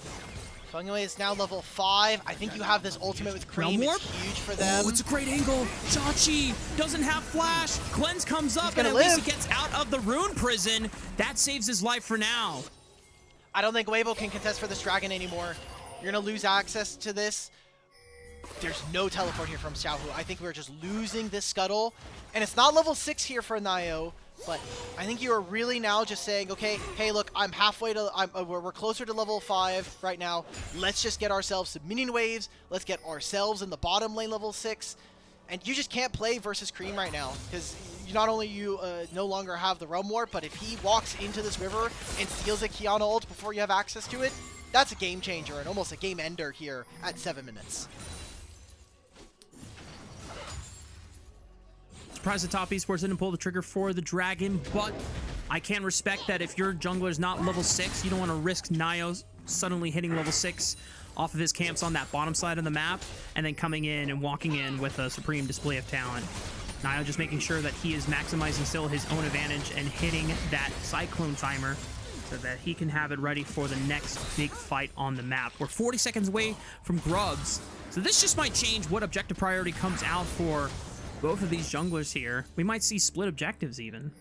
Fengwei is now level 5. I think you have this ultimate with Cream. It's huge for them. Oh, it's a great angle. Chachi doesn't have flash. Cleanse comes up, and at live. least he gets out of the rune prison. That saves his life for now. I don't think Weibo can contest for this dragon anymore. You're going to lose access to this. There's no teleport here from Xiaohu. I think we're just losing this scuttle. And it's not level 6 here for Nio. But I think you are really now just saying, okay, hey, look, I'm halfway to, we're closer to level 5 right now. Let's just get ourselves some minion waves. Let's get ourselves in the bottom lane level 6. And you just can't play versus Cream right now. Because not only you no longer have the Realm Warp, but if he walks into this river and steals a Kiana ult before you have access to it, that's a game changer and almost a game ender here at 7 minutes. Surprised the top esports didn't pull the trigger for the Dragon, but I can respect that if your jungler is not level 6, you don't want to risk Nio suddenly hitting level 6 off of his camps on that bottom side of the map, and then coming in and walking in with a supreme display of talent. Nio just making sure that he is maximizing still his own advantage and hitting that Cyclone timer so that he can have it ready for the next big fight on the map. We're 40 seconds away from Grubs, so this just might change what objective priority comes out for both of these junglers here. We might see split objectives even.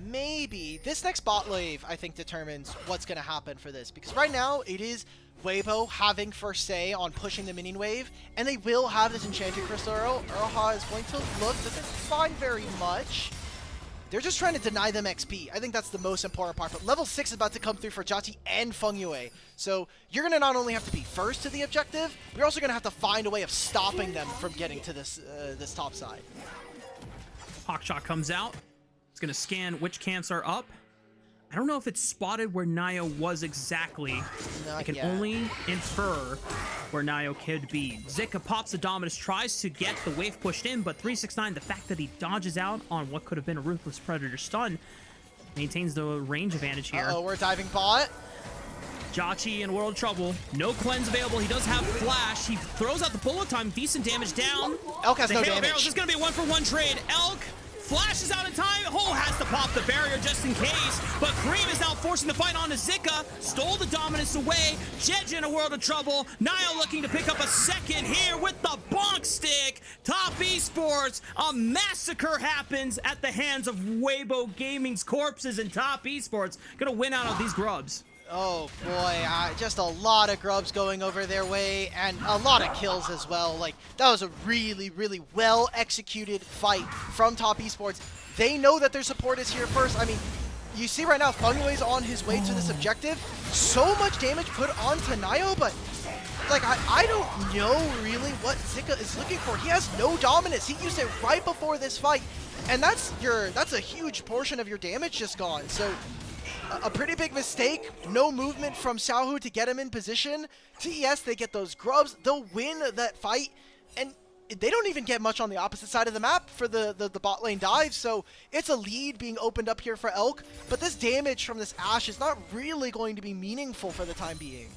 Maybe. This next bot wave, I think, determines what's going to happen for this. Because right now, it is Weibo having first say on pushing the minion wave. And they will have this Enchanted Crystal Arrow. Erha is going to look, doesn't find very much. They're just trying to deny them XP. I think that's the most important part. But level 6 is about to come through for Jati and Fengyue. So you're going to not only have to be first to the objective, you're also going to have to find a way of stopping them from getting to this this top side. Hawkshot comes out. It's going to scan which camps are up. I don't know if it's spotted where Nio was exactly. I can only infer where Nio could be. Zika pops the Dominus, tries to get the wave pushed in, but 369, the fact that he dodges out on what could have been a Ruthless Predator stun, maintains the range advantage here. Uh-oh, we're diving bot. Jachi in world trouble. No cleanse available. He does have flash. He throws out the bullet time. Decent damage down. Elk has no damage. damage. This is going to be a 1-for-1 trade. Elk flashes out in time. Ho has to pop the barrier just in case. But Cream is now forcing the fight on to Zika. Stole the dominance away. Jeje in a world of trouble. Nio looking to pick up a second here with the bonk stick. Top Esports. A massacre happens at the hands of Weibo Gaming's corpses, and Top Esports gonna win out on these Grubs. Oh boy, just a lot of Grubs going over their way, and a lot of kills as well. Like, that was a really, really well executed fight from Top Esports. They know that their support is here first. I mean, you see right now, Fengyue's on his way to this objective. So much damage put onto Nio, but like, I don't know really what Zika is looking for. He has no dominance. He used it right before this fight, and that's a huge portion of your damage just gone. So a pretty big mistake. No movement from Xiaohu to get him in position. TES, they get those Grubs. They'll win that fight, and they don't even get much on the opposite side of the map for the bot lane dive, so it's a lead being opened up here for Elk, but this damage from this Ashe is not really going to be meaningful for the time being.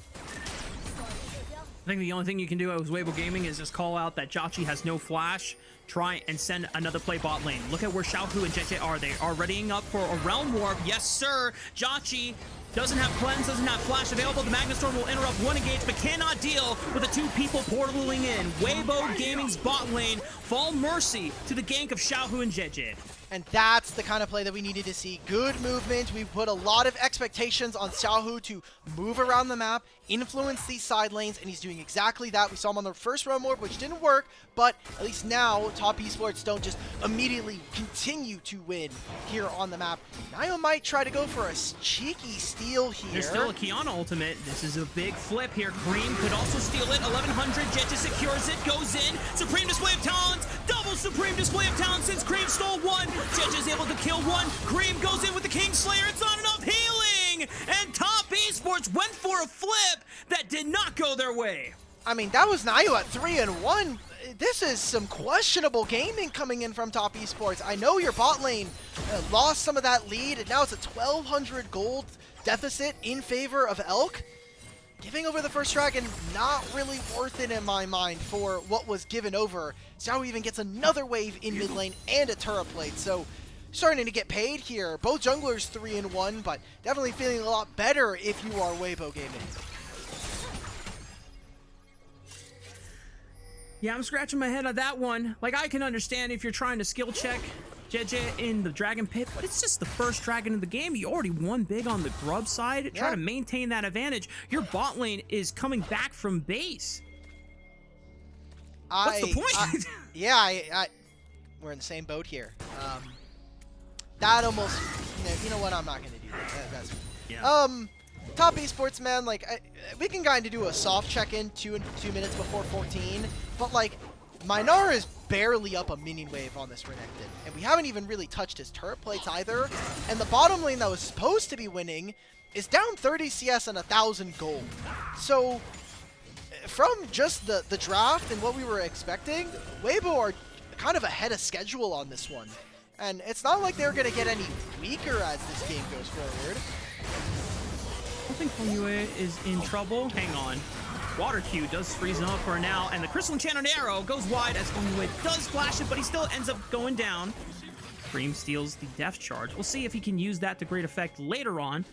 I think the only thing you can do as Weibo Gaming is just call out that Jachi has no flash, try and send another play bot lane. Look at where Xiaohu and Jeje are. They are readying up for a Realm Warp. Yes, sir. Jachi doesn't have cleanse, doesn't have flash available. The Magnastorm will interrupt one engage, but cannot deal with the 2 people portaling in. Weibo Gaming's bot lane fall mercy to the gank of Xiaohu and Jeje. And that's the kind of play that we needed to see. Good movement. We put a lot of expectations on Xiaohu to move around the map, influence these side lanes, and he's doing exactly that. We saw him on the first Realm Warp, which didn't work, but at least now Top Esports don't just immediately continue to win here on the map. Nio might try to go for a cheeky steal here. There's still a Kiana ultimate. This is a big flip here. Cream could also steal it. 1100, Jeje secures it, goes in. Supreme Display of Talents, double Supreme Display of Talents since Cream stole one. Jeje is able to kill one. Cream goes in with the Kingslayer. It's not enough healing! And Top Esports went for a flip that did not go their way. I mean, that was Nio at 3-1. this is some questionable gaming coming in from Top Esports. I know your bot lane lost some of that lead, and now it's a 1,200 gold deficit in favor of Elk. Giving over the first dragon, not really worth it in my mind for what was given over. Xiao even gets another wave in mid lane and a turret plate, so starting to get paid here. Both junglers 3-1, but definitely feeling a lot better if you are Weibo Gaming. Yeah, I'm scratching my head on that one. Like, I can understand if you're trying to skill check JJ in the Dragon Pit, but it's just the first dragon of the game. You already won big on the Grub side. Yeah. Try to maintain that advantage. Your bot lane is coming back from base. What's the point? We're in the same boat here. That almost, you know what? I'm not going to do that. That's, yeah. Top Esports, man, like, we can kind of do a soft check-in 2 minutes before 14, but, like, Minar is barely up a minion wave on this Renekton, and we haven't even really touched his turret plates either, and the bottom lane that was supposed to be winning is down 30 CS and 1,000 gold. So, from just the draft and what we were expecting, Weibo are kind of ahead of schedule on this one, and it's not like they're going to get any weaker as this game goes forward. I think Fengyue is in trouble. Hang on. Water Q does freeze him up for now, and the Crystal Enchanted Arrow goes wide as Fengyue does flash it, but he still ends up going down. Cream steals the Death Charge. We'll see if he can use that to great effect later on.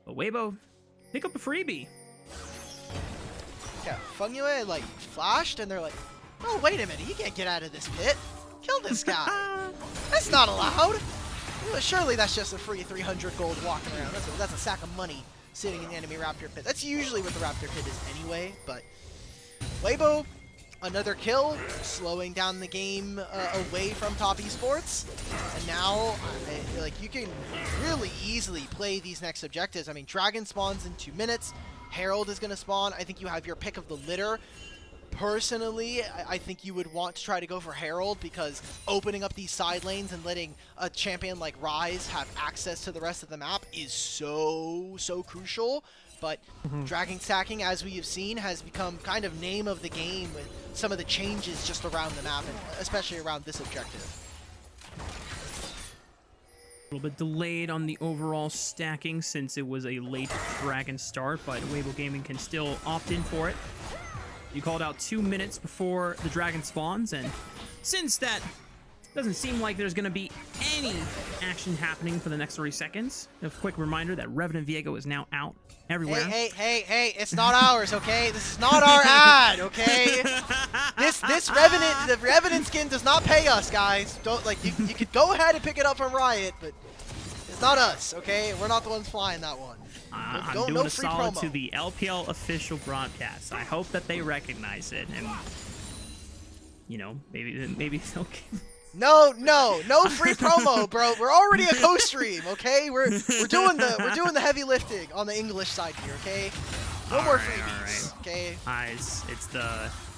But Weibo, pick up a freebie. Yeah, Fengyue, like, flashed, and they're like, oh, wait a minute, you can't get out of this pit. Kill this guy. That's not allowed. Well, surely that's just a free 300 gold walking around. That's a sack of money sitting in the enemy Raptor pit. That's usually what the Raptor pit is anyway, but Weibo, another kill, slowing down the game away from Top Esports. And now, like, you can really easily play these next objectives. I mean, Dragon spawns in 2 minutes. Herald is going to spawn. I think you have your pick of the litter. Personally, I think you would want to try to go for Herald, because opening up these side lanes and letting a champion like Ryze have access to the rest of the map is so crucial. But dragon stacking, as we have seen, has become kind of name of the game with some of the changes just around the map, and especially around this objective. A little bit delayed on the overall stacking since it was a late dragon start, but Weibo Gaming can still opt in for it. You called out 2 minutes before the dragon spawns, and since that doesn't seem like there's going to be any action happening for the next 30 seconds, a quick reminder that Revenant Viego is now out everywhere. Hey, it's not ours, okay? This is not our ad, okay? This Revenant, the Revenant skin does not pay us, guys. Don't, like, you could go ahead and pick it up from Riot, but it's not us, okay? We're not the ones flying that one. I'm doing a solid to the LPL official broadcast. I hope that they recognize it, and you know, maybe they'll. No free promo, bro. We're already a co-stream, okay? We're doing the heavy lifting on the English side here, okay? No more freebies, okay?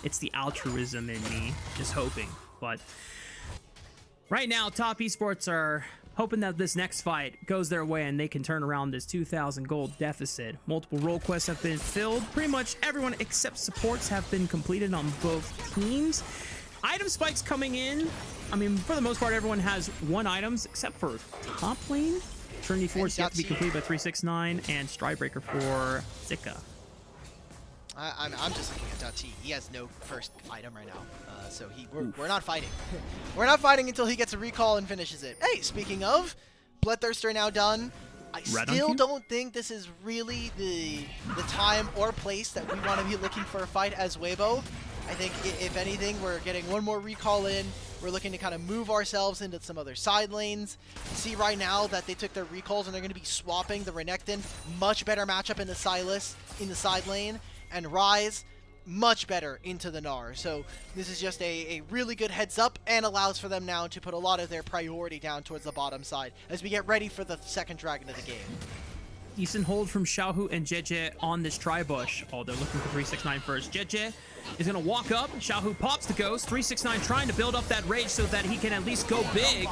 It's the altruism in me, just hoping. But right now, Top Esports are hoping that this next fight goes their way and they can turn around this 2,000 gold deficit. Multiple role quests have been filled. Pretty much everyone except supports have been completed on both teams. Item spikes coming in. I mean, for the most part, everyone has 1 items except for top lane. Trinity Force yet to be completed by 369 and Stridebreaker for Zika. I'm just looking at T. He has no first item right now, so we're not fighting. We're not fighting until he gets a recall and finishes it. Hey, speaking of, Bloodthirster now done. I still don't think this is really the time or place that we want to be looking for a fight as Weibo. I think if anything, we're getting 1 more recall in. We're looking to kind of move ourselves into some other side lanes. You see right now that they took their recalls and they're going to be swapping the Renekton. Much better matchup in the Sylas in the side lane. And Ryze, much better into the Gnar. So this is just a really good heads up and allows for them now to put a lot of their priority down towards the bottom side as we get ready for the second dragon of the game. Decent hold from Xiaohu and Jeje on this tri-bush. Oh, they're looking for 369 first. Jeje is going to walk up. Xiaohu pops the ghost. 369 trying to build up that rage so that he can at least go big.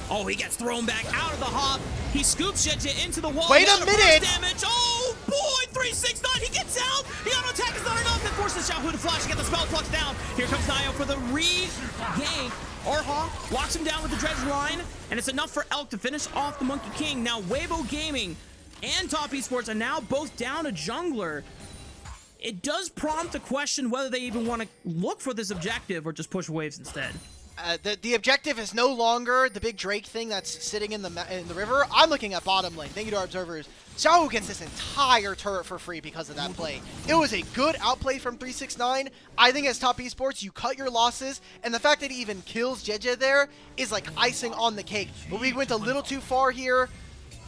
Oh, he gets thrown back out of the hop. He scoops Jeje into the wall. Wait a minute! Damage. Oh, boy! 369, he gets out! The auto attack is not enough. It forces Xiaohu to flash to get the spell plucked down. Here comes Nio for the re-gank. Orha locks him down with the dredge line, and it's enough for Elk to finish off the Monkey King. Now Weibo Gaming and Top Esports are now both down a jungler. It does prompt a question whether they even want to look for this objective or just push waves instead. The objective is no longer the big Drake thing that's sitting in the river. I'm looking at bottom lane. Thank you to our observers. Xiao gets this entire turret for free because of that play. It was a good outplay from 369. I think as Top Esports, you cut your losses, and the fact that he even kills Jeje there is like icing on the cake. But we went a little too far here.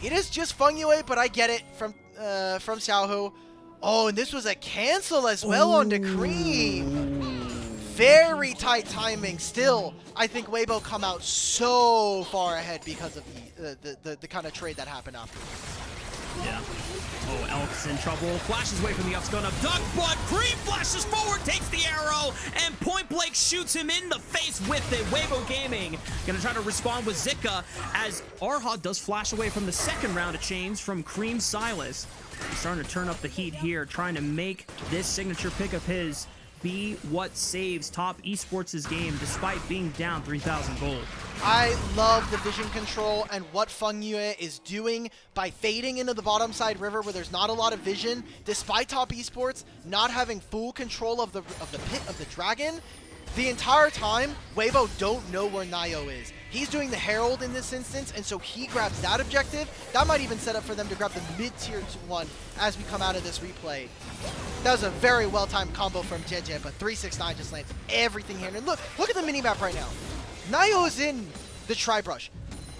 It is just Feng Yue, but I get it from Xiaohu. Oh, and this was a cancel as well onto Cream. Very tight timing. Still, I think Weibo come out so far ahead because of the kind of trade that happened afterwards. Yeah. Oh, Elk's in trouble. Flashes away from the up's going up. Duck, but Cream flashes forward, takes the arrow, and point blank shoots him in the face with it. Weibo Gaming gonna try to respond with Zika as Arha does flash away from the second round of chains from Cream Silas. He's starting to turn up the heat here, trying to make this signature pick of his be what saves Top Esports' game despite being down 3,000 gold. I love the vision control and what Feng Yue is doing by fading into the bottom side river where there's not a lot of vision, despite Top Esports not having full control of the pit of the dragon. The entire time, Weibo don't know where Nio is. He's doing the Herald in this instance, and so he grabs that objective. That might even set up for them to grab the mid-tier one as we come out of this replay. That was a very well-timed combo from Jeje, but 369 just lands everything here. And look at the minimap right now. Nio is in the Tri-Brush.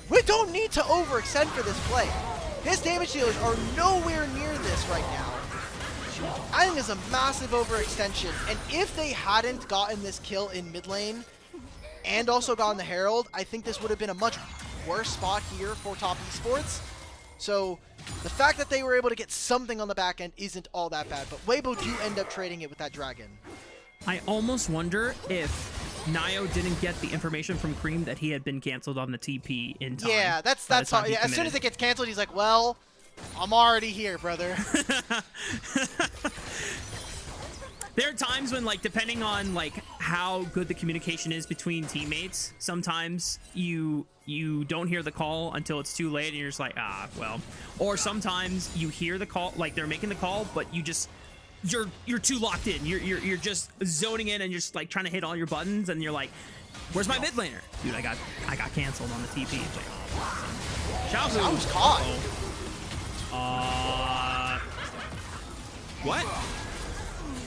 We don't need to overextend for this play. His damage dealers are nowhere near this right now. I think it's a massive overextension, and if they hadn't gotten this kill in mid lane and also gotten the Herald, I think this would have been a much worse spot here for Top Esports. So the fact that they were able to get something on the back end isn't all that bad, but Weibo do end up trading it with that dragon. I almost wonder if Nio didn't get the information from Cream that he had been canceled on the TP in time. Yeah, that's how, yeah, as soon as it gets canceled, he's like, well, I'm already here, brother. There are times when, like, depending on, like, how good the communication is between teammates, sometimes you don't hear the call until it's too late and you're just like, ah, well. Or sometimes you hear the call, like, they're making the call, but you're too locked in. You're just zoning in and you're just, like, trying to hit all your buttons and you're like, where's my mid laner? Dude, I got canceled on the TP. It's like, oh, I was caught. What?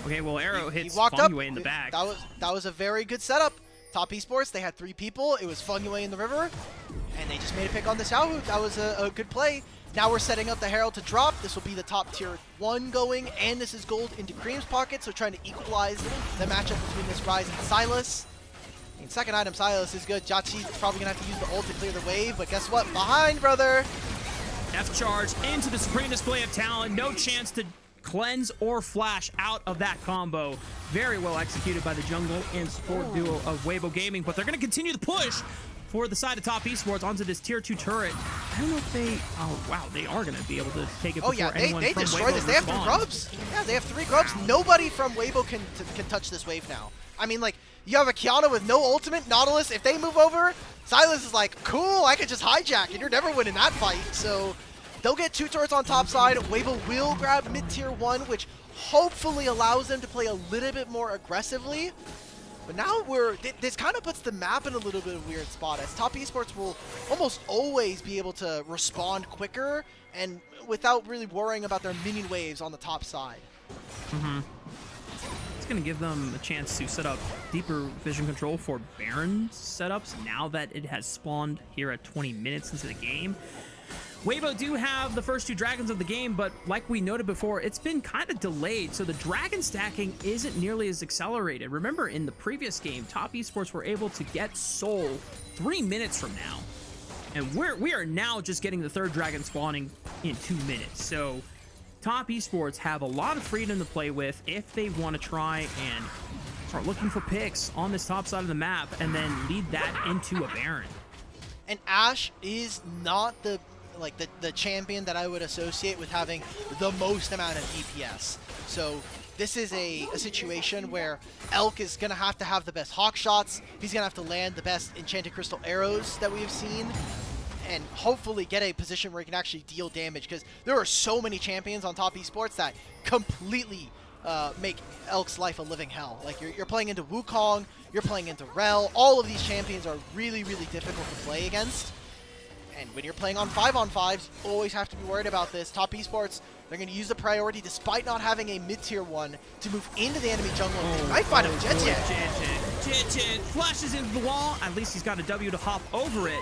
Okay, well, arrow hits He walked up. Feng Yue in the back. That was a very good setup. Top Esports, they had 3 people. It was Feng Yue in the river, and they just made a pick on the Xiaohu. That was a good play. Now we're setting up the Herald to drop. This will be the top tier 1 going, and this is gold into Cream's pocket, so trying to equalize the matchup between this Ryze and Silas. And second item, Silas is good. Jachi's probably going to have to use the ult to clear the wave, but guess what? Behind, brother. F charge into the supreme display of talent. No chance to cleanse or flash out of that combo. Very well executed by the jungle and support duo of Weibo Gaming, but they're going to continue the push for the side of Top Esports onto this tier 2 turret. I don't know if they, oh wow, they are going to be able to take it before anyone they from destroyed Weibo this. They have 3 grubs. Yeah, they have 3 grubs. Nobody from Weibo can touch this wave now. I mean, like, you have a Kiana with no ultimate, Nautilus. If they move over, Silas is like, cool, I could just hijack, and you're never winning that fight. So they'll get 2 turrets on top side. Weibo will grab mid-tier 1, which hopefully allows them to play a little bit more aggressively. But now this kind of puts the map in a little bit of a weird spot, as Top Esports will almost always be able to respond quicker and without really worrying about their minion waves on the top side. It's going to give them a chance to set up deeper vision control for Baron setups now that it has spawned here at 20 minutes into the game. Weibo do have the first 2 dragons of the game, but like we noted before, it's been kind of delayed, so the dragon stacking isn't nearly as accelerated. Remember, in the previous game, Top Esports were able to get Soul 3 minutes from now, and we are now just getting the 3rd dragon spawning in 2 minutes. So Top Esports have a lot of freedom to play with if they want to try and start looking for picks on this top side of the map and then lead that into a Baron. And Ashe is not the like the champion that I would associate with having the most amount of DPS. So this is a situation where Elk is going to have the best hawk shots. He's going to have to land the best enchanted crystal arrows that we have seen, and hopefully get a position where he can actually deal damage, because there are so many champions on top esports that completely make Elk's life a living hell. Like you're playing into Wukong, you're playing into Rel. All of these champions are really, really difficult to play against. And when you're playing on 5-on-5s, you always have to be worried about this. Top esports, they're going to use the priority despite not having a mid-tier one to move into the enemy jungle. They might find a Jit flashes into the wall. At least he's got a W to hop over it.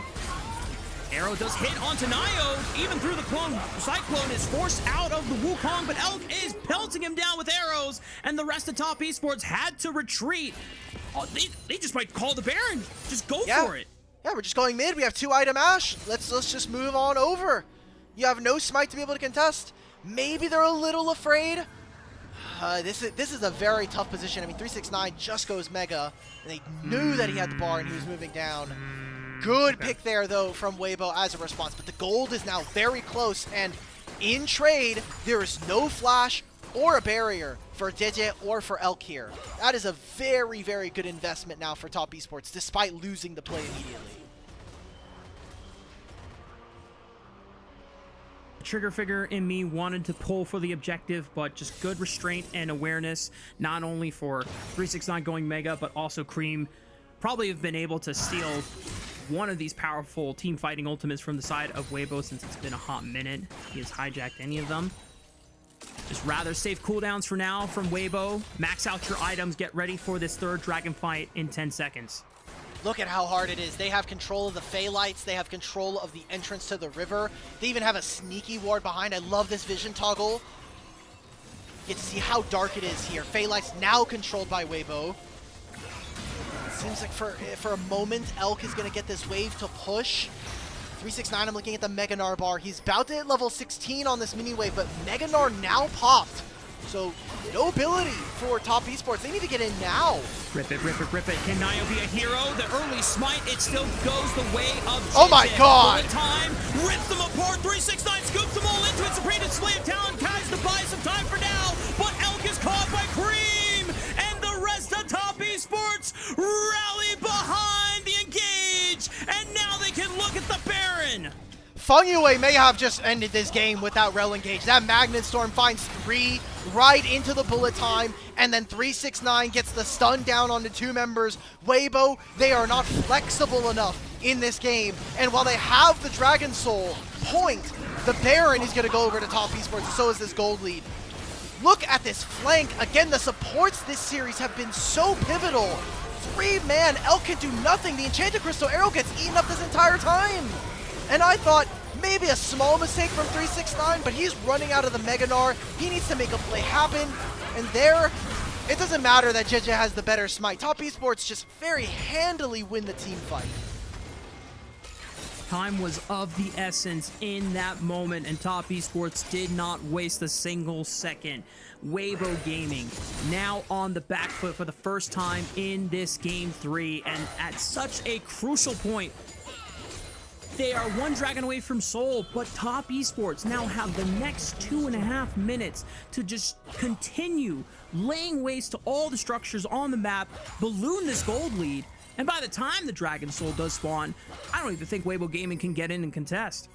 Arrow does hit onto Nio, even through the clone. Cyclone is forced out of the Wukong, but Elk is pelting him down with arrows, and the rest of Top Esports had to retreat. Oh, they just might call the Baron. Just go for it. Yeah, we're just going mid. We have 2-item Ash. Let's just move on over. You have no smite to be able to contest. Maybe they're a little afraid. This is a very tough position. I mean, 369 just goes Mega, and they knew that he had the bar and he was moving down. Good pick there, though, from Weibo as a response. But the gold is now very close, and in trade, there is no flash or a barrier for Digit or for Elk here. That is a very, very good investment now for Top Esports, despite losing the play immediately. Trigger figure in me wanted to pull for the objective, but just good restraint and awareness, not only for 369 going Mega, but also Cream probably have been able to steal one of these powerful team fighting ultimates from the side of Weibo since it's been a hot minute. He has hijacked any of them. Just rather safe cooldowns for now from Weibo. Max out your items, get ready for this third dragon fight in 10 seconds. Look at how hard it is. They have control of the Fey Lights. They have control of the entrance to the river. They even have a sneaky ward behind. I love this vision toggle. You get to see how dark it is here. Fey Lights now controlled by Weibo. Seems like for a moment, Elk is going to get this wave to push. 369, I'm looking at the Meganar bar. He's about to hit level 16 on this mini wave, but Meganar now popped. So no ability for Top Esports. They need to get in now. Rip it, rip it, rip it. Can Nio be a hero? The early smite, it still goes the way of Oh my god! Time rips them apart. 369 scoops them all into it. Supreme display of talent. Kai's to buy some time for now, but Elk is caught by Cream, and the rest of Top Esports rally behind the engage, and now they can look at the Baron. Feng Yue may have just ended this game without Rel engage. That Magnet Storm finds 3 right into the bullet time, and then 369 gets the stun down on the 2 members. Weibo, they are not flexible enough in this game, and while they have the Dragon Soul point, the Baron is going to go over to Top Esports, and so is this gold lead. Look at this flank. Again, the supports this series have been so pivotal. 3-man, Elk can do nothing. The Enchanted Crystal Arrow gets eaten up this entire time. And I thought maybe a small mistake from 369, but he's running out of the Meganar. He needs to make a play happen. And there, it doesn't matter that JJ has the better smite. Top Esports just very handily win the team fight. Time was of the essence in that moment, and Top Esports did not waste a single second. Weibo Gaming now on the back foot for the first time in this Game 3, and at such a crucial point. They are 1 dragon away from Seoul, but Top Esports now have the next 2.5 minutes to just continue laying waste to all the structures on the map, balloon this gold lead, and by the time the Dragon Soul does spawn, I don't even think Weibo Gaming can get in and contest.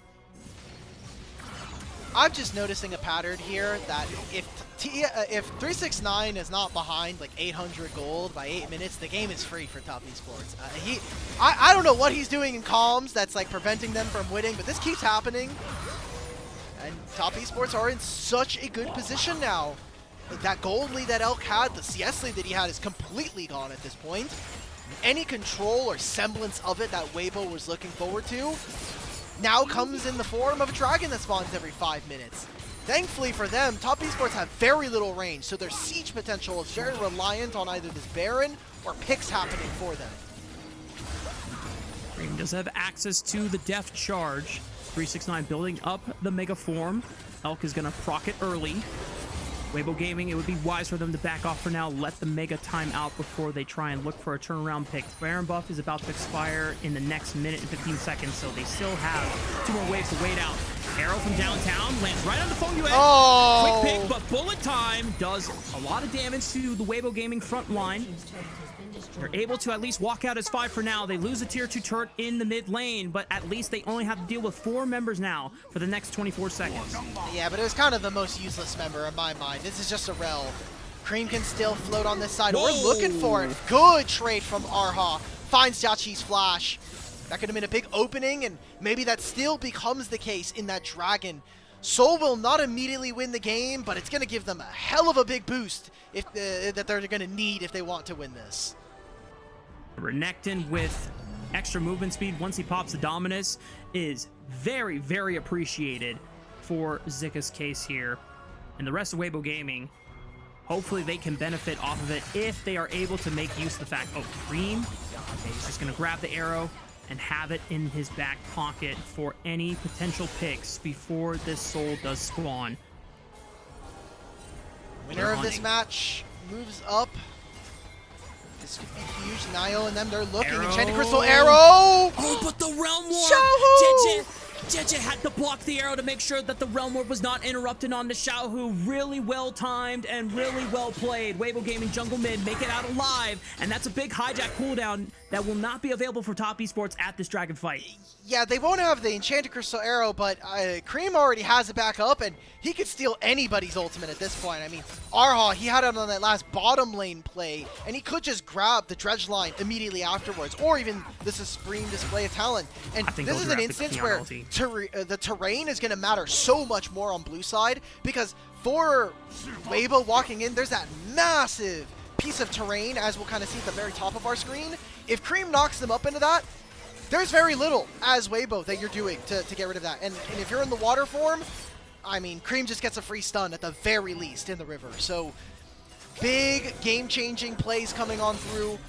I'm just noticing a pattern here that if 369 is not behind like 800 gold by 8 minutes, the game is free for Top Esports. I don't know what he's doing in comms that's like preventing them from winning, but this keeps happening. And Top Esports are in such a good position now. That gold lead that Elk had, the CS lead that he had, is completely gone at this point. Any control or semblance of it that Weibo was looking forward to now comes in the form of a dragon that spawns every 5 minutes. Thankfully for them, Top Esports have very little range, so their siege potential is very reliant on either this Baron or picks happening for them. Cream does have access to the Death Charge. 369 building up the Mega Form. Elk is going to proc it early. Weibo Gaming, it would be wise for them to back off for now, let the Mega time out before they try and look for a turnaround pick. Baron buff is about to expire in the next minute and 15 seconds, so they still have 2 more waves to wait out. Arrow from downtown lands right on the phone. Oh! Quick pick, but bullet time does a lot of damage to the Weibo Gaming front line. They're able to at least walk out as 5 for now. They lose a tier 2 turret in the mid lane, but at least they only have to deal with 4 members now for the next 24 seconds. Yeah, but it was kind of the most useless member in my mind. This is just a rel. Cream can still float on this side. Whoa. We're looking for it. Good trade from Arha. Finds Yachi's flash. That could have been a big opening, and maybe that still becomes the case in that Dragon. Soul will not immediately win the game, but it's going to give them a hell of a big boost if that they're going to need if they want to win this. Renekton with extra movement speed once he pops the Dominus is very, very appreciated for Zika's case here. And the rest of Weibo Gaming, hopefully they can benefit off of it if they are able to make use of the fact, oh, Cream, okay, he's just going to grab the arrow and have it in his back pocket for any potential picks before this soul does spawn. Winner of this match moves up. This could be huge. Nio and them, they're looking. Arrow. Enchanted Crystal Arrow! Oh, but the Realm Warp! Xiaohu! JJ had to block the arrow to make sure that the Realm Warp was not interrupted on the Xiaohu. Really well timed and really well played. Weibo Gaming jungle mid make it out alive, and that's a big hijack cooldown that will not be available for top esports at this Dragon fight. Yeah, they won't have the Enchanted Crystal Arrow, but Cream already has it back up, and he could steal anybody's ultimate at this point. I mean, Arha, he had it on that last bottom lane play, and he could just grab the Dredge line immediately afterwards, or even this is Supreme Display of Talent. And this is an instance where the terrain is going to matter so much more on blue side, because for Weibo walking in, there's that massive piece of terrain, as we'll kind of see at the very top of our screen. If Cream knocks them up into that, there's very little as Weibo that you're doing to get rid of that. And if you're in the water form, I mean, Cream just gets a free stun at the very least in the river. So big game-changing plays coming on through.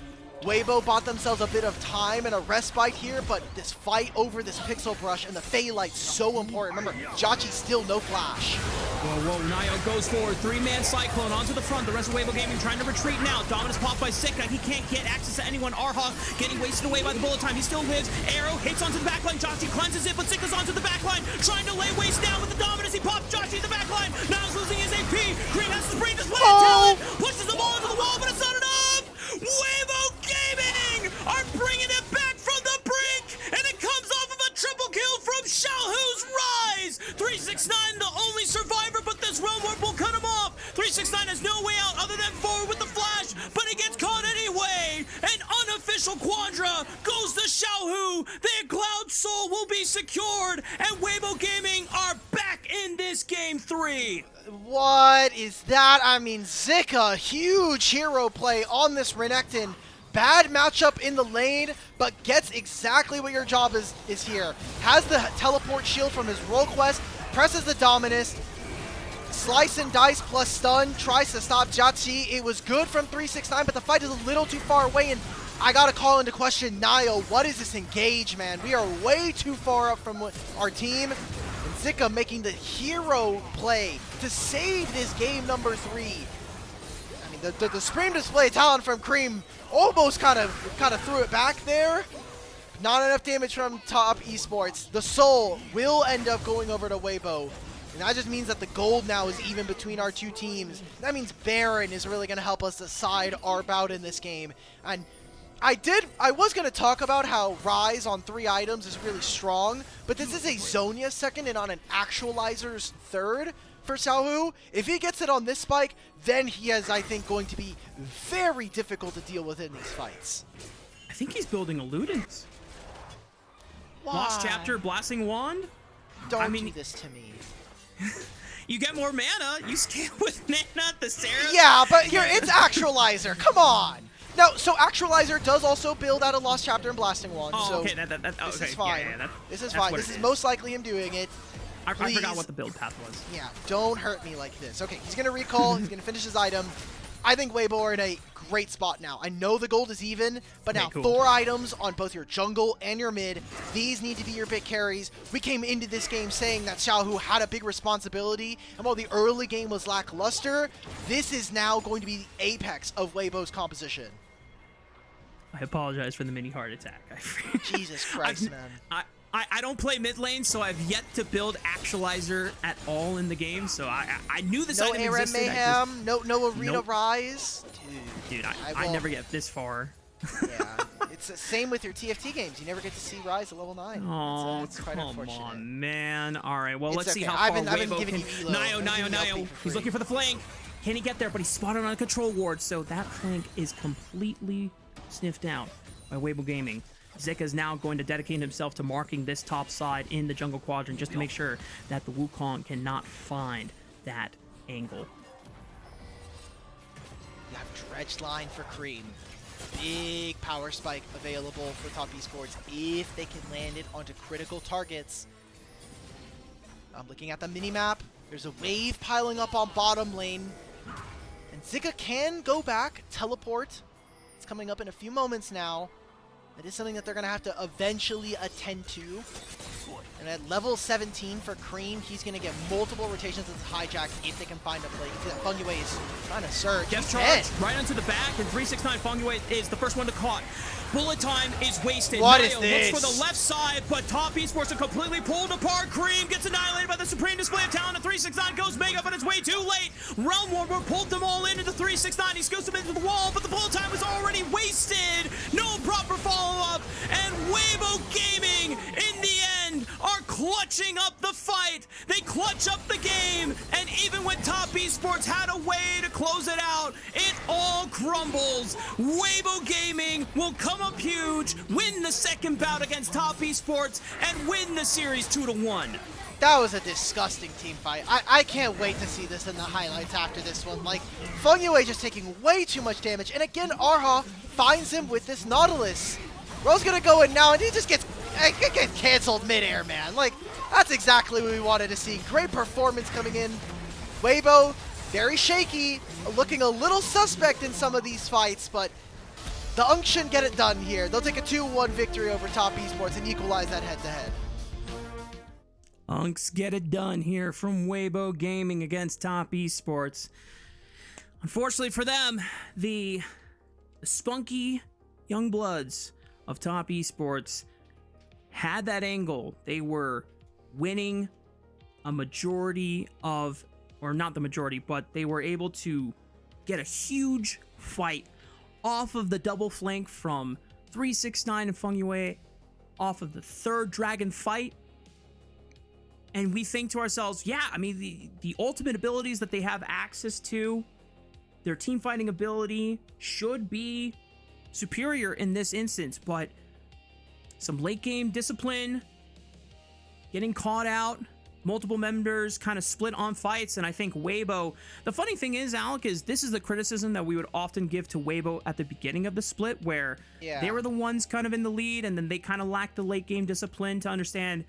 Weibo bought themselves a bit of time and a respite here, but this fight over this pixel brush and the Fey Light's so important. Remember, Jachi still no flash. Whoa, Nio goes forward. 3-man Cyclone onto the front. The rest of Weibo Gaming trying to retreat now. Dominus popped by Sika. He can't get access to anyone. Arha getting wasted away by the bullet time. He still lives. Arrow hits onto the backline. Jachi cleanses it, but Sika's onto the backline. Trying to lay waste down with the Dominus. He pops Jachi in the backline. Niles losing his AP. Green has to spring this way. Talent pushes the ball into the wall, but it's not enough. Weibo Gaming are bringing it back from the brink, and it comes off of a triple kill from Xiaohu's Rise. 369, the only survivor, but this Realm Warp will cut him off. 369 has no way out other than forward with the flash, but he gets caught anyway. An unofficial Quandra goes to Xiaohu. Their Cloud Soul will be secured, and Weibo Gaming are back in this game 3. What is that? I mean, Zika, huge hero play on this Renekton. Bad matchup in the lane, but gets exactly what your job is here. Has the teleport shield from his role quest, presses the Dominus, slice and dice plus stun, tries to stop Jachi. It was good from 369, but the fight is a little too far away, and I gotta call into question Nio. What is this engage, man? We are way too far up from our team. And Zika making the hero play to save this game number 3. I mean, the Supreme Display talent from Cream almost kind of threw it back there. Not enough damage from top esports. The Soul will end up going over to Weibo. And that just means that the gold now is even between our two teams. That means Baron is really going to help us decide our bout in this game. And I was going to talk about how Rise on 3 items is really strong, but this is a Zhonya second and on an Actualizer's third for Xiaohu. If he gets it on this spike, then he is, I think, going to be very difficult to deal with in these fights. I think he's building a Ludens. Why? Lost Chapter, Blasting Wand? Don't do this to me. You get more mana. You scale with mana, the Sarah. Yeah, but it's Actualizer. Come on. No, so Actualizer does also build out a Lost Chapter and Blasting Wand. Oh, so okay, this is okay, fine. yeah, this is fine. This is most likely him doing it. I forgot what the build path was. Yeah, don't hurt me like this. Okay, he's going to recall. He's going to finish his item. I think Weibo are in a great spot now. I know the gold is even, but now Okay, cool. 4 items on both your jungle and your mid. These need to be your big carries. We came into this game saying that Xiaohu had a big responsibility, and while the early game was lackluster, this is now going to be the apex of Weibo's composition. I apologize for the mini heart attack. Jesus Christ, man. I don't play mid lane, so I've yet to build Actualizer at all in the game. So I knew this No item ARAM existed. Mayhem, no Arena Nope. Rise. Dude, I never get this far. Yeah, it's the same with your TFT games. You never get to see Rise at level 9. Oh, it's quite come unfortunate. on, man. All right, well, It's let's see okay. how far I've been Weibo giving can... you elo. Nio. He's looking for the flank. Can he get there? But he's spotted on a control ward, so that flank is completely sniffed out by Weibo Gaming. Zika is now going to dedicate himself to marking this top side in the jungle quadrant just to make sure that the Wukong cannot find that angle. You have Dredge Line for Cream. Big power spike available for Top Esports if they can land it onto critical targets. I'm looking at the minimap. There's a wave piling up on bottom lane. And Zika can go back, teleport. It's coming up in a few moments now. That is something that they're going to have to eventually attend to. And at level 17 for Cream, he's going to get multiple rotations of Hijack if they can find a play. Feng Yue is trying to surge. Gets He's charged dead. right onto the back, and 369 Feng Yue is the first one to caught. Bullet time is wasted. What Nio is this? looks for the left side, but Top Esports are completely pulled apart. Cream gets annihilated by the supreme display of talent, and 369 goes mega, but it's way too late. Realm Warmer pulled them all into 369. He scoots them into the wall, but the bullet time was already wasted. No proper follow-up, and Weibo Gaming, in the end, are clutching up the fight. They clutch up the game, and even when Top Esports had a way to close it out, it all crumbles. Weibo Gaming will come up huge, win the second bout against Top Esports, and win the series 2-1. That was a disgusting team fight. I can't wait to see this in the highlights after this one. Like, Feng Yue just taking way too much damage. And again, Arha finds him with this Nautilus. Ro's gonna go in now, and he just gets canceled midair, man. Like, that's exactly what we wanted to see. Great performance coming in. Weibo, very shaky, looking a little suspect in some of these fights, but the Unction get it done here. They'll take a 2-1 victory over Top Esports and equalize that head-to-head. Unks get it done here from Weibo Gaming against Top Esports. Unfortunately for them, the spunky young bloods of Top Esports had that angle. They were winning a majority of, or not the majority, but they were able to get a huge fight off of the double flank from 369 and Feng Yue off of the third dragon fight. And we think to ourselves, yeah, I mean, the ultimate abilities that they have access to, their team fighting ability should be superior in this instance, but some late game discipline, getting caught out, multiple members kind of split on fights, and I think Weibo, the funny thing is, Alec, is this is the criticism that we would often give to Weibo at the beginning of the split, where they were the ones kind of in the lead, and then they kind of lacked the late game discipline to understand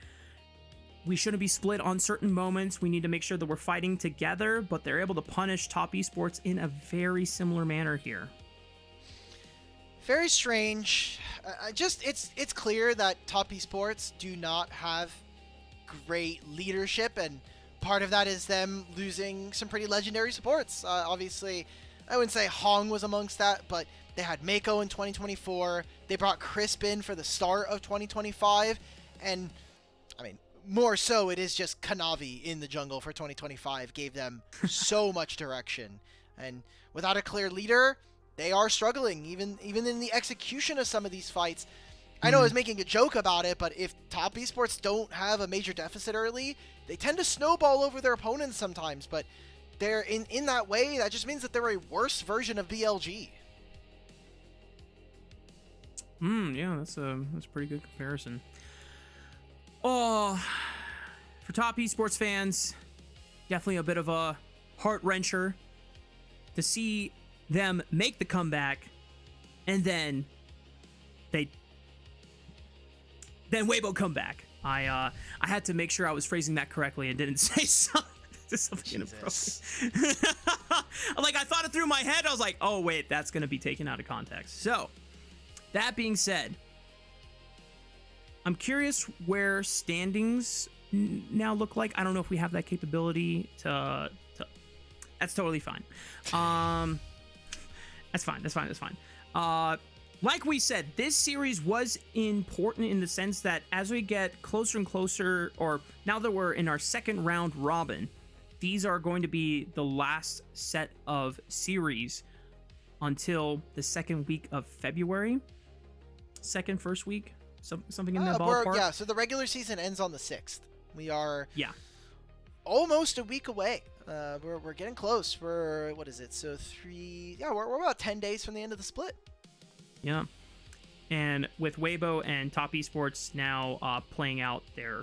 we shouldn't be split on certain moments. We need to make sure that we're fighting together, but they're able to punish Top Esports in a very similar manner here. Very strange. It's clear that Top Esports do not have great leadership, and part of that is them losing some pretty legendary supports. Obviously, I wouldn't say Hong was amongst that, but they had Mako in 2024. They brought Crisp in for the start of 2025, and I mean, more so, it is just Kanavi in the jungle for 2025 gave them so much direction. And without a clear leader, they are struggling, even in the execution of some of these fights. I know I was making a joke about it, but if Top Esports don't have a major deficit early, they tend to snowball over their opponents sometimes. But they're in that way, that just means that they're a worse version of BLG. Yeah, that's a pretty good comparison. Oh, for Top Esports fans, definitely a bit of a heart-wrencher to see them make the comeback, and then Weibo come back. I had to make sure I was phrasing that correctly and didn't say to something Jesus. inappropriate. Like, I thought it through my head. I was like, oh, wait, that's going to be taken out of context. So, that being said, I'm curious where standings now look like. I don't know if we have that capability to that's totally fine. That's fine. Like we said, this series was important in the sense that as we get closer and closer, or now that we're in our second round robin, these are going to be the last set of series until the second week of February. First week? Something in that ballpark? Yeah, so the regular season ends on the 6th. We are Yeah. almost a week away. We're getting close. What is it? So we're about 10 days from the end of the split. Yeah. And with Weibo and Top Esports now playing out their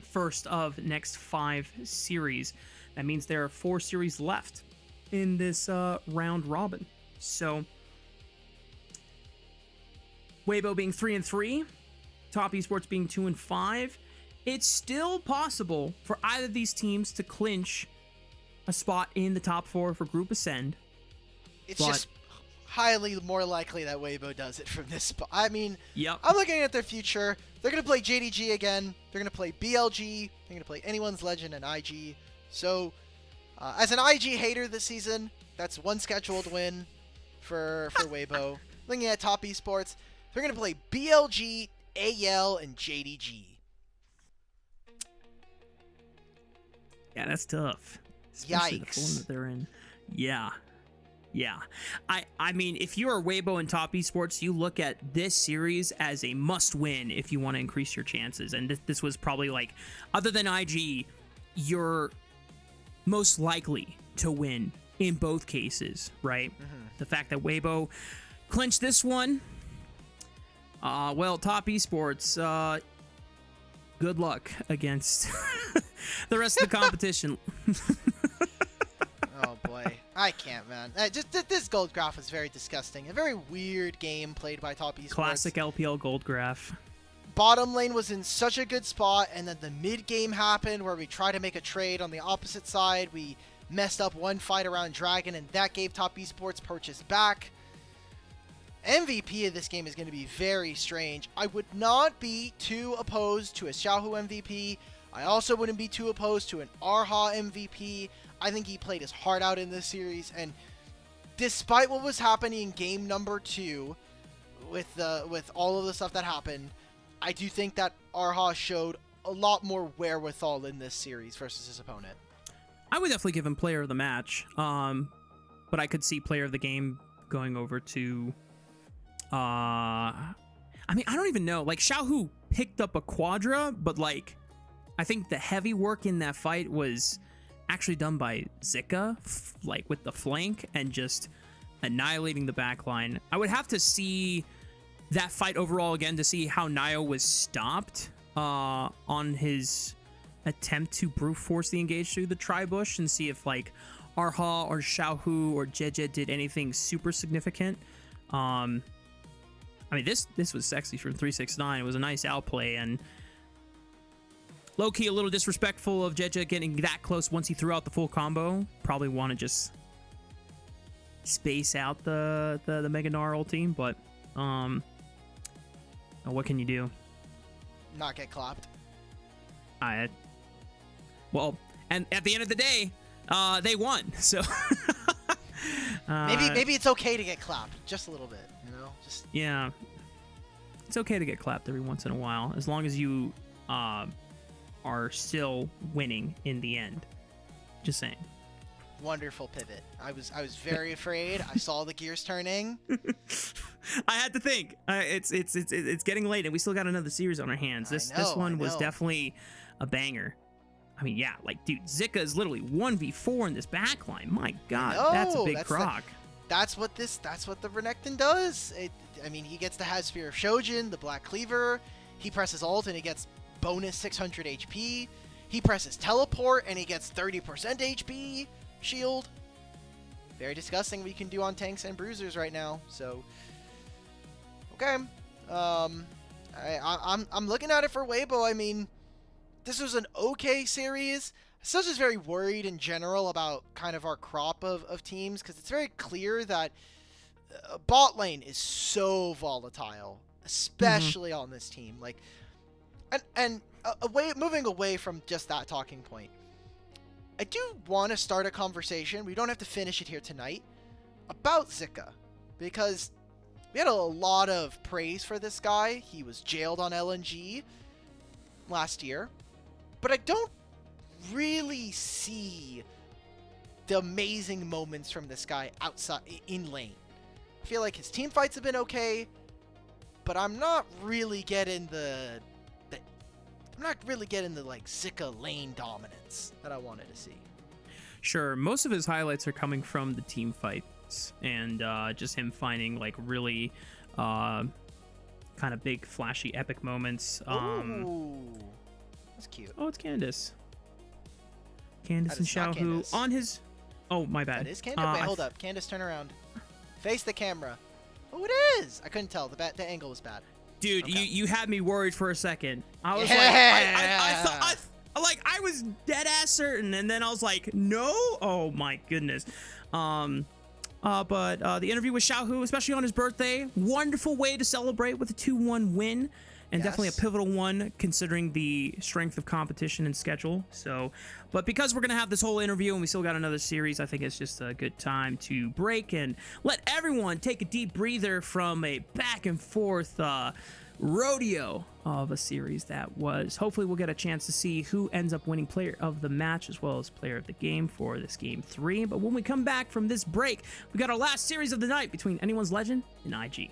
first of next 5 series, that means there are 4 series left in this round robin. So Weibo being 3-3, Top Esports being 2-5, it's still possible for either of these teams to clinch a spot in the top 4 for Group Ascend. It's just highly more likely that Weibo does it from this spot. I mean, Yep. I'm looking at their future. They're going to play JDG again. They're going to play BLG. They're going to play Anyone's Legend and IG. So, as an IG hater this season, that's one scheduled win for Weibo. Looking at Top Esports, they're going to play BLG, AL, and JDG. Yeah, that's tough. Especially the Yikes. form that they're in. Yeah. I mean, if you're Weibo and Top Esports, you look at this series as a must-win if you want to increase your chances. And this was probably like, other than IG, you're most likely to win in both cases, right? Mm-hmm. The fact that Weibo clinched this one, well, Top Esports, good luck against the rest of the competition. Oh boy, I can't, man. This gold graph is very disgusting. A very weird game played by Top Esports. Classic LPL gold graph. Bottom lane was in such a good spot, and then the mid game happened where we tried to make a trade on the opposite side. We messed up one fight around Dragon, and that gave Top Esports purchase back. MVP of this game is going to be very strange. I would not be too opposed to a Xiaohu MVP. I also wouldn't be too opposed to an Arha MVP. I think he played his heart out in this series, and despite what was happening in game number 2 with all of the stuff that happened, I do think that Arha showed a lot more wherewithal in this series versus his opponent. I would definitely give him player of the match, but I could see player of the game going over to I mean, I don't even know. Like, Xiaohu picked up a Quadra, but like, I think the heavy work in that fight was actually done by Zika, like with the flank and just annihilating the backline. I would have to see that fight overall again to see how Nio was stopped on his attempt to brute force the engage through the tri-bush, and see if like Arha or Xiaohu or Jeje did anything super significant. I mean, this was sexy from 369. It was a nice outplay, and low-key a little disrespectful of Jeje getting that close once he threw out the full combo. Probably want to just space out the Mega Gnar ulti, but what can you do? Not get clapped. Well, and at the end of the day, they won, so maybe it's okay to get clapped just a little bit, you know? Just yeah, it's okay to get clapped every once in a while, as long as you are still winning in the end. Just saying. Wonderful pivot. I was very afraid. I saw the gears turning. I had to think. It's getting late, and we still got another series on our hands. This one was definitely a banger. I mean, yeah, like, dude, Zika is literally 1v4 in this backline. My God, that's a big proc. That's what the Renekton does. I mean, he gets the Spear of Shojin, the Black Cleaver. He presses ult and he gets bonus 600 HP. He presses teleport and he gets 30% HP shield. Very disgusting what you can do on tanks and bruisers right now. So, okay. I'm looking at it for Weibo. I mean, this was an okay series. Still just very worried in general about kind of our crop of teams, because it's very clear that bot lane is so volatile, especially on this team. Like, and moving away from just that talking point, I do want to start a conversation. We don't have to finish it here tonight about Zika, because we had a lot of praise for this guy. He was jailed on LNG last year, but I don't really see the amazing moments from this guy outside in lane. I feel like his team fights have been okay, but I'm not really getting the like Zika lane dominance that I wanted to see. Sure, most of his highlights are coming from the team fights and just him finding like really kind of big, flashy, epic moments. Ooh, that's cute. Oh, it's Candace. Candace That and is not Xiaohu Candace. on his. Oh, my bad. That is Candace. Wait, hold up. Candace, turn around. Face the camera. Oh, it is. I couldn't tell. The angle was bad. Dude, Okay. you had me worried for a second. I was Yeah. like, I was dead ass certain, and then I was like, no. Oh my goodness. But the interview with Xiaohu, especially on his birthday, wonderful way to celebrate with a 2-1 win, and definitely a Yes. pivotal one considering the strength of competition and schedule. So, but because we're gonna have this whole interview and we still got another series, I think it's just a good time to break and let everyone take a deep breather from a back and forth rodeo of a series that was. Hopefully we'll get a chance to see who ends up winning player of the match as well as player of the game for this game 3. But when we come back from this break, we got our last series of the night between Anyone's Legend and IG.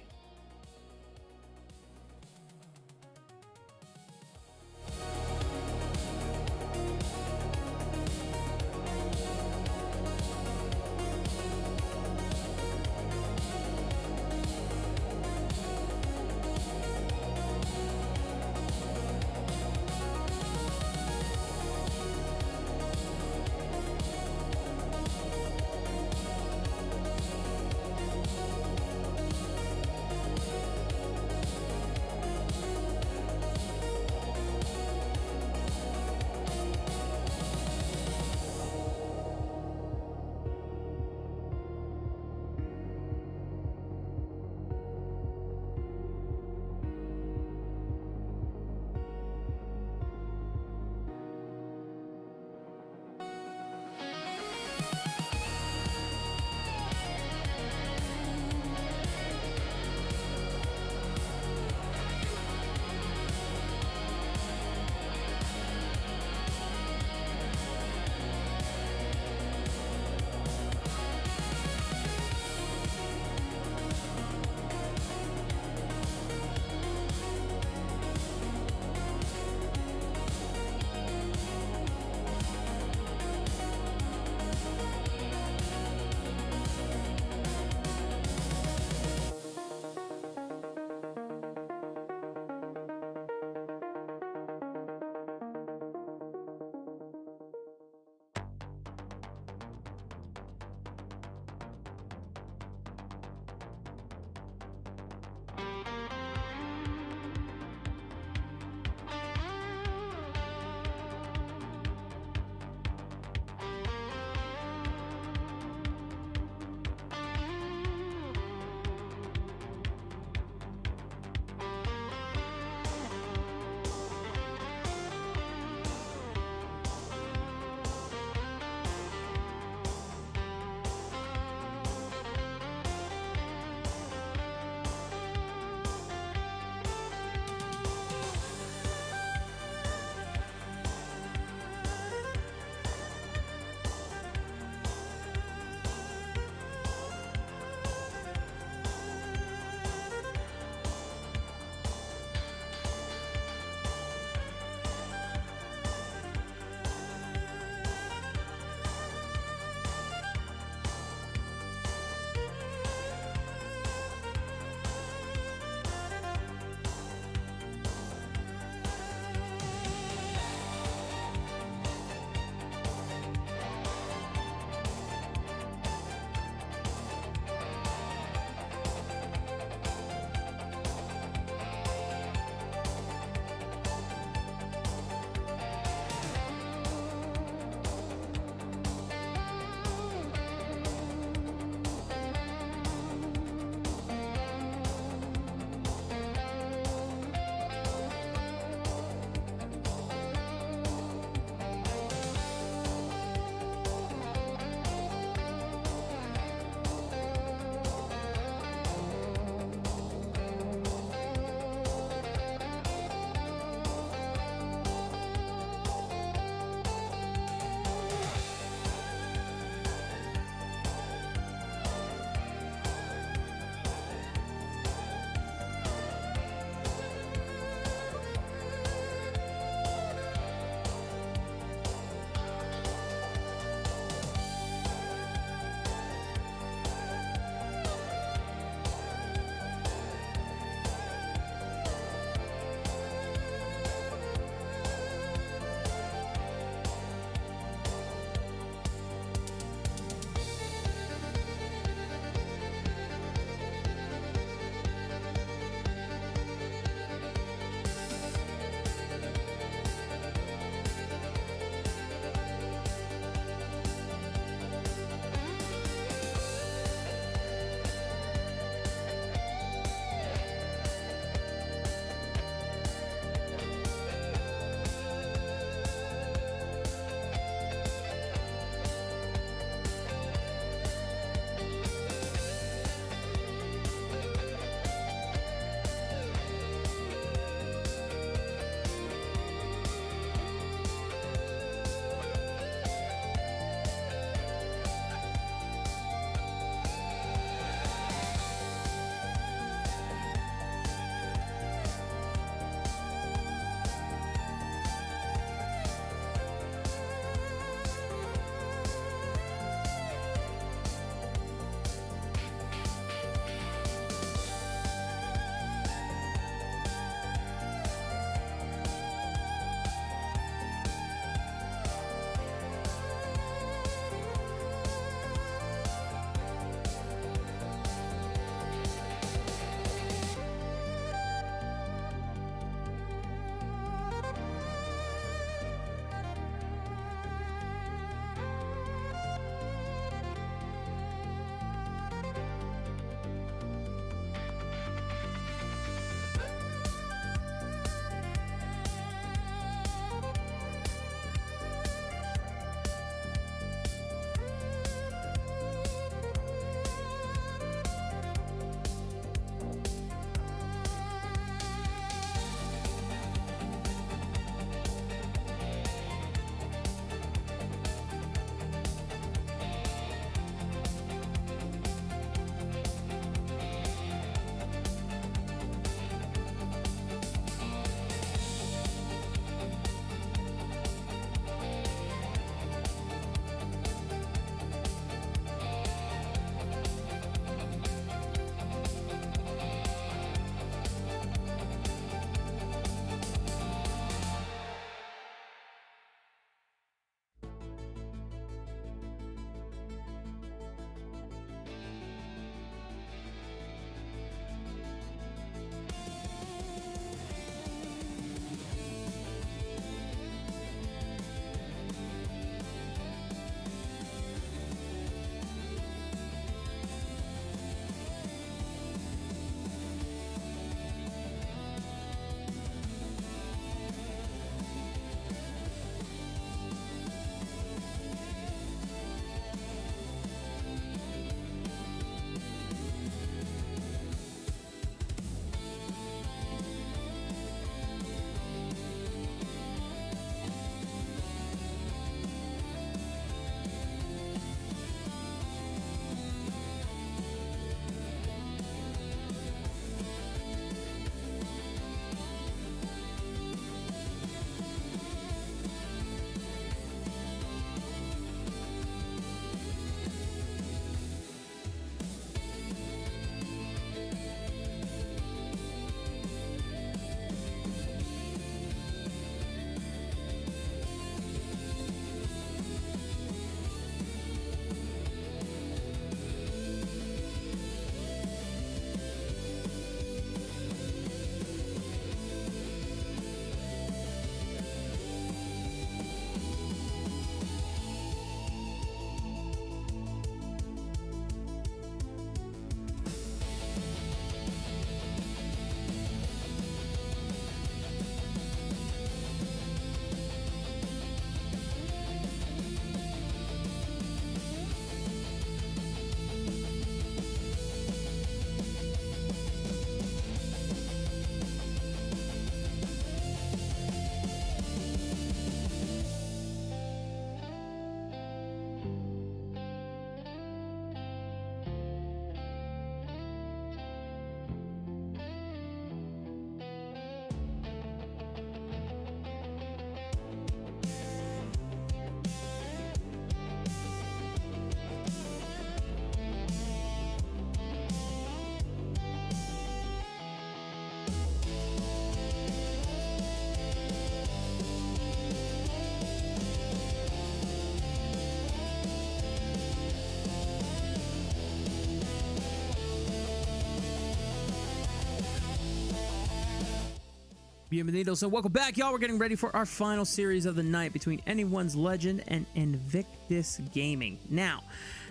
Bienvenidos and welcome back, y'all. We're getting ready for our final series of the night between Anyone's Legend and Invictus Gaming. Now,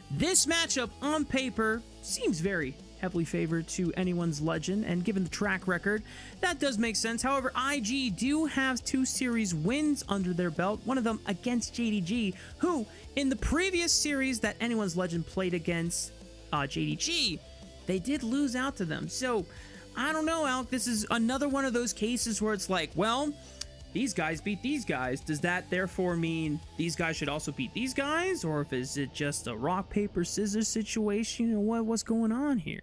this matchup on paper seems very heavily favored to Anyone's Legend, and given the track record, that does make sense. However, IG do have 2 series wins under their belt, one of them against JDG, who, in the previous series that Anyone's Legend played against JDG, they did lose out to them. So, I don't know, Alec. This is another one of those cases where it's like, well, these guys beat these guys. Does that therefore mean these guys should also beat these guys? Or if is it just a rock, paper, scissors situation? Or what's going on here?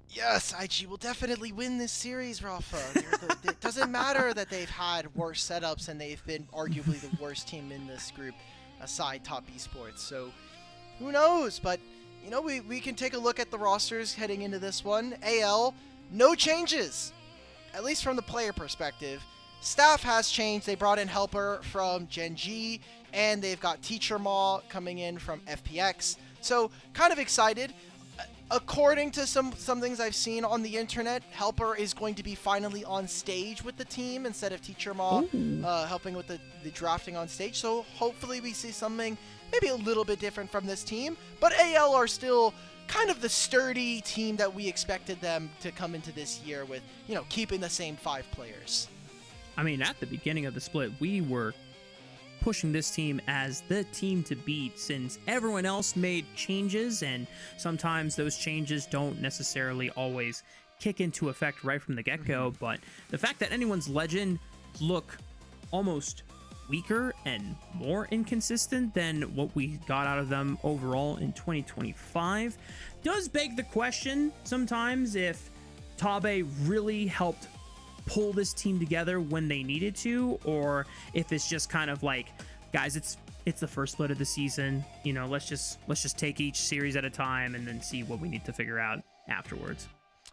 Yes, IG will definitely win this series, Rafa. It doesn't matter that they've had worse setups and they've been arguably the worst team in this group aside Top Esports. So, who knows? But you know, we can take a look at the rosters heading into this one. AL, no changes, at least from the player perspective. Staff has changed. They brought in Helper from Gen G, and they've got Teacher Maw coming in from FPX. So, kind of excited. According to some things I've seen on the internet, Helper is going to be finally on stage with the team instead of Teacher Maw helping with the drafting on stage. So, hopefully we see something maybe a little bit different from this team, but AL are still kind of the sturdy team that we expected them to come into this year with, you know, keeping the same 5 players. I mean, at the beginning of the split, we were pushing this team as the team to beat since everyone else made changes, and sometimes those changes don't necessarily always kick into effect right from the get-go, but the fact that Anyone's Legend look almost weaker and more inconsistent than what we got out of them overall in 2025 does beg the question sometimes if Tabe really helped pull this team together when they needed to, or if it's just kind of like, guys, it's the first split of the season, you know, let's just take each series at a time and then see what we need to figure out afterwards.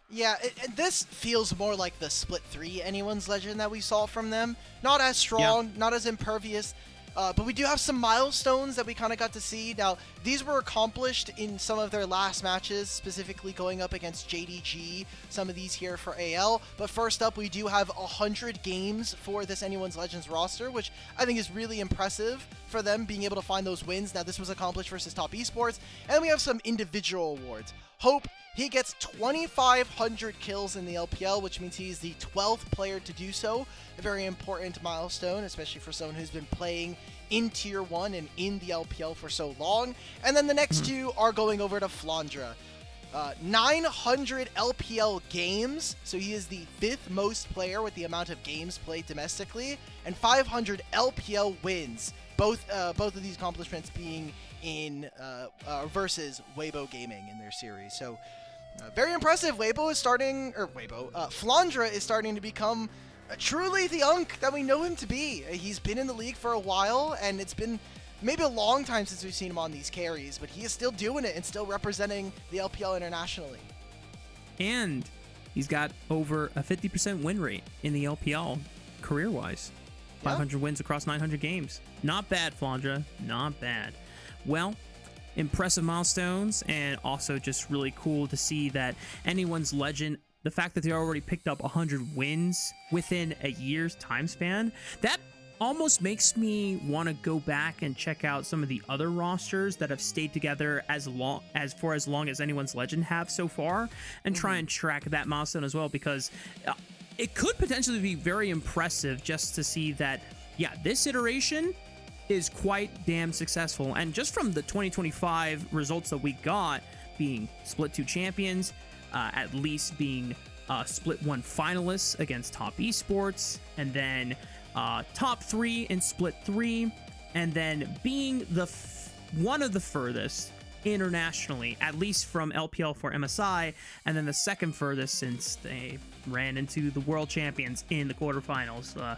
Yeah, this feels more like the Split 3 Anyone's Legend that we saw from them. Not as strong, not as impervious, but we do have some milestones that we kind of got to see. Now, these were accomplished in some of their last matches, specifically going up against JDG, some of these here for AL. But first up, we do have 100 games for this Anyone's Legends roster, which I think is really impressive for them being able to find those wins. Now, this was accomplished versus Top Esports, and we have some individual awards. Hope, he gets 2,500 kills in the LPL, which means he's the 12th player to do so. A very important milestone, especially for someone who's been playing in Tier 1 and in the LPL for so long. And then the next 2 are going over to Flandra. 900 LPL games, so he is the 5th most player with the amount of games played domestically, and 500 LPL wins. Both of these accomplishments being in versus Weibo Gaming in their series. So very impressive. Flandra is starting to become truly the Unk that we know him to be. He's been in the league for a while, and it's been maybe a long time since we've seen him on these carries, but he is still doing it and still representing the LPL internationally. And he's got over a 50% win rate in the LPL career-wise. 500 wins across 900 games. Not bad, Flandra. Not bad. Well, impressive milestones, and also just really cool to see that Anyone's Legend, the fact that they already picked up 100 wins within a year's time span, that almost makes me want to go back and check out some of the other rosters that have stayed together as long as Anyone's Legend have so far, and try and track that milestone as well, because it could potentially be very impressive just to see that, yeah, this iteration is quite damn successful. And just from the 2025 results that we got, being Split 2 champions, at least being Split 1 finalists against Top Esports, and then top 3 in Split 3, and then being one of the furthest internationally, at least from LPL for MSI, and then the second furthest since they ran into the world champions in the quarterfinals.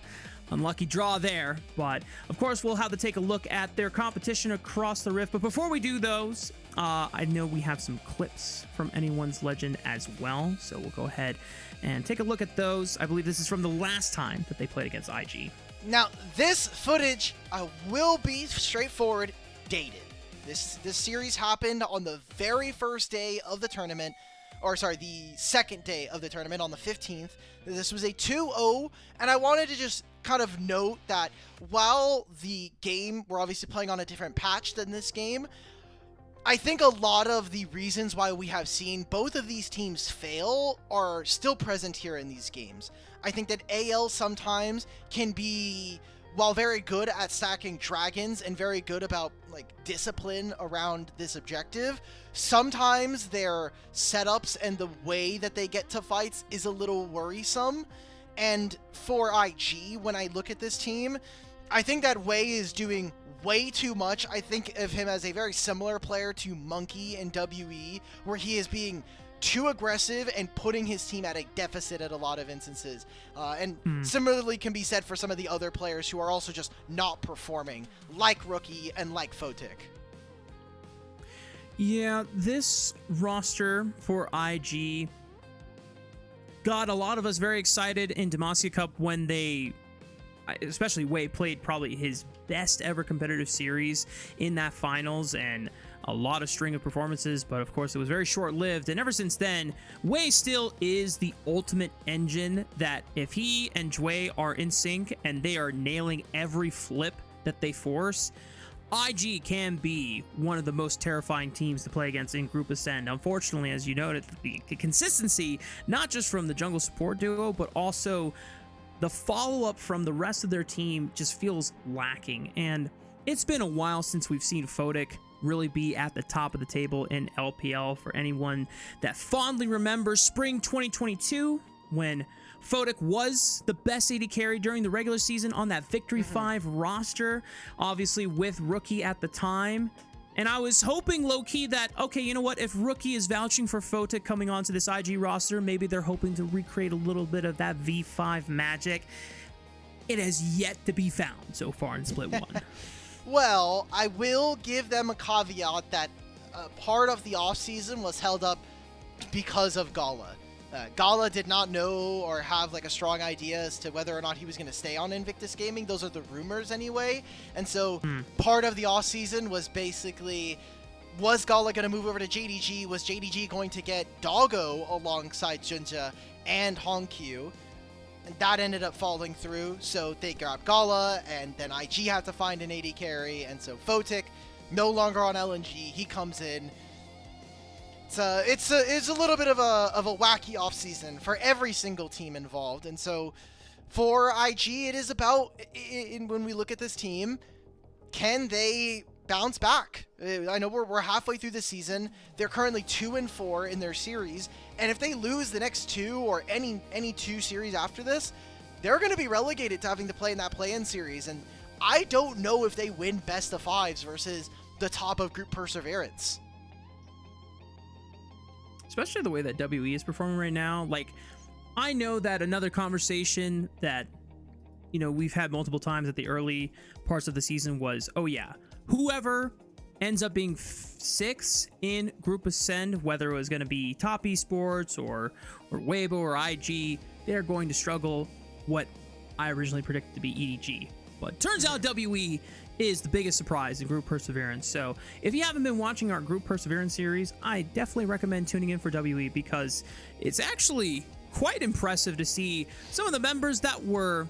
Unlucky draw there, but of course we'll have to take a look at their competition across the rift. But before we do those, I know we have some clips from Anyone's Legend as well, so we'll go ahead and take a look at those. I believe this is from the last time that they played against IG. Now, this footage will be straightforward dated. This series happened on the very first day of the tournament. the second day of the tournament on the 15th. This was a 2-0, and I wanted to just kind of note that while the game, we're obviously playing on a different patch than this game, I think a lot of the reasons why we have seen both of these teams fail are still present here in these games. I think that AL sometimes can be, while very good at stacking dragons and very good about like discipline around this objective, sometimes their setups and the way that they get to fights is a little worrisome. And for IG, when I look at this team, I think that Wei is doing way too much. I think of him as a very similar player to Monkey in WE, where he is being too aggressive and putting his team at a deficit at a lot of instances. Similarly can be said for some of the other players who are also just not performing, like Rookie and like Photic. Yeah, this roster for IG got a lot of us very excited in Demacia Cup when they, especially Wei, played probably his best ever competitive series in that finals, and a lot of string of performances, but of course it was very short-lived. And ever since then, Wei still is the ultimate engine that if he and Jue are in sync and they are nailing every flip that they force, IG can be one of the most terrifying teams to play against in Group Ascend. Unfortunately, as you noted, the consistency, not just from the jungle support duo, but also the follow-up from the rest of their team just feels lacking. And it's been a while since we've seen Photic really be at the top of the table in LPL. For anyone that fondly remembers spring 2022, when Photic was the best AD carry during the regular season on that Victory 5 roster, obviously with Rookie at the time. And I was hoping low-key that, okay, you know what, if Rookie is vouching for Photic coming onto this IG roster, maybe they're hoping to recreate a little bit of that V5 magic. It has yet to be found so far in Split 1. Well, I will give them a caveat that part of the offseason was held up because of Gala. Gala did not know or have like a strong idea as to whether or not he was going to stay on Invictus Gaming. Those are the rumors anyway. And so part of the offseason was basically, was Gala going to move over to JDG? Was JDG going to get Doggo alongside Junja and Hongq? And that ended up falling through, so they grabbed Gala, and then IG had to find an AD carry, and so Photic, no longer on LNG, he comes in. It's a little bit of a wacky offseason for every single team involved, and so for IG, it is about, when we look at this team, can they bounce back? I know we're halfway through the season. They're currently 2-4 in their series, and if they lose the next two or any two series after this, they're going to be relegated to having to play in that play-in series. And I don't know if they win best of fives versus the top of Group Perseverance. Especially the way that WE is performing right now. Like, I know that another conversation that, you know, we've had multiple times at the early parts of the season was, oh yeah, whoever ends up being 6 in Group Ascend, whether it was going to be Top Esports or Weibo or IG, they're going to struggle, what I originally predicted to be EDG. But turns out WE is the biggest surprise in Group Perseverance. So if you haven't been watching our Group Perseverance series, I definitely recommend tuning in for WE, because it's actually quite impressive to see some of the members that were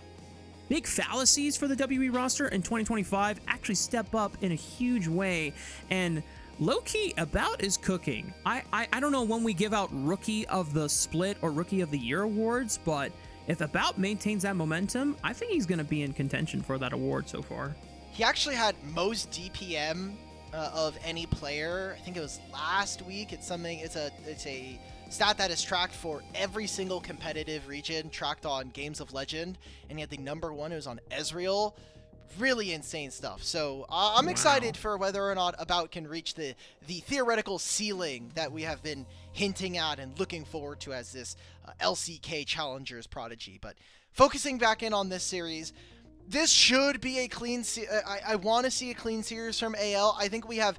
big fallacies for the WE roster in 2025 actually step up in a huge way, and low-key about is cooking. I don't know when we give out Rookie of the Split or Rookie of the Year awards, but if About maintains that momentum, I think he's going to be in contention for that award so far. He actually had most DPM of any player. I think it was last week. It's a stat that is tracked for every single competitive region, tracked on Games of Legend, and he had the number one. It was on Ezreal. Really insane stuff. So I'm excited for whether or not About can reach the theoretical ceiling that we have been hinting at and looking forward to as this LCK Challengers prodigy. But focusing back in on this series, this should be a clean I want to see a clean series from AL. I think we have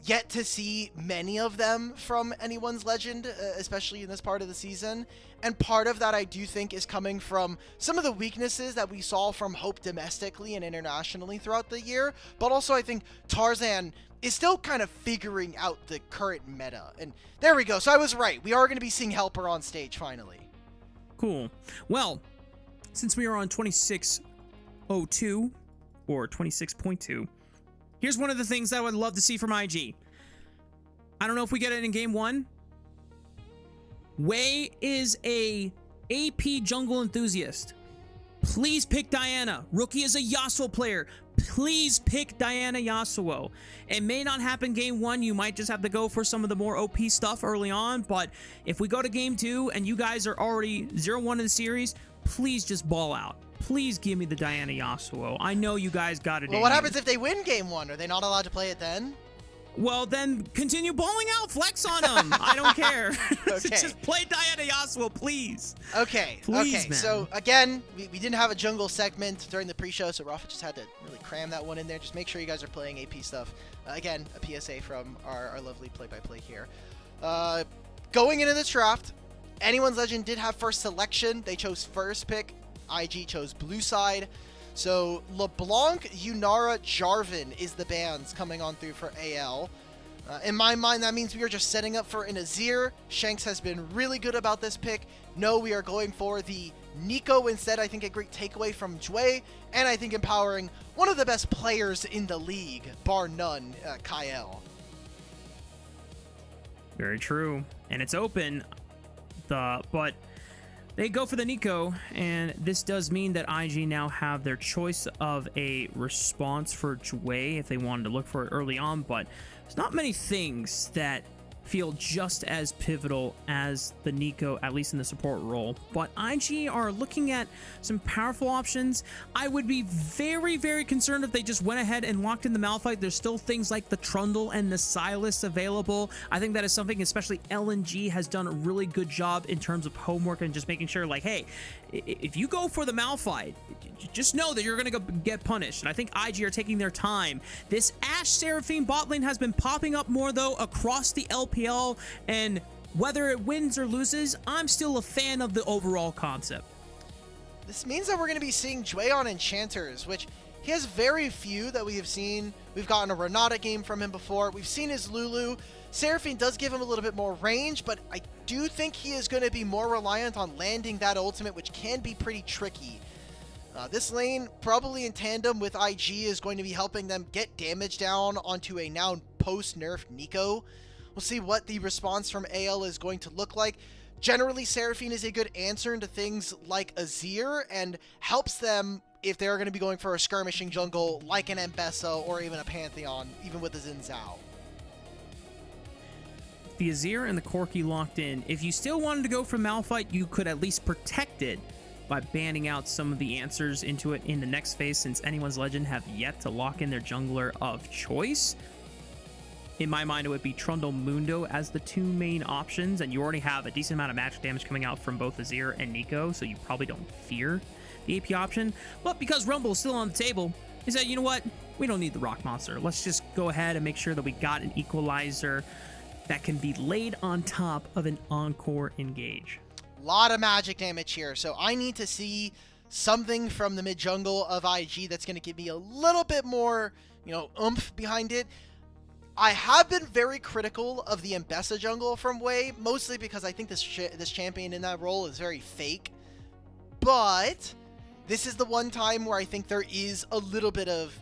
yet to see many of them from anyone's Legend, especially in this part of the season. And part of that I do think is coming from some of the weaknesses that we saw from Hope domestically and internationally throughout the year. But also I think Tarzan is still kind of figuring out the current meta. And there we go. So I was right. We are going to be seeing Helper on stage finally. Cool. Well, since we are on 26.02 or 26.2, here's one of the things that I would love to see from IG. I don't know if we get it in game 1. Wei is a AP jungle enthusiast. Please pick Diana. Rookie is a Yasuo player. Please pick Diana Yasuo. It may not happen game 1. You might just have to go for some of the more OP stuff early on. But if we go to game 2 and you guys are already 0-1 in the series, please just ball out. Please give me the Diana Yasuo. I know you guys got it. Well, what happens if they win game 1? Are they not allowed to play it then? Well, then continue balling out. Flex on them. I don't care. Okay. Just play Diana Yasuo, please. Okay. Please, okay. man. So, again, we didn't have a jungle segment during the pre-show, so Rafa just had to really cram that one in there. Just make sure you guys are playing AP stuff. Again, a PSA from our lovely play-by-play here. Going into this draft, anyone's Legend did have first selection. They chose first pick. IG chose blue side. So LeBlanc, Yunara, Jarvan is the bans coming on through for AL. In my mind, that means we are just setting up for an Azir. Shanks has been really good about this pick. No, we are going for the Nico instead. I think a great takeaway from Jue. And I think empowering one of the best players in the league, bar none, Kyle. Very true. And it's open. But they go for the Nico, and this does mean that IG now have their choice of a response for Jue if they wanted to look for it early on, but there's not many things that feel just as pivotal as the Nico, at least in the support role. But IG are looking at some powerful options. I would be very, very concerned if they just went ahead and locked in the Malphite. There's still things like the Trundle and the Silas available. I think that is something especially LNG has done a really good job in terms of homework and just making sure, like, hey, if you go for the Malphite, just know that you're going to get punished. And I think IG are taking their time. This Ashe Seraphine bot lane has been popping up more, though, across the LPL. And whether it wins or loses, I'm still a fan of the overall concept. This means that we're going to be seeing Jue on Enchanters, which he has very few that we have seen. We've gotten a Renata game from him before. We've seen his Lulu. Seraphine does give him a little bit more range, but I do think he is going to be more reliant on landing that ultimate, which can be pretty tricky. This lane, probably in tandem with IG, is going to be helping them get damage down onto a now post-nerf Nico. We'll see what the response from AL is going to look like. Generally, Seraphine is a good answer into things like Azir and helps them if they're going to be going for a skirmishing jungle like an Mbessa or even a Pantheon, even with a Xin Zhao. The Azir and the Corki locked in. If you still wanted to go for Malphite, you could at least protect it by banning out some of the answers into it in the next phase, since anyone's Legend have yet to lock in their jungler of choice. In my mind, it would be Trundle Mundo as the two main options, and you already have a decent amount of magic damage coming out from both Azir and Nico, so you probably don't fear the AP option. But because Rumble is still on the table, they said, you know what? We don't need the Rock Monster. Let's just go ahead and make sure that we got an equalizer that can be laid on top of an Encore Engage. Lot of magic damage here, so I need to see something from the mid jungle of IG that's going to give me a little bit more, oomph behind it. I have been very critical of the Mbessa jungle from Wei, mostly because I think this champion in that role is very fake. But this is the one time where I think there is a little bit of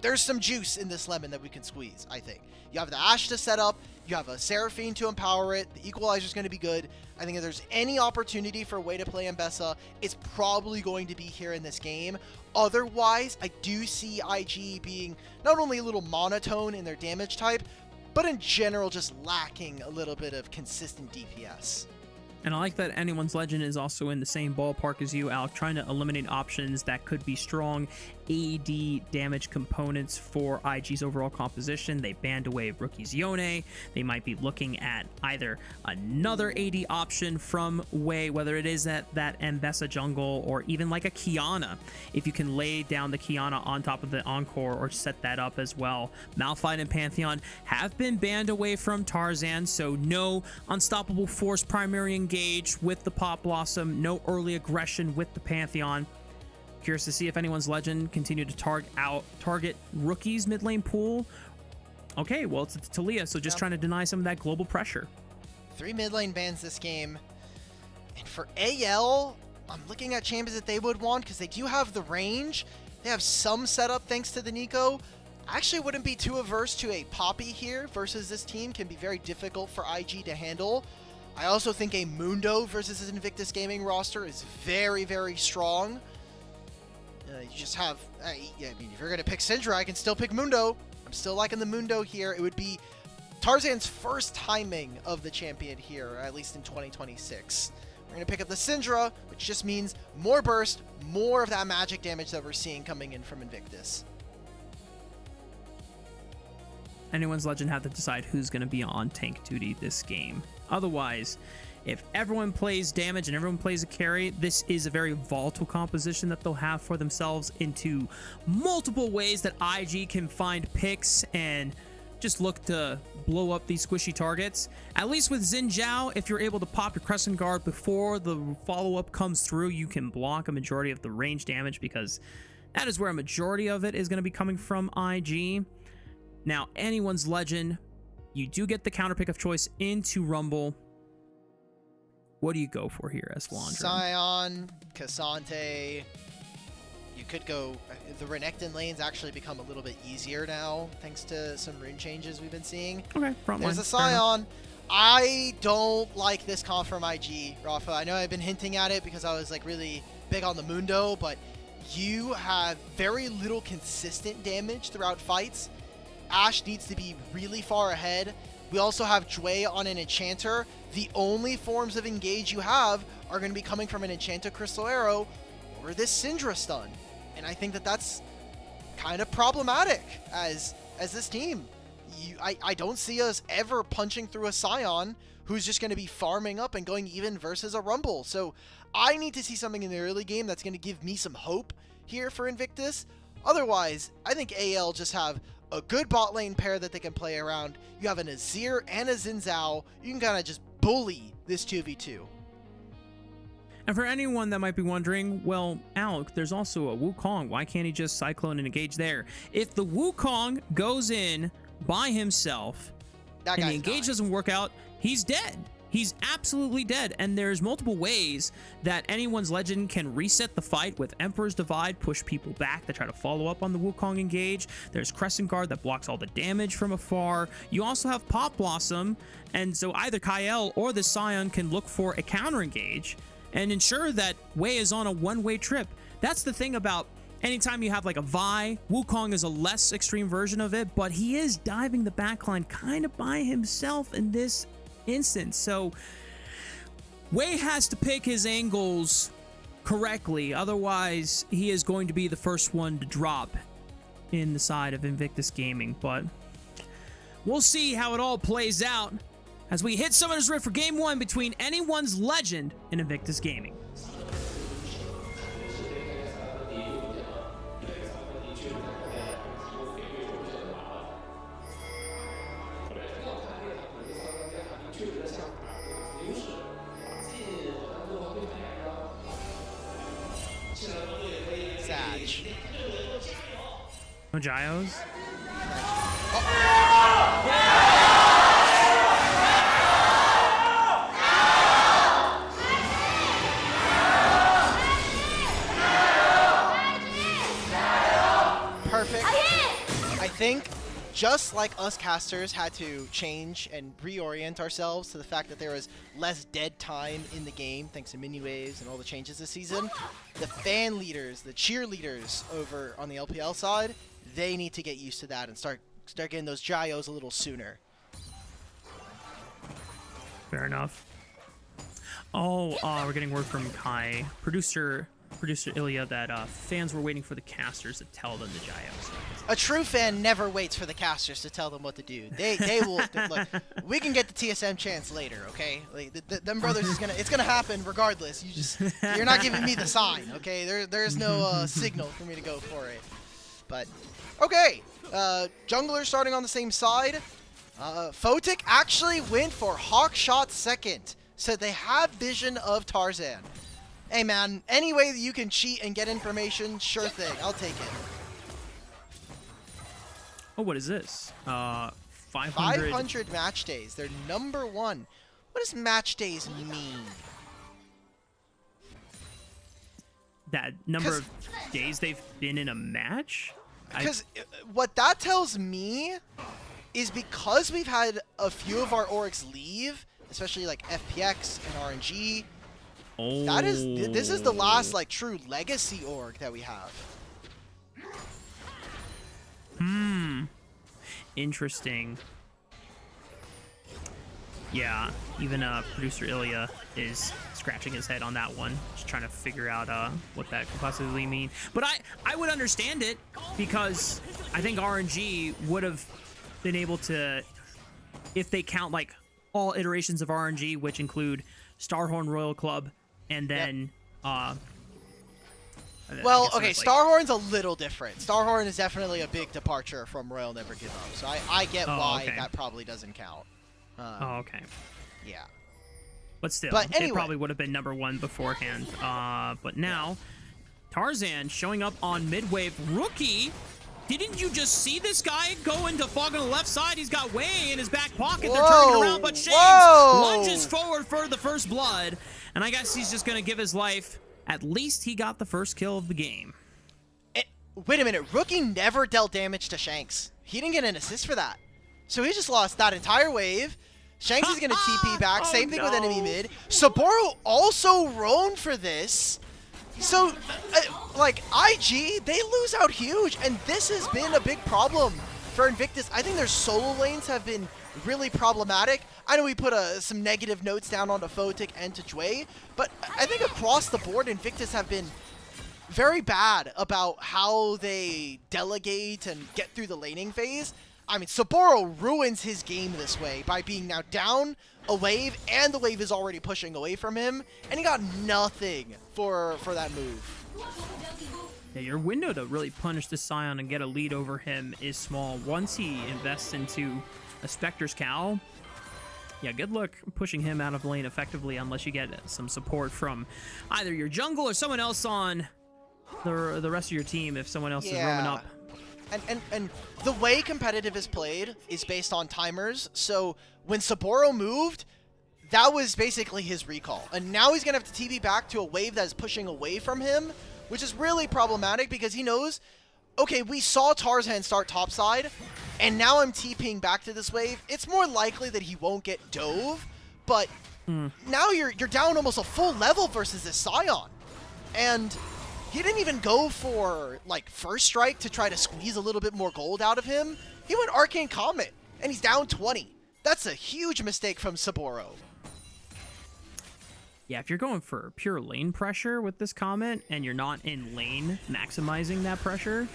there's some juice in this lemon that we can squeeze, I think. You have the Ashe to set up, you have a Seraphine to empower it, the Equalizer is going to be good. I think if there's any opportunity for a way to play Mbessa, it's probably going to be here in this game. Otherwise, I do see IG being not only a little monotone in their damage type, but in general just lacking a little bit of consistent DPS. And I like that Anyone's Legend is also in the same ballpark as you, Alec, trying to eliminate options that could be strong AD damage components for IG's overall composition. They banned away Rookie's Yone. They might be looking at either another AD option from Wei, whether it is at that Mbessa jungle or even like a Kiana, if you can lay down the Kiana on top of the Encore or set that up as well. Malphite and Pantheon have been banned away from Tarzan, so no unstoppable force primary engage with the Pop Blossom, no early aggression with the Pantheon. Curious to see if Anyone's Legend continue to target Rookie's mid lane pool. Okay, well, it's Talia, so just trying to deny some of that global pressure. 3 mid lane bans this game. And for AL, I'm looking at champions that they would want because they do have the range. They have some setup thanks to the Nico. I actually wouldn't be too averse to a Poppy here versus this team. Can be very difficult for IG to handle. I also think a Mundo versus this Invictus Gaming roster is very, very strong. You just have, I mean, if you're going to pick Syndra, I can still pick Mundo. I'm still liking the Mundo here. It would be Tarzan's first timing of the champion here, at least in 2026. We're going to pick up the Syndra, which just means more burst, more of that magic damage that we're seeing coming in from Invictus. Anyone's Legend have to decide who's going to be on tank duty this game. Otherwise, if everyone plays damage and everyone plays a carry, this is a very volatile composition that they'll have for themselves into multiple ways that IG can find picks and just look to blow up these squishy targets. At least with Xin Zhao, if you're able to pop your Crescent Guard before the follow-up comes through, you can block a majority of the range damage because that is where a majority of it is going to be coming from IG. Now, Anyone's Legend, you do get the counter pick of choice into Rumble. What do you go for here as Laundry? Sion, Cassante. You could go... The Renekton lanes actually become a little bit easier now, thanks to some rune changes we've been seeing. Okay, front line. There's a Sion. I don't like this comp from IG, Rafa. I know I've been hinting at it because I was like really big on the Mundo, but you have very little consistent damage throughout fights. Ashe needs to be really far ahead. We also have Jwei on an Enchanter. The only forms of engage you have are going to be coming from an Enchanter Crystal Arrow or this Syndra stun. And I think that that's kind of problematic as this team. I don't see us ever punching through a Sion who's just going to be farming up and going even versus a Rumble. So I need to see something in the early game that's going to give me some hope here for Invictus. Otherwise, I think AL just have a good bot lane pair that they can play around. You have an Azir and a Xin Zhao. You can kind of just bully this 2v2. And for anyone that might be wondering, well, Alec, there's also a Wukong. Why can't he just Cyclone and engage there? If the Wukong goes in by himself and the engage doesn't work out, he's dead. He's absolutely dead, and there's multiple ways that Anyone's Legend can reset the fight with Emperor's Divide, push people back that try to follow up on the Wukong engage. There's Crescent Guard that blocks all the damage from afar. You also have Pop Blossom, and so either Kael or the Sion can look for a counter engage and ensure that Wei is on a one-way trip. That's the thing about anytime you have like a Vi, Wukong is a less extreme version of it, but he is diving the backline kind of by himself in this instance. So Wei has to pick his angles correctly, otherwise he is going to be the first one to drop in the side of Invictus Gaming. But we'll see how it all plays out as we hit Summoner's Rift for Game 1 between Anyone's Legend and Invictus Gaming. No Gyos? Perfect. I think just like us casters had to change and reorient ourselves to the fact that there was less dead time in the game thanks to mini waves and all the changes this season, the fan leaders, the cheerleaders over on the LPL side, they need to get used to that and start getting those Gyos a little sooner. Fair enough. Oh, we're getting word from Kai, producer Ilya, that fans were waiting for the casters to tell them the gyos. A true fan never waits for the casters to tell them what to do. They will look. We can get the TSM chance later, okay? Like, them brothers it's gonna happen regardless. You're not giving me the sign, okay? There's no signal for me to go for it. But okay, jungler starting on the same side. Photic actually went for Hawkshot second, so they have vision of Tarzan. Hey man, any way that you can cheat and get information, sure thing. I'll take it. Oh, what is this? 500. 500 match days. They're number 1. What does match days mean? That number of days they've been in a match? Because what that tells me is because we've had a few of our orgs leave, especially like FPX and RNG. Oh. This is the last like true legacy org that we have. Interesting. Yeah, even producer Ilya is scratching his head on that one, just trying to figure out what that could possibly mean. But I would understand it, because I think RNG would have been able to, if they count like all iterations of RNG, which include Starhorn Royal Club, and then well, okay, Starhorn's a little different. Starhorn is definitely a big departure from Royal Never Give Up, so I get why that probably doesn't count. Okay. Yeah. But still, anyway. it probably would have been number 1 beforehand. But now, Tarzan showing up on mid-wave. Rookie, didn't you just see this guy go into fog on the left side? He's got Wei in his back pocket. They're turning around, but Shanks lunges forward for the first blood. And I guess he's just going to give his life. At least he got the first kill of the game. Wait a minute. Rookie never dealt damage to Shanks. He didn't get an assist for that. So he just lost that entire wave. Shanks is going to TP back. Same thing with enemy mid. Saburo also roamed for this. So, like, IG, they lose out huge. And this has been a big problem for Invictus. I think their solo lanes have been really problematic. I know we put some negative notes down onto Photic and to Jway, but I think across the board, Invictus have been very bad about how they delegate and get through the laning phase. I mean, Saburo ruins his game this way by being now down a wave, and the wave is already pushing away from him, and he got nothing for that move. Yeah, your window to really punish this Scion and get a lead over him is small. Once he invests into a Spectre's Cowl, yeah, good luck pushing him out of lane effectively unless you get some support from either your jungle or someone else on the rest of your team if someone else is roaming up. And the way competitive is played is based on timers, so when Saburo moved, that was basically his recall. And now he's going to have to TP back to a wave that is pushing away from him, which is really problematic because he knows, okay, we saw Tarzan start topside, and now I'm TPing back to this wave. It's more likely that he won't get dove, but now you're down almost a full level versus this Scion. And he didn't even go for, like, first strike to try to squeeze a little bit more gold out of him. He went Arcane Comet, and he's down 20. That's a huge mistake from Saburo. Yeah, if you're going for pure lane pressure with this Comet, and you're not in lane maximizing that pressure,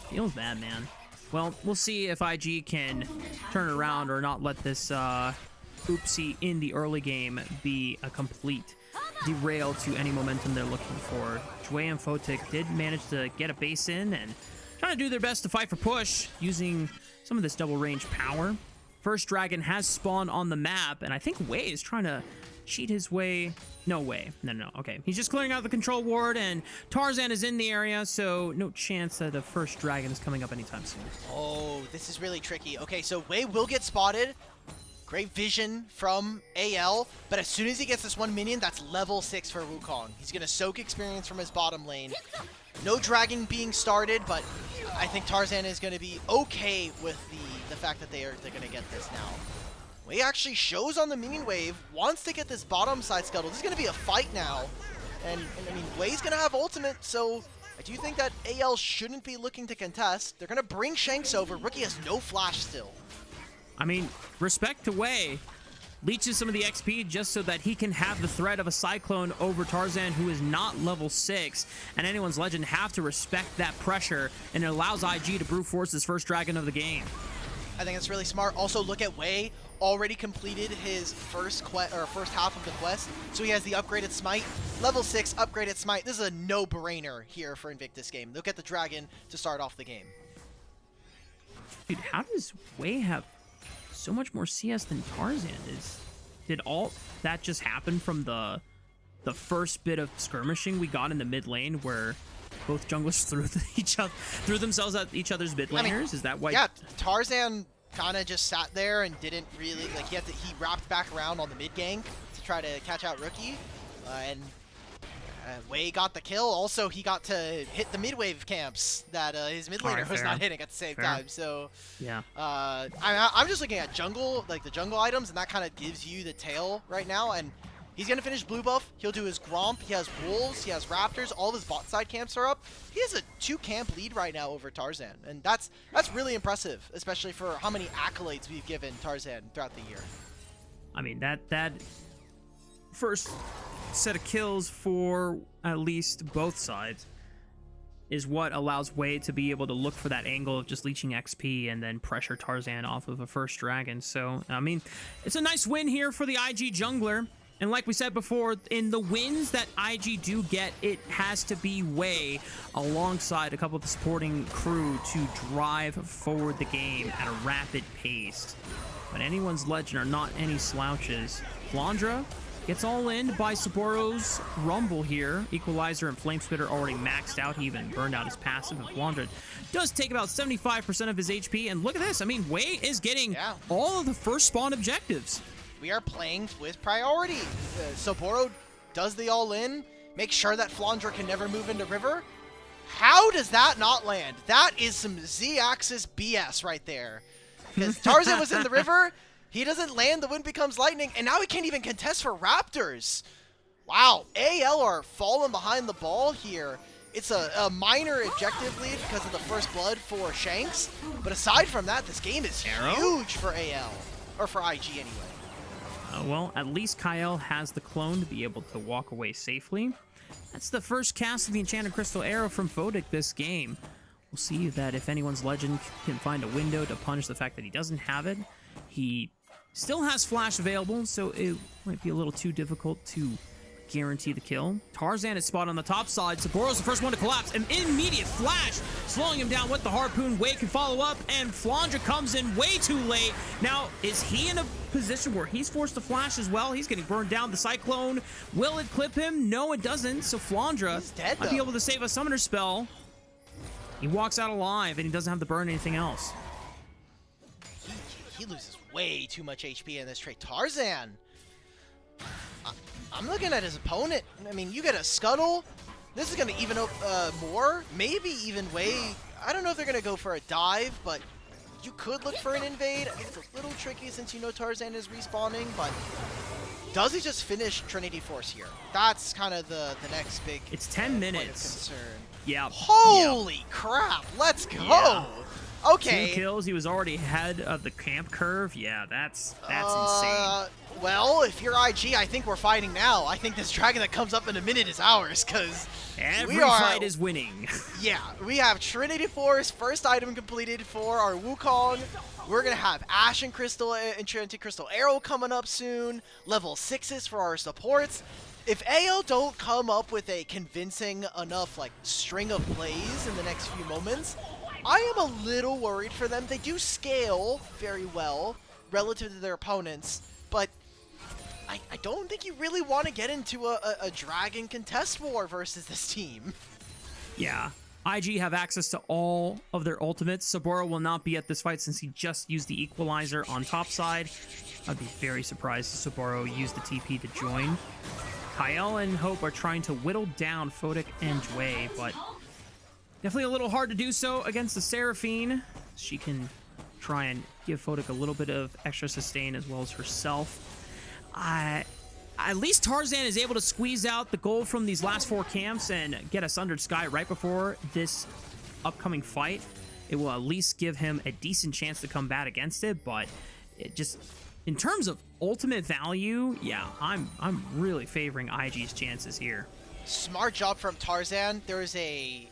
feels bad, man. Well, we'll see if IG can turn around or not let this oopsie in the early game be a complete derail to any momentum they're looking for. Jway and Photic did manage to get a base in and trying to do their best to fight for push using some of this double range power. First dragon has spawned on the map, and I think Wei is trying to cheat his way. No way. No. Okay. He's just clearing out the control ward, and Tarzan is in the area, so no chance that the first dragon is coming up anytime soon. Oh, this is really tricky. Okay, so Wei will get spotted. Great vision from AL, but as soon as he gets this one minion, that's level 6 for Wukong. He's going to soak experience from his bottom lane. No dragon being started, but I think Tarzan is going to be okay with the fact that they're going to get this now. Wei actually shows on the minion wave, wants to get this bottom side scuttle. This is going to be a fight now. And I mean, Wei's going to have ultimate, so I do think that AL shouldn't be looking to contest. They're going to bring Shanks over. Rookie has no flash still. I mean, respect to Wei. leeches some of the XP just so that he can have the threat of a Cyclone over Tarzan, who is not level 6, and anyone's Legend have to respect that pressure, and it allows IG to brute force his first dragon of the game. I think it's really smart. Also, look at Wei, already completed his first half of the quest, so he has the upgraded smite, level 6 upgraded smite. This is a no-brainer here for Invictus game. Look at the dragon to start off the game. Dude, how does Wei have so much more CS than Tarzan? Did all that just happen from the first bit of skirmishing we got in the mid lane, where both junglers threw themselves at each other's mid laners? I mean, is that why? Yeah, Tarzan kind of just sat there and didn't really like. He wrapped back around on the mid gank to try to catch out Rookie, and Wei got the kill. Also, he got to hit the mid wave camps that his mid laner was not hitting at the same time. So yeah, I'm just looking at jungle, like the jungle items, and that kind of gives you the tail right now. And he's going to finish blue buff. He'll do his Gromp. He has Wolves. He has Raptors. All of his bot side camps are up. He has a 2-camp lead right now over Tarzan. And that's really impressive, especially for how many accolades we've given Tarzan throughout the year. I mean, that first set of kills for at least both sides is what allows Wei to be able to look for that angle of just leeching XP and then pressure Tarzan off of a first dragon. So, I mean, it's a nice win here for the IG jungler. And like we said before, in the wins that IG do get, it has to be Wei alongside a couple of the supporting crew to drive forward the game at a rapid pace. But anyone's Legend are not any slouches. Flandra gets all in by Saboro's Rumble here. Equalizer and Flamespitter already maxed out. He even burned out his passive, and Flandra does take about 75% of his HP. And look at this. I mean, Wei is getting all of the first spawn objectives. We are playing with priority. Saboro does the all-in, make sure that Flandra can never move into river. How does that not land? That is some Z-axis BS right there. Because Tarzan was in the river, he doesn't land, the wind becomes lightning, and now he can't even contest for Raptors. Wow, AL are falling behind the ball here. It's a minor objective lead because of the first blood for Shanks, but aside from that, this game is huge for AL, or for IG anyway. Well, at least Kyle has the clone to be able to walk away safely. That's the first cast of the Enchanted Crystal Arrow from Fodic this game. We'll see that if anyone's Legend can find a window to punish the fact that he doesn't have it. He still has Flash available, so it might be a little too difficult to guarantee the kill. Tarzan is spotted on the top side. Saboro's the first one to collapse. An immediate flash, slowing him down with the harpoon. Wei can follow up, and Flandra comes in way too late. Now, is he in a position where he's forced to flash as well? He's getting burned down. The Cyclone, will it clip him? No, it doesn't. So Flandra might be able to save a summoner spell. He walks out alive, and he doesn't have to burn anything else. He loses way too much HP in this trade. Tarzan, I'm looking at his opponent. I mean, you get a Scuttle. This is going to even up more. Maybe even Wei. I don't know if they're going to go for a dive, but you could look for an invade. I mean, it's a little tricky since you know Tarzan is respawning, but does he just finish Trinity Force here? That's kind of the next big It's 10 minutes. Point of concern. Yeah. Holy crap. Let's go. Yeah. Okay. 2 kills. He was already ahead of the camp curve. Yeah, that's insane. Well, if you're IG, I think we're fighting now. I think this dragon that comes up in a minute is ours, because every fight is winning. Yeah, we have Trinity Force, first item completed for our Wukong. We're going to have Ashen Crystal, Enchanted Crystal Arrow coming up soon. Level 6s for our supports. If AO don't come up with a convincing enough string of plays in the next few moments, I am a little worried for them. They do scale very well relative to their opponents, but I don't think you really want to get into a dragon contest war versus this team. Yeah. IG have access to all of their ultimates. Saboro will not be at this fight since he just used the Equalizer on top side. I'd be very surprised if Saboro used the TP to join. Kyle and Hope are trying to whittle down Fodic and Wei, but definitely a little hard to do so against the Seraphine. She can try and give Fodic a little bit of extra sustain as well as herself. At least Tarzan is able to squeeze out the gold from these last 4 camps and get a Sundered Sky right before this upcoming fight. It will at least give him a decent chance to combat against it, but it just in terms of ultimate value, yeah, I'm really favoring IG's chances here. Smart job from Tarzan. There was a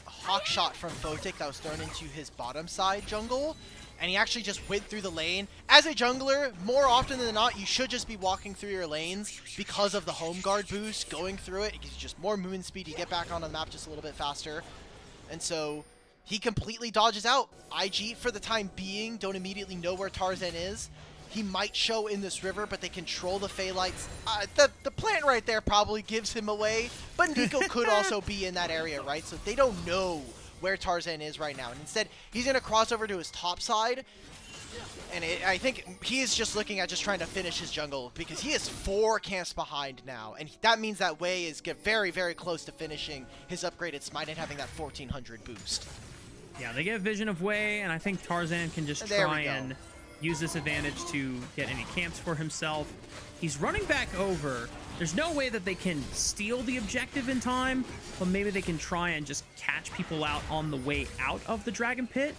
hawk shot from Photic that was thrown into his bottom side jungle, and he actually just went through the lane. As a jungler, more often than not, you should just be walking through your lanes because of the home guard boost. Going through it gives you just more movement speed. You get back on the map just a little bit faster. And so he completely dodges out. IG, for the time being, don't immediately know where Tarzan is. He might show in this river, but they control the Phaelites. The plant right there probably gives him away, but Nico could also be in that area, right? So they don't know where Tarzan is right now. And instead, he's going to cross over to his top side. And I think he is just looking at just trying to finish his jungle, because he is 4 camps behind now. And that means that Wei is very, very close to finishing his upgraded smite and having that 1400 boost. Yeah, they get vision of Wei, and I think Tarzan can just try and use this advantage to get any camps for himself. He's running back over. There's no way that they can steal the objective in time, but maybe they can try and just catch people out on the way out of the Dragon Pit.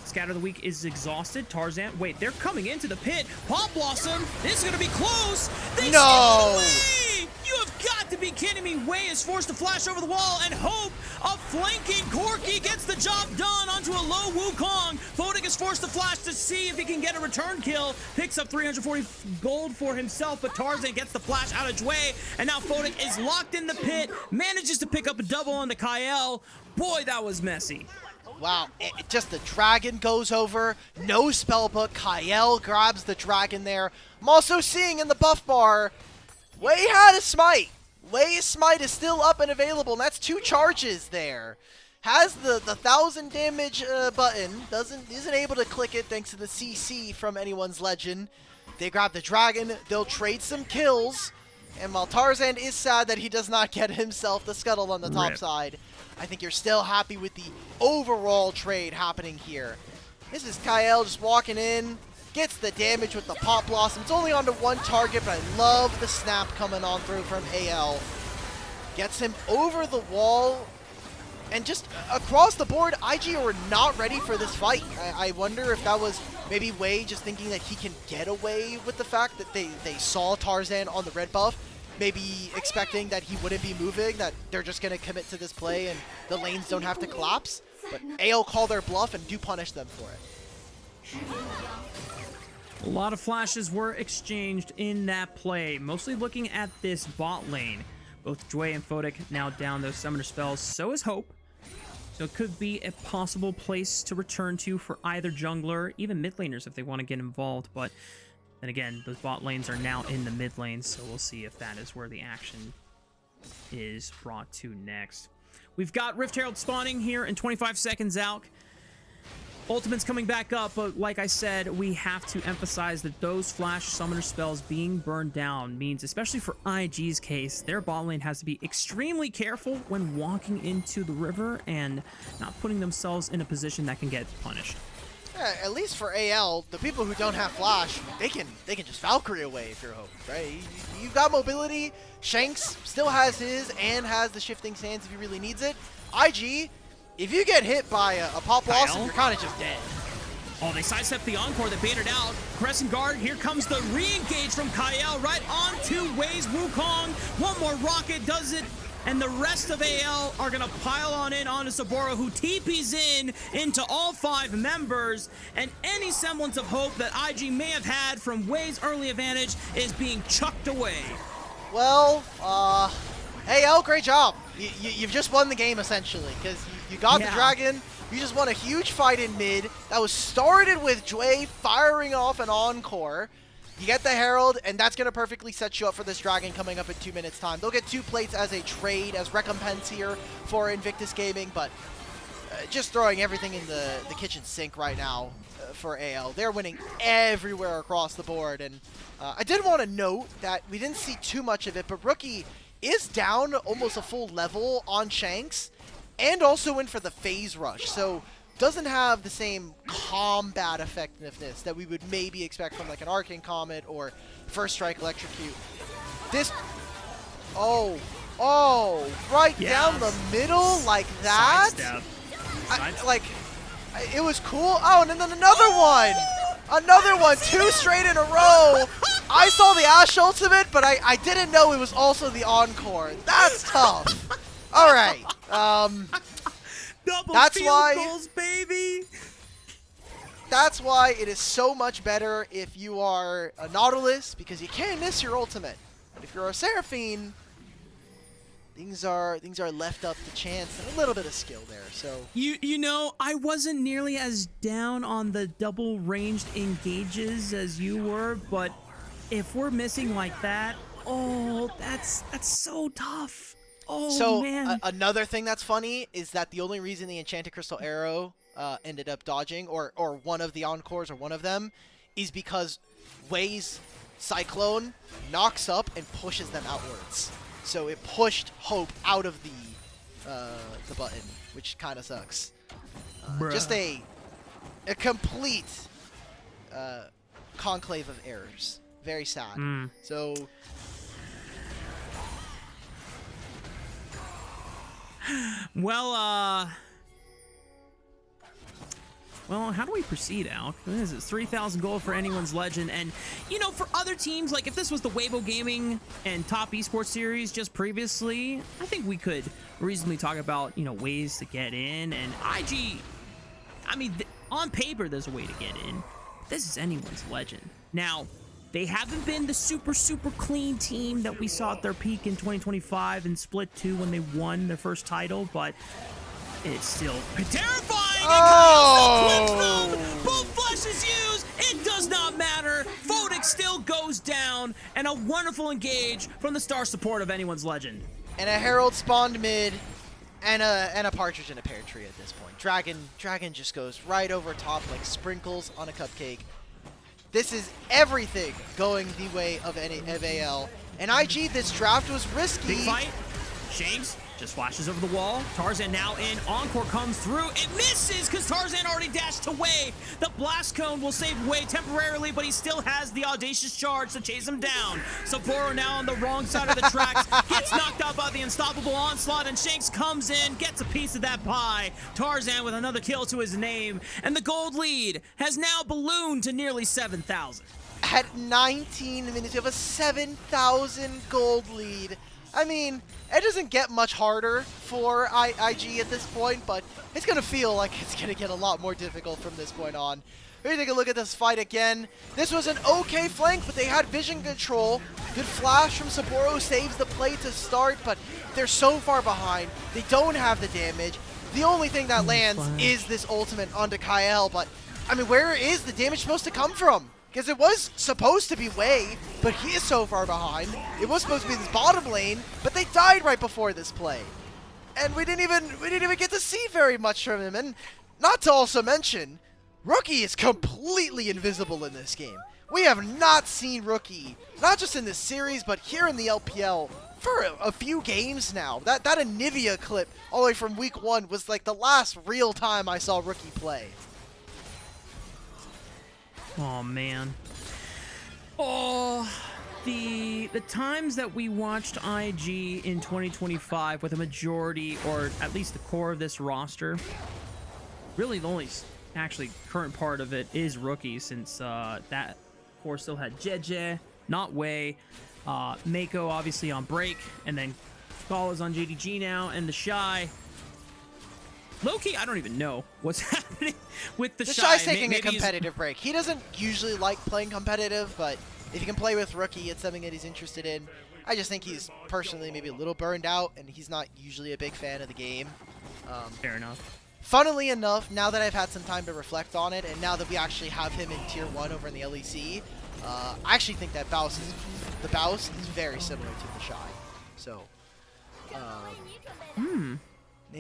Scatter the Weak is exhausted. Tarzan, wait, they're coming into the pit. Pop Blossom, this is gonna be close. They no! Wei! You have got to be kidding me. Wei is forced to flash over the wall, and Hope, a flanking Corki, gets the job done onto a low Wukong. Photic is forced to flash to see if he can get a return kill. Picks up 340 gold for himself, but Tarzan gets the flash out of Jway, and now Photic is locked in the pit, manages to pick up a double on the Kael. Boy, that was messy. Wow, just the dragon goes over, no spellbook. Kael grabs the dragon there. I'm also seeing in the buff bar, Wei had a smite. Wei's smite is still up and available, and that's 2 charges there. Has the 1000 damage button, isn't able to click it thanks to the CC from anyone's legend. They grab the dragon, they'll trade some kills, and while Tarzan is sad that he does not get himself the scuttle on the top side, I think you're still happy with the overall trade happening here. This is Kael just walking in, gets the damage with the Pop Blossom. It's only onto 1 target, but I love the snap coming on through from AL. Gets him over the wall, and just across the board, IG are not ready for this fight. I wonder if that was maybe Wei just thinking that he can get away with the fact that they saw Tarzan on the red buff. Maybe expecting that he wouldn't be moving, that they're just going to commit to this play and the lanes don't have to collapse. But AO call their bluff and do punish them for it. A lot of flashes were exchanged in that play, mostly looking at this bot lane. Both Jway and Photic now down those summoner spells, so is Hope. So it could be a possible place to return to for either jungler, even mid laners if they want to get involved, but then again, those bot lanes are now in the mid lane, so we'll see if that is where the action is brought to next. We've got Rift Herald spawning here in 25 seconds out. Ultimate's coming back up, but like I said, we have to emphasize that those flash summoner spells being burned down means, especially for IG's case, their bot lane has to be extremely careful when walking into the river and not putting themselves in a position that can get punished. Yeah, at least for AL, the people who don't have flash, they can just Valkyrie away if you're Hope, right? You've got mobility. Shanks still has his and has the shifting sands if he really needs it. IG, if you get hit by a Pop Blossom, you're kind of just dead. Oh, they sidestep the Encore, they baited out. Crescent Guard, here comes the re-engage from Kael right onto Wei's Wukong. One more rocket does it, and the rest of AL are going to pile on in onto Saboro, who TPs into all 5 members, and any semblance of hope that IG may have had from Wei's early advantage is being chucked away. Well, AL, great job. You've just won the game, essentially, because you got the dragon. You just won a huge fight in mid that was started with Jway firing off an Encore. You get the Herald, and that's going to perfectly set you up for this dragon coming up in 2 minutes' time. They'll get 2 plates as a trade, as recompense here for Invictus Gaming, but just throwing everything in the kitchen sink right now for AL. They're winning everywhere across the board, and I did want to note that we didn't see too much of it, but Rookie is down almost a full level on Shanks, and also went for the phase rush, so doesn't have the same combat effectiveness that we would maybe expect from like an Arcane Comet or First Strike Electrocute. This, right down the middle like that. Sidestep. It was cool. Oh, and then another one. Another one, 2 straight in a row. I saw the Ashe ultimate, but I didn't know it was also the encore. That's tough. All right. Double That's field why- goals, baby. That's why it is so much better if you are a Nautilus, because you can't miss your ultimate. But if you're a Seraphine, things are left up to chance and a little bit of skill there. So You know, I wasn't nearly as down on the double ranged engages as you were, but if we're missing like that, oh, that's so tough. Oh, So man. another thing that's funny is that the only reason the Enchanted Crystal Arrow ended up dodging, or one of the encores, or one of them, is because Wei's Cyclone knocks up and pushes them outwards. So it pushed Hope out of the button, which kind of sucks. Just a complete conclave of errors. Very sad. So. Well, how do we proceed, Al? This is 3,000 gold for anyone's legend. And, you know, for other teams, like if this was the Weibo Gaming and Top Esports Series just previously, I think we could reasonably talk about, you know, ways to get in. And IG, I mean, on paper, there's a way to get in. This is anyone's legend. Now, they haven't been the super clean team that we saw at their peak in 2025 and Split 2 when they won their first title, but it's still terrifying. Oh! Boom flash is used. It does not matter. Photic still goes down, and a wonderful engage from the star support of anyone's legend. And a Herald spawned mid, and a Partridge in a pear tree at this point. Dragon just goes right over top like sprinkles on a cupcake. This is everything going the way of AL. And IG, this draft was risky. Big fight. Shanks just flashes over the wall. Tarzan now in. Encore comes through. It misses because Tarzan already dashed away. The blast cone will save Wei temporarily, but he still has the audacious charge to chase him down. Sapporo now on the wrong side of the tracks. Gets knocked out by the unstoppable onslaught, and Shanks comes in, gets a piece of that pie. Tarzan with another kill to his name, and the gold lead has now ballooned to nearly 7,000. At 19 minutes, you have a 7,000 gold lead. I mean, it doesn't get much harder for IG at this point, but it's going to feel like it's going to get a lot more difficult from this point on. We're going to take a look at this fight again. This was an okay flank, but they had vision control. Good flash from Sapporo saves the play to start, but they're so far behind. They don't have the damage. The only thing that lands is this ultimate onto Kyle, but, I mean, where is the damage supposed to come from? Because it was supposed to be Wei, but he is so far behind. It was supposed to be this bottom lane, but they died right before this play. And we didn't even get to see very much from him. And not to also mention, Rookie is completely invisible in this game. We have not seen Rookie, not just in this series, but here in the LPL for a few games now. That Anivia clip all the way from week 1 was like the last real time I saw Rookie play. Oh man. Oh, the times that we watched IG in 2025 with a majority, or at least the core of this roster, really the only actually current part of it is Rookie, since that core still had Jeje, not Wei, Mako obviously on break, and then Gall is on JDG now, and the Shy. Low-key, I don't even know what's happening with the Shy. Shy's taking a competitive break. He doesn't usually like playing competitive, but if he can play with Rookie, it's something that he's interested in. I just think he's personally maybe a little burned out, and he's not usually a big fan of the game. Fair enough. Funnily enough, now that I've had some time to reflect on it, and now that we actually have him in Tier 1 over in the LEC, I actually think that the Baus is very similar to the Shy. So,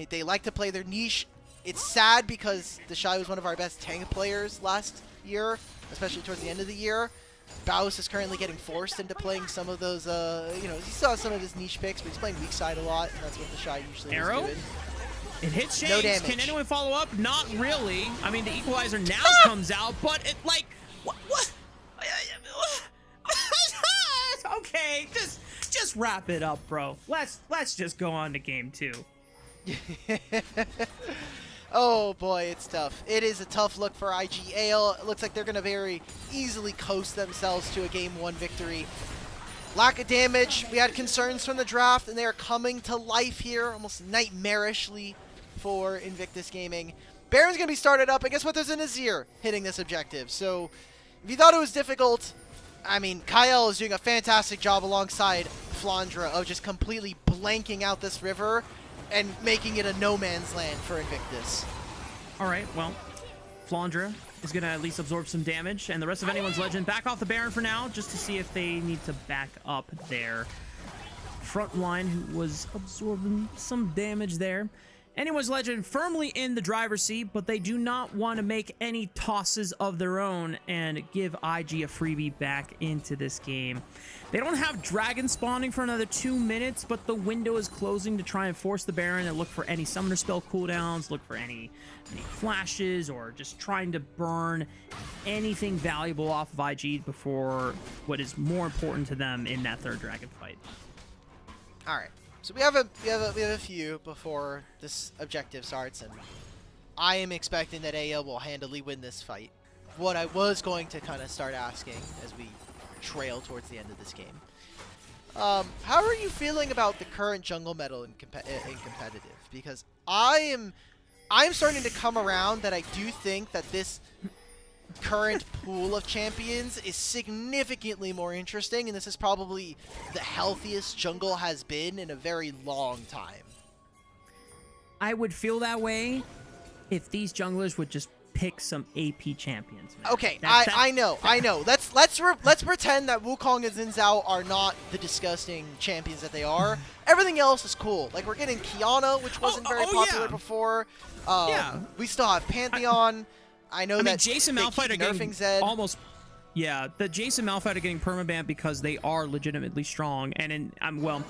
They like to play their niche. It's sad because the Shy was one of our best tank players last year, especially towards the end of the year. Baus is currently getting forced into playing some of those, you know, he saw some of his niche picks, but he's playing weak side a lot, and that's what the Shy usually is doing. It hits Shanks. No damage. Can anyone follow up? Not really. I mean, the equalizer now comes out, but it like what? Okay, just wrap it up, bro. Let's just go on to game 2. Oh boy, it's tough. It is a tough look for IG. AL, it looks like they're going to very easily coast themselves to a Game 1 victory. Lack of damage. We had concerns from the draft, and they are coming to life here, almost nightmarishly for Invictus Gaming. Baron's going to be started up, and guess what? There's a Nazir hitting this objective. So if you thought it was difficult, I mean, Kyle is doing a fantastic job alongside Flandra of just completely blanking out this river and making it a no man's land for Invictus. All right, well, Flandra is going to at least absorb some damage, and the rest of Anyone's Legend back off the Baron for now, just to see if they need to back up their front line, who was absorbing some damage there. Anyone's Legend firmly in the driver's seat, but they do not want to make any tosses of their own and give IG a freebie back into this game. They don't have Dragon spawning for another 2 minutes, but the window is closing to try and force the Baron and look for any Summoner Spell cooldowns, look for any flashes, or just trying to burn anything valuable off of IG before what is more important to them in that third Dragon fight. All right. So we have a few before this objective starts, and I am expecting that AL will handily win this fight. What I was going to kind of start asking as we trail towards the end of this game, how are you feeling about the current jungle metal in competitive? Because I'm starting to come around that I do think that this current pool of champions is significantly more interesting, and this is probably the healthiest jungle has been in a very long time. I would feel that way if these junglers would just pick some AP champions. Man. Okay, I know. Let's pretend that Wukong and Xin Zhao are not the disgusting champions that they are. Everything else is cool. Like, we're getting Kiana, which wasn't very popular before. We still have Pantheon. I mean, Jace and Malphite are getting Zed. almost... Yeah, the Jace and Malphite are getting permabanned because they are legitimately strong. And I mean,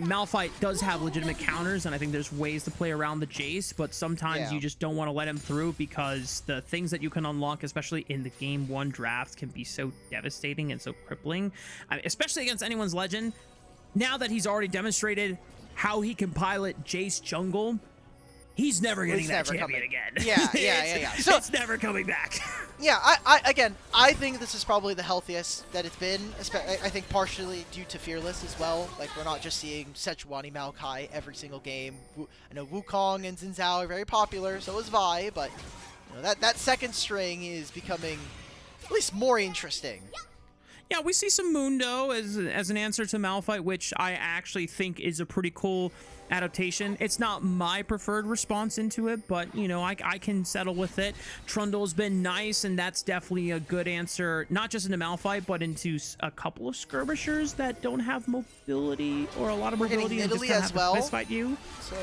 Malphite does have legitimate counters, and I think there's ways to play around the Jace, but sometimes you just don't want to let him through because the things that you can unlock, especially in the Game 1 draft, can be so devastating and so crippling. I mean, especially against Anyone's Legend. Now that he's already demonstrated how he can pilot Jace jungle, he's never getting that champion again. Yeah. So it's never coming back. Yeah, I think this is probably the healthiest that it's been. I think partially due to Fearless as well. Like, we're not just seeing Sejuani Maokai every single game. I know Wukong and Xin Zhao are very popular, so is Vi, but you know, that second string is becoming at least more interesting. Yeah, we see some Mundo as an answer to Malphite, which I actually think is a pretty cool adaptation. It's not my preferred response into it, but, you know, I can settle with it. Trundle's been nice, and that's definitely a good answer, not just into Malphite, but into a couple of skirmishers that don't have mobility or a lot of mobility and just kind of have to fist fight you. So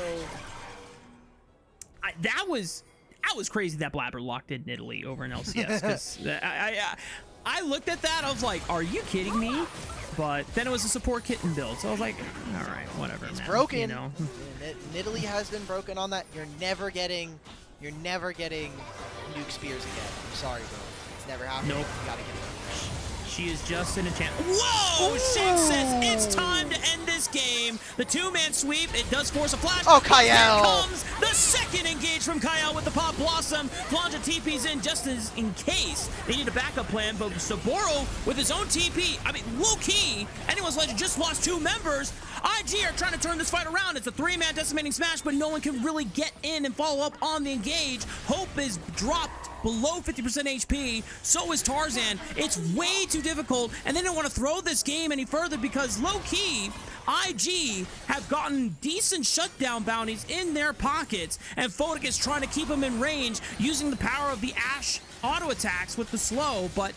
that was crazy that Blabber locked in Italy over in LCS, because I looked at that, I was like, are you kidding me? But then it was a support kitten build, so I was like, all right, whatever. It's man. broken. You know? Italy has been broken on that. You're never getting nuke spears again. I'm sorry, bro. It's never happening. Nope. You gotta get it. She is just an enchant. Whoa! Shanks says it's time to end this game. The two-man sweep, it does force a flash. Oh, Kyle! Here comes the second engage from Kyle with the Pop Blossom. Flandra TP's in just as in case they need a backup plan, but Saboro with his own TP, I mean, low-key, Anyone's Legend just lost 2 members. IG are trying to turn this fight around. It's a 3-man decimating smash, but no one can really get in and follow up on the engage. Hope is dropped below 50% HP, so is Tarzan. It's way too difficult, and they don't want to throw this game any further because low-key, IG have gotten decent shutdown bounties in their pockets, and Photic is trying to keep them in range using the power of the Ashe auto attacks with the slow, but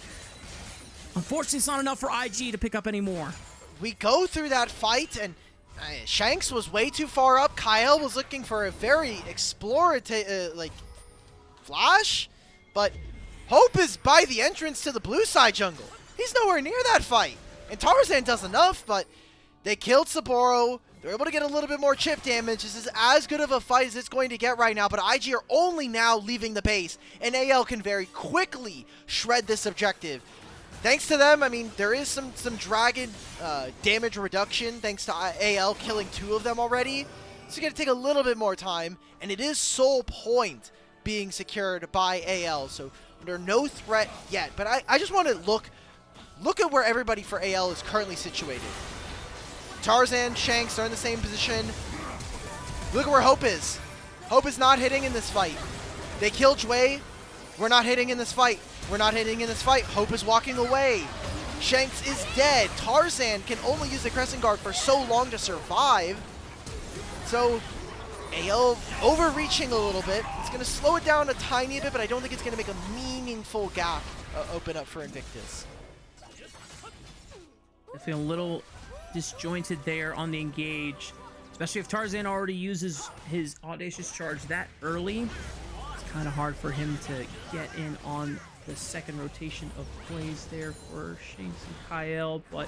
unfortunately it's not enough for IG to pick up any more. We go through that fight, and Shanks was way too far up. Kyle was looking for a very explorative, flash, but Hope is by the entrance to the blue side jungle. He's nowhere near that fight, and Tarzan does enough, but they killed Saboro. They're able to get a little bit more chip damage. This is as good of a fight as it's going to get right now, but IG are only now leaving the base, and AL can very quickly shred this objective. Thanks to them, I mean, there is some dragon damage reduction thanks to AL killing 2 of them already. It's going to take a little bit more time, and it is sole point being secured by AL, so under no threat yet. But I just want to look at where everybody for AL is currently situated. Tarzan, Shanks are in the same position. Look at where Hope is. Hope is not hitting in this fight. They kill Jway. We're not hitting in this fight. We're not hitting in this fight. Hope is walking away. Shanks is dead. Tarzan can only use the Crescent Guard for so long to survive. So AL overreaching a little bit. It's going to slow it down a tiny bit, but I don't think it's going to make a meaningful gap open up for Invictus. I feel a little disjointed there on the engage, especially if Tarzan already uses his Audacious Charge that early. It's kind of hard for him to get in on the second rotation of plays there for Shanks and Kyle, but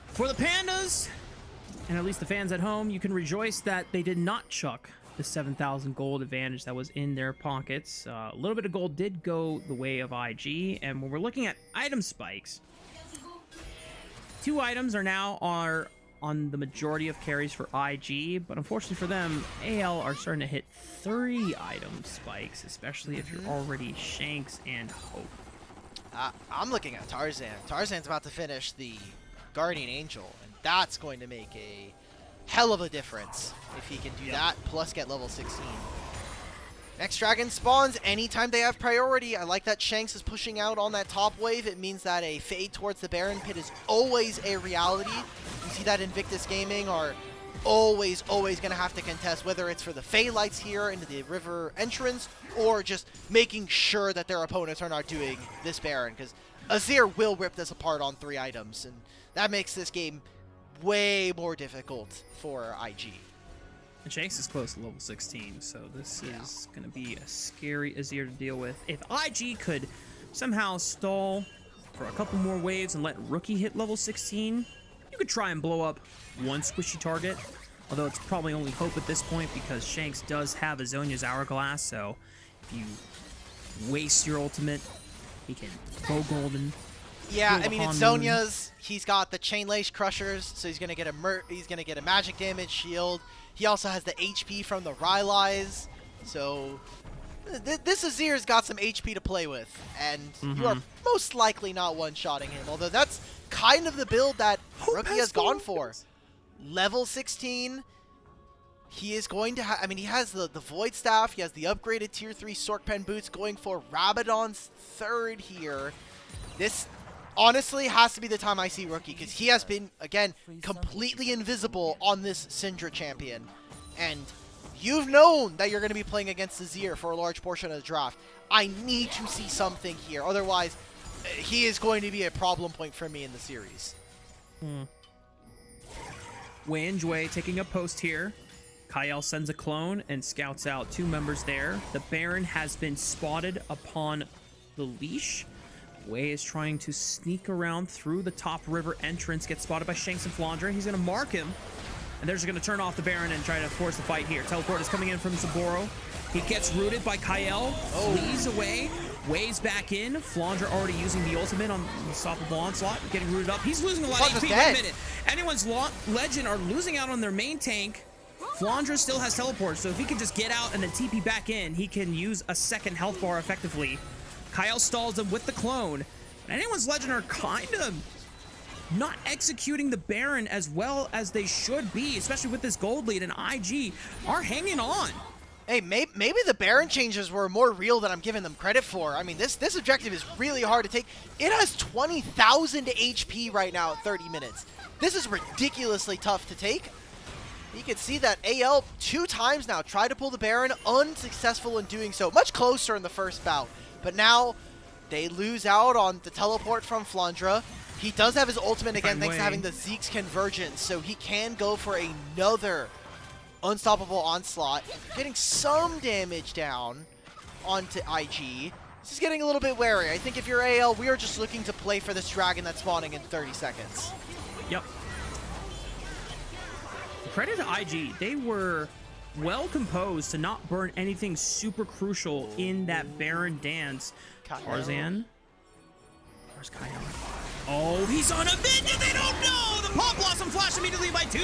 for the Pandas, and at least the fans at home, you can rejoice that they did not chuck the 7,000 gold advantage that was in their pockets. A little bit of gold did go the way of IG, and when we're looking at item spikes, 2 items are now on the majority of carries for IG, but unfortunately for them, AL are starting to hit 3 item spikes, especially if you're already Shanks and Hope. I'm looking at Tarzan. Tarzan's about to finish the Guardian Angel, and that's going to make a hell of a difference if he can do that, plus get level 16. Next dragon spawns anytime they have priority. I like that Shanks is pushing out on that top wave. It means that a fade towards the Baron pit is always a reality. You see that Invictus Gaming are always going to have to contest, whether it's for the Fey Lights here into the river entrance, or just making sure that their opponents are not doing this Baron, because Azir will rip this apart on 3 items, and that makes this game way more difficult for IG. And Shanks is close to level 16, so this is going to be a scary Azir to deal with. If IG could somehow stall for a couple more waves and let Rookie hit level 16, you could try and blow up one squishy target, although it's probably only hope at this point because Shanks does have Azonia's Hourglass, so if you waste your ultimate, he can go golden. Yeah, I mean, it's Zonia's. He's got the Chain Lace Crushers, so he's gonna get a magic damage shield. He also has the HP from the Rylai's, so this Azir's got some HP to play with, and you are most likely not one-shotting him. Although that's kind of the build that Rookie has gone for. Level 16. He is going to have, I mean, he has the Void Staff, he has the upgraded Tier 3 Sorkpen Boots going for Rabadon's 3rd here. This honestly has to be the time I see Rookie, because he has been, again, completely invisible on this Syndra champion. And you've known that you're going to be playing against Azir for a large portion of the draft. I need to see something here, otherwise he is going to be a problem point for me in the series. Wei and Jway taking a post here. Kyle sends a clone and scouts out 2 members there. The Baron has been spotted upon the leash. Wei is trying to sneak around through the top river entrance, gets spotted by Shanks and Flandre. He's going to mark him, and they're just going to turn off the Baron and try to force the fight here. Teleport is coming in from Saboro. He gets rooted by Kyle, flees away. Wei's back in. Flandre already using the ultimate on Unstoppable Onslaught, getting rooted up. He's losing a lot of HP. Wait a minute. Anyone's Legend are losing out on their main tank. Flandre still has teleport, so if he can just get out and then TP back in, he can use a second health bar effectively. Kyle stalls him with the clone. And Anyone's Legend are kind of not executing the Baron as well as they should be, especially with this gold lead, and IG are hanging on. Hey, maybe the Baron changes were more real than I'm giving them credit for. I mean, this objective is really hard to take. It has 20,000 HP right now at 30 minutes. This is ridiculously tough to take. You can see that AL 2 times now tried to pull the Baron, unsuccessful in doing so. Much closer in the first bout. But now they lose out on the teleport from Flandre. He does have his ultimate again thanks to having the Zeke's Convergence, so he can go for another Unstoppable Onslaught, getting some damage down onto IG. This is getting a little bit wary. I think if you're AL, we are just looking to play for this dragon that's spawning in 30 seconds. Yep. Credit to IG, they were well composed to not burn anything super crucial in that Baron dance. Tarzan Where's Kyle? Oh, he's on a minion. They don't know. The Pop Blossom flash immediately by 2,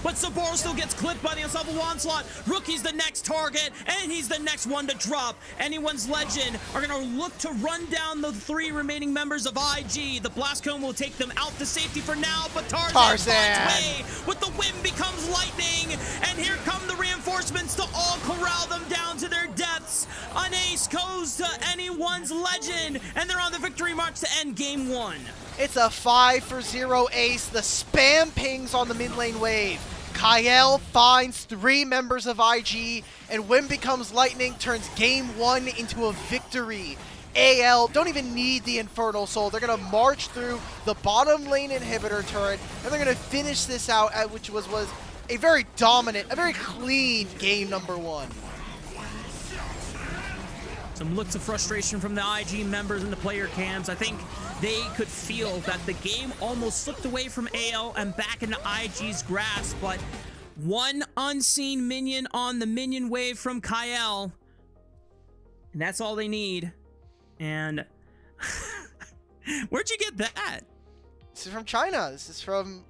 but Saboro still gets clipped by the Unstoppable Onslaught. Rookie's the next target, and he's the next one to drop. Anyone's Legend are going to look to run down the 3 remaining members of IG. The Blast Cone will take them out to safety for now, but Tarzan finds way with the wind becomes lightning, and here come the reinforcements to all corral them down to their depths. An ace goes to Anyone's Legend, and they're on the victory march to end game 1. It's a 5-for-0 ace. The spam pings on the mid lane wave. Kyle finds 3 members of IG, and Wind Becomes Lightning turns game 1 into a victory. AL don't even need the Infernal Soul. They're going to march through the bottom lane inhibitor turret, and they're going to finish this out, which was a very dominant, a very clean game number 1. Some looks of frustration from the IG members and the player cams. I think they could feel that the game almost slipped away from AL and back into IG's grasp, but one unseen minion on the minion wave from Kyle, and that's all they need. And where'd you get that? This is from China. This is from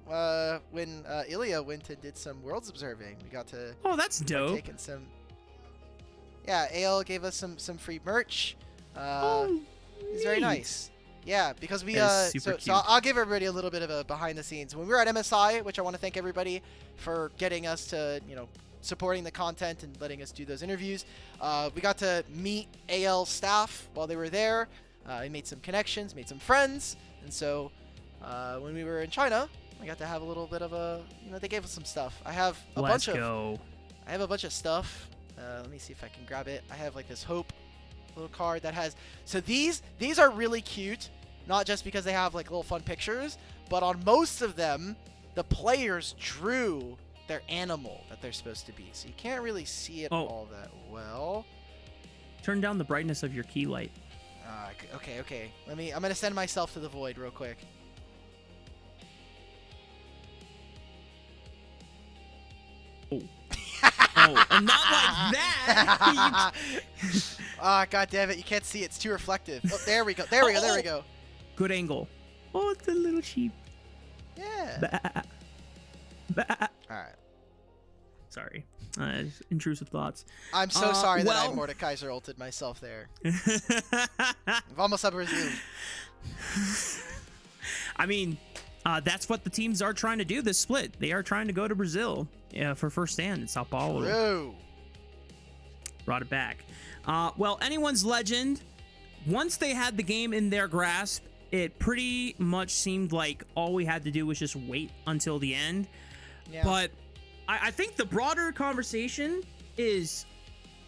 when Ilya went and did some worlds observing. We got to that's dope. Partake in some. Yeah, AL gave us some free merch. It's very nice. Yeah, because we so I'll give everybody a little bit of a behind the scenes. When we were at MSI, which I want to thank everybody for getting us to, supporting the content and letting us do those interviews. We got to meet AL staff while they were there. We made some connections, made some friends, and so when we were in China, I got to have a little bit of a, they gave us some stuff. I have a bunch of stuff. Let me see if I can grab it. I have like this Hope little card that has, so these are really cute, not just because they have like little fun pictures, but on most of them, the players drew their animal that they're supposed to be. So you can't really see it all that well. Turn down the brightness of your key light. Okay. I'm gonna send myself to the void real quick. And not like that. God damn it! You can't see it. It's too reflective. Oh, there we go. There we go. Good angle. Oh, it's a little cheap. Yeah. All right. Sorry. Intrusive thoughts. I'm so sorry that I Mordekaiser ulted myself there. I've almost up resumed. I mean, that's what the teams are trying to do this split. They are trying to go to Brazil for first stand in Sao Paulo. True. Brought it back. Well, Anyone's Legend, once they had the game in their grasp, it pretty much seemed like all we had to do was just wait until the end. Yeah. But I think the broader conversation is,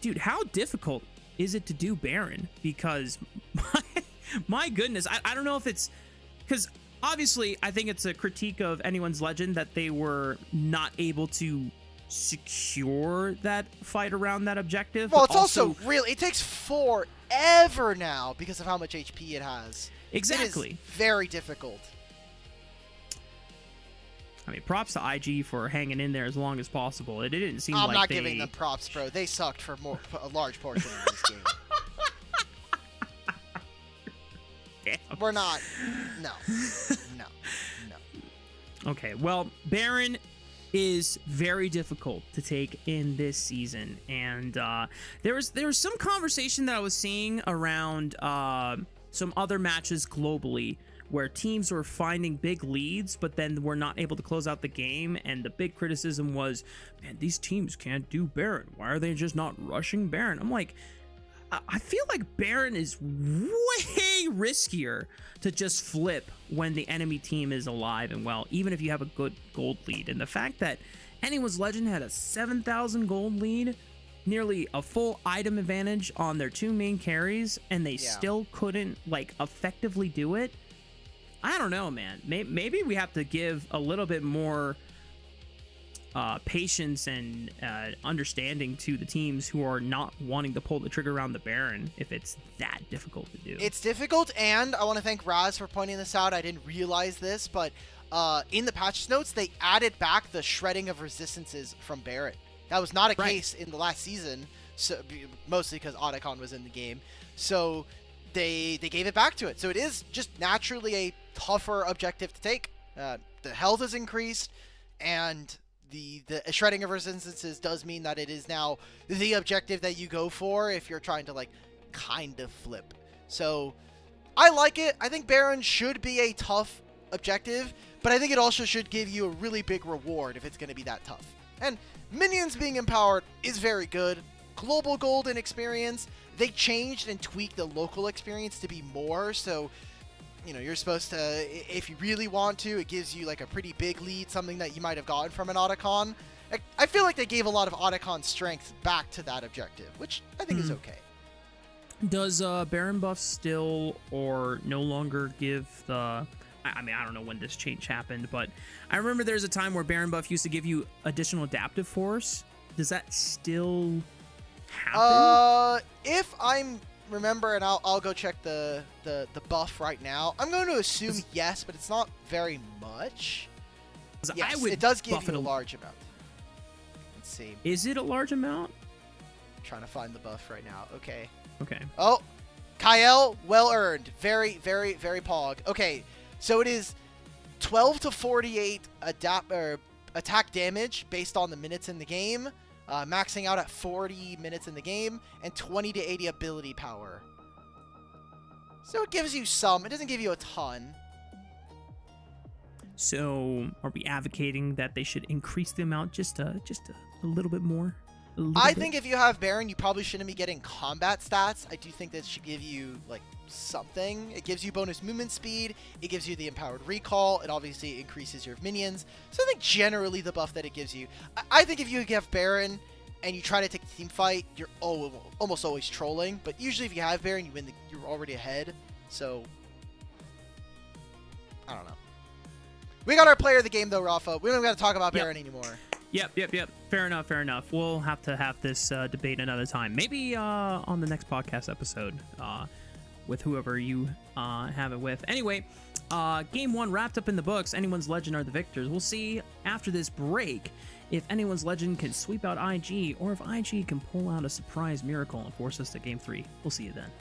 dude, how difficult is it to do Baron? Because my goodness, I don't know if it's because obviously I think it's a critique of Anyone's Legend that they were not able to secure that fight around that objective. Well, it's also really, it takes forever now because of how much HP it has. Exactly. It is very difficult. I mean, props to IG for hanging in there as long as possible. It didn't seem like I'm not giving them props, bro. They sucked for a large portion of this game. Damn. We're not. No. Okay, well, Baron is very difficult to take in this season, and there was some conversation that I was seeing around some other matches globally where teams were finding big leads, but then were not able to close out the game, and the big criticism was, man, these teams can't do Baron. Why are they just not rushing Baron? I'm like, I feel like Baron is way riskier to just flip when the enemy team is alive and well, even if you have a good gold lead. And the fact that Anyone's Legend had a 7,000 gold lead, nearly a full item advantage on their 2 main carries, and they still couldn't like effectively do it. I don't know, man. Maybe we have to give a little bit more patience and understanding to the teams who are not wanting to pull the trigger around the Baron if it's that difficult to do. It's difficult, and I want to thank Raz for pointing this out. I didn't realize this, but in the patch notes, they added back the shredding of resistances from Baron. That was not a case in the last season, so mostly because Otacon was in the game. So they gave it back to it. So it is just naturally a tougher objective to take. The health is increased, and the shredding of resistances does mean that it is now the objective that you go for if you're trying to like kind of flip. So I like it. I think Baron should be a tough objective, but I think it also should give you a really big reward if it's going to be that tough. And minions being empowered is very good. Global golden experience, they changed and tweaked the local experience to be more, so you know, you're supposed to, if you really want to, it gives you like a pretty big lead, something that you might have gotten from an Otacon. I feel like they gave a lot of Otacon strength back to that objective, which I think is okay. Does Baron buff still or no longer give the... I mean, I don't know when this change happened, but I remember there's a time where Baron buff used to give you additional adaptive force. Does that still happen? If I'm... Remember, and I'll go check the buff right now. I'm going to assume yes, but it's not very much. Yes, it does give you a large amount. Let's see. Is it a large amount? I'm trying to find the buff right now. Okay. Okay. Oh, Kyle, well earned. Very, very, very pog. Okay, so it is 12 to 48 attack damage based on the minutes in the game. Maxing out at 40 minutes in the game, and 20 to 80 ability power. So it gives you some. It doesn't give you a ton. So are we advocating that they should increase the amount just a little bit more? I think if you have Baron, you probably shouldn't be getting combat stats. I do think that should give you like something. It gives you bonus movement speed. It gives you the empowered recall. It obviously increases your minions. So I think generally the buff that it gives you. I think if you have Baron and you try to take the team fight, you're almost always trolling. But usually if you have Baron, you win. You're already ahead. So I don't know. We got our player of the game though, Rafa. We don't got to talk about Baron anymore. Yep. Fair enough. We'll have to have this debate another time. Maybe on the next podcast episode with whoever you have it with. Anyway, Game 1 wrapped up in the books. Anyone's Legend are the victors. We'll see after this break if Anyone's Legend can sweep out IG or if IG can pull out a surprise miracle and force us to Game 3. We'll see you then.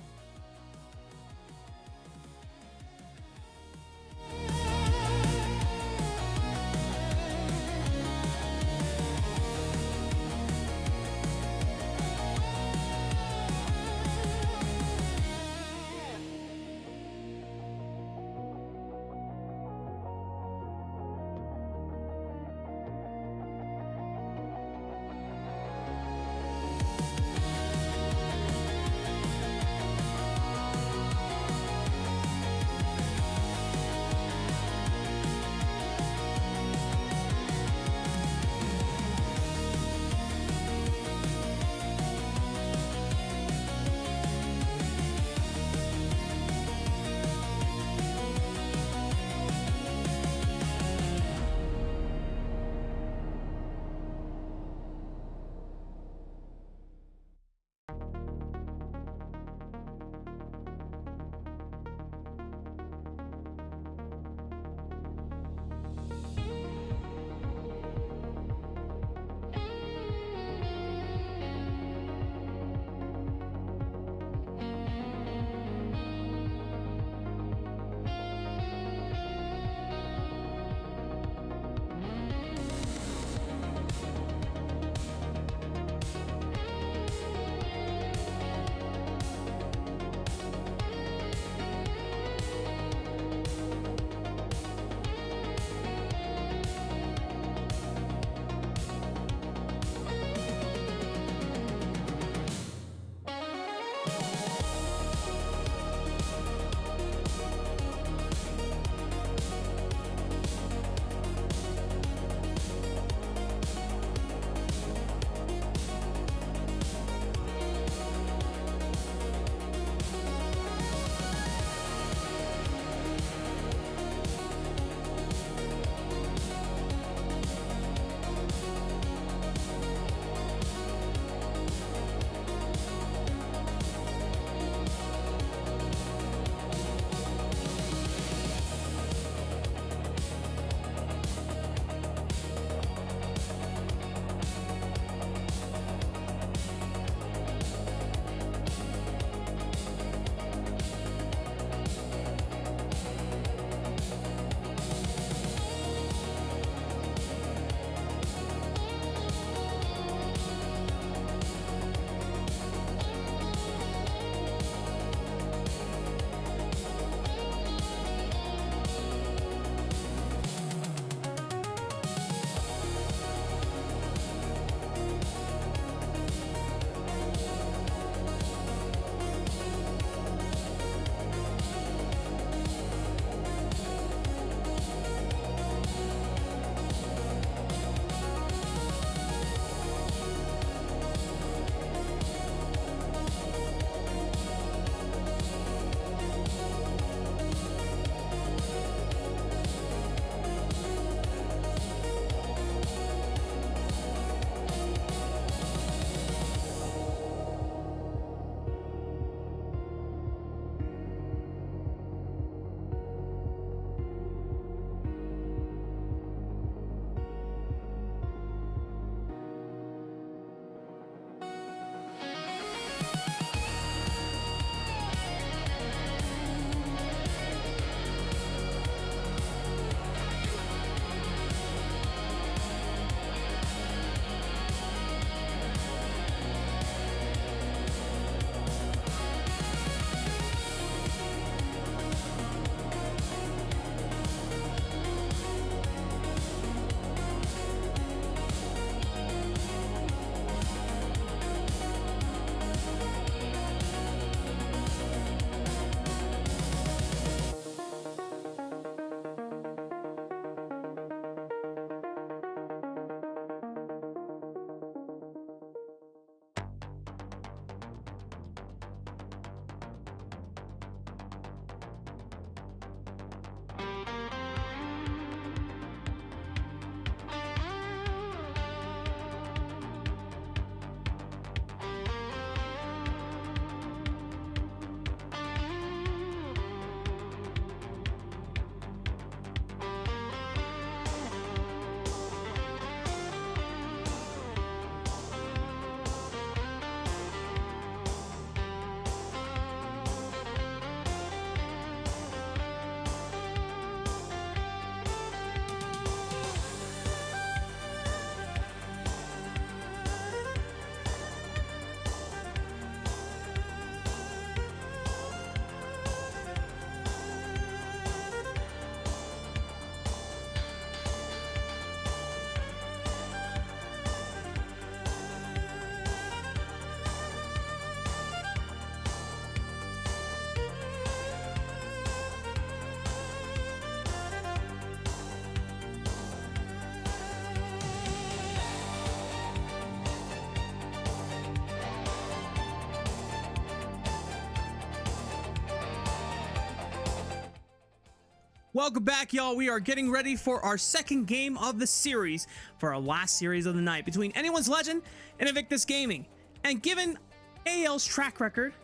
Welcome back, y'all. We are getting ready for our second game of the series, for our last series of the night between Anyone's Legend and Invictus Gaming. And given AL's track record,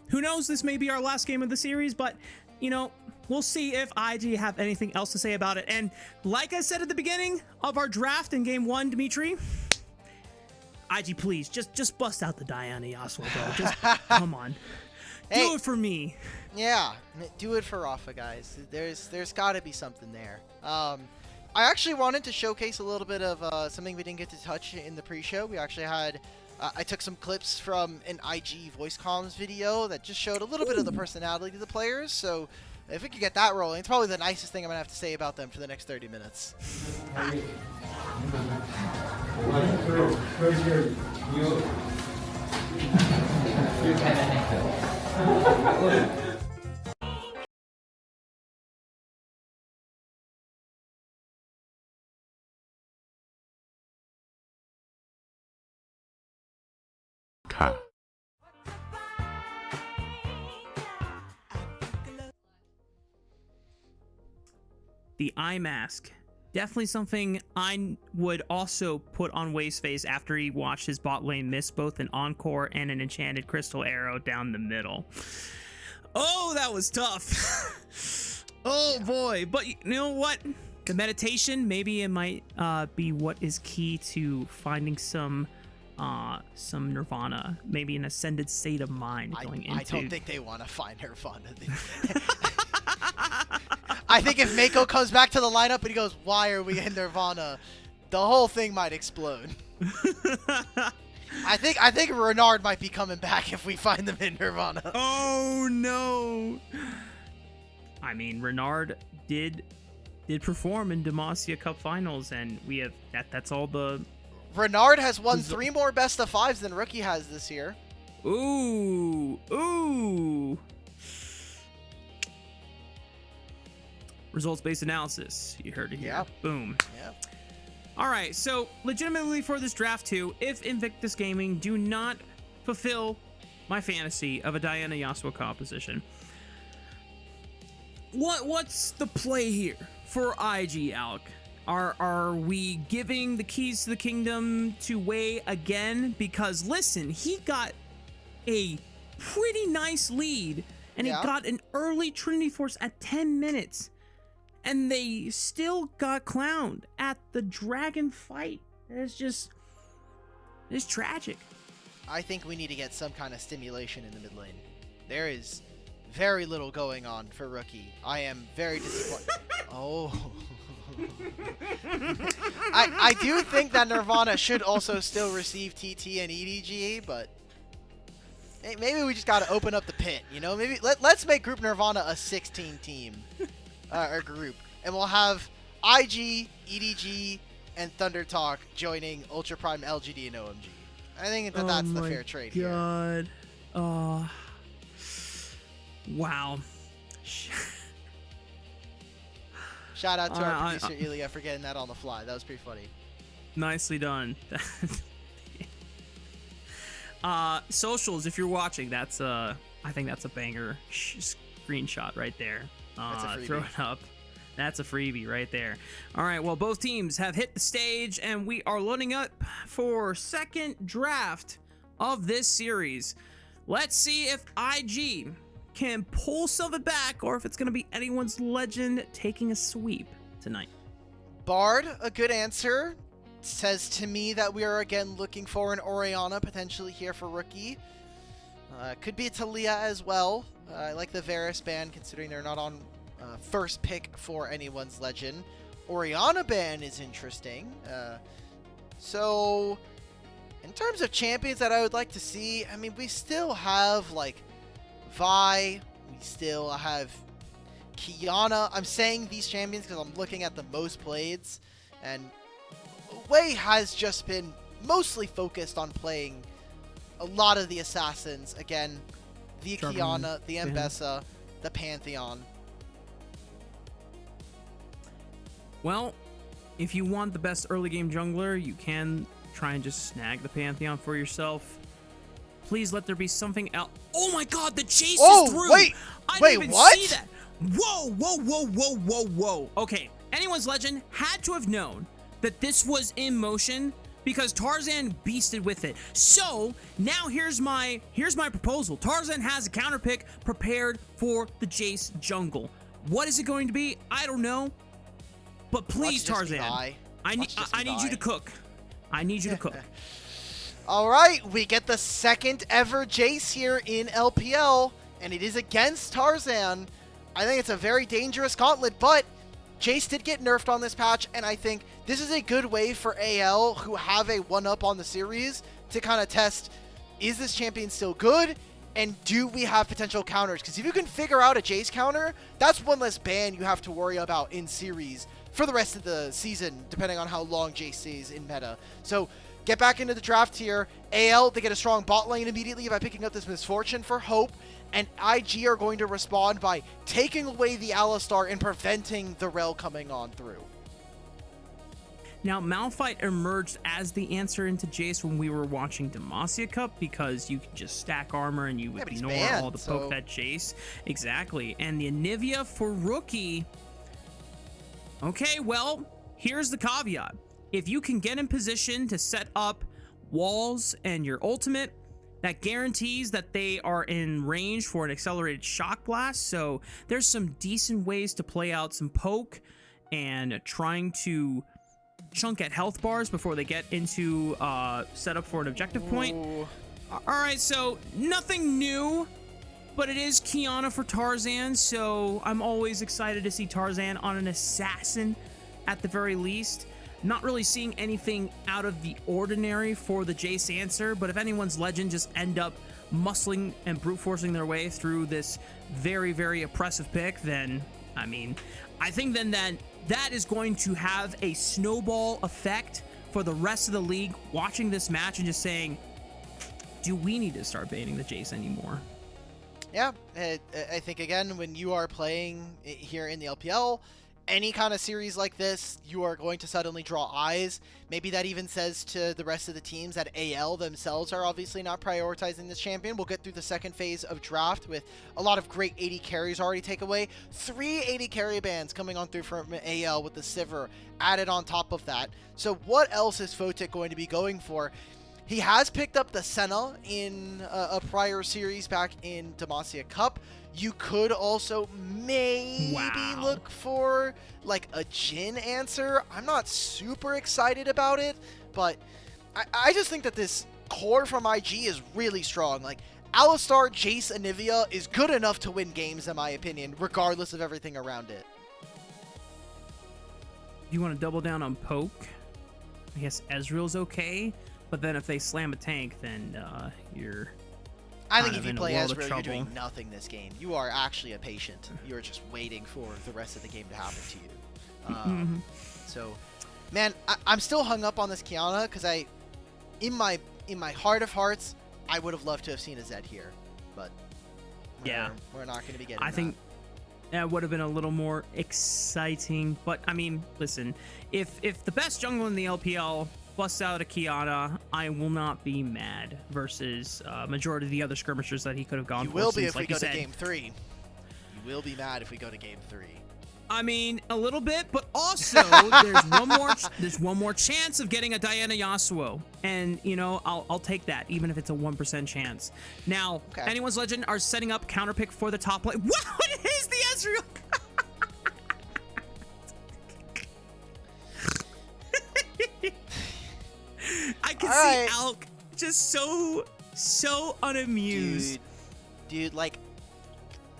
who knows, this may be our last game of the series, but, you know, we'll see if IG have anything else to say about it. And like I said at the beginning of our draft in game 1, Dimitri, IG, please, just bust out the Diana Yasuo, bro. Just, come on. Do it for me. Yeah, do it for Rafa, guys. There's got to be something there. I actually wanted to showcase a little bit of something we didn't get to touch in the pre-show. We actually had, I took some clips from an IG voice comms video that just showed a little bit of the personality of the players. So if we could get that rolling, it's probably the nicest thing I'm going to have to say about them for the next 30 minutes. The eye mask. Definitely something I would also put on Wave's face after he watched his bot lane miss both an Encore and an enchanted crystal arrow down the middle. Oh, that was tough. Oh boy. But you know what? The meditation, maybe it might be what is key to finding some nirvana, maybe an ascended state of mind going into. I don't think they want to find nirvana. I think if Mako comes back to the lineup and he goes, "Why are we in nirvana?" the whole thing might explode. I think Renard might be coming back if we find them in nirvana. Oh no! I mean, Renard did perform in Demacia Cup Finals, and we have that's all the. Renard has won 3 more best of 5s than Rookie has this year. Ooh. Results-based analysis. You heard it here. Yep. Boom. Yep. All right. So, legitimately for this draft too, if Invictus Gaming do not fulfill my fantasy of a Diana Yasuo composition, what's the play here for IG, Alec? Are we giving the keys to the kingdom to Wei again? Because listen, he got a pretty nice lead, and he got an early Trinity Force at 10 minutes, and they still got clowned at the dragon fight. It's tragic. I think we need to get some kind of stimulation in the mid lane. There is very little going on for Rookie. I am very disappointed. Oh. I do think that Nirvana should also still receive TT and EDG, but maybe we just got to open up the pit, you know? Maybe let's make Group Nirvana a 16 team or group, and we'll have IG, EDG, and Thunder Talk joining Ultra Prime, LGD, and OMG. I think that's the fair trade here. Oh my god. Wow. Shout out to our producer, Ilya, for getting that on the fly. That was pretty funny. Nicely done. Socials, if you're watching, that's I think that's a banger screenshot right there. That's a freebie. Throw it up. That's a freebie right there. All right, well, both teams have hit the stage, and we are loading up for second draft of this series. Let's see if IG can pull something back, or if it's going to be Anyone's Legend taking a sweep tonight. Bard, a good answer. Says to me that we are again looking for an Orianna potentially here for Rookie. Could be a Talia as well. I like the Varus ban considering they're not on first pick for Anyone's Legend. Orianna ban is interesting. So in terms of champions that I would like to see, I mean, we still have like Vi, we still have Kiana. I'm saying these champions because I'm looking at the most playeds, and Wei has just been mostly focused on playing a lot of the assassins. Again, the Kiana, the Ambessa, the Pantheon. Well, if you want the best early game jungler, you can try and just snag the Pantheon for yourself. Please let there be something else. Oh my god, the chase is through! Wait, I wait, didn't even what? see that. Whoa, whoa, whoa, whoa, whoa, whoa. Okay, anyone's legend had to have known that this was in motion because Tarzan beasted with it. So now here's my proposal. Tarzan has a counter pick prepared for the Jace jungle. What is it going to be? I don't know. But please, Tarzan, I need you to cook. I need you to cook. All right, we get the second ever Jace here in LPL, and it is against Tarzan. I think it's a very dangerous gauntlet, but Jace did get nerfed on this patch, and I think this is a good way for AL, who have a 1-up on the series, to kind of test, is this champion still good, and do we have potential counters? Because if you can figure out a Jace counter, that's one less ban you have to worry about in series for the rest of the season, depending on how long Jace stays in meta. So get back into the draft here. AL, they get a strong bot lane immediately by picking up this Misfortune for Hope. And IG are going to respond by taking away the Alistar and preventing the Rel coming on through. Now, Malphite emerged as the answer into Jace when we were watching Demacia Cup because you can just stack armor and you ignore all the poke that Jace. Exactly. And the Anivia for Rookie. Okay, well, here's the caveat. If you can get in position to set up walls and your ultimate, that guarantees that they are in range for an accelerated shock blast. So there's some decent ways to play out some poke and trying to chunk at health bars before they get into setup for an objective point. All right, so nothing new, but it is Kiana for Tarzan. So I'm always excited to see Tarzan on an assassin at the very least. Not really seeing anything out of the ordinary for the Jace answer, but if anyone's legend just end up muscling and brute forcing their way through this very, very oppressive pick, then, I mean, I think then that is going to have a snowball effect for the rest of the league watching this match and just saying, do we need to start banning the Jace anymore? Yeah, I think, again, when you are playing here in the LPL, any kind of series like this, you are going to suddenly draw eyes. Maybe that even says to the rest of the teams that AL themselves are obviously not prioritizing this champion. We'll get through the second phase of draft with a lot of great 80 carries already take away. 3 80 carry bans coming on through from AL with the Sivir added on top of that. So what else is Photic going to be going for? He has picked up the Senna in a prior series back in Demacia Cup. You could also maybe look for like a Jhin answer. I'm not super excited about it, but I just think that this core from IG is really strong. Like Alistar, Jace, Anivia is good enough to win games in my opinion, regardless of everything around it. You want to double down on poke? I guess Ezreal's okay, but then if they slam a tank, then you're... I think if you play Ezreal, you're doing nothing this game. You are actually a patient. You're just waiting for the rest of the game to happen to you. So, man, I'm still hung up on this Kiana because in my heart of hearts, I would have loved to have seen a Zed here, but we're not going to be getting. I think that would have been a little more exciting. But I mean, listen, if the best jungle in the LPL busts out a Kiana, I will not be mad versus majority of the other skirmishers that he could have gone for. You will be if we go to game 3. You will be mad if we go to game 3. I mean, a little bit, but also there's one more chance of getting a Diana Yasuo, and you know I'll take that even if it's a 1% chance. Now, anyone's legend are setting up counter pick for the top lane. What is the Ezreal? I can see Alk just so unamused. Dude, like,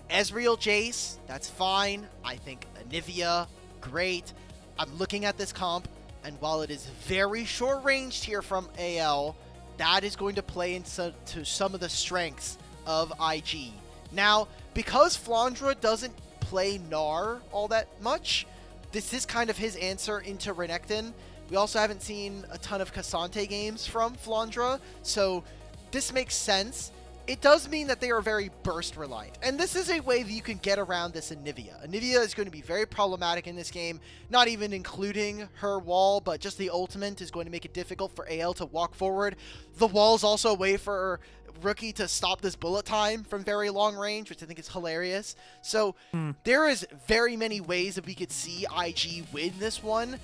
Ezreal Jace, that's fine. I think Anivia, great. I'm looking at this comp, and while it is very short-ranged here from AL, that is going to play into some of the strengths of IG. Now, because Flandra doesn't play Gnar all that much, this is kind of his answer into Renekton. We also haven't seen a ton of Cassante games from Flandra, so this makes sense. It does mean that they are very burst reliant, and this is a way that you can get around this Anivia. Anivia is going to be very problematic in this game, not even including her wall, but just the ultimate is going to make it difficult for AL to walk forward. The wall is also a way for rookie to stop this bullet time from very long range, which I think is hilarious. So there is very many ways that we could see IG win this one,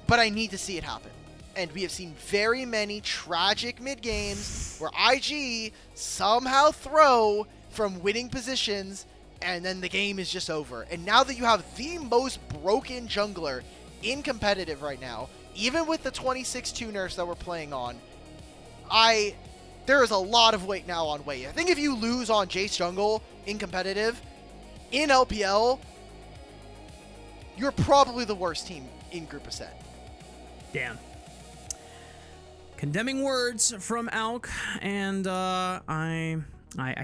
but I need to see it happen. And we have seen very many tragic mid games where IG somehow throw from winning positions and then the game is just over. And now that you have the most broken jungler in competitive right now, even with the 26-2 nerfs that we're playing on, there is a lot of weight now on Wei. I think if you lose on Jace jungle in competitive, in LPL, you're probably the worst team in Group of Set. Damn. Condemning words from Alk, and I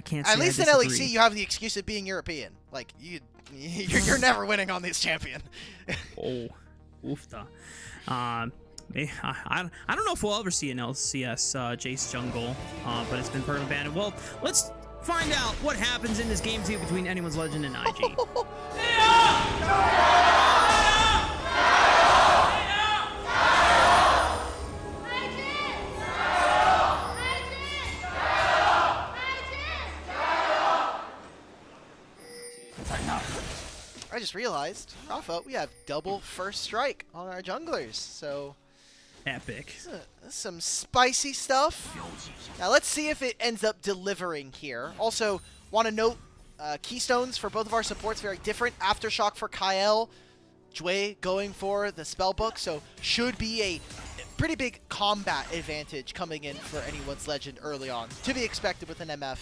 can't say At least I in disagree. LEC, you have the excuse of being European. Like, you're never winning on this champion. Oh, oofta. I don't know if we'll ever see an LCS Jace jungle, but it's been permanently banned. Well, let's find out what happens in this game 2 between Anyone's Legend and IG. I just realized, Rafa, we have double first strike on our junglers, so Epic. some spicy stuff. Now let's see if it ends up delivering here. Also, want to note, keystones for both of our supports very different. Aftershock for Kael, Jue going for the spellbook, so should be a pretty big combat advantage coming in for Anyone's Legend early on, to be expected with an MF.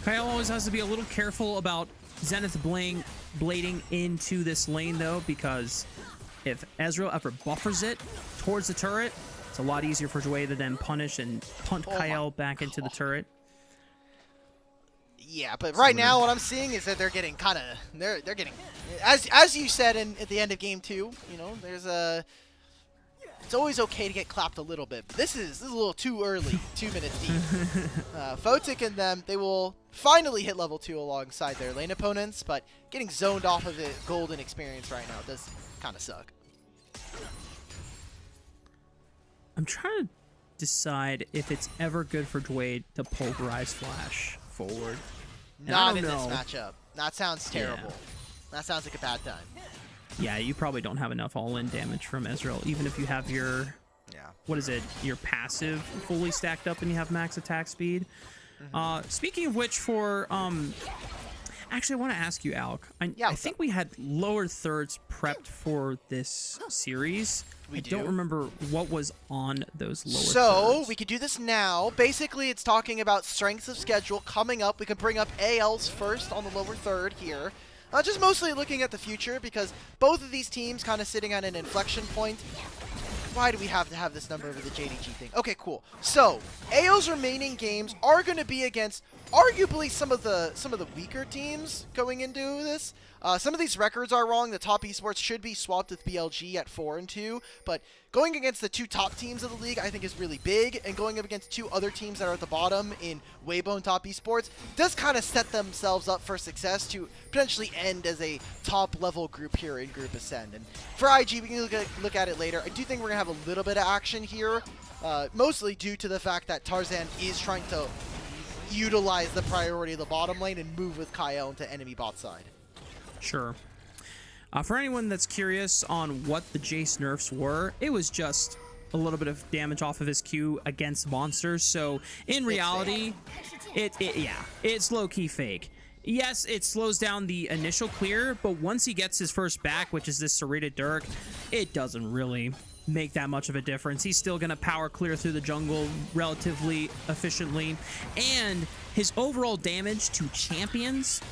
Kyle always has to be a little careful about Zenith blading into this lane, though, because if Ezreal ever buffers it towards the turret, it's a lot easier for Jue to then punish and punt Kyle back into the turret. Yeah, but right now what I'm seeing is that they're getting kind of they're getting, as you said at the end of game 2, you know, there's a, it's always okay to get clapped a little bit, but this is a little too early, 2 minutes deep. Photic and them, they will finally hit level 2 alongside their lane opponents, but getting zoned off of it golden experience right now does kind of suck. I'm trying to decide if it's ever good for Jue to pulverize Flash forward. Not in this matchup. That sounds terrible. Yeah. That sounds like a bad time. Yeah, you probably don't have enough all-in damage from Ezreal, even if you have your, what is it, your passive fully stacked up and you have max attack speed. Speaking of which, for actually, I want to ask you, Alk. I think we had lower thirds prepped for this series. I don't remember what was on those lower thirds. So, we could do this now. Basically, it's talking about strengths of schedule coming up. We can bring up ALs first on the lower third here. Just mostly looking at the future, because both of these teams kind of sitting at an inflection point. Why do we have to have this number over the JDG thing? Okay, cool. So, AO's remaining games are going to be against arguably some of the weaker teams going into this. Some of these records are wrong. The top esports should be swapped with BLG at 4-2, but going against the 2 top teams of the league I think is really big, and going up against 2 other teams that are at the bottom in Weibo and top esports does kind of set themselves up for success to potentially end as a top level group here in Group Ascend. And for IG, we can look at it later. I do think we're going to have a little bit of action here, mostly due to the fact that Tarzan is trying to utilize the priority of the bottom lane and move with Kael into enemy bot side. Sure. For anyone that's curious on what the Jace nerfs were, it was just a little bit of damage off of his Q against monsters. So in reality, it's low-key fake. Yes, it slows down the initial clear, but once he gets his first back, which is this serrated Dirk, it doesn't really make that much of a difference. He's still going to power clear through the jungle relatively efficiently, and his overall damage to champions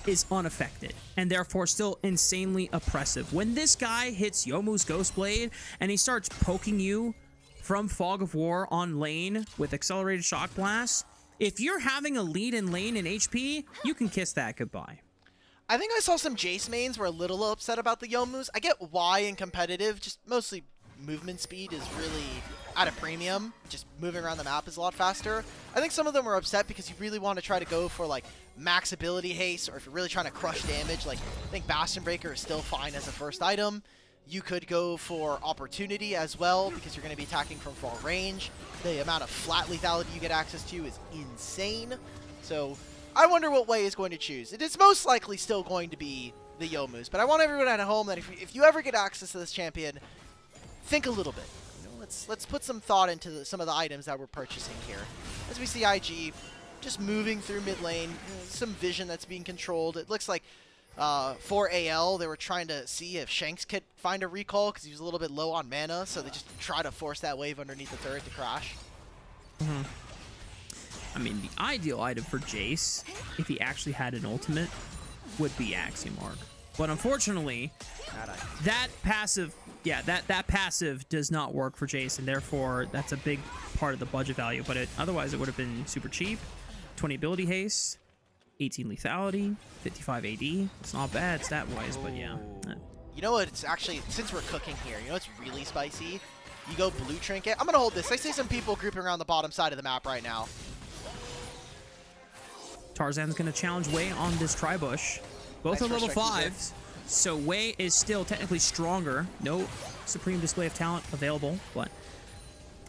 is unaffected, and therefore still insanely oppressive. When this guy hits Youmuu's Ghostblade and he starts poking you from Fog of War on lane with accelerated shock blast, if you're having a lead in lane in HP, you can kiss that goodbye. I think I saw some Jace mains were a little upset about the Youmuu's. I get why in competitive, just mostly movement speed is really at a premium. Just moving around the map is a lot faster. I think some of them were upset because you really want to try to go for like max ability haste, or if you're really trying to crush damage, like I think Bastion Breaker is still fine as a first item. You could go for opportunity as well, because you're going to be attacking from far range. The amount of flat lethality you get access to is insane. So I wonder what Wei is going to choose. It is most likely still going to be the Youmu's, but I want everyone at home that if you ever get access to this champion, think a little bit. You know, let's put some thought into some of the items that we're purchasing here. As we see IG just moving through mid lane, some vision that's being controlled. It looks like for AL, they were trying to see if Shanks could find a recall because he was a little bit low on mana, so they just try to force that wave underneath the turret to crash. I mean, the ideal item for Jace, if he actually had an ultimate, would be Axiom Arc. But unfortunately, that passive, that passive does not work for Jace, and therefore that's a big part of the budget value. But otherwise, it would have been super cheap. 20 ability haste, 18 lethality, 55 AD. It's not bad stat-wise, but yeah. You know what? It's actually, since we're cooking here, you know what's really spicy? You go blue trinket. I'm going to hold this. I see some people grouping around the bottom side of the map right now. Tarzan's going to challenge Wei on this Tribush. Both are level 5s, so Wei is still technically stronger. No Supreme Display of Talent available, but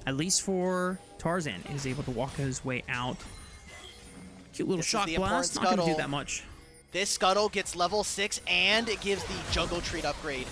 at least for Tarzan, is able to walk his way out. Cute little shock blast, not going to do that much. This Scuttle gets level 6, and it gives the Jungle Treat upgrade.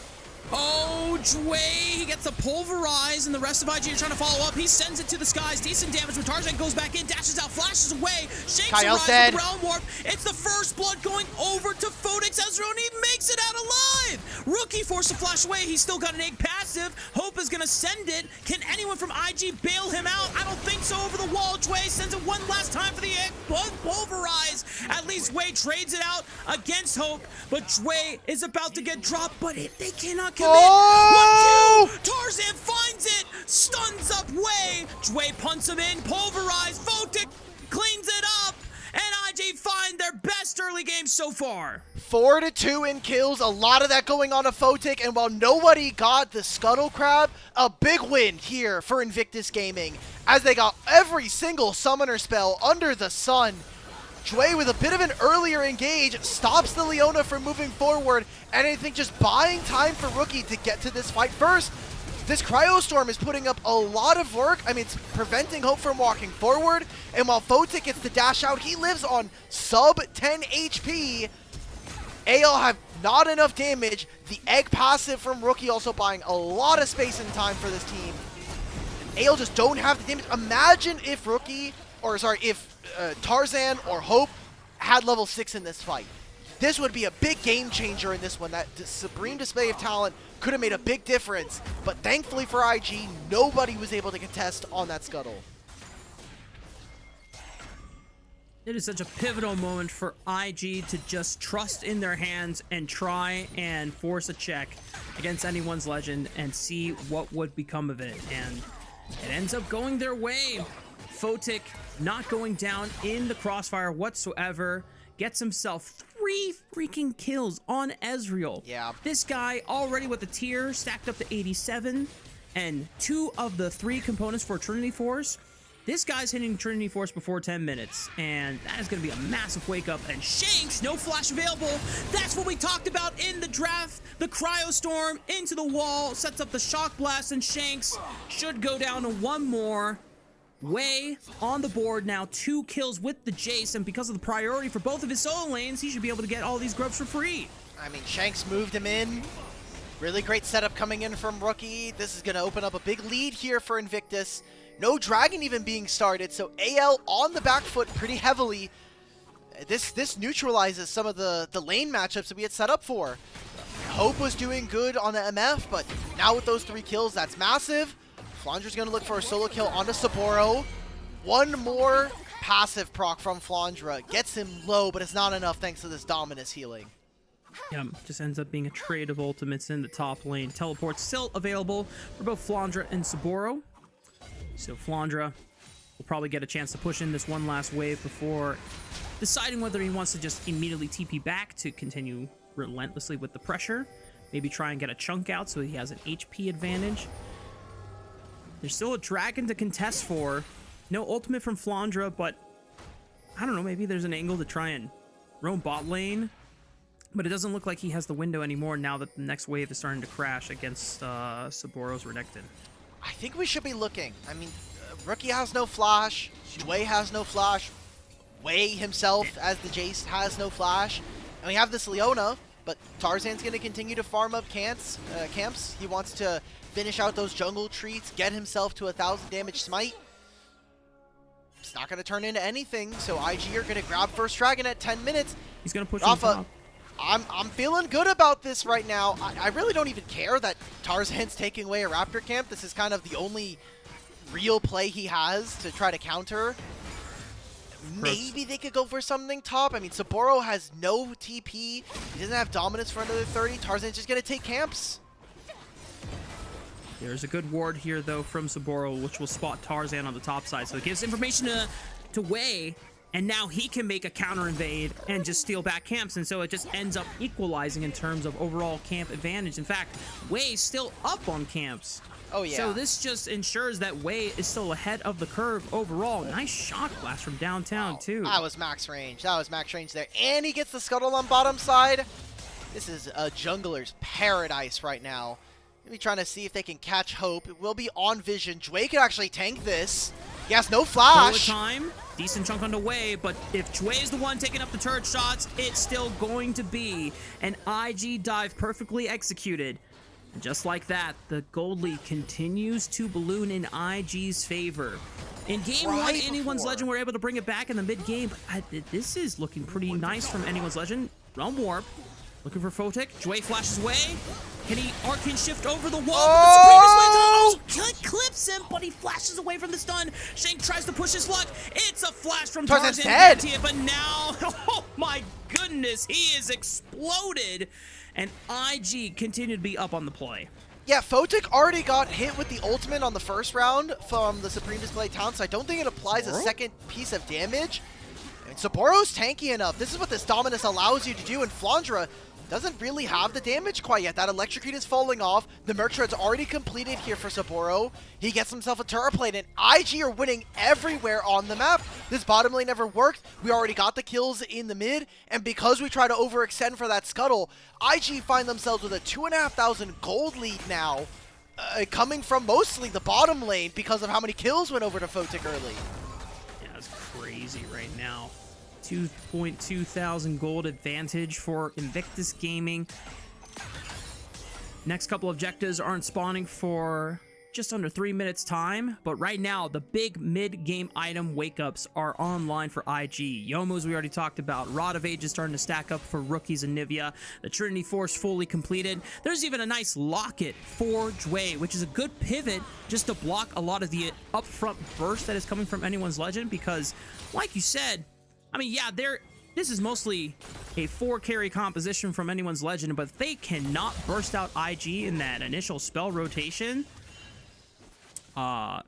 Oh, Jway, he gets the pulverize, and the rest of IG are trying to follow up. He sends it to the skies. Decent damage, but Tarzan goes back in, dashes out, flashes away. Shanks arrives with the Realm Warp. It's the first blood going over to Phoenix Ezreal, and he makes it out alive. Rookie forced to flash away. He's still got an egg passive. Hope is going to send it. Can anyone from IG bail him out? I don't think so. Over the wall, Jway sends it one last time for the egg pulverize. At least Wei trades it out against Hope, but Jway is about to get dropped, but they cannot commit. Oh! 1-2! Tarzan finds it, stuns up Wei. Jway punts him in, pulverized. Photic cleans it up, and IG find their best early game so far. 4-2 in kills, a lot of that going on to Photic, and while nobody got the Scuttle Crab, a big win here for Invictus Gaming, as they got every single summoner spell under the sun. Jway, with a bit of an earlier engage, stops the Leona from moving forward, and I think just buying time for Rookie to get to this fight first. This Cryostorm is putting up a lot of work. I mean, it's preventing Hope from walking forward, and while Photic gets the dash out, he lives on sub 10 HP. AL have not enough damage. The egg passive from Rookie also buying a lot of space and time for this team. And AL just don't have the damage. Imagine if Tarzan or Hope had level 6 in this fight. This would be a big game changer in this one. That Supreme Display of Talent could have made a big difference, but thankfully for IG, nobody was able to contest on that Scuttle. It is such a pivotal moment for IG to just trust in their hands and try and force a check against anyone's legend and see what would become of it. And it ends up going their way. Photic not going down in the crossfire whatsoever. Gets himself 3 freaking kills on Ezreal. Yeah. This guy already with the tier stacked up to 87 and 2 of the 3 components for Trinity Force. This guy's hitting Trinity Force before 10 minutes, and that is going to be a massive wake up. And Shanks, no flash available. That's what we talked about in the draft. The Cryostorm into the wall, sets up the Shock Blast, and Shanks should go down to 1 more. Wei on the board now, 2 kills with the Jace, and because of the priority for both of his solo lanes, he should be able to get all these grubs for free. I mean, Shanks moved him in. Really great setup coming in from Rookie. This is going to open up a big lead here for Invictus. No Dragon even being started, so AL on the back foot pretty heavily. This neutralizes some of the lane matchups that we had set up for. Hope was doing good on the MF, but now with those 3 kills, that's massive. Flandra's going to look for a solo kill onto Saboro. 1 more passive proc from Flandra. Gets him low, but it's not enough thanks to this Dominus healing. Yeah, just ends up being a trade of ultimates in the top lane. Teleport's still available for both Flandra and Saboro. So Flandra will probably get a chance to push in this one last wave before deciding whether he wants to just immediately TP back to continue relentlessly with the pressure. Maybe try and get a chunk out so he has an HP advantage. There's still a dragon to contest for. No ultimate from Flandra, but I don't know, maybe there's an angle to try and roam bot lane. But it doesn't look like he has the window anymore now that the next wave is starting to crash against Saboro's Renekton. I think we should be looking. I mean, Rookie has no flash. Dway has no flash. Wei himself, as the Jace, has no flash. And we have this Leona, but Tarzan's going to continue to farm up camps. He wants to finish out those jungle treats, get himself to 1,000 damage smite. It's not going to turn into anything, so IG are going to grab first dragon at 10 minutes. He's going to push Rafa, him top. I'm feeling good about this right now. I really don't even care that Tarzan's taking away a Raptor camp. This is kind of the only real play he has to try to counter. Maybe they could go for something top. I mean, Saboro has no TP. He doesn't have dominance for another 30. Tarzan's just going to take camps. There's a good ward here, though, from Saboro, which will spot Tarzan on the top side. So it gives information to Wei, and now he can make a counter invade and just steal back camps. And so it just ends up equalizing in terms of overall camp advantage. In fact, Wei's still up on camps. Oh, yeah. So this just ensures that Wei is still ahead of the curve overall. Nice shock blast from downtown, too. That was max range. That was max range there. And he gets the scuttle on bottom side. This is a jungler's paradise right now. Maybe trying to see if they can catch Hope. It will be on vision. Dway could actually tank this. He has no flash. Bullet time. Decent chunk on the way, but if Dway is the one taking up the turret shots, it's still going to be an IG dive perfectly executed. And just like that, the gold lead continues to balloon in IG's favor. In game one, Anyone's Legend were able to bring it back in the mid-game, but this is looking pretty nice from Anyone's Legend. Realm Warp. Looking for Photic. Dway flashes away. Can he Arcane Shift over the wall? Oh! The Supreme clips him, but he flashes away from the stun. Shank tries to push his luck. It's a flash from Tarzan's Tarzan. dead. But now, oh my goodness, he is exploded. And IG continued to be up on the play. Yeah, Photic already got hit with the ultimate on the first round from the Supreme Display Talent, so I don't think it applies a second piece of damage. I mean, Saboro's tanky enough. This is what this Dominus allows you to do, and Flandra doesn't really have the damage quite yet. That Electrocute is falling off. The Merchant's already completed here for Saboro. He gets himself a turret plate, and IG are winning everywhere on the map. This bottom lane never worked. We already got the kills in the mid, and because we try to overextend for that scuttle, IG find themselves with a 2,500 gold lead now, coming from mostly the bottom lane because of how many kills went over to Photic early. Yeah, it's crazy right now. 2.2 thousand gold advantage for Invictus Gaming. Next couple objectives aren't spawning for just under 3 minutes time, but right now the big mid-game item wake-ups are online for IG. Youmu's we already talked about. Rod of Age is starting to stack up for rookies and Nivea. The Trinity Force fully completed. There's even a nice locket for Dway, which is a good pivot just to block a lot of the upfront burst that is coming from Anyone's Legend, because like you said, I mean, yeah, this is mostly a 4-carry composition from Anyone's Legend, but if they cannot burst out IG in that initial spell rotation, how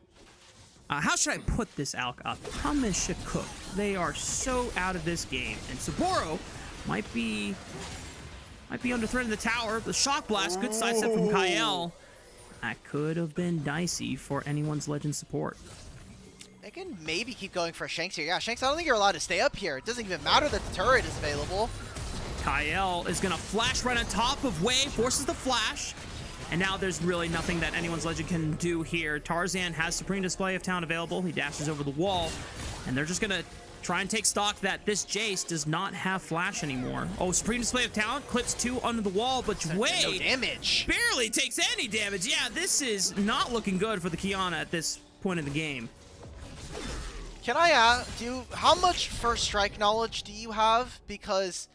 should I put this, Alka? Hummus should cook. They are so out of this game, and Saboro might be under threat in the tower. The Shock Blast, good sidestep from Kael. That could have been dicey for Anyone's Legend support. They can maybe keep going for Shanks here. Yeah, Shanks, I don't think you're allowed to stay up here. It doesn't even matter that the turret is available. Kael is going to flash right on top of Wei, forces the flash. And now there's really nothing that Anyone's Legend can do here. Tarzan has Supreme Display of Town available. He dashes over the wall. And they're just going to try and take stock that this Jace does not have flash anymore. Oh, Supreme Display of Talent clips 2 under the wall, but Wei no damage. Barely takes any damage. Yeah, this is not looking good for the Kiana at this point in the game. Can I ask, how much first strike knowledge do you have? Because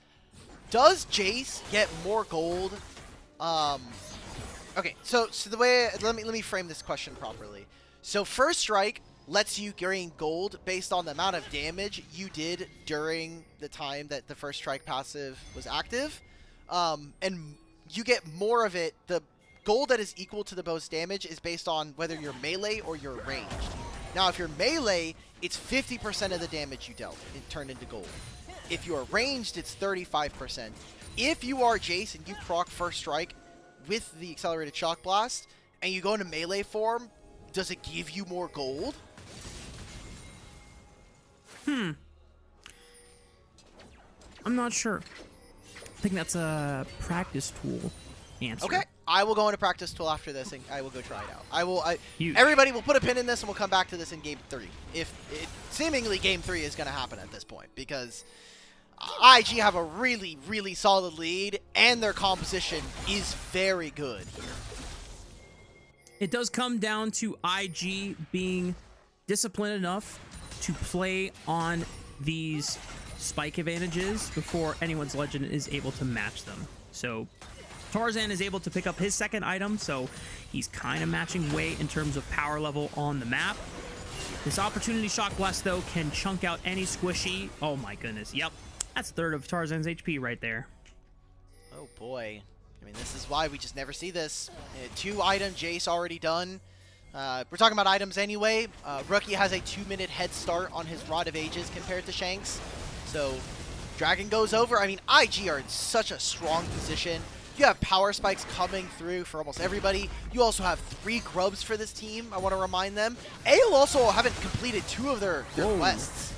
does Jace get more gold? Okay, so the way, let me frame this question properly. So first strike lets you gain gold based on the amount of damage you did during the time that the first strike passive was active. And you get more of it. The gold that is equal to the most damage is based on whether you're melee or you're ranged. Now, if you're melee, it's 50% of the damage you dealt. It turned into gold. If you are ranged, it's 35%. If you are Jace and you proc first strike with the accelerated shock blast, and you go into melee form, does it give you more gold? I'm not sure. think that's a practice tool answer. Okay, I will go into practice tool after this, and I will go try it out. Huge. Everybody will put a pin in this, and we'll come back to this in Game 3. Seemingly Game 3 is going to happen at this point, because IG have a really, really solid lead, and their composition is very good here. It does come down to IG being disciplined enough to play on these spike advantages before anyone's legend is able to match them. So Tarzan is able to pick up his second item, so he's kind of matching Wei in terms of power level on the map. This Opportunity Shock Blast, though, can chunk out any squishy. Oh my goodness, yep. That's a third of Tarzan's HP right there. Oh boy. I mean, this is why we just never see this. 2-item Jace already done. We're talking about items anyway. Rookie has a 2-minute head start on his Rod of Ages compared to Shanks. So Dragon goes over. I mean, IG are in such a strong position. You have power spikes coming through for almost everybody. You also have 3 grubs for this team, I want to remind them. AL also haven't completed 2 of their quests.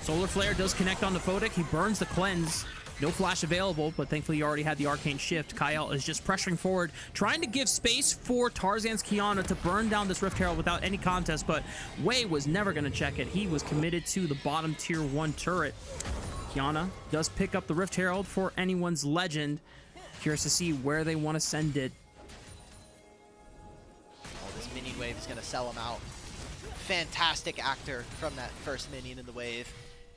Solar Flare does connect on the Photic. He burns the Cleanse. No flash available, but thankfully you already had the Arcane Shift. Kyle is just pressuring forward, trying to give space for Tarzan's Kiana to burn down this Rift Herald without any contest, but Wei was never going to check it. He was committed to the bottom tier 1 turret. Kiana does pick up the Rift Herald for anyone's legend. Curious to see where they want to send it. Oh, this minion wave is going to sell him out. Fantastic actor from that first minion in the wave.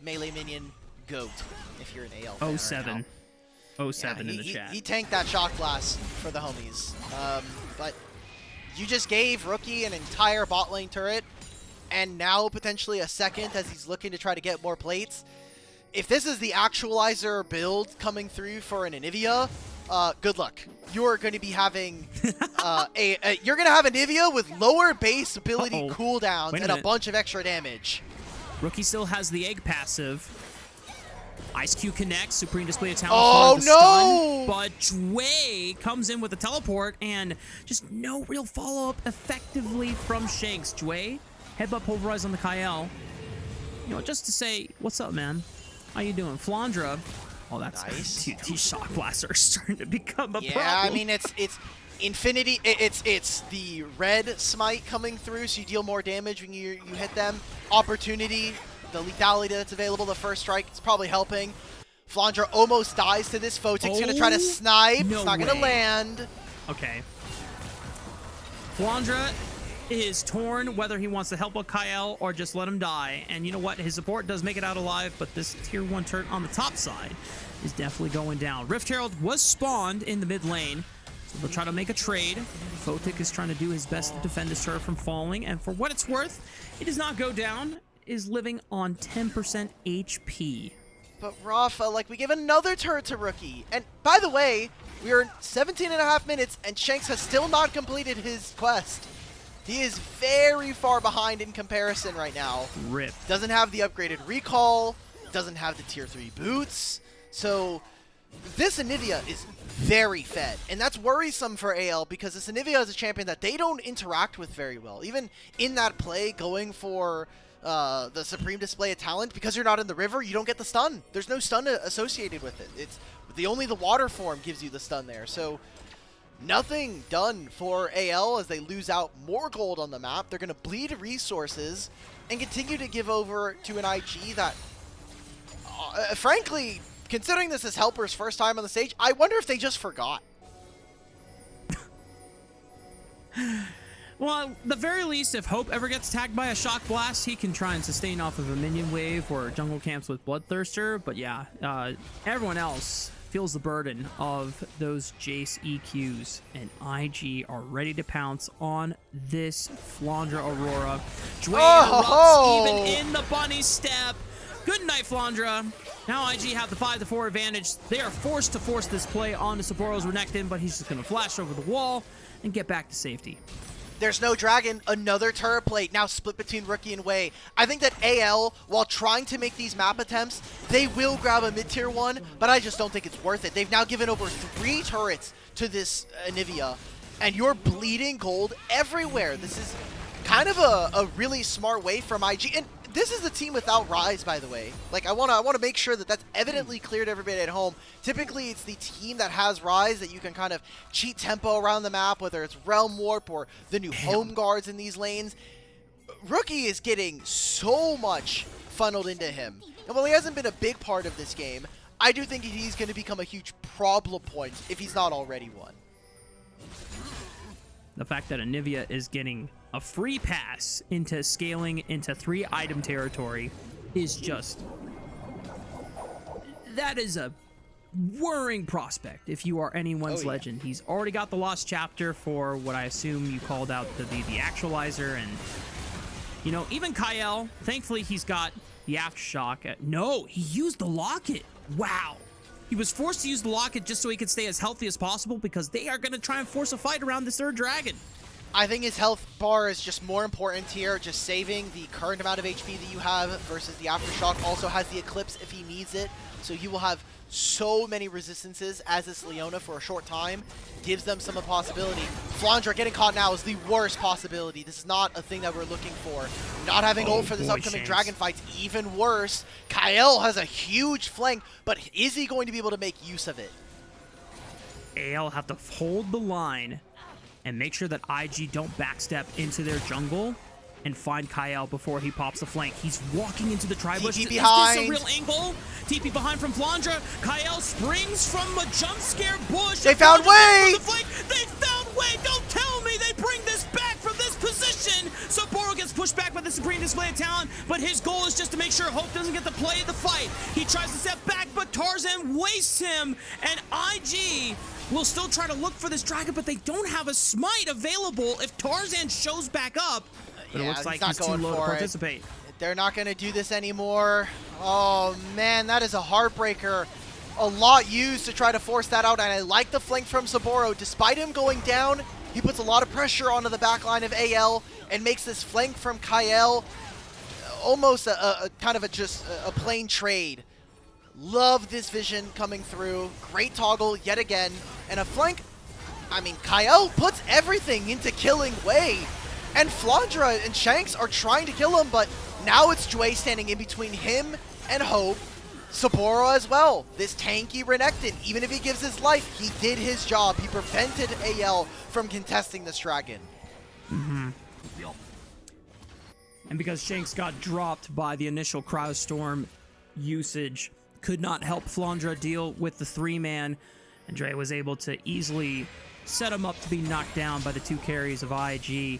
Melee minion. GOAT if you're an AL fan. 07. Right 07 in the chat. He tanked that Shock Blast for the homies. But you just gave Rookie an entire bot lane turret, and now potentially a second as he's looking to try to get more plates. If this is the actualizer build coming through for an Anivia, good luck. You're going to be having you're going to have an Anivia with lower base ability cooldowns and a bunch of extra damage. Rookie still has the egg passive. Ice Cube connects, Supreme Display of Talent. Oh no! Stun, but Jway comes in with a teleport and just no real follow-up effectively from Shanks. Jway, headbutt pulverize on the Kyle. You know, just to say, what's up, man? How you doing? Flandra. Oh, that's nice. Dude, these shock blasts are starting to become a problem. Yeah, I mean, it's Infinity. It's the red smite coming through, so you deal more damage when you hit them. Opportunity. The lethality that's available, the first strike, it's probably helping. Flandra almost dies to this. Photic's going to try to snipe. No it's not going to land. Okay. Flandra is torn whether he wants to help out Kyle or just let him die. And you know what? His support does make it out alive, but this tier 1 turret on the top side is definitely going down. Rift Herald was spawned in the mid lane, so they'll try to make a trade. Photic is trying to do his best to defend this turret from falling, and for what it's worth, it does not go down. Is living on 10% HP. But Rafa, like, we give another turret to Rookie. And by the way, we are 17.5 minutes, and Shanks has still not completed his quest. He is very far behind in comparison right now. Rip. Doesn't have the upgraded recall, doesn't have the tier 3 boots. So this Anivia is very fed, and that's worrisome for AL because this Anivia is a champion that they don't interact with very well. Even in that play, going for the Supreme Display of Talent, because you're not in the river, you don't get the stun. There's no stun associated with it. It's only the water form gives you the stun there. So nothing done for AL as they lose out more gold on the map. They're going to bleed resources and continue to give over to an IG that, frankly, considering this is Helper's first time on the stage, I wonder if they just forgot. Well, at the very least, if Hope ever gets tagged by a Shock Blast, he can try and sustain off of a minion wave or jungle camps with Bloodthirster. But yeah, everyone else feels the burden of those Jace EQs, and IG are ready to pounce on this Flandra Aurora. Dwayne erupts even in the bunny step. Good night, Flandra. Now IG have the 5-4 advantage. They are forced to force this play on to Sapporo's Renekton, but he's just going to flash over the wall and get back to safety. There's no dragon, another turret plate, now split between Rookie and Wei. I think that AL, while trying to make these map attempts, they will grab a mid-tier one, but I just don't think it's worth it. They've now given over 3 turrets to this Anivia, and you're bleeding gold everywhere. This is kind of a really smart way from IG, and this is the team without Rise, by the way. Like, I wanna make sure that that's evidently clear to everybody at home. Typically, it's the team that has Rise that you can kind of cheat tempo around the map, whether it's Realm Warp or the new home guards in these lanes. Rookie is getting so much funneled into him. And while he hasn't been a big part of this game, I do think he's going to become a huge problem point if he's not already one. The fact that Anivia is getting a free pass into scaling into 3-item territory is just... That is a worrying prospect if you are anyone's legend. He's already got the Lost Chapter for what I assume you called out to be the Actualizer, and, you know, even Kyle, thankfully he's got the Aftershock. No, he used the Locket. Wow. He was forced to use the Locket just so he could stay as healthy as possible because they are going to try and force a fight around this third dragon. I think his health bar is just more important here, just saving the current amount of HP that you have versus the Aftershock. Also has the Eclipse if he needs it, so he will have so many resistances as is Leona for a short time. Gives them some possibility. Flandra getting caught now is the worst possibility. This is not a thing that we're looking for. Not having ult for this upcoming dragon fight's even worse. Kyle has a huge flank, but is he going to be able to make use of it? AL have to hold the line and make sure that IG don't backstep into their jungle and find Kyle before he pops the flank. He's walking into the tri-bush. Is this a real angle? TP behind from Flandra. Kyle springs from a jump scare bush. They found Wei! They found Wei! Don't tell me they bring this back from this position! Sapporo gets pushed back by the Supreme Display of Talent, but his goal is just to make sure Hope doesn't get to play the fight. He tries to step back, but Tarzan wastes him, and IG will still try to look for this dragon, but they don't have a smite available if Tarzan shows back up. But it looks like he's too low to participate. They're not going to do this anymore. Oh, man, that is a heartbreaker. A lot used to try to force that out, and I like the flank from Sapporo. Despite him going down, he puts a lot of pressure onto the back line of AL and makes this flank from Kyle almost a kind of just a plain trade. Love this vision coming through. Great toggle yet again. And a flank, I mean, Kyle puts everything into killing Wei. And Flandra and Shanks are trying to kill him, but now it's Jue standing in between him and Hope. Sapporo as well. This tanky Renekton, even if he gives his life, he did his job. He prevented AL from contesting this dragon. And because Shanks got dropped by the initial Cryostorm usage, could not help Flandra deal with the 3-man, and Dre was able to easily set him up to be knocked down by the 2 carries of IG.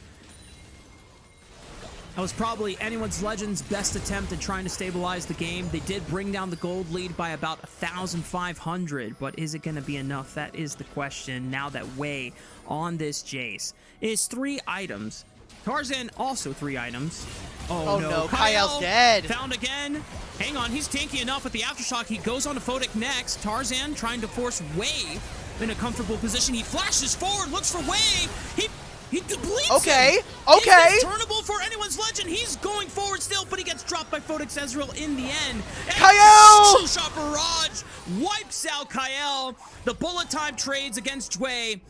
That was probably anyone's Legend's best attempt at trying to stabilize the game. They did bring down the gold lead by about 1,500, but is it going to be enough? That is the question now that Wei on this Jace is 3 items. Tarzan also 3 items. Oh no, Kyle's dead. Found again. Hang on, he's tanky enough with the Aftershock. He goes on to Photic next. Tarzan trying to force Wei in a comfortable position. He flashes forward, looks for Wei. He depletes him. Is this turnable for anyone's Legend? He's going forward still, but he gets dropped by Photic Ezreal in the end. And Kyle! Two-shot barrage wipes out Kyle. The bullet time trades against Jue.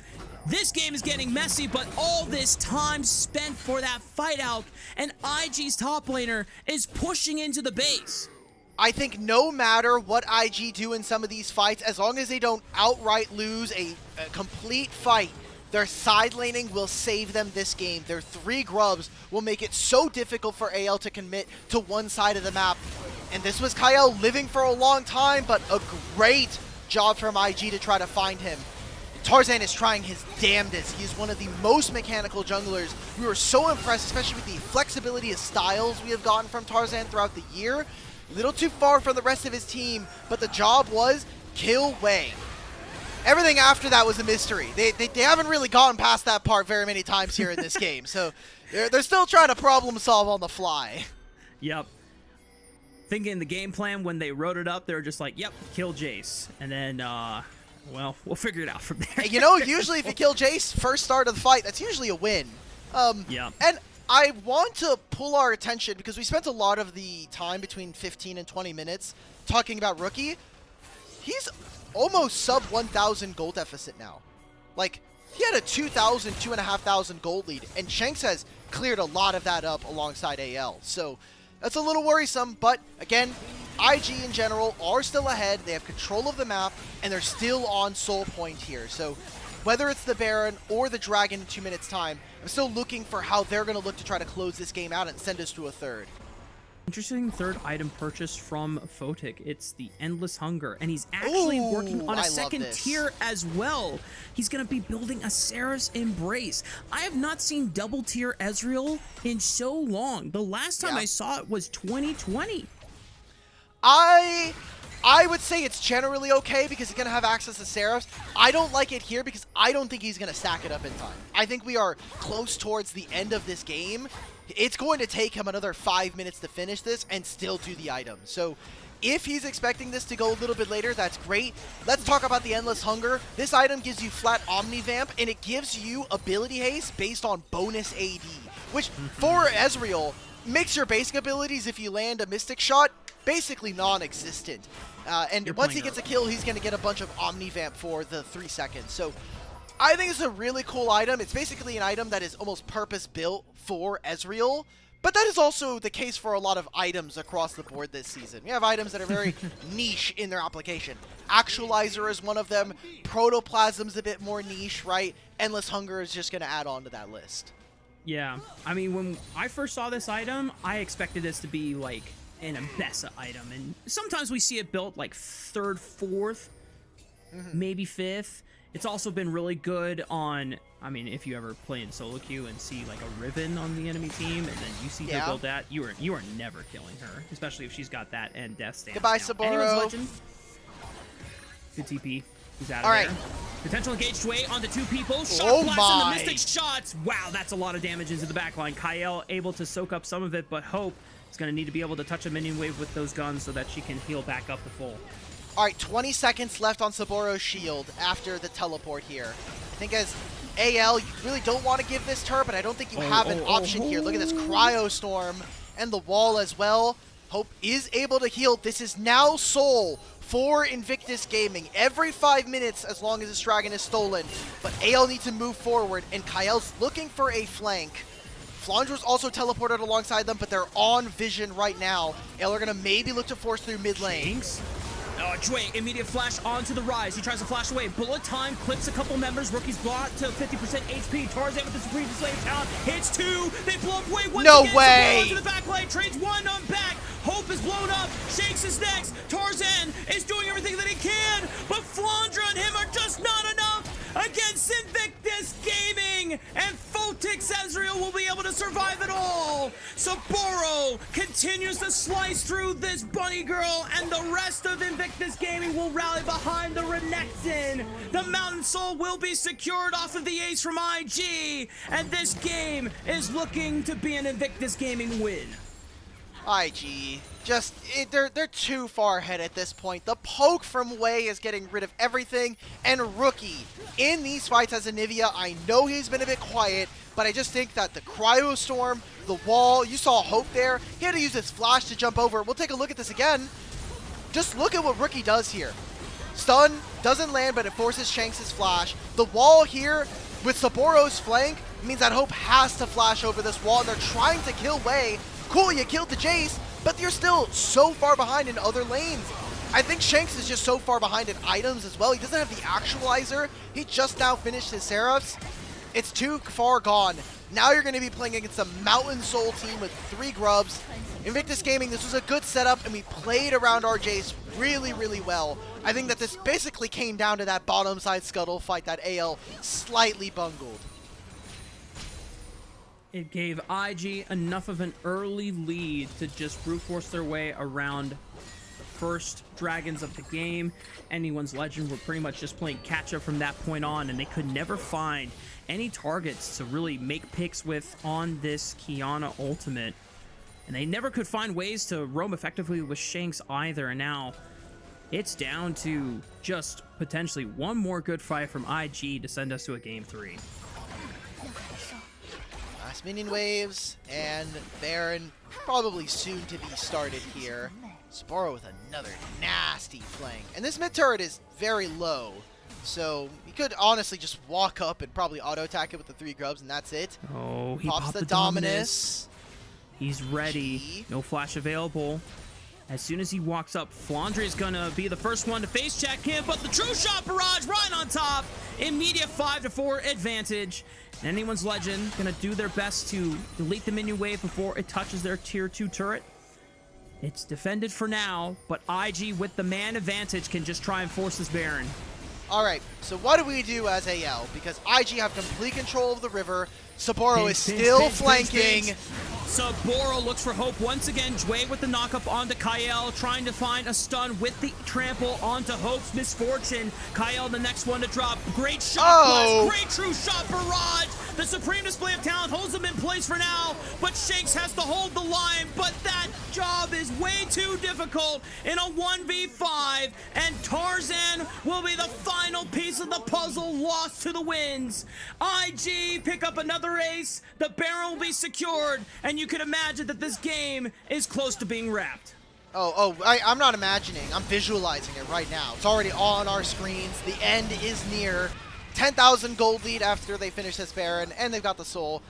This game is getting messy, but all this time spent for that fight out, and IG's top laner is pushing into the base. I think no matter what IG do in some of these fights, as long as they don't outright lose a complete fight, their side laning will save them this game. Their 3 grubs will make it so difficult for AL to commit to one side of the map. And this was Kyle living for a long time, but a great job from IG to try to find him. Tarzan is trying his damnedest. He is one of the most mechanical junglers. We were so impressed, especially with the flexibility of styles we have gotten from Tarzan throughout the year. A little too far from the rest of his team, but the job was kill Wei. Everything after that was a mystery. They haven't really gotten past that part very many times here in this game, so they're still trying to problem solve on the fly. Yep. Thinking the game plan when they wrote it up, they were just like, yep, kill Jace. And then, well, we'll figure it out from there. You know, usually if you kill Jace first start of the fight, that's usually a win. Yeah. And I want to pull our attention, because we spent a lot of the time between 15 and 20 minutes talking about Rookie. He's almost sub 1,000 gold deficit now. Like, he had a 2,000, 2,500 gold lead, and Shanks has cleared a lot of that up alongside AL. So That's a little worrisome, but again, IG in general are still ahead. They have control of the map, and they're still on soul point here. So whether it's the Baron or the Dragon in 2 minutes time, I'm still looking for how they're going to look to try to close this game out and send us to a third. Interesting third item purchase from Photic. It's the Endless Hunger, and he's actually working on a second tier as well. He's going to be building a Seraph's Embrace. I have not seen double tier Ezreal in so long. The last time I saw it was 2020. I would say it's generally okay because he's going to have access to Seraphs. I don't like it here because I don't think he's going to stack it up in time. I think we are close towards the end of this game. It's going to take him another 5 minutes to finish this and still do the item. So if he's expecting this to go a little bit later, that's great. Let's talk about the Endless Hunger. This item gives you flat Omnivamp, and it gives you ability haste based on bonus AD, which for Ezreal makes your basic abilities, if you land a Mystic Shot, basically non-existent. And once he gets a kill, he's going to get a bunch of Omnivamp for the 3 seconds. So I think it's a really cool item. It's basically an item that is almost purpose-built for Ezreal, but that is also the case for a lot of items across the board this season. We have items that are very niche in their application. Actualizer is one of them. Protoplasm's a bit more niche, right? Endless Hunger is just going to add on to that list. Yeah, I mean, when I first saw this item, I expected this to be like an Ambessa item, and sometimes we see it built like 3rd, 4th, maybe 5th. It's also been really good on, I mean, if you ever play in solo queue and see like a Riven on the enemy team, and then you see her build that, you are never killing her, especially if she's got that and death stance. Goodbye, now. Saburo. Anyone's Legend. Good TP. He's out of there. Potential engaged way onto 2 people. Shot blast and the Mystic Shots. Wow, that's a lot of damage into the backline. Kael able to soak up some of it, but Hope is going to need to be able to touch a minion wave with those guns so that she can heal back up to full. All right, 20 seconds left on Saburo's shield after the teleport here. I think as AL, you really don't want to give this to her, but I don't think you have an option here. Look at this Cryo Storm and the wall as well. Hope is able to heal. This is now Soul for Invictus Gaming. Every 5 minutes, as long as this dragon is stolen. But AL needs to move forward, and Kael's looking for a flank. Flandra's also teleported alongside them, but they're on vision right now. AL are going to maybe look to force through mid lane. Dwayne, immediate flash onto the rise. He tries to flash away. Bullet time, clips a couple members. Rookie's brought to 50% HP. Tarzan with the Supreme Slave talent. Hits 2. They blow up way once again. No way! To the back lane. Trades 1 on back. Hope is blown up. Shakes is next. Tarzan is doing everything that he can, but Flandra and him are just not enough against Invictus Gaming, and Photic's Ezreal will be able to survive it all. Saburo continues to slice through this bunny girl, and the rest of Invictus Gaming will rally behind the Renekton. The Mountain Soul will be secured off of the ace from IG, and this game is looking to be an Invictus Gaming win. IG, they're too far ahead at this point. The poke from Wei is getting rid of everything, and Rookie in these fights as Anivia, I know he's been a bit quiet, but I just think that the Cryo Storm, the wall, you saw Hope there. He had to use his flash to jump over. We'll take a look at this again. Just look at what Rookie does here. Stun doesn't land, but it forces Shanks' flash. The wall here with Saburo's flank means that Hope has to flash over this wall, and they're trying to kill Wei. Cool, you killed the Jace, but you're still so far behind in other lanes. I think Shanks is just so far behind in items as well. He doesn't have the Actualizer. He just now finished his Seraphs. It's too far gone. Now you're going to be playing against a Mountain Soul team with 3 grubs. Invictus Gaming, this was a good setup, and we played around our Jace really, really well. I think that this basically came down to that bottom side scuttle fight that AL slightly bungled. It gave IG enough of an early lead to just brute force their way around the first dragons of the game. Anyone's Legend were pretty much just playing catch up from that point on, and they could never find any targets to really make picks with on this Kiana ultimate. And they never could find ways to roam effectively with Shanks either, and now it's down to just potentially one more good fight from IG to send us to a game 3. Last minion waves, and Baron probably soon to be started here. Saburo with another nasty flank. And this mid turret is very low, so you could honestly just walk up and probably auto-attack it with the 3 grubs, and that's it. Oh, he pops the Dominus. He's ready. G. No flash available. As soon as he walks up, Flandre's gonna be the first one to face check him, but the true shot barrage right on top. Immediate 5-4 advantage. And anyone's legend gonna do their best to delete the minion wave before it touches their tier 2 turret. It's defended for now, but IG with the man advantage can just try and force this Baron. Alright, so what do we do as AL? Because IG have complete control of the river. Saboro is still flanking. Saboro looks for hope once again. Jway with the knockup onto Kyle, trying to find a stun with the trample onto Hope's misfortune. Kyle, the next one to drop. Great shot, blast, great true shot barrage. The supreme display of talent holds him in place for now, but Shanks has to hold the line, but that job is way too difficult in a 1v5, and Tarzan will be the final piece of the puzzle lost to the winds. IG pick up another ace, the Baron will be secured, and you can imagine that this game is close to being wrapped. I'm not imagining. I'm visualizing it right now. It's already on our screens. The end is near. 10,000 gold lead after they finish this Baron, and they've got the soul.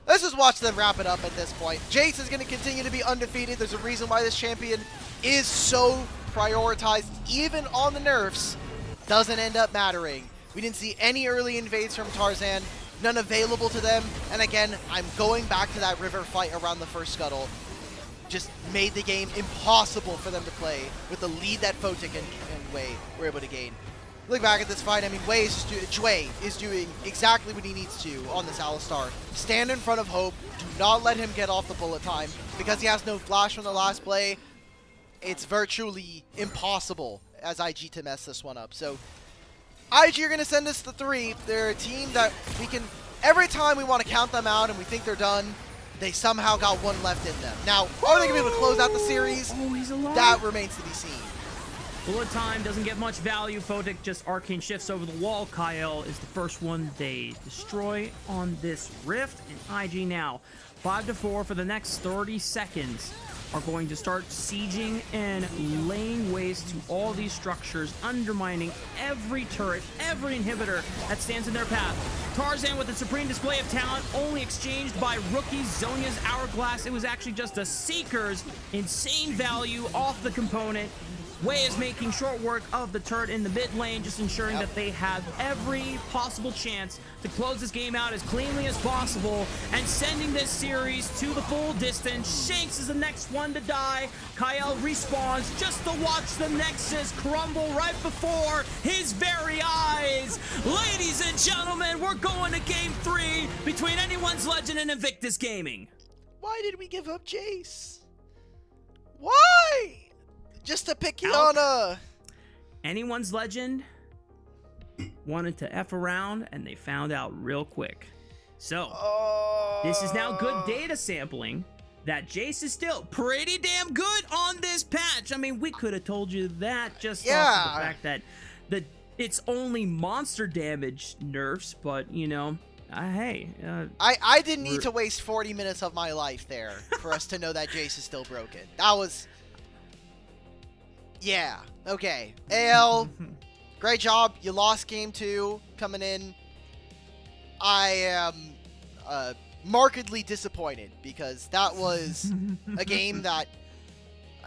Let's just watch them wrap it up at this point. Jace is going to continue to be undefeated. There's a reason why this champion is so prioritized, even on the nerfs. Doesn't end up mattering. We didn't see any early invades from Tarzan, none available to them. And again, I'm going back to that river fight around the first scuttle. Just made the game impossible for them to play with the lead that Photic and Wei were able to gain. Look back at this fight, I mean, Jway is doing exactly what he needs to on this Alistar. Stand in front of Hope, do not let him get off the bullet time. Because he has no flash from the last play, it's virtually impossible as IG to mess this one up. So, IG are going to send us the 3. They're a team that we can, every time we want to count them out and we think they're done, they somehow got one left in them. Now, are they going to be able to close out the series? Oh, he's alive. That remains to be seen. Bullet time doesn't get much value. Photic just arcane shifts over the wall. Kyle is the first one they destroy on this rift. And IG now 5-4 for the next 30 seconds are going to start sieging and laying waste to all these structures, undermining every turret, every inhibitor that stands in their path. Tarzan with a supreme display of talent, only exchanged by rookie Zhonya's Hourglass. It was actually just a Seeker's insane value off the component. Wei is making short work of the turret in the mid lane, just ensuring that they have every possible chance to close this game out as cleanly as possible and sending this series to the full distance. Shanks is the next one to die. Kyle respawns just to watch the Nexus crumble right before his very eyes. Ladies and gentlemen, we're going to game 3 between Anyone's Legend and Invictus Gaming. Why did we give up Jace? Why? Just to pick Kiana. Anyone's Legend wanted to F around, and they found out real quick. So, this is now good data sampling that Jace is still pretty damn good on this patch. I mean, we could have told you that just off of the fact that it's only monster damage nerfs, but, you know, hey. I didn't need to waste 40 minutes of my life there for us to know that Jace is still broken. That was... Yeah, okay. AL, great job. You lost game 2 coming in. I am markedly disappointed because that was a game that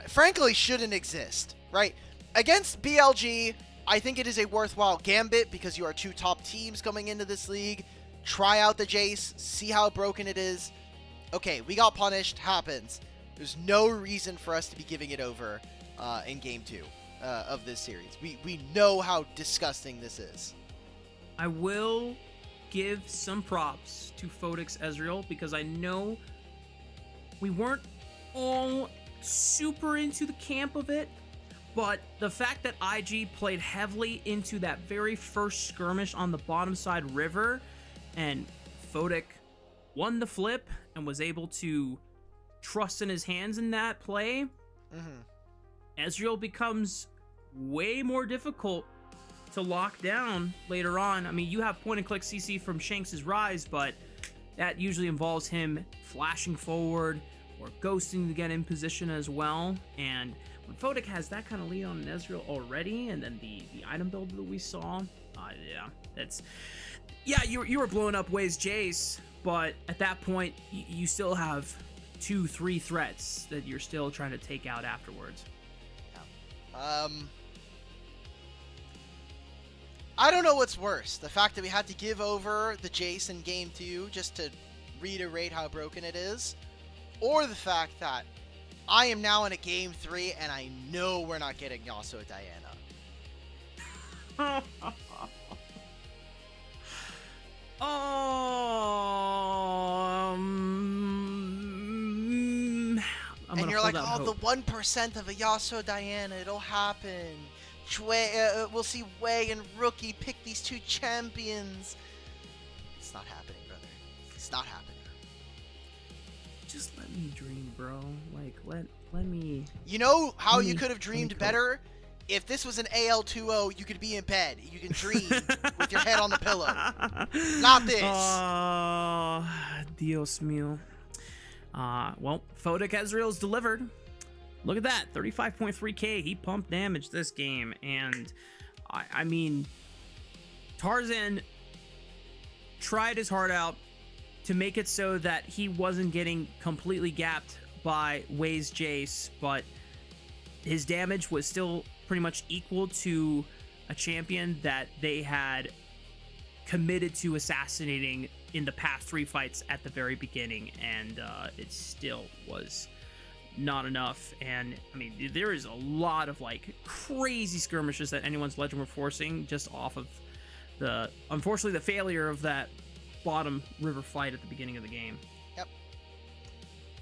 frankly shouldn't exist, right? Against BLG, I think it is a worthwhile gambit because you are 2 top teams coming into this league. Try out the Jace, see how broken it is. Okay, we got punished, happens. There's no reason for us to be giving it over in game 2 of this series. We know how disgusting this is. I will give some props to Photic's Ezreal because I know we weren't all super into the camp of it, but the fact that IG played heavily into that very first skirmish on the bottom side river and Photic won the flip and was able to trust in his hands in that play, Ezreal becomes way more difficult to lock down later on. I mean, you have point-and-click CC from Shanks' Rise, but that usually involves him flashing forward or ghosting to get in position as well. And when Photic has that kind of lead on an Ezreal already, and then the item build that we saw, you were blowing up Wei's Jace, but at that point, you still have 2-3 threats that you're still trying to take out afterwards. I don't know what's worse. The fact that we had to give over the Jace in Game 2 just to reiterate how broken it is, or the fact that I am now in a Game 3 and I know we're not getting Yasuo Diana. And you're like, oh, the 1% of a Yasuo Diana, it'll happen. We'll see Wei and Rookie pick these two champions. It's not happening, brother. It's not happening. Just let me dream, bro. Like, let me... You know how you could have dreamed better? If this was an AL2O, you could be in bed. You can dream with your head on the pillow. Not this. Dios mío. Well, Photic Ezreal's delivered. Look at that, 35.3k. He pumped damage this game, and I mean, Tarzan tried his heart out to make it so that he wasn't getting completely gapped by Wei's Jace, but his damage was still pretty much equal to a champion that they had committed to assassinating in the past 3 fights at the very beginning, and it still was not enough. And I mean, there is a lot of like crazy skirmishes that anyone's Legend were forcing just off of the, unfortunately, the failure of that bottom river fight at the beginning of the game. Yep.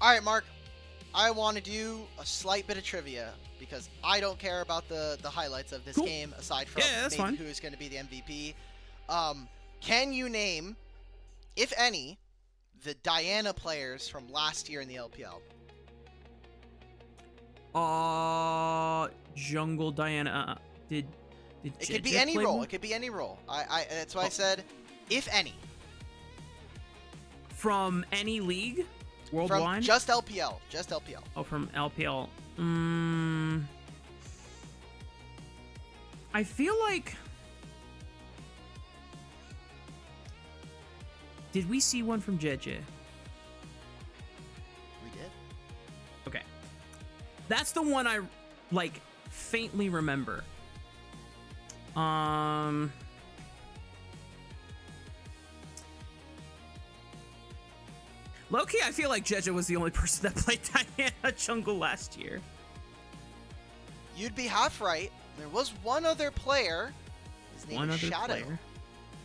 All right, Mark, I want to do a slight bit of trivia because I don't care about the highlights of this game aside from maybe who is going to be the MVP. Can you name, if any, the Diana players from last year in the LPL? Jungle Diana. Did it could be any role. It could be any role. That's why I said, if any. From any league, worldwide. From just LPL. Just LPL. Oh, from LPL. I feel like. Did we see one from JJ? We did. Okay. That's the one I, like, faintly remember. Low-key, I feel like Jeja was the only person that played Diana jungle last year. You'd be half right. There was one other player. His name is Shadow.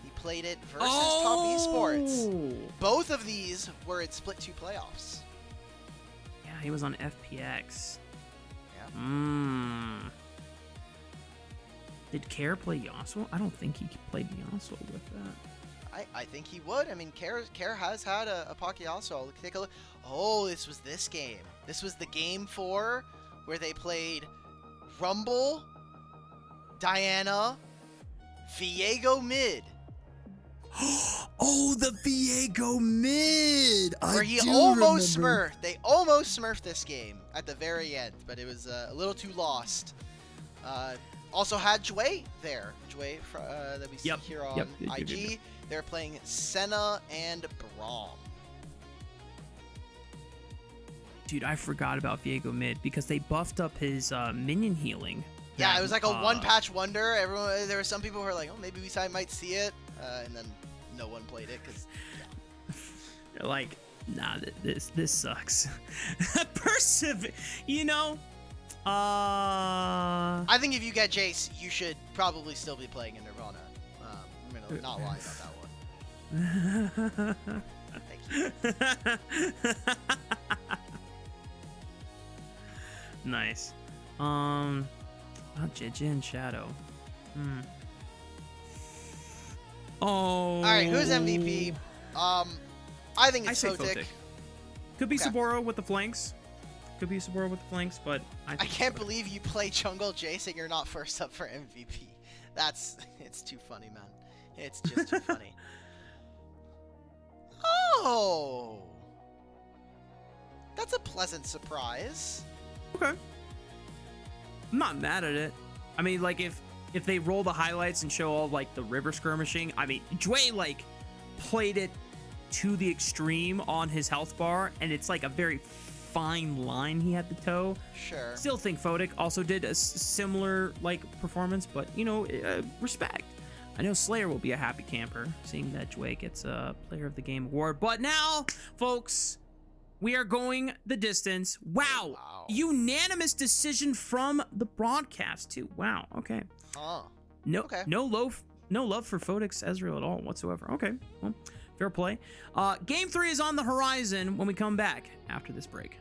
He played it versus Top Esports. Both of these were in Split 2 playoffs. Yeah, he was on FPX. Yeah. Did Care play Yasuo? I don't think he played Yasuo with that. I think he would. I mean, Care has had a Pocky Yasuo. Take a look. Oh, this was this game. This was the game 4 where they played Rumble, Diana, Viego mid. Oh, the Viego mid! Where he almost smurfed. They almost smurfed this game at the very end, but it was a little too lost. Also had Jway there. Jway that we see here on IG. They're playing Senna and Braum. Dude, I forgot about Viego mid because they buffed up his minion healing. Yeah, it was like a one-patch wonder. There were some people who were like, oh, maybe we might see it. And then no one played it because they're like, nah, this sucks. You know? I think if you get Jace, you should probably still be playing in Nirvana. I'm gonna not lie about that one. Thank you. Nice. JJ and Shadow. Oh. All right, who's MVP? I think it's Photic. Could be Saburo with the flanks. Could be Saburo with the flanks, but I can't believe you play jungle Jace and you're not first up for MVP. It's too funny, man. It's just too funny. Oh, that's a pleasant surprise. Okay. I'm not mad at it. I mean, like, if they roll the highlights and show all, like, the river skirmishing, I mean, Jway, like, played it to the extreme on his health bar, and it's like a very fine line he had to toe. Sure. Still think Fodic also did a similar like performance, but you know, respect. I know Slayer will be a happy camper seeing that Jway gets a Player of the Game award. But now, folks, we are going the distance. Wow. Unanimous decision from the broadcast too. Wow. Okay. No, Okay. no love for Fodic's Ezreal at all whatsoever. Okay. Well, fair play. Game 3 is on the horizon when we come back after this break.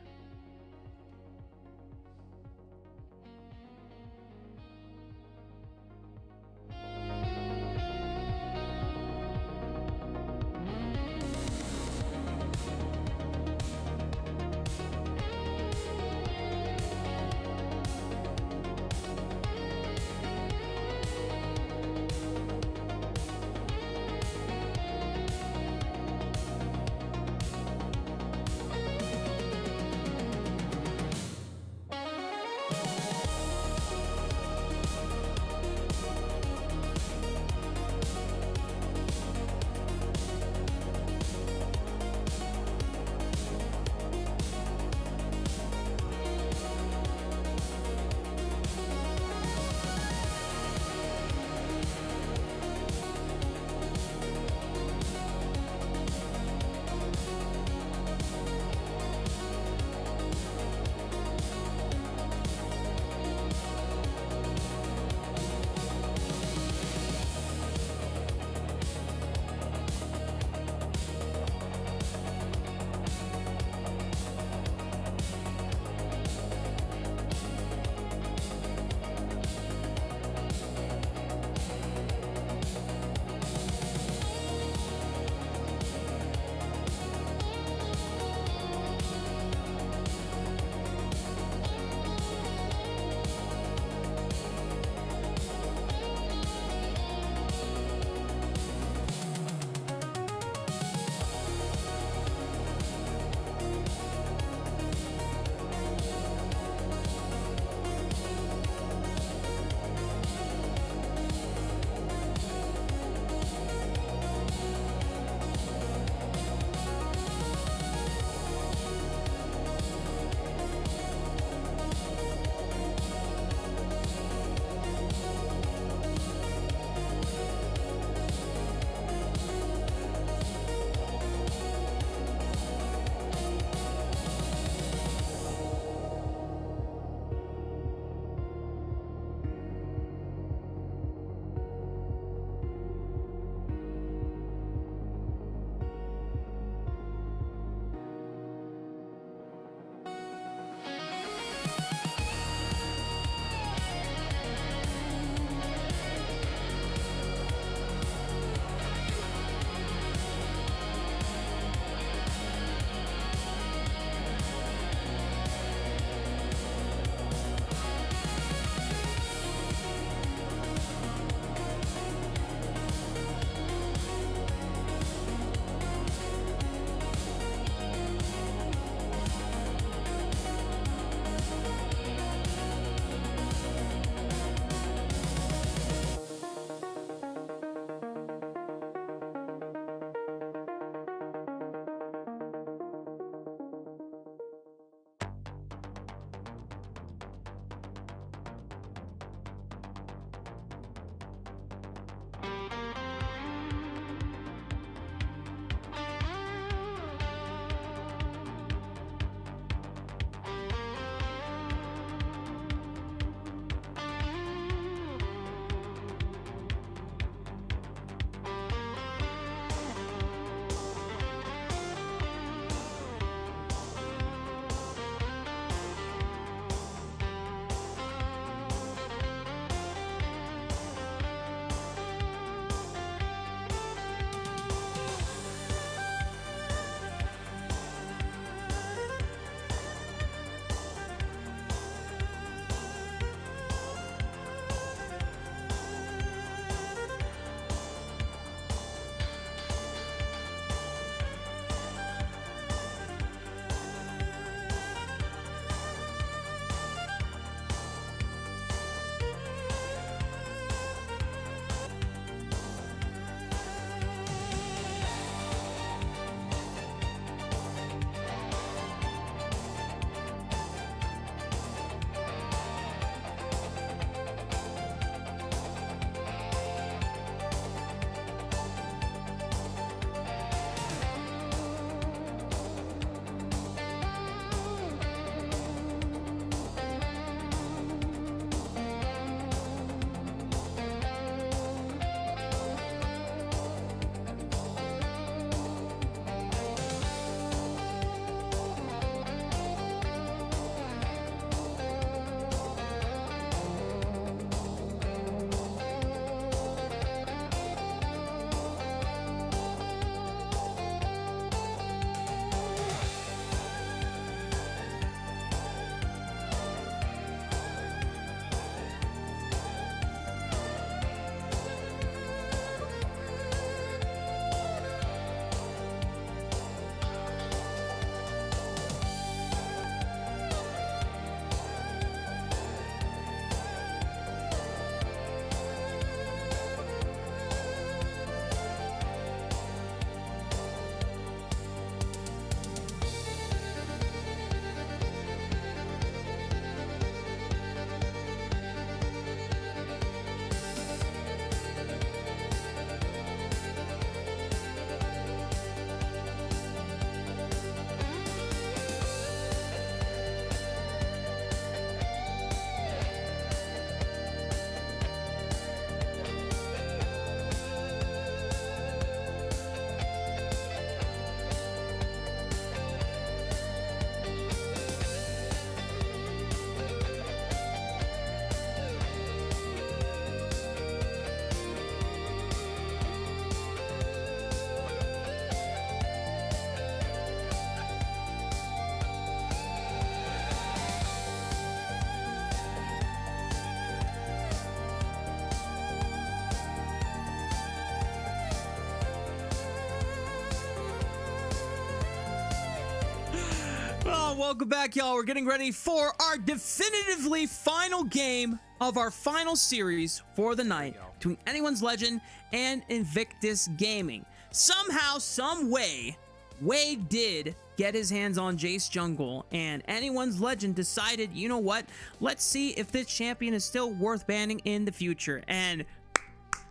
Welcome back, y'all. We're getting ready for our definitively final game of our final series for the night between Anyone's Legend and Invictus Gaming. Somehow, some way, Wade did get his hands on Jace Jungle, and Anyone's Legend decided, you know what? Let's see if this champion is still worth banning in the future. And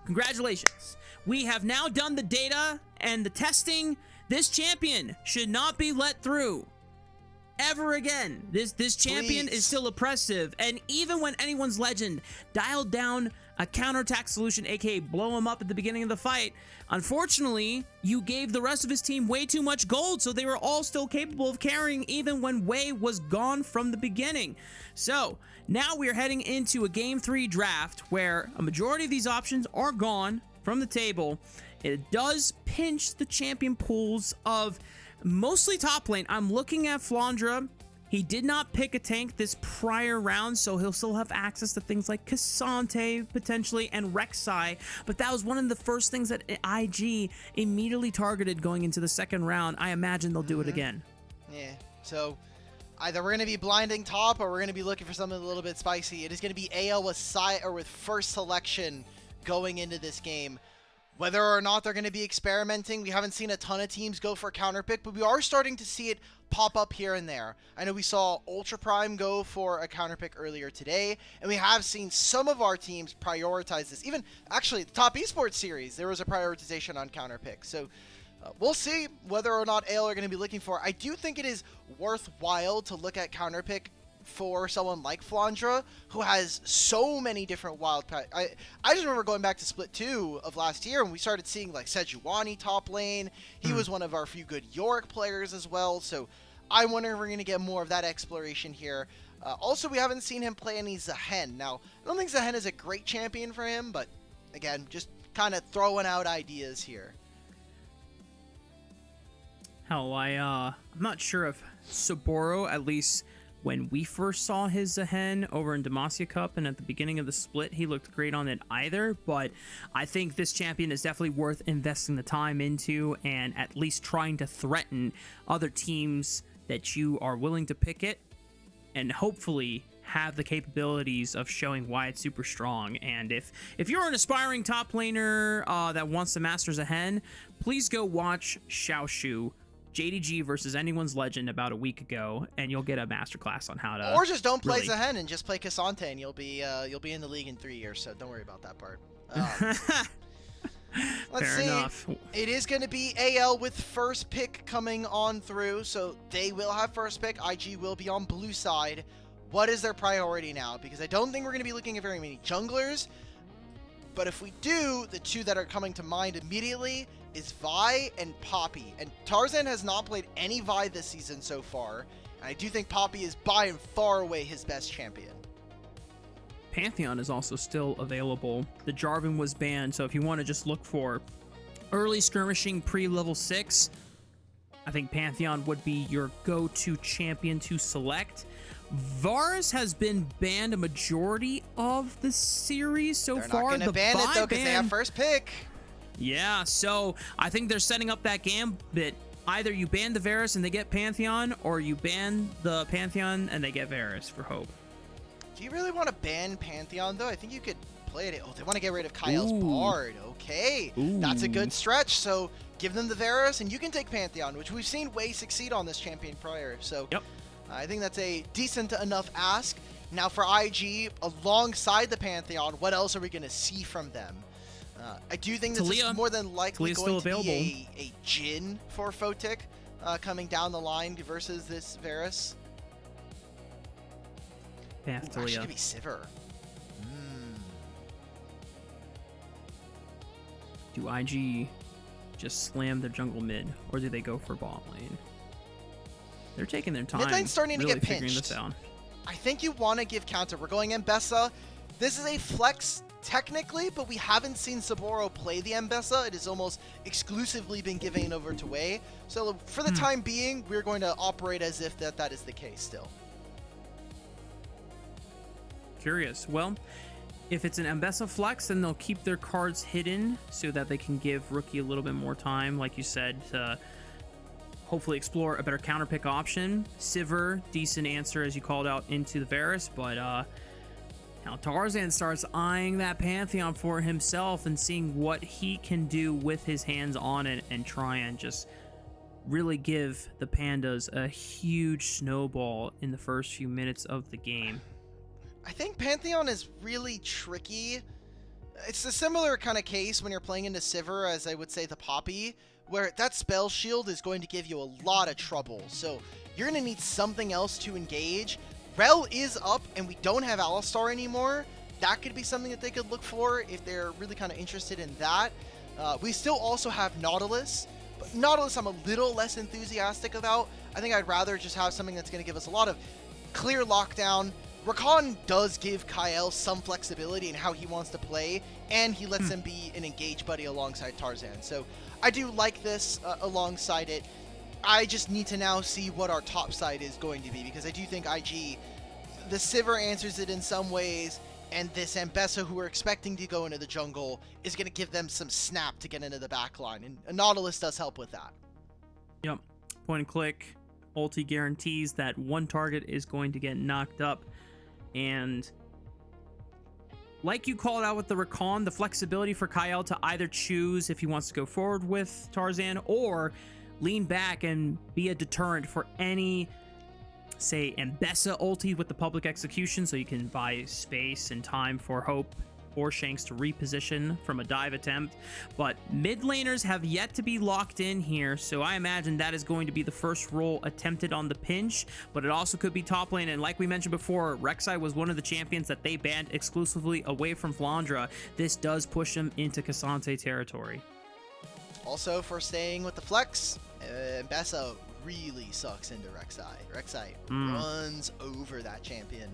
congratulations. We have now done the data and the testing. This champion should not be let through ever again. This champion is still oppressive, and even when Anyone's Legend dialed down a counterattack solution, aka blow him up at the beginning of the fight, unfortunately, you gave the rest of his team way too much gold, so they were all still capable of carrying even when Wei was gone from the beginning. So now we are heading into a Game 3 draft where a majority of these options are gone from the table. It does pinch the champion pools of mostly top lane. I'm looking at Flandra. He did not pick a tank this prior round, so he'll still have access to things like Cassante, potentially, and Rek'Sai, but that was one of the first things that IG immediately targeted going into the second round. I imagine they'll do it again. Yeah, so either we're going to be blinding top, or we're going to be looking for something a little bit spicy. It is going to be AL with first selection going into this game. Whether or not they're going to be experimenting, we haven't seen a ton of teams go for a counter pick, but we are starting to see it pop up here and there. I know we saw Ultra Prime go for a counter pick earlier today, and we have seen some of our teams prioritize this. Even, actually, the Top Esports Series, there was a prioritization on counter pick. So we'll see whether or not AL are going to be looking for. I do think it is worthwhile to look at counter pick for someone like Flandra, who has so many different wild packs. I just remember going back to Split 2 of last year, and we started seeing like Sejuani top lane. He was one of our few good Yorick players as well, so I wonder if we're going to get more of that exploration here. Also, we haven't seen him play any Zahen. Now, I don't think Zahen is a great champion for him, but again, just kind of throwing out ideas here. Hell, I'm not sure if Saboro, at least when we first saw his Zahen over in Demacia Cup and at the beginning of the split, he looked great on it either, but I think this champion is definitely worth investing the time into and at least trying to threaten other teams that you are willing to pick it and hopefully have the capabilities of showing why it's super strong. And if you're an aspiring top laner that wants to master Zahen, please go watch Xiaoshu JDG versus Anyone's Legend about a week ago, and you'll get a masterclass on how to. Or just don't play Zahen and just play Cassante, and you'll be in the league in 3 years. So don't worry about that part. Let's see. Enough. It is going to be AL with first pick coming on through, so they will have first pick. IG will be on blue side. What is their priority now? Because I don't think we're going to be looking at very many junglers. But if we do, the two that are coming to mind immediately is Vi and Poppy. And Tarzan has not played any Vi this season so far. And I do think Poppy is by and far away his best champion. Pantheon is also still available. The Jarvan was banned, so if you want to just look for early skirmishing pre-level 6, I think Pantheon would be your go-to champion to select. Varus has been banned a majority of the series so far. They're not going to ban it, though, because they have first pick. Yeah, so I think they're setting up that gambit. Either you ban the Varus and they get Pantheon, or you ban the Pantheon and they get Varus for hope. Do you really want to ban Pantheon, though? I think you could play it. Oh, they want to get rid of Kyle's Bard. Okay, that's a good stretch. So give them the Varus, and you can take Pantheon, which we've seen Wei succeed on this champion prior. So yep. I think that's a decent enough ask. Now for IG, alongside the Pantheon, what else are we going to see from them? I do think this is more than likely going to be a Jhin for Photic coming down the line versus this Varus. Actually, it could be Sivir. Do IG just slam their jungle mid, or do they go for bot lane? They're taking their time. Mid lane's starting really to get pinched. This out. I think you want to give counter. We're going Mbessa. This is a flex technically, but we haven't seen Saboro play the Mbessa. It has almost exclusively been given over to Wei. So for the time being, we're going to operate as if that is the case still. Curious. Well, if it's an Mbessa flex, then they'll keep their cards hidden so that they can give Rookie a little bit more time, like you said, to hopefully explore a better counter pick option. Sivir, decent answer as you called out into the Varus, but now Tarzan starts eyeing that Pantheon for himself and seeing what he can do with his hands on it and try and just really give the Pandas a huge snowball in the first few minutes of the game. I think Pantheon is really tricky. It's a similar kind of case when you're playing into Sivir as I would say the Poppy, where that spell shield is going to give you a lot of trouble. So you're going to need something else to engage. Rel is up and we don't have Alistar anymore. That could be something that they could look for if they're really kind of interested in that. We still also have Nautilus. But Nautilus I'm a little less enthusiastic about. I think I'd rather just have something that's going to give us a lot of clear lockdown. Rakan does give Kael some flexibility in how he wants to play, and he lets him be an engaged buddy alongside Tarzan. So I do like this alongside it. I just need to now see what our top side is going to be, because I do think IG, the Sivir answers it in some ways, and this Ambessa, who we're expecting to go into the jungle, is going to give them some snap to get into the back line, and Nautilus does help with that. Yep. Point and click. Ulti guarantees that one target is going to get knocked up. And like you called out with the Rakan, the flexibility for Kael to either choose if he wants to go forward with Tarzan or lean back and be a deterrent for any, say, Ambessa ulti with the public execution, so you can buy space and time for Hope or Shanks to reposition from a dive attempt. But mid laners have yet to be locked in here, so I imagine that is going to be the first role attempted on the pinch, but it also could be top lane. And like we mentioned before, Rek'Sai was one of the champions that they banned exclusively away from Flandra. This does push him into Cassante territory. Also, for staying with the flex, Ambessa really sucks into Rek'Sai. Rek'Sai runs over that champion.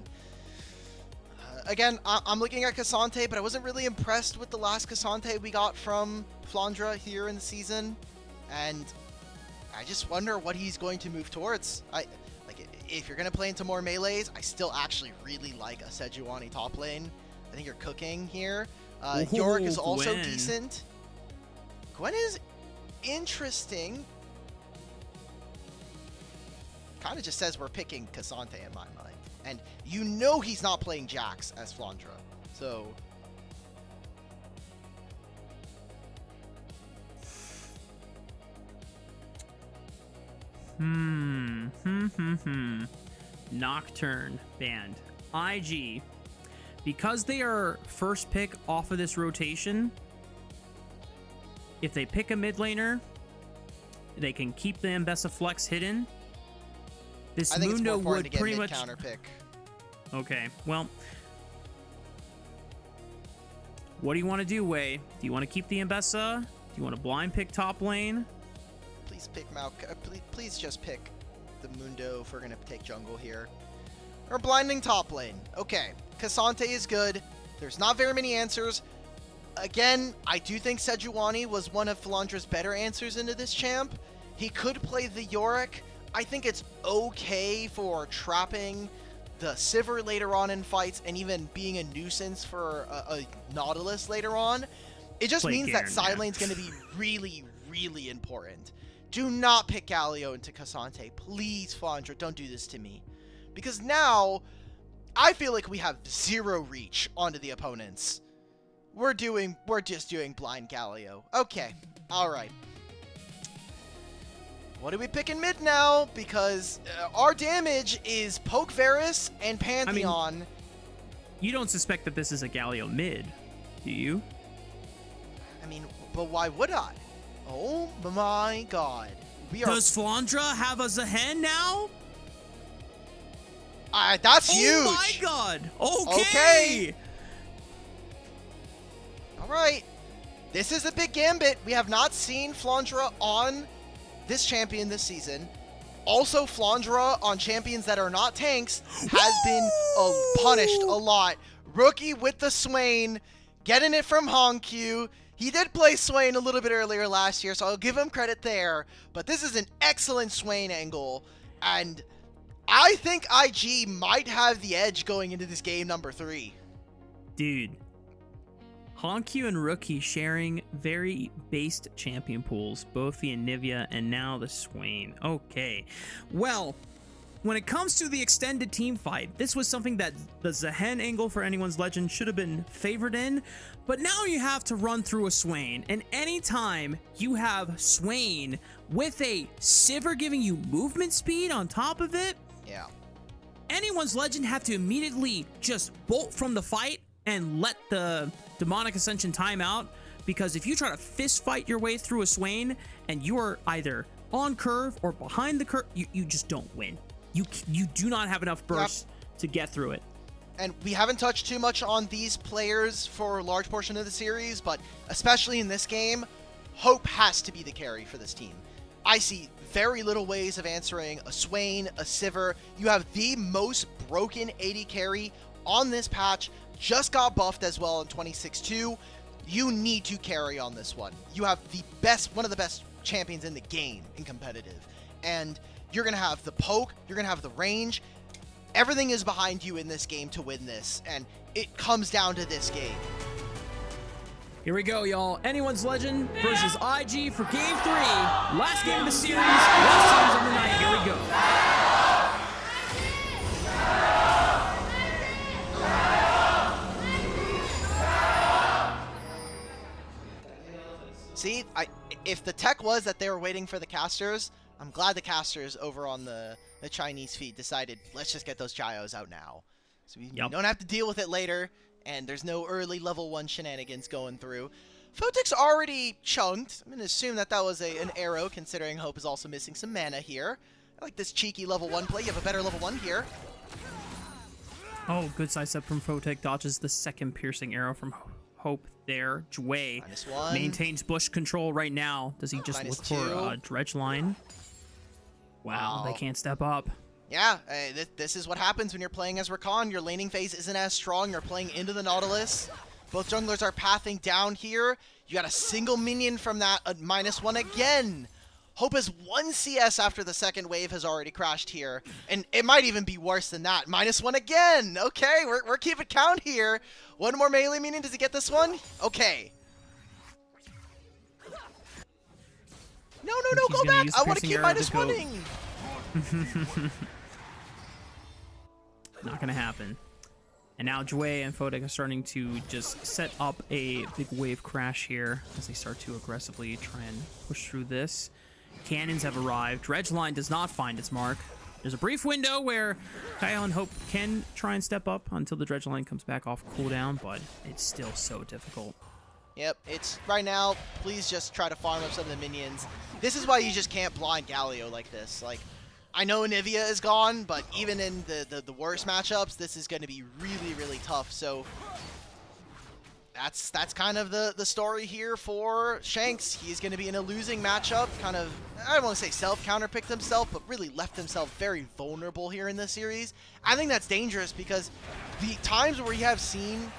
Again, I'm looking at Cassante, but I wasn't really impressed with the last Cassante we got from Flandra here in the season, and I just wonder what he's going to move towards. If you're going to play into more melees, I still actually really like a Sejuani top lane. I think you're cooking here. Yorick is also Gwen. decent. Gwen is interesting. Kind of just says we're picking Cassante in my mind. And you know he's not playing Jax as Flandra. So Nocturne banned. IG, because they are first pick off of this rotation, if they pick a mid laner, they can keep the Ambessa flex hidden. This I think Mundo it's more would to get pretty mid much counter pick. Okay, well, what do you want to do, Wei? Do you want to keep the Ambessa? Do you want to blind pick top lane? Please pick please just pick the Mundo if we're gonna take jungle here. Or blinding top lane. Okay, Cassante is good. There's not very many answers. Again, I do think Sejuani was one of Flandra's better answers into this champ. He could play the Yorick. I think it's okay for trapping the Sivir later on in fights and even being a nuisance for a Nautilus later on. It just means that side lane's going to be really, really important. Do not pick Galio into Cassante. Please, Flandra, don't do this to me. Because now, I feel like we have zero reach onto the opponents. We're just doing blind Galio. Okay, alright. What do we pick in mid now? Because our damage is Poke Varus and Pantheon. I mean, you don't suspect that this is a Galio mid, do you? I mean, but why would I? Oh my god. Does Flandra have a Zahen now? That's huge. Oh my god. Okay. Alright. This is a big gambit. We have not seen Flandra on this champion this season. Also, Flandra on champions that are not tanks has been punished a lot. Rookie with the Swain, getting it from Honkyu. He did play Swain a little bit earlier last year, so I'll give him credit there. But this is an excellent Swain angle, and I think IG might have the edge going into this game number 3. Dude, Honkyu and Rookie sharing very based champion pools, both the Anivia and now the Swain. Okay, well, when it comes to the extended team fight, this was something that the Zehen angle for Anyone's Legend should have been favored in, but now you have to run through a Swain, and anytime you have Swain with a Sivir giving you movement speed on top of it, Yeah. Anyone's Legend have to immediately just bolt from the fight and let the Demonic Ascension time out, because if you try to fist fight your way through a Swain and you are either on curve or behind the curve, you just don't win. You do not have enough burst to get through it. And we haven't touched too much on these players for a large portion of the series, but especially in this game, Hope has to be the carry for this team. I see very little ways of answering a Swain, a Sivir. You have the most broken AD carry on this patch, just got buffed as well in 26-2. You need to carry on this one. You have one of the best champions in the game in competitive. And you're going to have the poke, you're going to have the range. Everything is behind you in this game to win this, and it comes down to this game. Here we go, y'all. Anyone's Legend versus IG for Game 3. Last game of the series, last series of the night. Here we go. See, if the tech was that they were waiting for the casters, I'm glad the casters over on the Chinese feed decided, let's just get those Gyos out now. So we don't have to deal with it later, and there's no early level 1 shenanigans going through. Photic's already chunked. I'm going to assume that was an arrow, considering Hope is also missing some mana here. I like this cheeky level 1 play. You have a better level 1 here. Oh, good sidestep from Photic. Dodges the second piercing arrow from Hope there. Jway maintains bush control right now. Does he just look for a dredge line? Wow, they can't step up. Yeah, this is what happens when you're playing as Rakan. Your laning phase isn't as strong. You're playing into the Nautilus. Both junglers are pathing down here. You got a single minion from that, a -1 again. Hope has 1 CS after the second wave has already crashed here. And it might even be worse than that. -1 again. Okay, we're keeping count here. One more melee minion. Does he get this one? Okay. No, go back. I want to keep -1ing. Not going to happen. And now Jway and Photic are starting to just set up a big wave crash here as they start to aggressively try and push through this. Cannons have arrived. Dredge line does not find its mark. There's a brief window where Kyle and Hope can try and step up until the dredge line comes back off cooldown, but it's still so difficult. Yep, it's right now, please just try to farm up some of the minions. This is why you just can't blind Galio like this. Like, I know Anivia is gone, but even in the worst matchups, this is going to be really, really tough. So that's kind of the story here for Shanks. He's going to be in a losing matchup, kind of, I don't want to say self-counterpicked himself, but really left himself very vulnerable here in this series. I think that's dangerous because the times where we have seen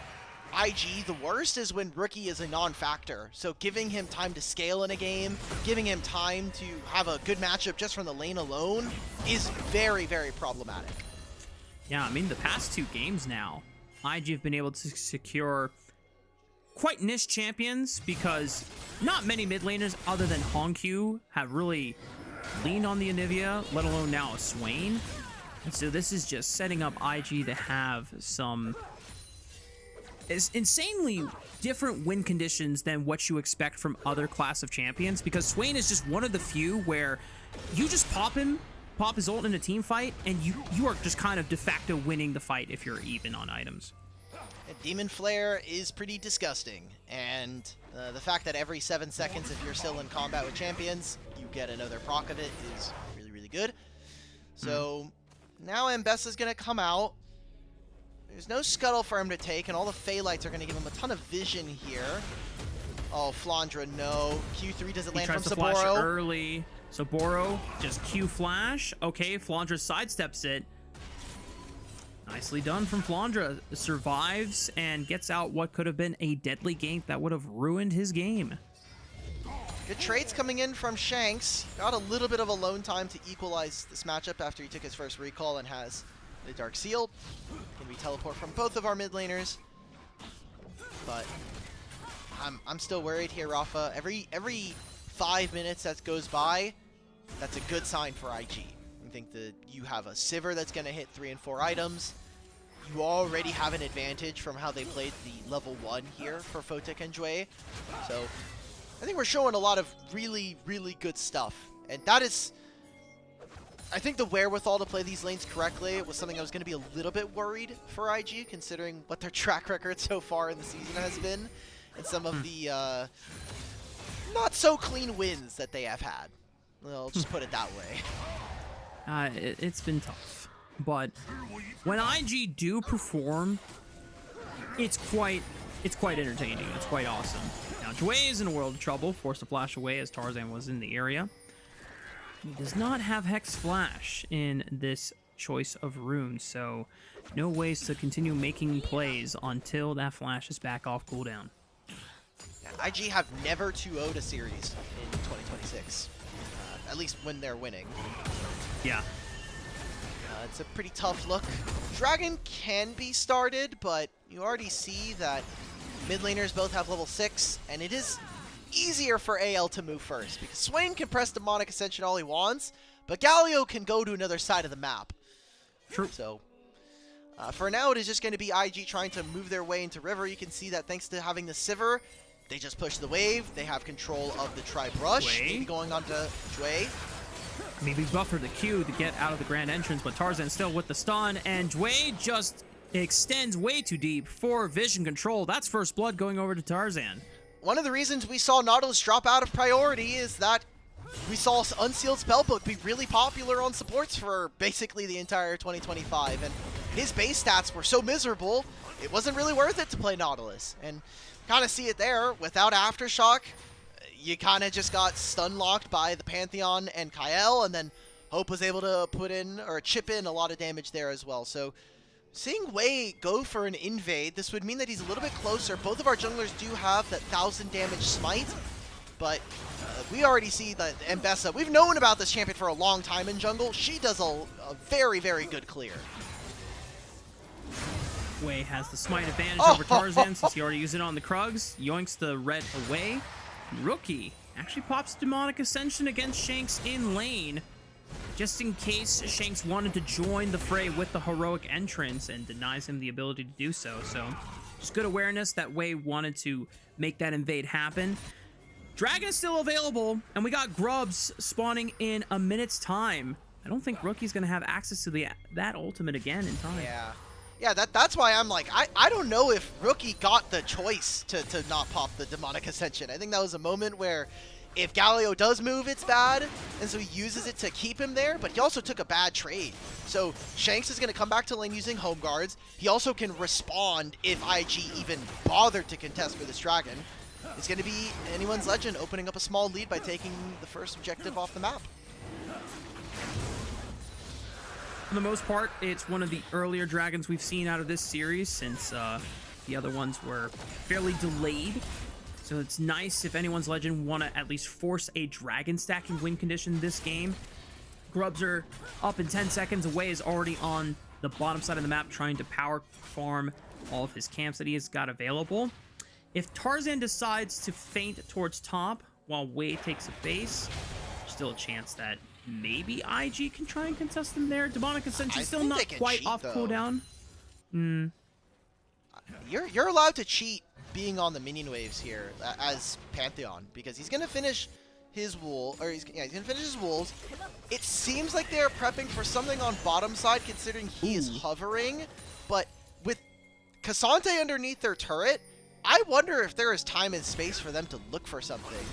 IG the worst is when Rookie is a non-factor. So giving him time to scale in a game, giving him time to have a good matchup just from the lane alone is very, very problematic. Yeah, I mean, the past 2 games now, IG have been able to secure quite niche champions because not many mid laners other than Honkyu have really leaned on the Anivia, let alone now a Swain. And so this is just setting up IG to have some insanely different win conditions than what you expect from other class of champions, because Swain is just one of the few where you just pop his ult in a team fight, and you are just kind of de facto winning the fight if you're even on items. Demon Flare is pretty disgusting, and the fact that every 7 seconds, if you're still in combat with champions, you get another proc of it is really, really good. So now Mbessa's going to come out. There's no scuttle for him to take, and all the Phaelites are going to give him a ton of vision here. Oh, Flandra, no. Q3 doesn't land from He tries to flash Saboro. early. Saboro just Q flash. Okay, Flandra sidesteps it. Nicely done from Flandra. Survives and gets out what could have been a deadly gank that would have ruined his game. Good trades coming in from Shanks. Got a little bit of alone time to equalize this matchup after he took his first recall and has the Dark Seal. Can we teleport from both of our mid laners? But I'm still worried here, Rafa. Every 5 minutes that goes by, that's a good sign for IG. I think that you have a Sivir that's going to hit 3 and 4 items. You already have an advantage from how they played the level 1 here for Photic and Jue. So I think we're showing a lot of really, really good stuff. And that is, I think the wherewithal to play these lanes correctly was something I was going to be a little bit worried for IG, considering what their track record so far in the season has been, and some of the not so clean wins that they have had. I'll just put it that way. It's been tough, but when IG do perform, it's quite entertaining. It's quite awesome. Now, Jue is in a world of trouble, forced to flash away as Tarzan was in the area. He does not have Hex Flash in this choice of runes, so no ways to continue making plays until that flash is back off cooldown. Yeah, IG have never 2-0'd a series in 2026, at least when they're winning. Yeah. It's a pretty tough look. Dragon can be started, but you already see that mid laners both have level 6, and it is easier for AL to move first, because Swain can press Demonic Ascension all he wants, but Galio can go to another side of the map. True. So, for now, it is just going to be IG trying to move their way into River. You can see that thanks to having the Sivir, they just push the wave. They have control of the Tribe Rush. Jue. Maybe going on to Jue. Maybe buffer the Q to get out of the grand entrance, but Tarzan still with the stun, and Jue just extends way too deep for vision control. That's first blood going over to Tarzan. One of the reasons we saw Nautilus drop out of priority is that we saw Unsealed Spellbook be really popular on supports for basically the entire 2025, and his base stats were so miserable, it wasn't really worth it to play Nautilus. And kind of see it there, without Aftershock, you kind of just got stun locked by the Pantheon and Kael, and then Hope was able to put in, or chip in a lot of damage there as well. So seeing Wei go for an invade, this would mean that he's a little bit closer. Both of our junglers do have that 1000 damage smite, but we already see that Mbessa, we've known about this champion for a long time in jungle. She does a very, very good clear. Wei has the smite advantage over Tarzan since he already used it on the Krugs. Yoinks the red away. Rookie actually pops Demonic Ascension against Shanks in lane, just in case Shanks wanted to join the fray with the heroic entrance, and denies him the ability to do so. So just good awareness that Wei wanted to make that invade happen. Dragon is still available, and we got Grubs spawning in a minute's time. I don't think Rookie's going to have access to that ultimate again in time. Yeah, that's why I'm like, I don't know if Rookie got the choice to not pop the Demonic Ascension. I think that was a moment where if Galio does move, it's bad, and so he uses it to keep him there, but he also took a bad trade. So Shanks is going to come back to lane using Home Guards. He also can respond if IG even bothered to contest for this Dragon. It's going to be anyone's legend opening up a small lead by taking the first objective off the map. For the most part, it's one of the earlier Dragons we've seen out of this series, since the other ones were fairly delayed. So it's nice if anyone's legend want to at least force a Dragon stacking win condition this game. Grubs are up in 10 seconds. Away is already on the bottom side of the map trying to power farm all of his camps that he has got available. If Tarzan decides to feint towards top while Wei takes a base, there's still a chance that maybe IG can try and contest them there. Demonic Ascension still not quite off cooldown. You're allowed to cheat being on the minion waves here as Pantheon, because he's gonna finish his wool, or he's gonna finish his wolves. It seems like they're prepping for something on bottom side, considering he is hovering, but with Cassante underneath their turret, I wonder if there is time and space for them to look for something.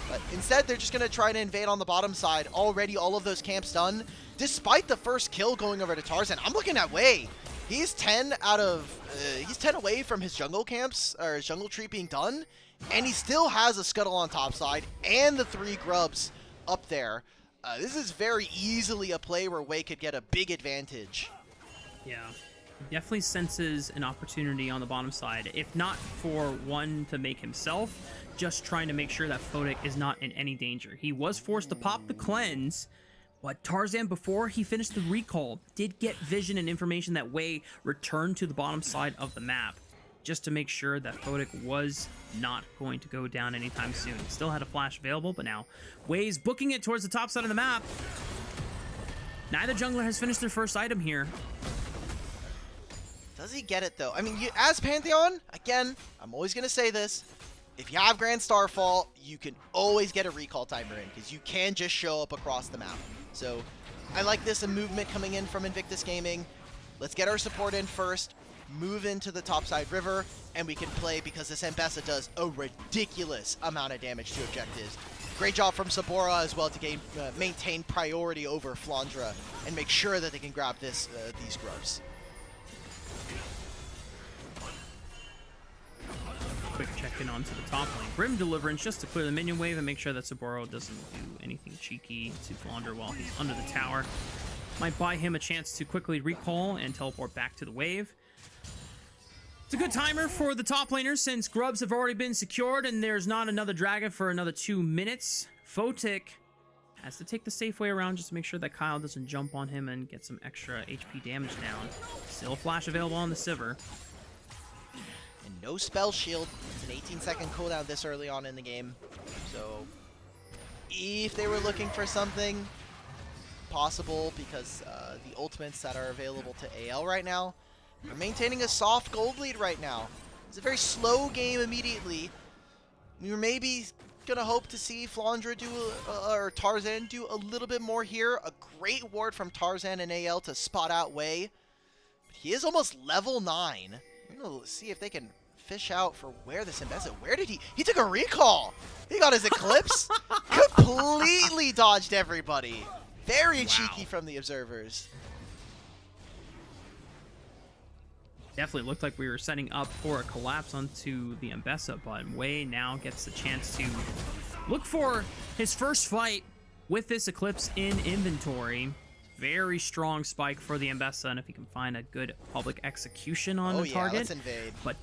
But instead, they're just going to try to invade on the bottom side. Already all of those camps done. Despite the first kill going over to Tarzan, I'm looking at Wei. He's 10 away from his jungle camps, or his jungle tree being done. And he still has a scuttle on top side and the 3 grubs up there. This is very easily a play where Wei could get a big advantage. Yeah. Definitely senses an opportunity on the bottom side, if not for one to make himself, just trying to make sure that Photic is not in any danger. He was forced to pop the cleanse, but Tarzan, before he finished the recall, did get vision and information that Wei returned to the bottom side of the map. just to make sure that Photic was not going to go down anytime soon. Still had a flash available, but now Wei's booking it towards the top side of the map. Neither jungler has finished their first item here. Does he get it, though? I mean, as Pantheon, again, I'm always going to say this. If you have Grand Starfall, you can always get a recall timer in, because you can just show up across the map. So I like this, a movement coming in from Invictus Gaming. Let's get our support in first, move into the topside river, and we can play, because this Ambessa does a ridiculous amount of damage to objectives. Great job from Sabora as well to maintain priority over Flandra and make sure that they can grab these grubs. Quick check-in onto the top lane. Grim Deliverance just to clear the minion wave and make sure that Saboro doesn't do anything cheeky to Flandra while he's under the tower. Might buy him a chance to quickly recall and teleport back to the wave. It's a good timer for the top laners since grubs have already been secured and there's not another dragon for another 2 minutes. Photic has to take the safe way around just to make sure that Kyle doesn't jump on him and get some extra HP damage down. Still a flash available on the Sivir. And no spell shield. It's an 18-second cooldown this early on in the game. So if they were looking for something possible, because the ultimates that are available to AL right now, they're maintaining a soft gold lead right now. It's a very slow game immediately. We were maybe gonna hope to see Flandra do, or Tarzan do a little bit more here. A great ward from Tarzan and AL to spot out Wei. But he is almost level 9. We're gonna see if they can fish out for where this Ambessa. Where did he took a recall. He got his Eclipse. Completely dodged everybody. Very cheeky from the observers. Definitely looked like we were setting up for a collapse onto the Ambessa, but Wei now gets the chance to look for his first fight with this Eclipse in inventory. Very strong spike for the Ambessa, and if he can find a good public execution on the target. Let's invade. But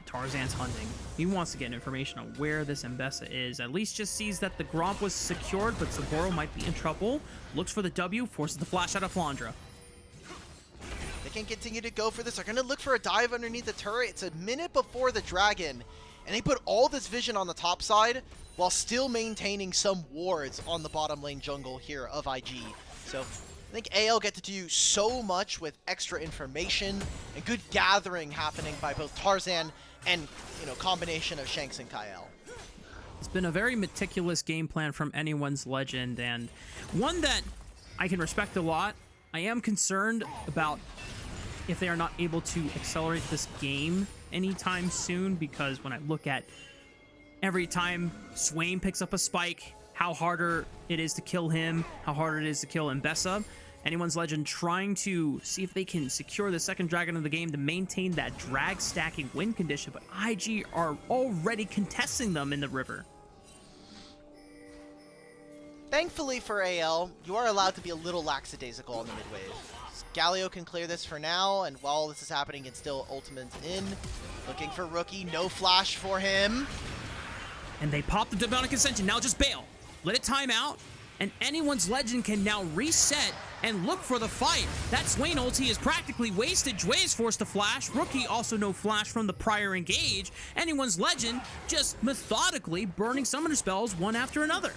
Tarzan's hunting. He wants to get information on where this Ambessa is. At least just sees that the Gromp was secured, but Saboro might be in trouble. Looks for the W, forces the flash out of Flandra. They can continue to go for this. They're going to look for a dive underneath the turret. It's a minute before the dragon, and they put all this vision on the top side while still maintaining some wards on the bottom lane jungle here of IG. So I think AL get to do so much with extra information and good gathering happening by both Tarzan and, combination of Shanks and Kyle. It's been a very meticulous game plan from anyone's Legend, and one that I can respect a lot. I am concerned about if they are not able to accelerate this game anytime soon, because when I look at every time Swain picks up a spike, how harder it is to kill him, how harder it is to kill Ambessa. Anyone's Legend trying to see if they can secure the second dragon of the game to maintain that drag stacking win condition, but IG are already contesting them in the river. Thankfully for AL, you are allowed to be a little lackadaisical on the mid wave. Galio can clear this for now, and while this is happening, it's still ultimates in. Looking for Rookie, no flash for him. And they pop the Demonic Ascension, now just bail. Let it time out, and Anyone's Legend can now reset and look for the fight. That Swain ulti is practically wasted. Jway is forced to flash. Rookie also no flash from the prior engage. Anyone's Legend just methodically burning summoner spells one after another.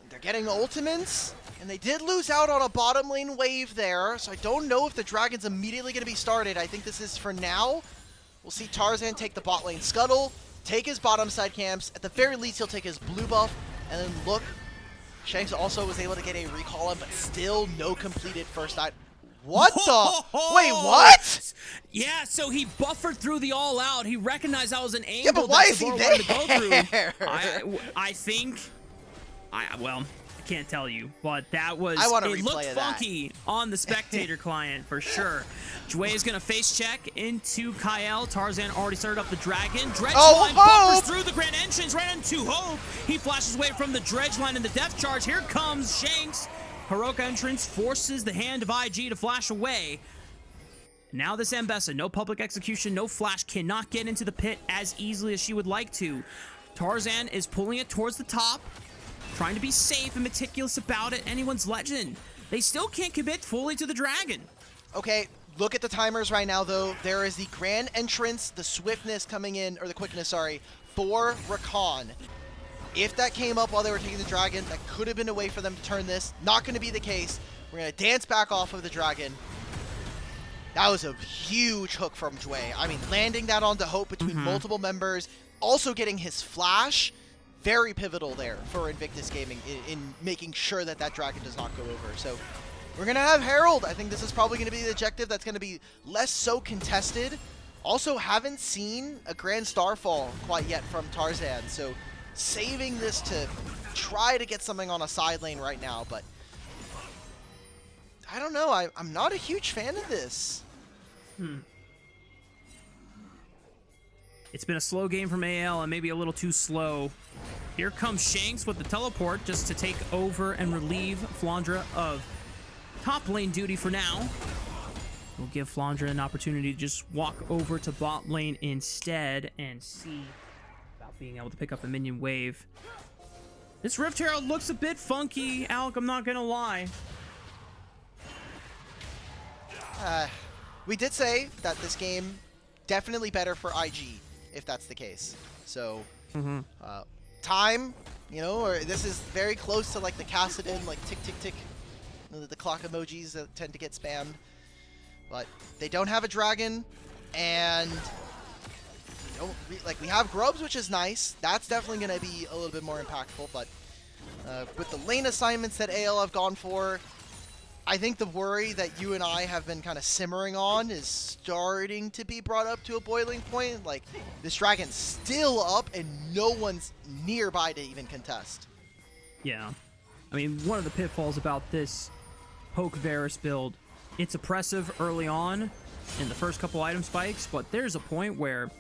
They're getting ultimates, and they did lose out on a bottom lane wave there, so I don't know if the dragon's immediately going to be started. I think this is for now. We'll see Tarzan take the bot lane scuttle, take his bottom side camps. At the very least, he'll take his blue buff, and then look. Shanks also was able to get a recall in, but still no completed first item. What the? Wait, what? Yeah, so he buffered through the all out. He recognized that was an angle. Yeah, but why is he there? To go through. I think. Well, I can't tell you, but that was. It looked funky on the spectator client for sure. Jway is gonna face check into Kyle. Tarzan already started up the dragon. Dredge line buffers through the grand entrance right into Hope. He flashes away from the dredge line and the death charge. Here comes Shanks. Heroic entrance forces the hand of IG to flash away. Now this Ambessa, no public execution, no flash, cannot get into the pit as easily as she would like to. Tarzan is pulling it towards the top, trying to be safe and meticulous about it. Anyone's Legend, they still can't commit fully to the dragon. Okay, Look at the timers right now, though. There is the grand entrance, the swiftness coming in, or the quickness, sorry, for Rakan. If that came up while they were taking the dragon, that could have been a way for them to turn this. Not going to be the case. We're going to dance back off of the dragon. That was a huge hook from Jue. I mean, landing that onto Hope between multiple members, also getting his flash, very pivotal there for Invictus Gaming in making sure that that dragon does not go over. So we're going to have Herald. I think this is probably going to be the objective that's going to be less so contested. Also, haven't seen a Grand Starfall quite yet from Tarzan, so saving this to try to get something on a side lane right now, but I don't know. I'm not a huge fan of this. It's been a slow game from AL and maybe a little too slow. Here comes Shanks with the teleport just to take over and relieve Flandra of top lane duty for now. We'll give Flandra an opportunity to just walk over to bot lane instead and see about being able to pick up a minion wave. This Rift Herald looks a bit funky, Alec, I'm not gonna lie. We did say that this game definitely better for IG, if that's the case. So, time, you know, or this is very close to like the Kassadin, like tick, tick, tick, the clock emojis that tend to get spammed. But they don't have a dragon, and we have Grubs, which is nice. That's definitely going to be a little bit more impactful. But with the lane assignments that AL have gone for, I think the worry that you and I have been kind of simmering on is starting to be brought up to a boiling point. Like, this dragon's still up, and no one's nearby to even contest. Yeah. I mean, one of the pitfalls about this Poke Varus build, it's oppressive early on in the first couple item spikes, but there's a point where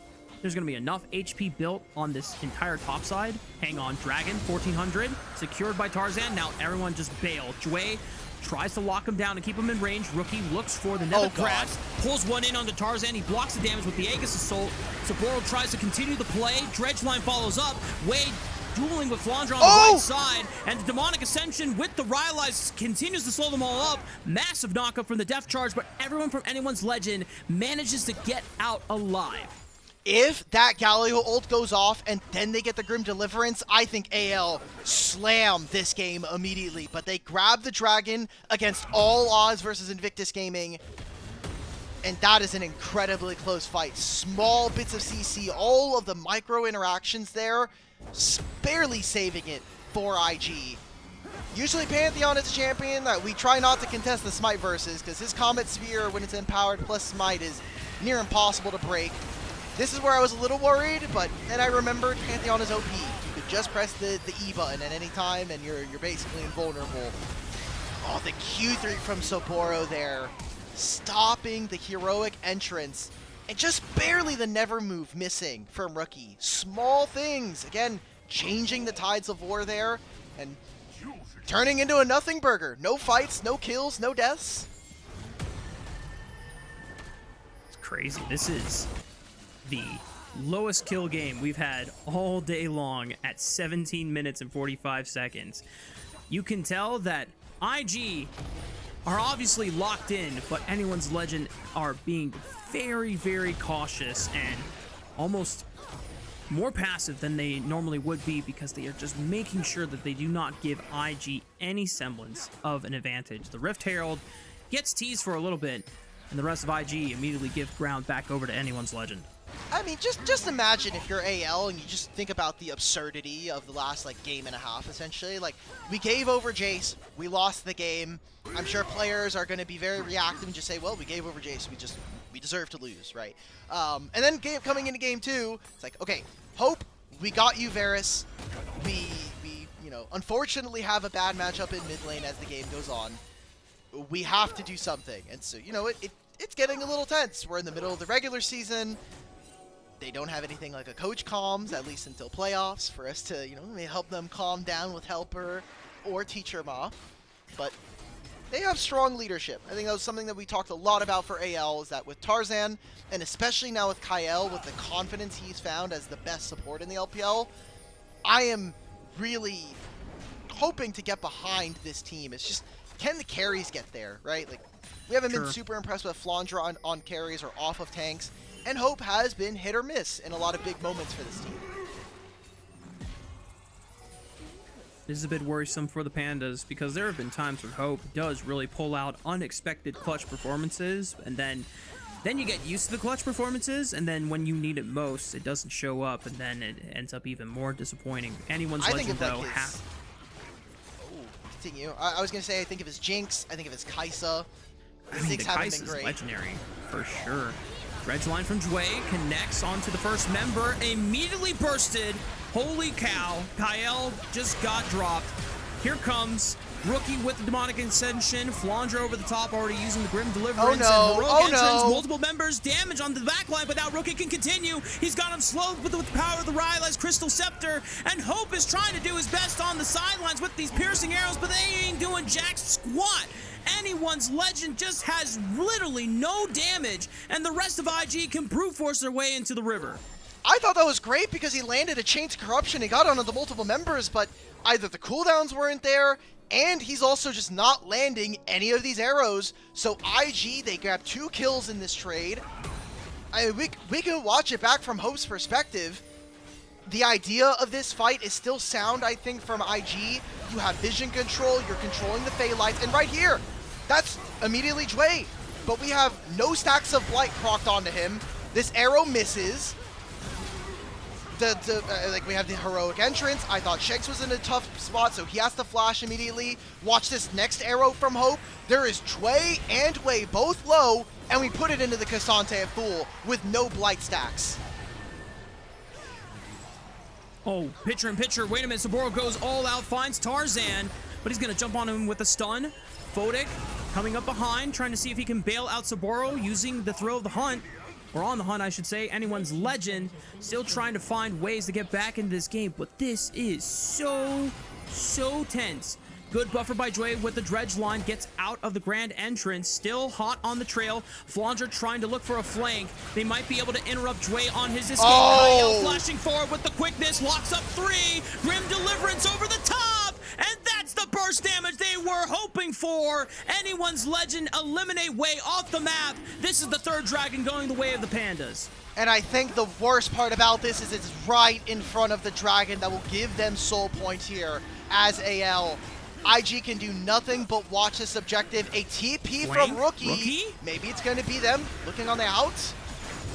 there's going to be enough HP built on this entire top side. Hang on, Dragon, 1400, secured by Tarzan. Now everyone just bail. Jue tries to lock him down and keep him in range. Rookie looks for the nether grabs, pulls one in onto Tarzan. He blocks the damage with the Aegis Assault. Saboro tries to continue the play. Dredgeline follows up. Wade dueling with Flandra on the right side, and the Demonic Ascension with the Rylai's continues to slow them all up. Massive knockup from the Death Charge, but everyone from Anyone's Legend manages to get out alive. If that Galio ult goes off and then they get the Grim Deliverance, I think AL slam this game immediately. But they grab the dragon against all odds versus Invictus Gaming, and that is an incredibly close fight. Small bits of CC, all of the micro interactions there, barely saving it for IG. Usually Pantheon is a champion that we try not to contest the Smite versus, because his Comet Sphere, when it's empowered plus Smite, is near impossible to break. This is where I was a little worried, but then I remembered Pantheon is OP. You could just press the E button at any time, and you're basically invulnerable. Oh, the Q3 from Saboro there, stopping the heroic entrance, and just barely the never move missing from Rookie. Small things, again, changing the tides of war there, and turning into a nothing burger. No fights, no kills, no deaths. It's crazy. This is the lowest kill game we've had all day long at 17 minutes and 45 seconds. You can tell that IG are obviously locked in, but Anyone's Legend are being very, very cautious and almost more passive than they normally would be, because they are just making sure that they do not give IG any semblance of an advantage. The Rift Herald gets teased for a little bit, and the rest of IG immediately give ground back over to Anyone's Legend. I mean, just imagine if you're AL and you just think about the absurdity of the last, like, game and a half, essentially. Like, we gave over Jace, we lost the game. I'm sure players are going to be very reactive and just say, well, we gave over Jace, we deserve to lose, right? And then coming into game 2, it's like, okay, Hope, we got you, Varus. We you know, unfortunately have a bad matchup in mid lane as the game goes on. We have to do something. And so, you know, it's getting a little tense. We're in the middle of the regular season. They don't have anything like a coach comms, at least until playoffs, for us to, you know, maybe help them calm down with Helper or Teacher Ma. But they have strong leadership. I think that was something that we talked a lot about for AL, is that with Tarzan, and especially now with Kyle, with the confidence he's found as the best support in the LPL, I am really hoping to get behind this team. It's just, can the carries get there, right? Like, We haven't Sure. been super impressed with Flandra on carries or off of tanks, and Hope has been hit or miss in a lot of big moments for this team. This is a bit worrisome for the Pandas because there have been times where Hope does really pull out unexpected clutch performances, and then you get used to the clutch performances, and then when you need it most, it doesn't show up, and then it ends up even more disappointing. Anyone's I think Legend, of like though, his... Continue. I was going to say, I think of his Jinx, I think of his Kaisa. I mean, the haven't been Kai'Sa's great. legendary, for sure. Dredge line from Dway connects onto the first member, immediately bursted. Holy cow, Kyle just got dropped. Here comes Rookie with the Demonic Ascension, Flandra over the top, already using the Grim Deliverance, no. and Heroic Oh, Entrance, no. multiple members, damage on the back line, but now Rookie can continue. He's got him slowed with the power of the Rylai's Crystal Scepter, and Hope is trying to do his best on the sidelines with these piercing arrows, but they ain't doing jack squat. Anyone's Legend just has literally no damage, and the rest of IG can brute force their way into the river. I thought that was great because he landed a Chain to Corruption. He got onto the multiple members, but either the cooldowns weren't there, and he's also just not landing any of these arrows. So IG, they grab 2 kills in this trade. I mean, we can watch it back from Hope's perspective. The idea of this fight is still sound, I think, from IG. You have vision control, you're controlling the Fey Lights, and right here, that's immediately Dway. But we have no stacks of Blight procced onto him. This arrow misses. Like, we have the Heroic Entrance. I thought Shanks was in a tough spot, so he has to flash immediately. Watch this next arrow from Hope. There is Dway and Wei both low, and we put it into the Cassante at full with no Blight stacks. Oh, pitcher in pitcher. Wait a minute. Saburo goes all out, finds Tarzan, but he's going to jump on him with a stun. Fodic coming up behind, trying to see if he can bail out Saburo using the Thrill of the Hunt. Or on the hunt, I should say. Anyone's Legend still trying to find ways to get back into this game, but this is so tense. Good buffer by Dway with the Dredge line, gets out of the grand entrance, still hot on the trail. Flandra trying to look for a flank. They might be able to interrupt Dway on his escape. Kyle flashing forward with the quickness, locks up 3. Grim Deliverance over the top, and that's the burst damage they were hoping for. Anyone's Legend eliminate Wei off the map. This is the 3rd dragon going the way of the Pandas. And I think the worst part about this is it's right in front of the dragon that will give them soul points here as AL. IG can do nothing but watch this objective. A TP from Rookie. Maybe it's going to be them looking on the outs.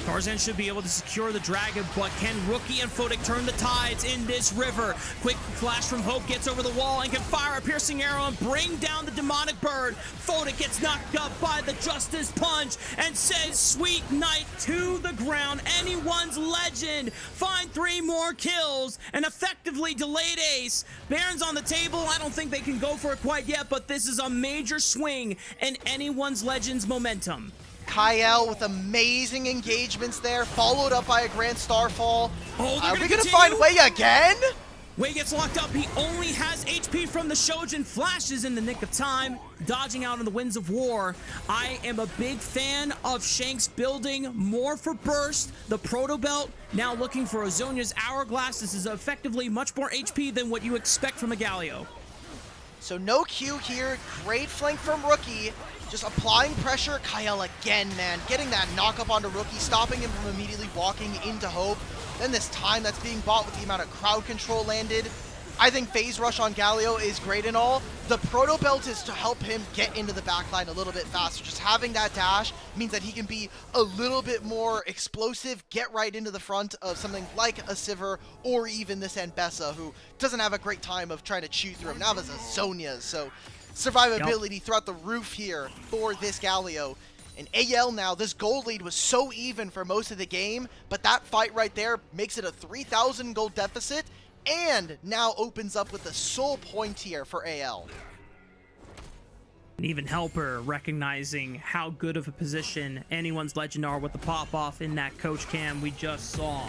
Tarzan should be able to secure the dragon, but can Rookie and Fodic turn the tides in this river? Quick flash from Hope, gets over the wall and can fire a piercing arrow and bring down the demonic bird. Fodic gets knocked up by the Justice Punch and says sweet night to the ground. Anyone's Legend find 3 more kills and effectively delayed ace. Baron's on the table. I don't think they can go for it quite yet, but this is a major swing in Anyone's Legend's momentum. Kyle with amazing engagements there, followed up by a Grand Starfall. Oh, Are we going to find Wei again? Wei gets locked up. He only has HP from the Shojin. Flashes in the nick of time, dodging out on the Winds of War. I am a big fan of Shanks building more for burst. The Proto Belt now looking for Azonia's Hourglass. This is effectively much more HP than what you expect from a Galio. So no Q here. Great flank from Rookie. Just applying pressure. Kyle again, man. Getting that knock up onto Rookie, stopping him from immediately walking into Hope. Then this time that's being bought with the amount of crowd control landed. I think Phase Rush on Galio is great and all. The Proto Belt is to help him get into the backline a little bit faster. Just having that dash means that he can be a little bit more explosive, get right into the front of something like a Sivir or even this Anbessa, who doesn't have a great time of trying to chew through him. Now there's a Zonia's, so survivability throughout the roof here for this Galio. And AL now, this gold lead was so even for most of the game, but that fight right there makes it a 3,000 gold deficit, and now opens up with a soul point here for AL. And even Helper recognizing how good of a position Anyone's Legend are with the pop-off in that coach cam we just saw.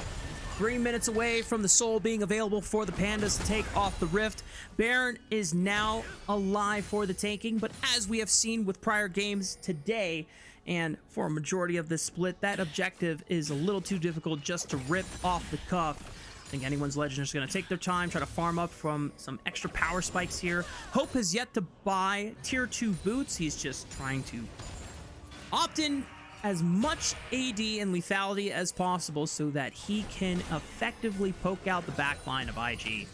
3 minutes away from the soul being available for the Pandas to take off the Rift. Baron is now alive for the taking, but as we have seen with prior games today, and for a majority of this split, that objective is a little too difficult just to rip off the cuff. I think Anyone's Legend is going to take their time, try to farm up from some extra power spikes here. Hope has yet to buy tier 2 boots. He's just trying to opt in as much AD and lethality as possible so that he can effectively poke out the back line of IG.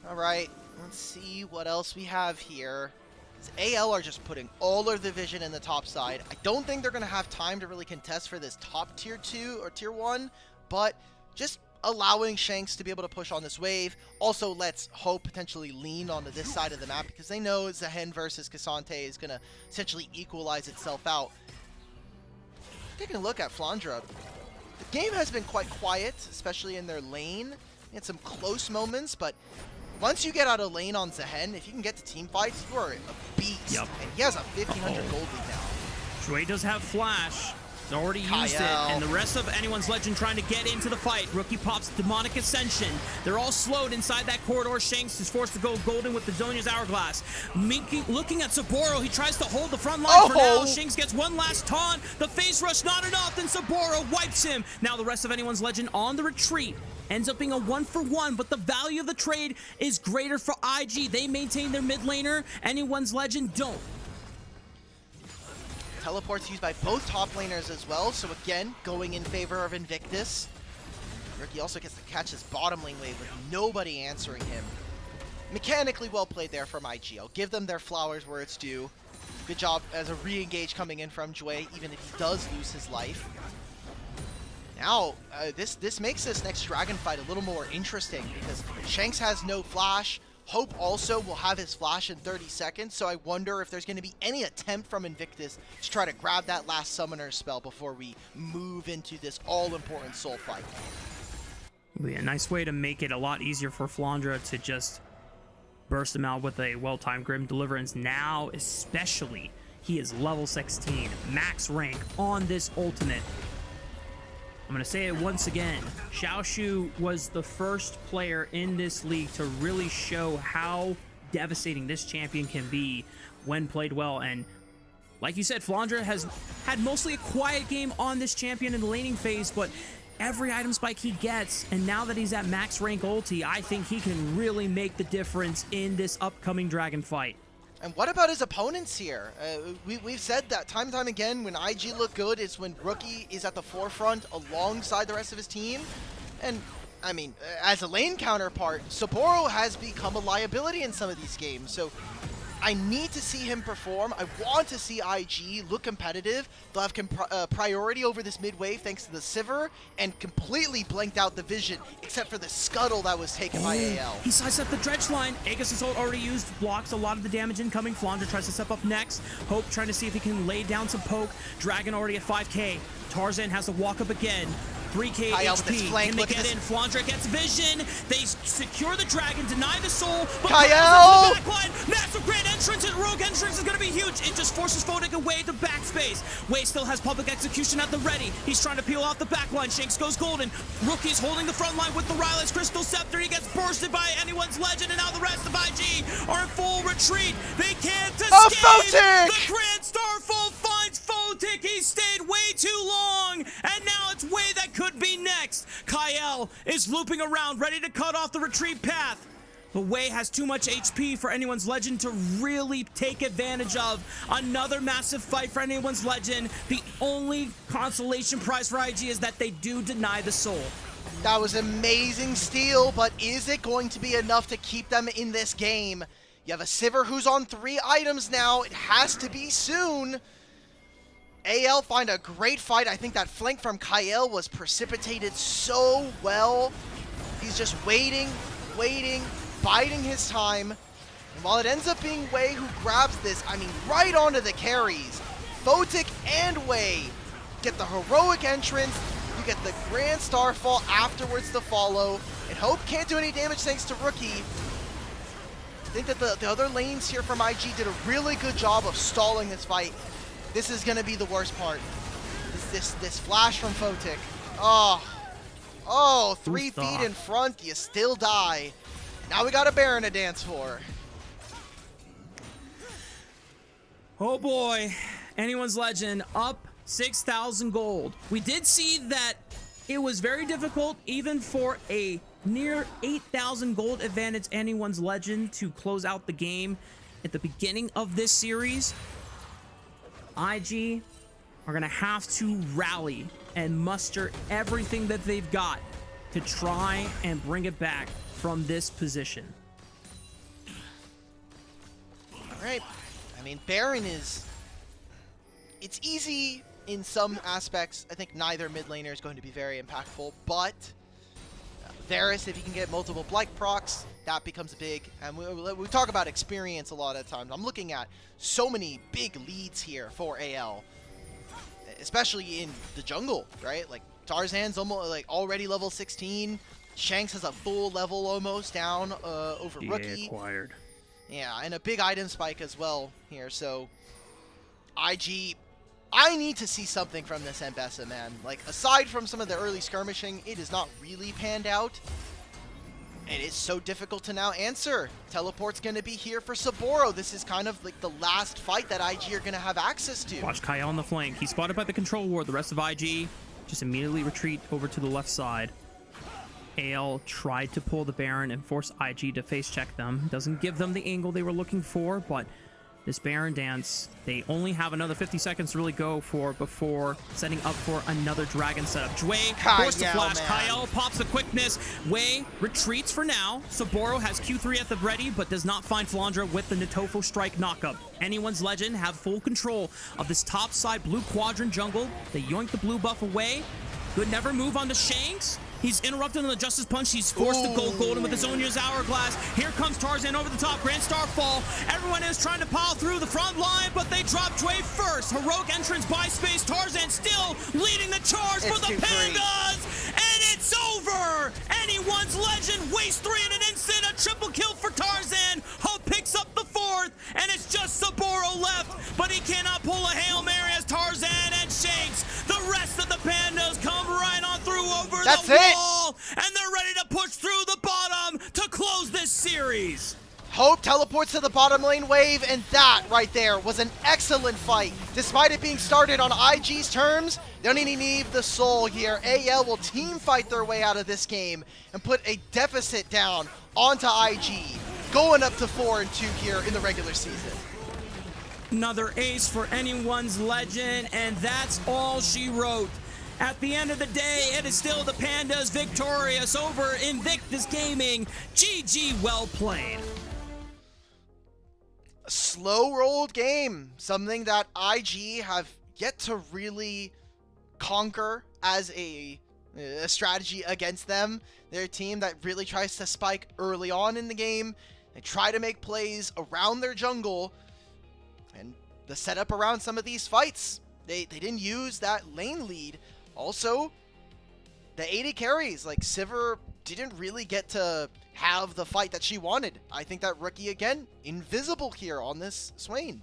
All right, let's see what else we have here. AL are just putting all of the vision in the top side. I don't think they're going to have time to really contest for this top tier 2 or tier 1, but just allowing Shanks to be able to push on this wave. Also, let's hope potentially lean onto this side of the map because they know Zehen versus Cassante is going to essentially equalize itself out. Taking a look at Flandra, the game has been quite quiet, especially in their lane. They had some close moments, but once you get out of lane on Zehen, if you can get to team fights, you are a beast. Yep. And he has a 1500 gold lead now. Shui does have flash. He's already used it, and the rest of Anyone's Legend trying to get into the fight. Rookie pops Demonic Ascension. They're all slowed inside that corridor. Shanks is forced to go golden with the Zhonya's Hourglass. Looking at Saburo, he tries to hold the front line for now. Shanks gets one last taunt. The face rush, not enough, then Saburo wipes him. Now the rest of Anyone's Legend on the retreat. Ends up being a 1-for-1, but the value of the trade is greater for IG. They maintain their mid laner. Anyone's Legend don't. Teleports used by both top laners as well, so again, going in favor of Invictus. Rookie also gets to catch his bottom lane wave with nobody answering him. Mechanically well played there from IG. I'll give them their flowers where it's due. Good job as a re-engage coming in from Jue, even if he does lose his life. Now, this makes this next dragon fight a little more interesting because Shanks has no flash. Hope also will have his flash in 30 seconds, so I wonder if there's going to be any attempt from Invictus to try to grab that last summoner spell before we move into this all-important soul fight. It'll be a nice way to make it a lot easier for Flandra to just burst him out with a well-timed Grim Deliverance. Now, especially, he is level 16, max rank on this ultimate. I'm going to say it once again. Xiaoshu was the first player in this league to really show how devastating this champion can be when played well. And like you said, Flandra has had mostly a quiet game on this champion in the laning phase, but every item spike he gets, and now that he's at max rank ulti, I think he can really make the difference in this upcoming dragon fight. And what about his opponents here? We've said that time and time again, when IG look good, it's when Rookie is at the forefront alongside the rest of his team. And, I mean, as a lane counterpart, Saburo has become a liability in some of these games. So I need to see him perform. I want to see IG look competitive. They'll have priority over this mid wave thanks to the Sivir, and completely blanked out the vision, except for the scuttle that was taken by AL. He sidestepped the dredge line. Aegis' ult already used, blocks a lot of the damage incoming. Flandra tries to step up next. Hope trying to see if he can lay down some poke. Dragon already at 5k. Tarzan has to walk up again. 3k HP. Can they get in? Flandra gets vision. They secure the dragon, deny the soul. But Kyle! Massive grand entrance, and rogue entrance is going to be huge. It just forces Photic away to backspace. Wei still has public execution at the ready. He's trying to peel off the backline. Shanks goes golden. Rookie's holding the front line with the Ryle's Crystal Scepter. He gets bursted by Anyone's Legend, and now the rest of IG are in full retreat. They can't escape. Photic! The Grand Starfall finds Photic. He stayed way too long, and now it's Wei that could be next. Kyle is looping around, ready to cut off the retreat path. But Wei has too much HP for Anyone's Legend to really take advantage of. Another massive fight for Anyone's Legend. The only consolation prize for IG is that they do deny the soul. That was amazing steal, but is it going to be enough to keep them in this game? You have a Sivir who's on 3 items now. It has to be soon. AL find a great fight. I think that flank from Kyle was precipitated so well. He's just waiting, biding his time. And while it ends up being Wei who grabs this, I mean, right onto the carries. Photic and Wei get the heroic entrance. You get the Grand Starfall afterwards to follow. And Hope can't do any damage thanks to Rookie. I think that the other lanes here from IG did a really good job of stalling this fight. This is going to be the worst part. This flash from Photic. Oh, 3 feet in front, you still die. Now we got a Baron to dance for. Oh boy, Anyone's Legend up 6,000 gold. We did see that it was very difficult even for a near 8,000 gold advantage Anyone's Legend to close out the game at the beginning of this series. IG are going to have to rally and muster everything that they've got to try and bring it back from this position. All right. I mean, Baron is... It's easy in some aspects. I think neither mid laner is going to be very impactful, but Varus, if he can get multiple Blight procs, that becomes big. And we talk about experience a lot of times. I'm looking at so many big leads here for AL, especially in the jungle, right? Like Tarzan's almost like already level 16. Shanks has a full level almost down over Rookie. Acquired. Yeah, and a big item spike as well here. So IG, I need to see something from this Mbessa, man. Like, aside from some of the early skirmishing, it is not really panned out. It is so difficult to now answer. Teleport's going to be here for Saburo. This is kind of like the last fight that IG are going to have access to. Watch Kyle on the flank. He's spotted by the control ward. The rest of IG just immediately retreat over to the left side. AL tried to pull the Baron and force IG to face check them. Doesn't give them the angle they were looking for, but this Baron dance, they only have another 50 seconds to really go for before setting up for another dragon setup. Jway forced to flash. Kyle pops the quickness. Wei retreats for now. Saburo has Q3 at the ready, but does not find Flandra with the Natofo strike knockup. Anyone's Legend have full control of this top side blue quadrant jungle. They yoink the blue buff away. Could never move on to Shanks. He's interrupted on the Justice Punch. He's forced to go golden with his own year's hourglass. Here comes Tarzan over the top. Grand Star fall. Everyone is trying to pile through the front line, but they drop Jway first. Heroic entrance by space. Tarzan still leading the charge for the Pandas. And it's over. Anyone's Legend wastes 3 in an instant. A triple kill for Tarzan. Hope picks up the 4th, and it's just Saburo left, but he cannot pull a Hail Mary as Tarzan and Shanks. The rest of the Pandas come right on through over the wall, and they're ready to push through the bottom to close this series. Hope teleports to the bottom lane wave, and that right there was an excellent fight. Despite it being started on IG's terms, they don't even need the soul here. AL will team fight their way out of this game and put a deficit down onto IG, going up to 4-2 here in the regular season. Another ace for Anyone's Legend, and that's all she wrote. At the end of the day, it is still the Pandas victorious over Invictus Gaming. GG, well played. A slow-rolled game, something that IG have yet to really conquer as a strategy against them. They're a team that really tries to spike early on in the game. They try to make plays around their jungle, and the setup around some of these fights, they didn't use that lane lead. Also, the AD carries, like Sivir didn't really get to have the fight that she wanted. I think that Rookie, again, invisible here on this Swain.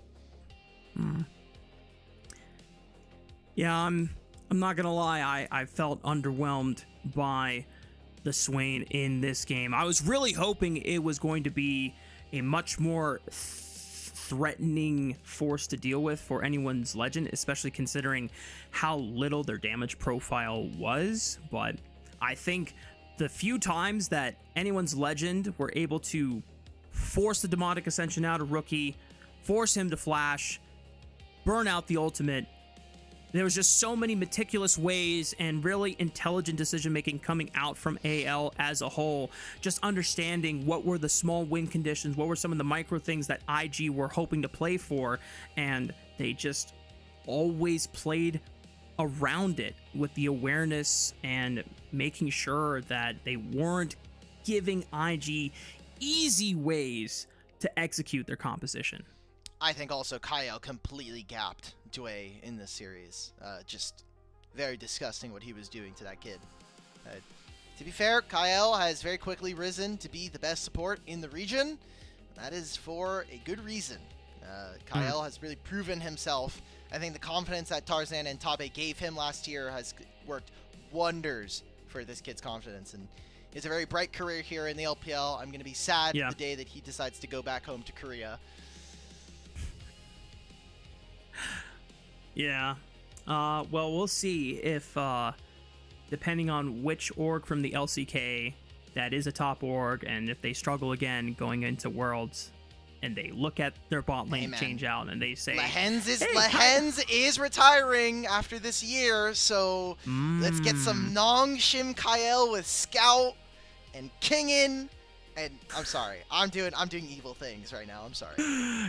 Yeah, I'm not gonna lie, I felt underwhelmed by the Swain in this game. I was really hoping it was going to be a much more threatening force to deal with for Anyone's Legend, especially considering how little their damage profile was. But I think the few times that Anyone's Legend were able to force the Demonic Ascension out of Rookie, force him to flash, burn out the ultimate, there was just so many meticulous ways and really intelligent decision-making coming out from AL as a whole. Just understanding what were the small win conditions, what were some of the micro things that IG were hoping to play for, and they just always played around it with the awareness and making sure that they weren't giving IG easy ways to execute their composition. I think also Kyle completely gapped Jway in this series. Just very disgusting what he was doing to that kid. To be fair, Kyle has very quickly risen to be the best support in the region. That is for a good reason. Kyle has really proven himself. I think the confidence that Tarzan and Tabe gave him last year has worked wonders for this kid's confidence. And he has a very bright career here in the LPL. I'm going to be sad the day that he decides to go back home to Korea. Yeah. Well, we'll see if, depending on which org from the LCK that is a top org, and if they struggle again going into Worlds, and they look at their bot lane Amen. change out and they say, Lehens is retiring after this year, so let's get some Nong Shim Kael with Scout and Kingin. And I'm sorry, I'm doing evil things right now. I'm sorry.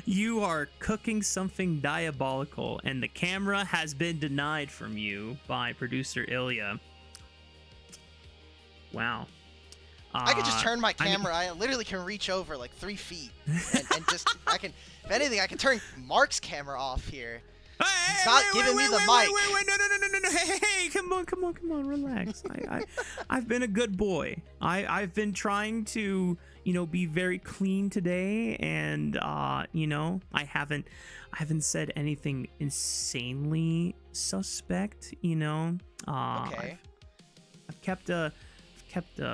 You are cooking something diabolical, and the camera has been denied from you by producer Ilya. Wow. I could just turn my camera. I literally can reach over like 3 feet, and just if anything, I can turn Mark's camera off here. He's not giving me the mic. Wait, no. Hey, come on, relax. I've been a good boy. I've been trying to, be very clean today, and I haven't said anything insanely suspect. Okay. I've kept a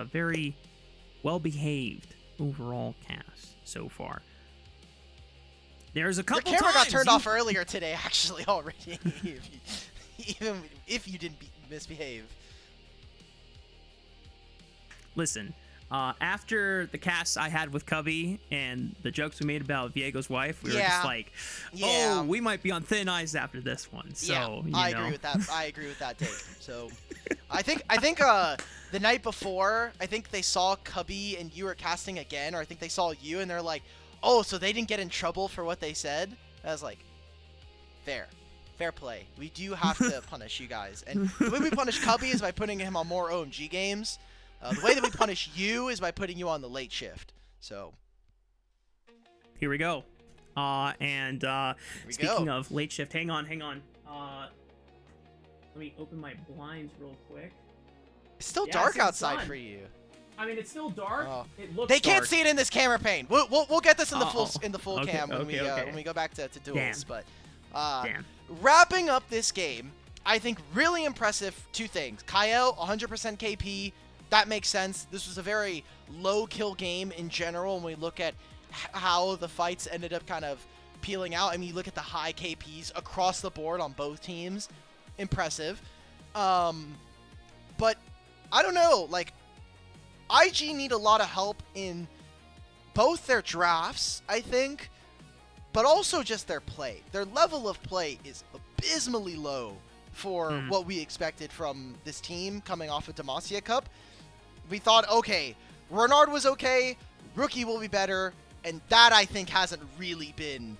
very well-behaved overall cast so far. There's a couple Your camera times got turned off earlier today, actually, already. Even if you didn't misbehave. Listen, after the cast I had with Cubby and the jokes we made about Viego's wife, we were just like, oh, we might be on thin ice after this one. So, I agree with that. I agree with that take. So, I think the night before, I think they saw Cubby and you were casting again, or I think they saw you and they're like, oh, so they didn't get in trouble for what they said? I was like, fair play. We do have to punish you guys. And the way we punish Cubby is by putting him on more OMG games. The way that we punish you is by putting you on the late shift. So here we go. Speaking of late shift, hang on. Let me open my blinds real quick. It's still dark outside for you. I mean, it's still dark. It looks They can't dark. see it in this camera pane. We'll get this in the full cam when okay. we go back to duels. Damn. But wrapping up this game, I think really impressive 2 things. Kael 100% KP. That makes sense. This was a very low kill game in general when we look at how the fights ended up kind of peeling out. I mean, you look at the high KPs across the board on both teams. Impressive. But I don't know, like, IG need a lot of help in both their drafts, I think, but also just their play. Their level of play is abysmally low for what we expected from this team coming off of Demacia Cup. We thought, okay, Renard was okay, Rookie will be better, and that, I think, hasn't really been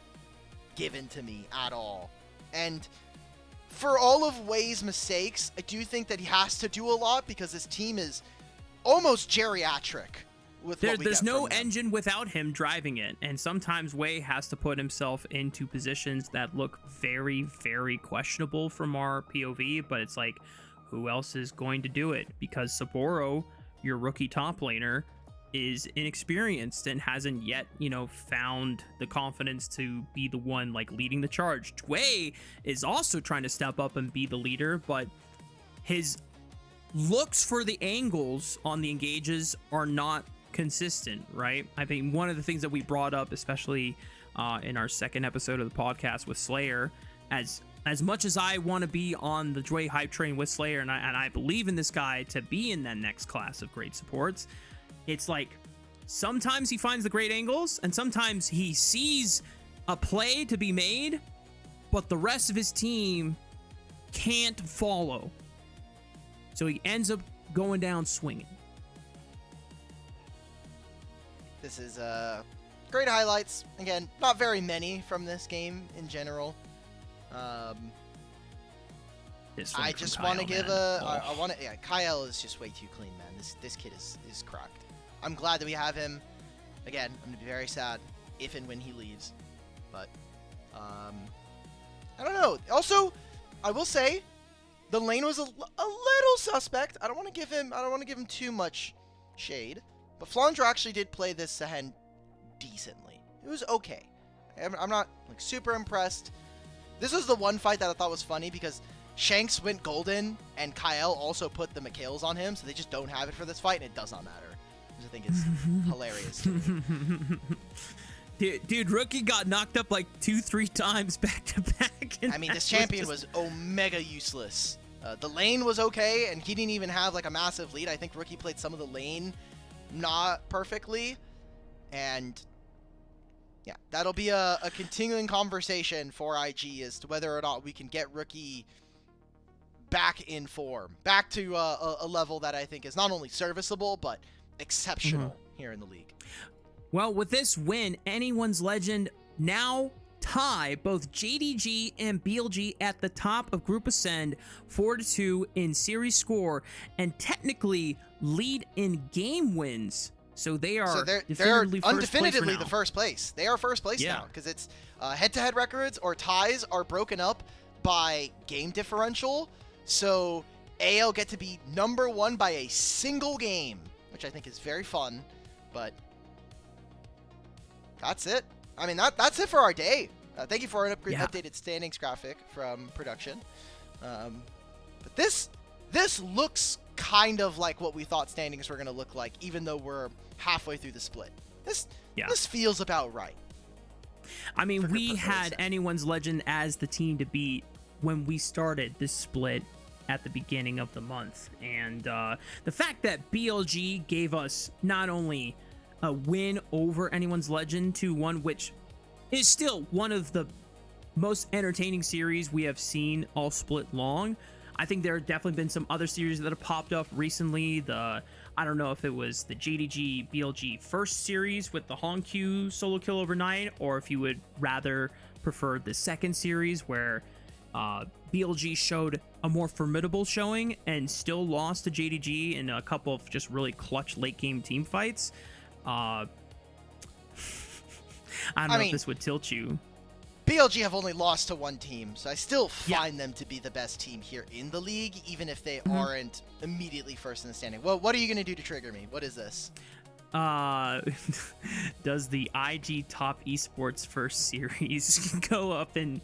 given to me at all. And for all of Wei's mistakes, I do think that he has to do a lot because this team is almost geriatric with what we there's get no from them. engine without him driving it, and sometimes Wei has to put himself into positions that look very, very questionable from our POV, but it's like, who else is going to do it? Because Saburo, your rookie top laner, is inexperienced and hasn't yet, found the confidence to be the one like leading the charge. Wei is also trying to step up and be the leader, but his looks for the angles on the engages are not consistent, right? I think one of the things that we brought up, especially in our second episode of the podcast with Slayer, as much as I want to be on the Dway hype train with Slayer, and I believe in this guy to be in that next class of great supports, it's like sometimes he finds the great angles and sometimes he sees a play to be made, but the rest of his team can't follow. So he ends up going down swinging. This is great highlights. Again, not very many from this game in general. I just want to give Kyle is just way too clean, man. This kid is cracked. I'm glad that we have him. Again, I'm gonna be very sad if and when he leaves. But I don't know. Also, I will say the lane was a little suspect. I don't want to give him too much shade. But Flandre actually did play this Sehen decently. It was okay. I'm not like super impressed. This was the one fight that I thought was funny because Shanks went golden and Kyle also put the Mikhails on him, so they just don't have it for this fight, and it does not matter. Which I think is hilarious to me. Dude, Rookie got knocked up like 2-3 times back to back. I mean, this champion was omega useless. The lane was okay, and he didn't even have like a massive lead. I think Rookie played some of the lane not perfectly, and Yeah, that'll be a continuing conversation for IG as to whether or not we can get Rookie back in form, back to a level that I think is not only serviceable, but exceptional here in the league. Well, with this win, Anyone's Legend now tie both JDG and BLG at the top of Group Ascend 4-2 in series score, and technically lead in game wins. So they are they're definitively the first place. They are first place now because it's head-to-head records or ties are broken up by game differential. So AL get to be number 1 by a single game, which I think is very fun. But that's it. I mean, that's it for our day. Thank you for an updated standings graphic from production. But this looks kind of like what we thought standings were going to look like, even though we're halfway through the split. This feels about right. I mean, we had Anyone's Legend as the team to beat when we started this split at the beginning of the month. And the fact that BLG gave us not only a win over Anyone's Legend 2-1, which is still one of the most entertaining series we have seen all split long. I think there have definitely been some other series that have popped up recently. I don't know if it was the JDG BLG first series with the Honkyu solo kill overnight, or if you would rather prefer the second series where BLG showed a more formidable showing and still lost to JDG in a couple of just really clutch late game team fights. I don't know if this would tilt you. BLG have only lost to one team, so I still find them to be the best team here in the league, even if they aren't immediately first in the standing. Well, what are you going to do to trigger me? What is this? Does the IG Top Esports first series go up in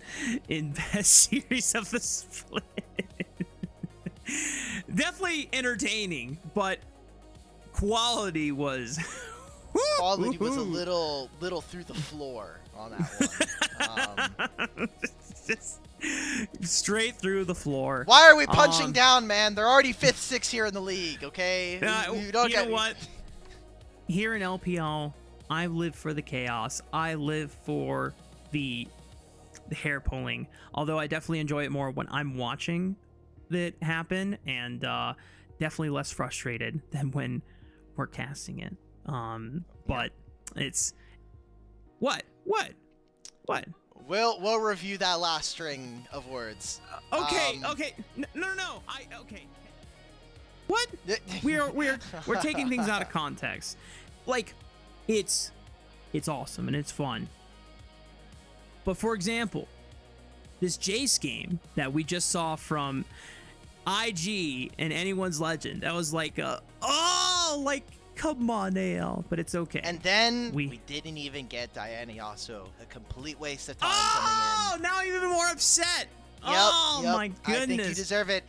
best series of the split? Definitely entertaining, but quality was... Quality was a little through the floor on that one. Just straight through the floor. Why are we punching down, man? They're already 5th, 6th here in the league, okay? You know what? Here in LPL, I live for the chaos. I live for the hair pulling. Although I definitely enjoy it more when I'm watching it happen, and definitely less frustrated than when we're casting it. But it's what? We'll review that last string of words. Okay. No. Okay. What? We're taking things out of context. Like, it's awesome and it's fun. But for example, this Jace game that we just saw from IG and Anyone's Legend, that was like come on, AL, but it's okay. And then we didn't even get Diana Yasuo. A complete waste of time coming in. Now I'm even more upset. Yep, my goodness. I think you deserve it.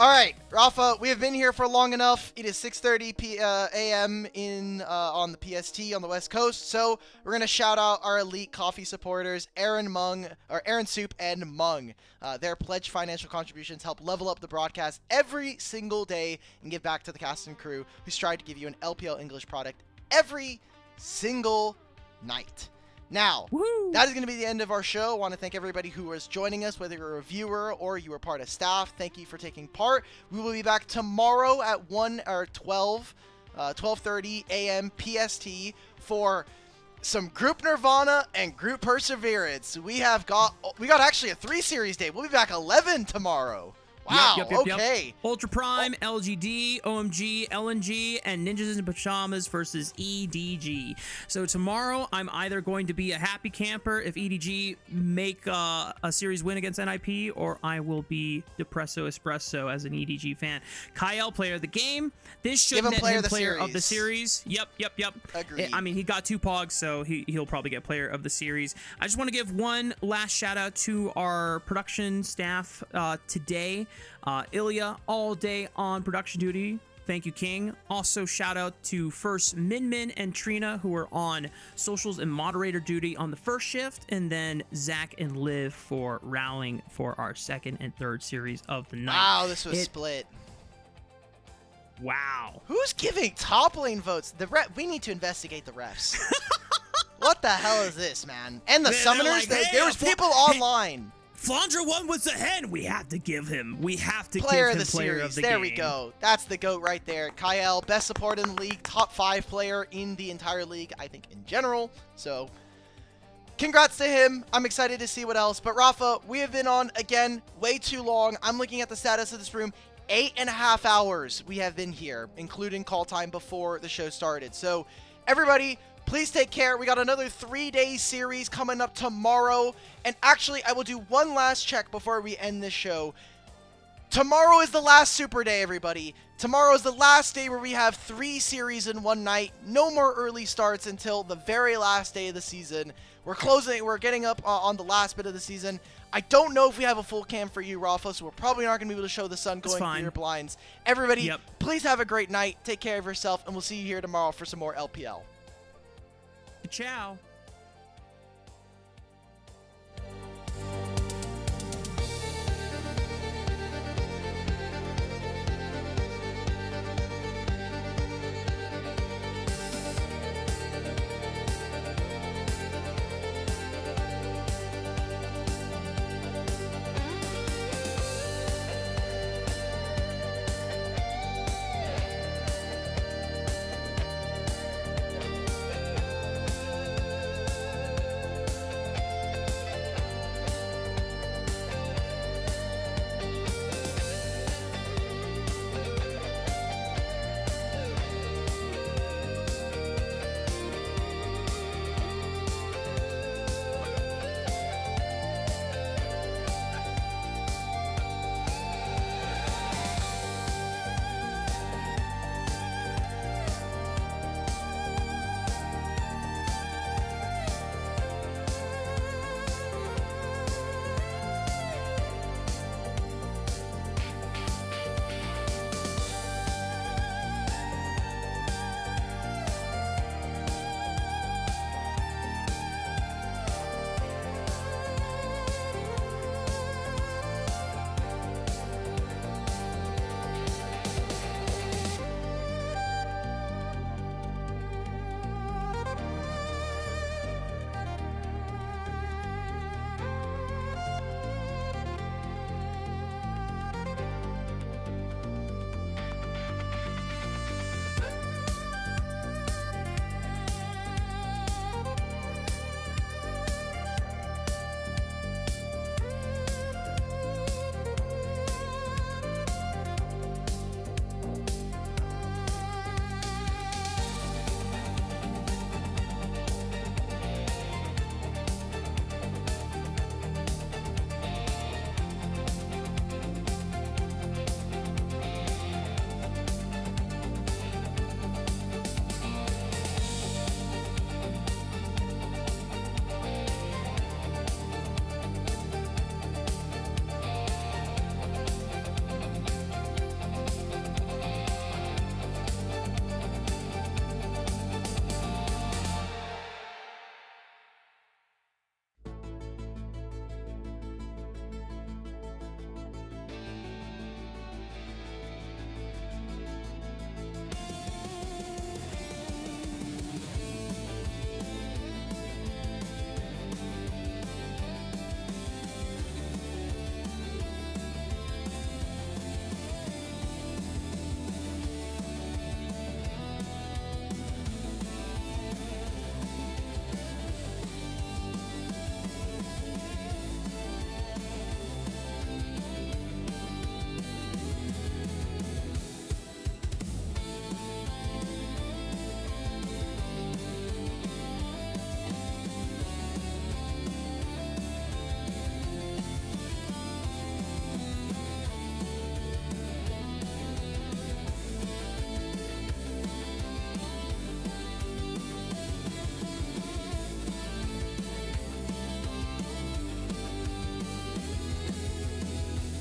All right, Rafa, we have been here for long enough. It is 6:30 a.m. on the PST on the West Coast. So we're gonna shout out our elite coffee supporters, Aaron Soup and Mung. Their pledged financial contributions help level up the broadcast every single day and give back to the cast and crew who strive to give you an LPL English product every single night. Now, that is going to be the end of our show. I want to thank everybody who was joining us, whether you're a viewer or you were part of staff. Thank you for taking part. We will be back tomorrow at 12:30 a.m. PST for some Group Nirvana and Group Perseverance. We got actually a 3-series day. We'll be back 11 tomorrow. Wow, yep. okay. Ultra Prime, LGD, OMG, LNG, and Ninjas in Pajamas versus EDG. So tomorrow, I'm either going to be a happy camper if EDG make a series win against NIP, or I will be Depresso Espresso as an EDG fan. Kyle, player of the game. This should net him player of the series. Yep. Agreed. I mean, he got 2 pogs, so he'll probably get player of the series. I just want to give one last shout out to our production staff today. Ilya, all day on production duty. Thank you, King. Also, shout out to first Min and Trina, who are on socials and moderator duty on the first shift, and then Zach and Liv for rallying for our 2nd and 3rd series of the night. Wow, this was split. Wow. Who's giving top lane votes? We need to investigate the refs. What the hell is this, man? And the They're summoners, like, hey, there was people online. Flandra won with the hen. We have to give him. We have to Player give of him the player series. of the There game. we go. That's the GOAT right there. Kyle, best support in the league, top 5 player in the entire league, I think, in general. So, congrats to him. I'm excited to see what else. But Rafa, we have been on, again, way too long. I'm looking at the status of this room. 8.5 hours we have been here, including call time before the show started. So, everybody, please take care. We got another 3-day series coming up tomorrow. And actually, I will do one last check before we end this show. Tomorrow is the last Super Day, everybody. Tomorrow is the last day where we have 3 series in one night. No more early starts until the very last day of the season. We're getting up on the last bit of the season. I don't know if we have a full cam for you, Rafa, so we're probably not going to be able to show the sun going through your blinds. Everybody, please have a great night. Take care of yourself, and we'll see you here tomorrow for some more LPL. Ciao.